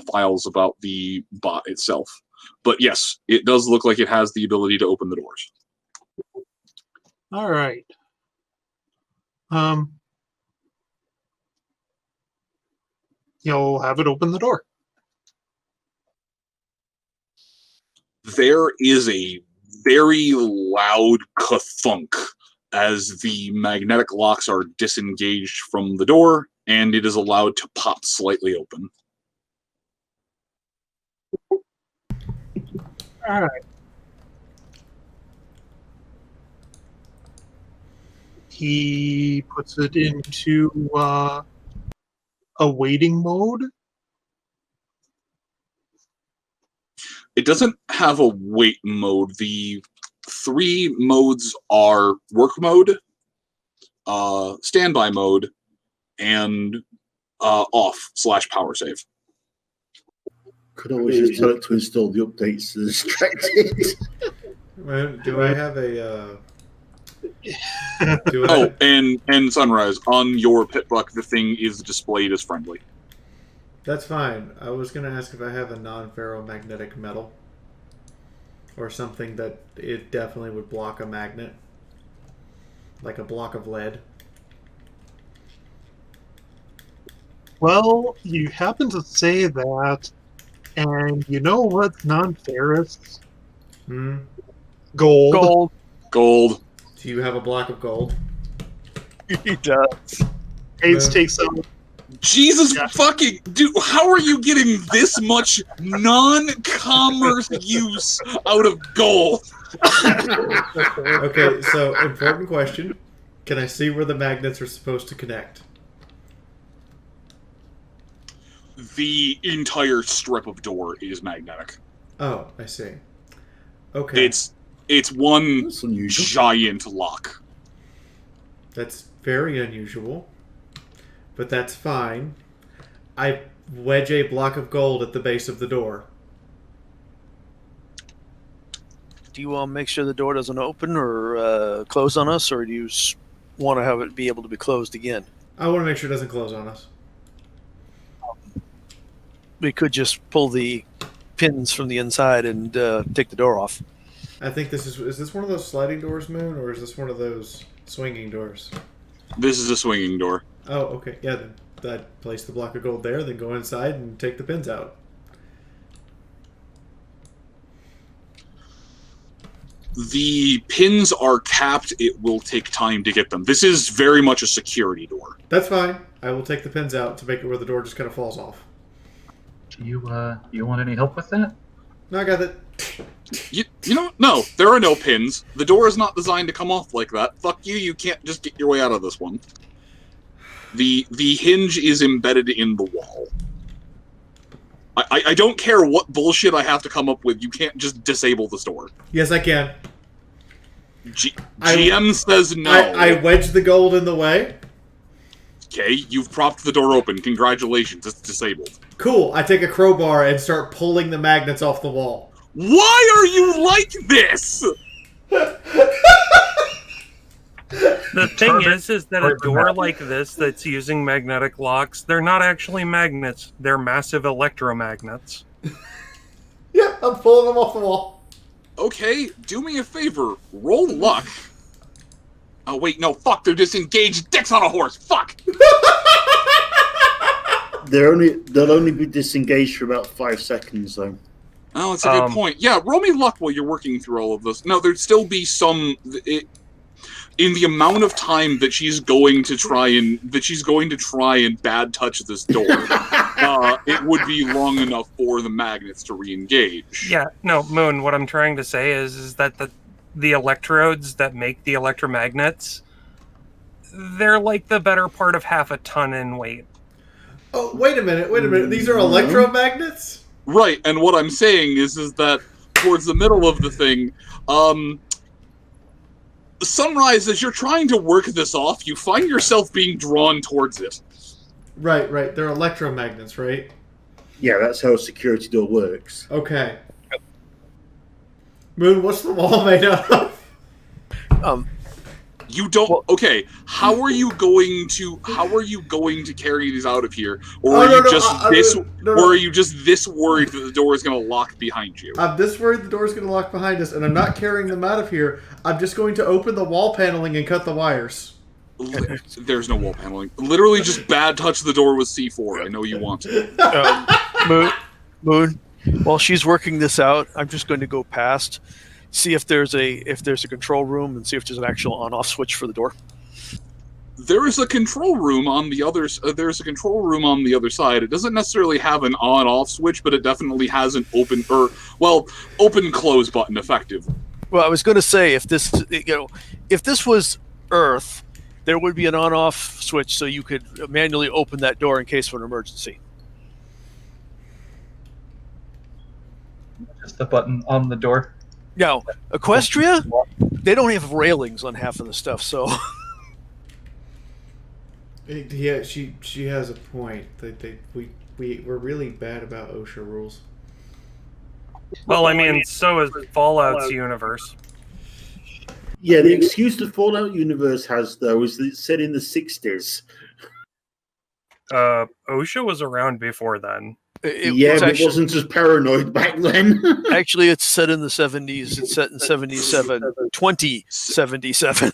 files about the bot itself. But yes, it does look like it has the ability to open the doors. All right. You'll have it open the door. There is a very loud ka-thunk as the magnetic locks are disengaged from the door, and it is allowed to pop slightly open. All right. He puts it into a waiting mode. It doesn't have a wait mode. The 3 modes are work mode, standby mode, and off/power save. Could always just tell it to install the updates to distract it. Do I have a... and Sunrise, on your pitbuck, the thing is displayed as friendly. That's fine. I was going to ask if I have a non-ferromagnetic metal. Or something that it definitely would block a magnet. like a block of lead. Well, you happen to say that, and you know what's non-ferrous? Gold. Gold. Do you have a block of gold? He does. Ace takes out. Jesus fucking dude! How are you getting this much non-commerce use out of gold? Okay, so important question: can I see where the magnets are supposed to connect? The entire strip of door is magnetic. Oh, I see. Okay. It's one giant lock. That's very unusual, but that's fine. I wedge a block of gold at the base of the door. Do you want to make sure the door doesn't open or close on us, or do you want to have it be able to be closed again? I want to make sure it doesn't close on us. We could just pull the pins from the inside and take the door off. I think this is this one of those sliding doors, Moon, or is this one of those swinging doors? This is a swinging door. Oh, okay. Yeah, then I'd place the block of gold there, then go inside and take the pins out. The pins are capped. It will take time to get them. This is very much a security door. That's fine. I will take the pins out to make it where the door just kind of falls off. Do you want any help with that? No, I got it. You know, no, there are no pins. The door is not designed to come off like that. Fuck you, you can't just get your way out of this one. The hinge is embedded in the wall. I don't care what bullshit I have to come up with, you can't just disable this door. Yes, I can. GM says no. I wedge the gold in the way. Okay, you've propped the door open. Congratulations, it's disabled. Cool, I take a crowbar and start pulling the magnets off the wall. Why are you like this? The thing is that a door like this that's using magnetic locks, they're not actually magnets. They're massive electromagnets. Yeah, I'm pulling them off the wall. Okay, do me a favor. Roll luck. Oh, wait, no, fuck, they're disengaged. Dicks on a horse, fuck! They'll only be disengaged for about 5 seconds, though. Oh, that's a good point. Yeah, roll me luck while you're working through all of this. No, there'd still be some... in the amount of time that she's going to try and bad touch this door, it would be long enough for the magnets to re-engage. Yeah, no, Moon, what I'm trying to say is that the electrodes that make the electromagnets, they're like the better part of half a ton in weight. Oh, wait a minute. These are electromagnets? Right, and what I'm saying is that towards the middle of the thing, Sunrise, as you're trying to work this off, you find yourself being drawn towards it. Right. They're electromagnets, right? Yeah, that's how a security door works. Okay. Moon, what's the wall made out of? You don't. Okay, how are you going to carry these out of here, or are you just this worried that the door is going to lock behind you? I'm this worried the door is going to lock behind us, and I'm not carrying them out of here. I'm just going to open the wall paneling and cut the wires. There's no wall paneling. Literally, just bad touch the door with C4. I know you want to. Moon. While she's working this out, I'm just going to go past. See if there's a control room and see if there's an actual on-off switch for the door. There is a control room on the other. There's a control room on the other side. It doesn't necessarily have an on-off switch, but it definitely has an open-close button. Effectively. Well, I was going to say if this was Earth, there would be an on-off switch so you could manually open that door in case of an emergency. Just the button on the door. Now, Equestria, they don't have railings on half of the stuff, so... Yeah, she has a point. We're really bad about OSHA rules. Well, I mean, so is Fallout's universe. Yeah, the excuse the Fallout universe has, though, is that it's set in the 60s. OSHA was around before then. It wasn't as paranoid back then. Actually, it's set in the 70s. It's set in 77. 2077.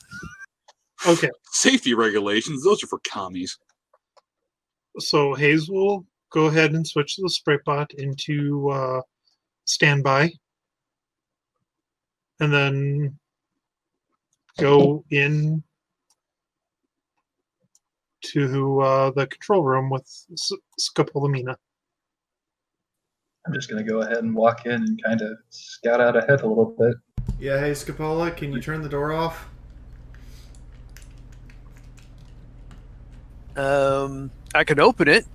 Okay. Safety regulations, those are for commies. So Hayes will go ahead and switch the spray bot into standby. And then go in to the control room with Scopolamina. I'm just going to go ahead and walk in and kind of scout out ahead a little bit. Yeah, hey, Scopola, can you turn the door off? I can open it.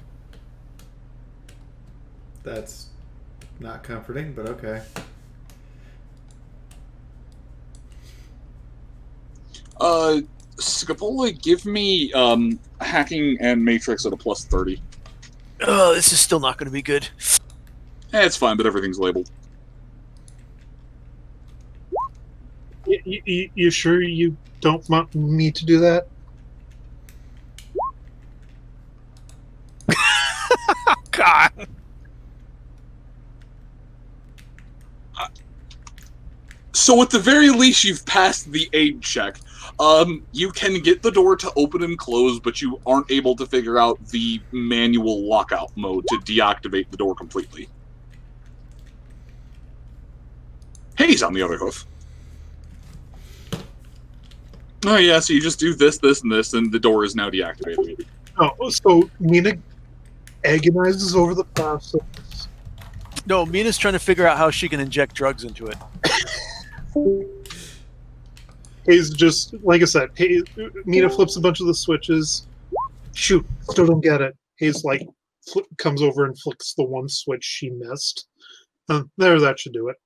That's not comforting, but okay. Scopola, give me hacking and matrix at a +30. Oh, this is still not going to be good. It's fine, but everything's labeled. You sure you don't want me to do that? God. So at the very least, you've passed the aid check. You can get the door to open and close, but you aren't able to figure out the manual lockout mode to deactivate the door completely. Hayes, on the other hoof. Oh yeah, so you just do this, this, and this, and the door is now deactivated. Oh, so Mina agonizes over the process. No, Mina's trying to figure out how she can inject drugs into it. Hayes just, like I said, Mina flips a bunch of the switches. Shoot, still don't get it. Hayes comes over and flicks the one switch she missed. There, that should do it.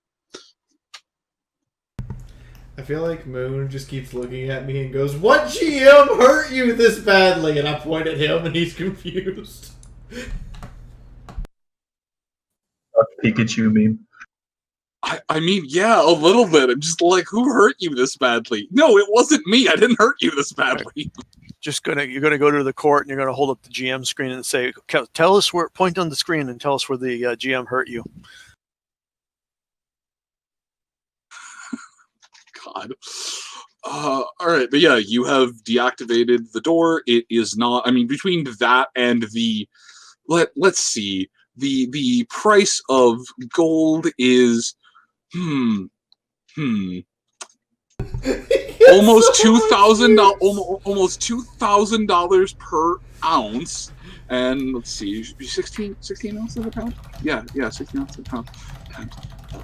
I feel like Moon just keeps looking at me and goes, "What GM hurt you this badly?" And I point at him and he's confused. Pikachu meme. I mean, yeah, a little bit. I'm just like, who hurt you this badly? No, it wasn't me. I didn't hurt you this badly. You're gonna go to the court and you're gonna hold up the GM screen and say, "Tell us where." Point on the screen and tell us where the GM hurt you. God. All right, but yeah, you have deactivated the door. It is not. I mean, between that and the let's see, the price of gold is almost $2,000 per ounce. And let's see, 16 ounces a pound. Yeah, 16 ounces a pound.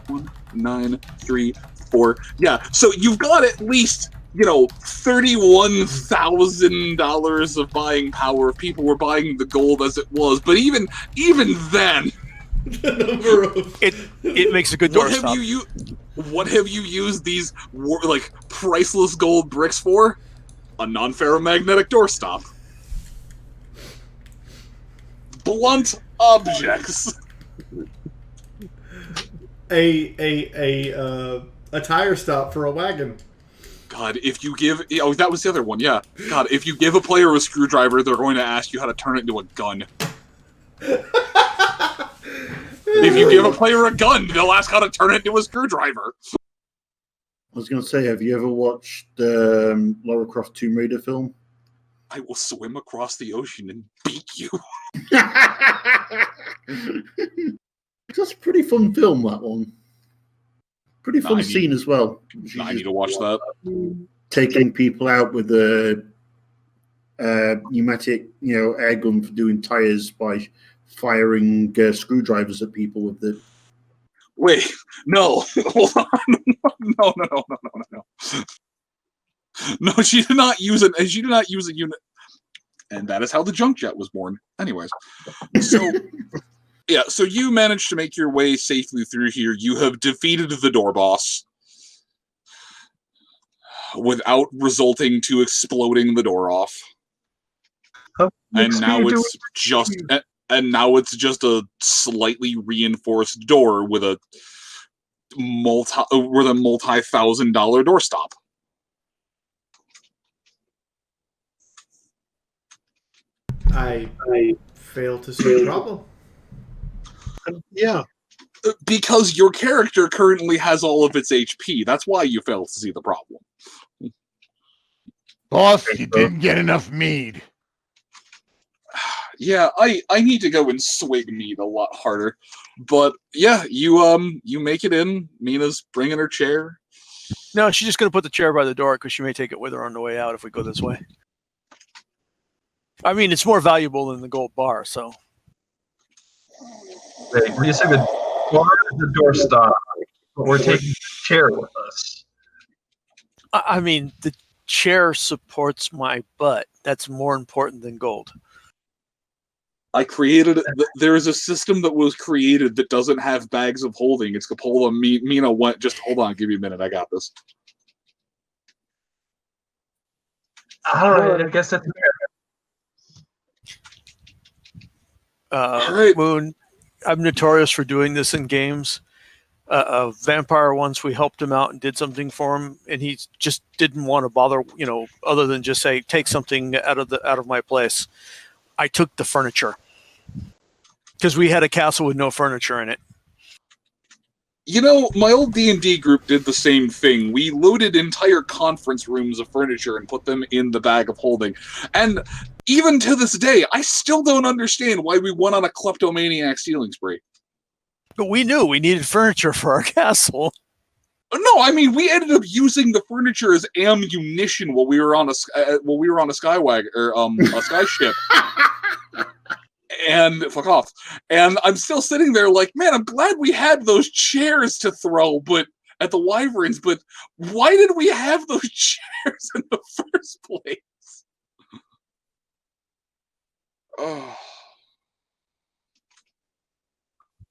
1, 9, 3, 4. Yeah, so you've got at least, $31,000 of buying power if people were buying the gold as it was. But even then, it makes a good door stop. What have you used these priceless gold bricks for? A non-ferromagnetic doorstop. Blunt objects. A tire stop for a wagon. God, if you give... Oh, that was the other one, yeah. God, if you give a player a screwdriver, they're going to ask you how to turn it into a gun. If you give a player a gun, they'll ask how to turn it into a screwdriver. I was going to say, have you ever watched the Lara Croft Tomb Raider film? I will swim across the ocean and beat you. That's a pretty fun film, that one. Pretty fun scene as well. I need to watch that. Taking people out with a pneumatic, air gun for doing tires by firing screwdrivers at people with the. Wait, no, hold on, no. No, she did not use it. She did not use a unit, and that is how the junk jet was born. Anyways, so. Yeah, so you managed to make your way safely through here. You have defeated the door boss without resulting to exploding the door off. And now it's just a slightly reinforced door with a multi-$1,000 doorstop. I fail to see the problem. Yeah. Because your character currently has all of its HP. That's why you fail to see the problem. Boss, you didn't get enough mead. Yeah, I need to go and swig mead a lot harder. But yeah, you make it in. Mina's bringing her chair. No, she's just going to put the chair by the door because she may take it with her on the way out if we go this way. I mean, it's more valuable than the gold bar, so. Wait, when you say the door stop, but we're taking the chair with us. I mean, the chair supports my butt. That's more important than gold. I created. There is a system that was created that doesn't have bags of holding. It's Capola. Mina went. Just hold on. Give me a minute. I got this. All right. I guess that's right. Moon, I'm notorious for doing this in games. Vampire, once we helped him out and did something for him, and he just didn't want to bother, other than just say, take something out of my place. I took the furniture because we had a castle with no furniture in it. My old D&D group did the same thing. We loaded entire conference rooms of furniture and put them in the bag of holding. And even to this day, I still don't understand why we went on a kleptomaniac stealing spree. But we knew we needed furniture for our castle. No, I mean we ended up using the furniture as ammunition while we were on a skywag or a skyship. And fuck off. And I'm still sitting there like, man, I'm glad we had those chairs to throw, but at the Wyverns. But why did we have those chairs in the first place? Oh.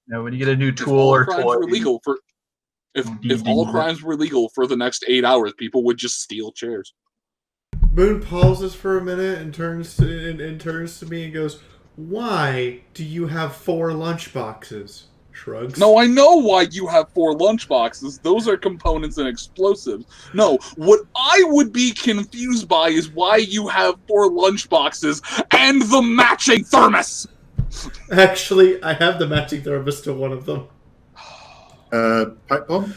Now, when you get a new tool or toy, if all crimes were legal for the next 8 hours, people would just steal chairs. Moon pauses for a minute and turns to me and goes, "Why do you have 4 lunchboxes?" Shrugs. No, I know why you have 4 lunchboxes. Those are components and explosives. No, what I would be confused by is why you have 4 lunchboxes and the matching thermos. Actually, I have the matching thermos to one of them. Pipe bomb?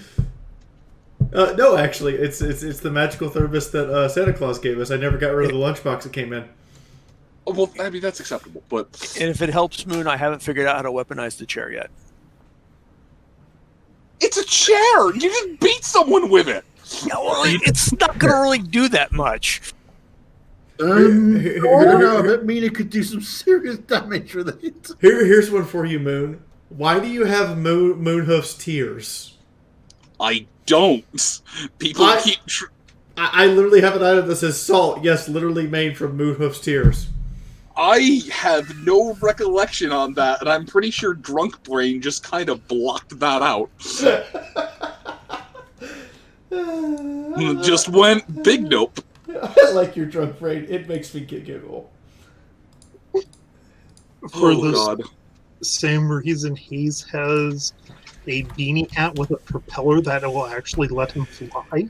No, actually, it's the magical thermos that Santa Claus gave us. I never got rid of the lunchbox it came in. Oh, well, I mean, that's acceptable, but... And if it helps, Moon, I haven't figured out how to weaponize the chair yet. It's a chair! You just beat someone with it! Yeah, well, it's not going to really do that much. I don't know. I bet Mina could do some serious damage with it. Here's one for you, Moon. Why do you have Moonhoof's tears? I don't. People keep... I literally have an item that says salt. Yes, literally made from Moonhoof's tears. I have no recollection on that, and I'm pretty sure Drunk Brain just kind of blocked that out. Just went big nope. I like your Drunk Brain. It makes me giggle. For the same reason, Hayes has a beanie hat with a propeller that will actually let him fly.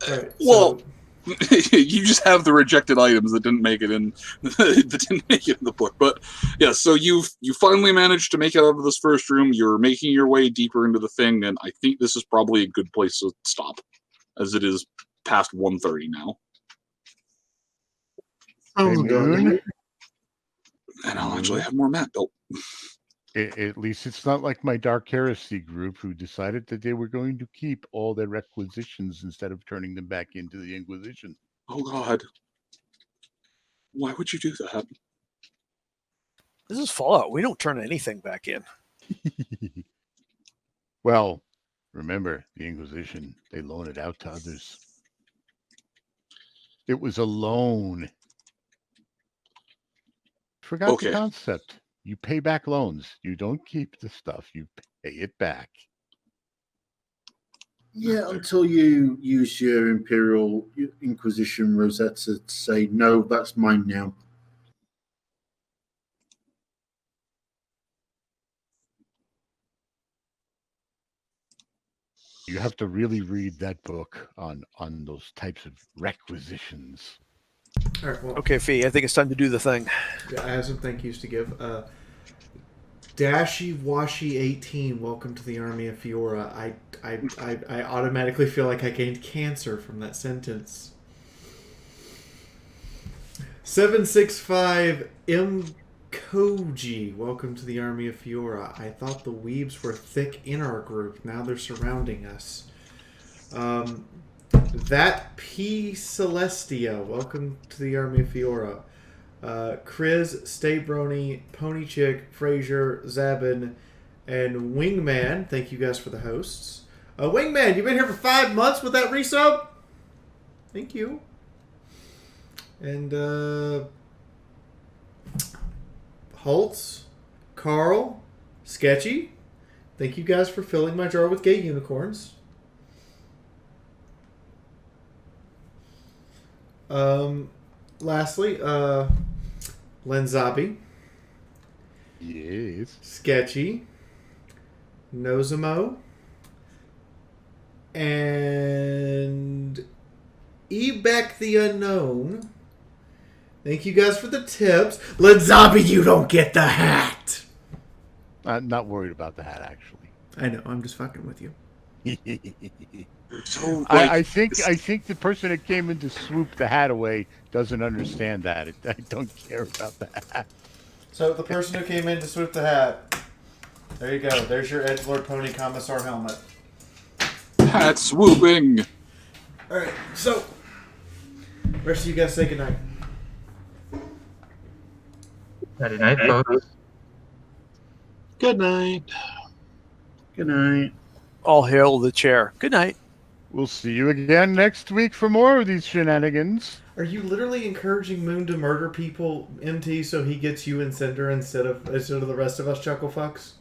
Right, well, you just have the rejected items that didn't make it in the book. But yeah, so you finally managed to make it out of this first room. You're making your way deeper into the thing, and I think this is probably a good place to stop, as it is past 1:30 now. Moon? And I'll actually have more map built. At least it's not like my Dark Heresy group who decided that they were going to keep all their requisitions instead of turning them back into the Inquisition. Oh, God. Why would you do that? This is Fallout. We don't turn anything back in. Well, remember, the Inquisition, they loan it out to others. It was a loan. Forgot the concept. You pay back loans. You don't keep the stuff. You pay it back. Yeah, until you use your Imperial Inquisition Rosetta to say, no, that's mine now. You have to really read that book on those types of requisitions. All right, well, okay, Fee, I think it's time to do the thing. Yeah, I have some thank yous to give. Dashy Washi 18, welcome to the army of Fiaura. I automatically feel like I gained cancer from that sentence. 765 M. Koji, welcome to the army of Fiaura. I thought the weebs were thick in our group. Now they're surrounding us. That P. Celestia, welcome to the army of Fiaura. Chris, Stay Brony, Pony Chick, Frazier, Zabin, and Wingman. Thank you guys for the hosts. Wingman, you've been here for 5 months with that resub? Thank you. And Holtz, Carl, Sketchy, thank you guys for filling my jar with gay unicorns. Lastly, Lenzabi. Yes. Sketchy. Nozamo. And Ebek the Unknown. Thank you guys for the tips. Lenzabi, you don't get the hat. I'm not worried about the hat, actually. I know, I'm just fucking with you. So, I think the person that came in to swoop the hat away doesn't understand that. I don't care about the hat. So the person who came in to swoop the hat. There you go. There's your Edgelord Pony Commissar helmet. Hat swooping. All right. So, rest of you guys say goodnight. Nighty night, folks. Good night. Good night. All hail the chair. Good night. We'll see you again next week for more of these shenanigans. Are you literally encouraging Moon to murder people, MT, so he gets you and Cinder instead of the rest of us chuckle fucks?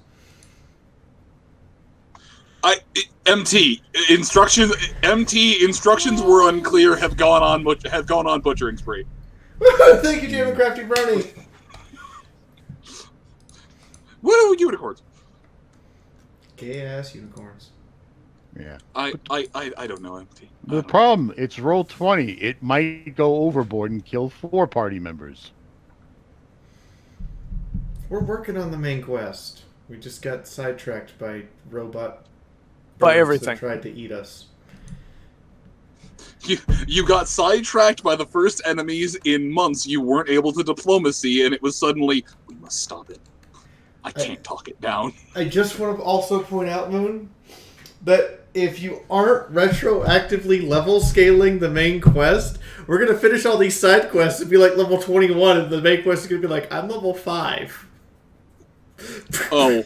MT instructions were unclear. Have gone on butchering spree. Thank you, Jam and Crafty Brony. Woo, unicorns. Gay ass unicorns. Yeah. I don't know, MT. The problem, it's roll 20. It might go overboard and kill 4 party members. We're working on the main quest. We just got sidetracked by robot by birds everything that tried to eat us. You got sidetracked by the first enemies in months. You weren't able to diplomacy, and it was suddenly, we must stop it. I can't talk it down. I just want to also point out, Moon, that if you aren't retroactively level scaling the main quest, we're going to finish all these side quests and be like level 21, and the main quest is going to be like, I'm level 5. Oh,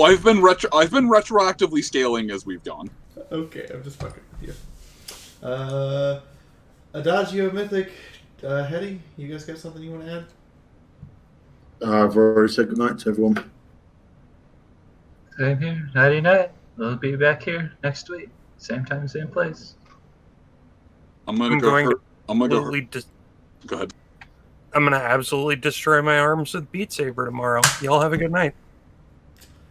I've been retroactively scaling as we've gone. Okay, I'm just fucking with you. Adagio Mythic, Hetty, you guys got something you want to add? I've already said goodnight to everyone. Same here. Nighty night. We'll be back here next week. Same time, same place. I'm gonna go ahead. Go ahead. I'm gonna absolutely destroy my arms with Beat Saber tomorrow. Y'all have a good night.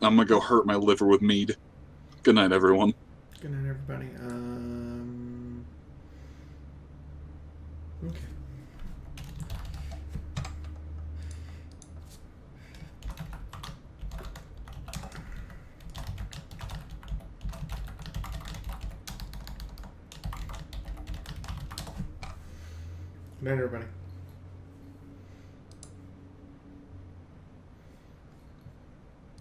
I'm gonna go hurt my liver with mead. Good night, everyone. Good night, everybody. Okay. Good night, everybody.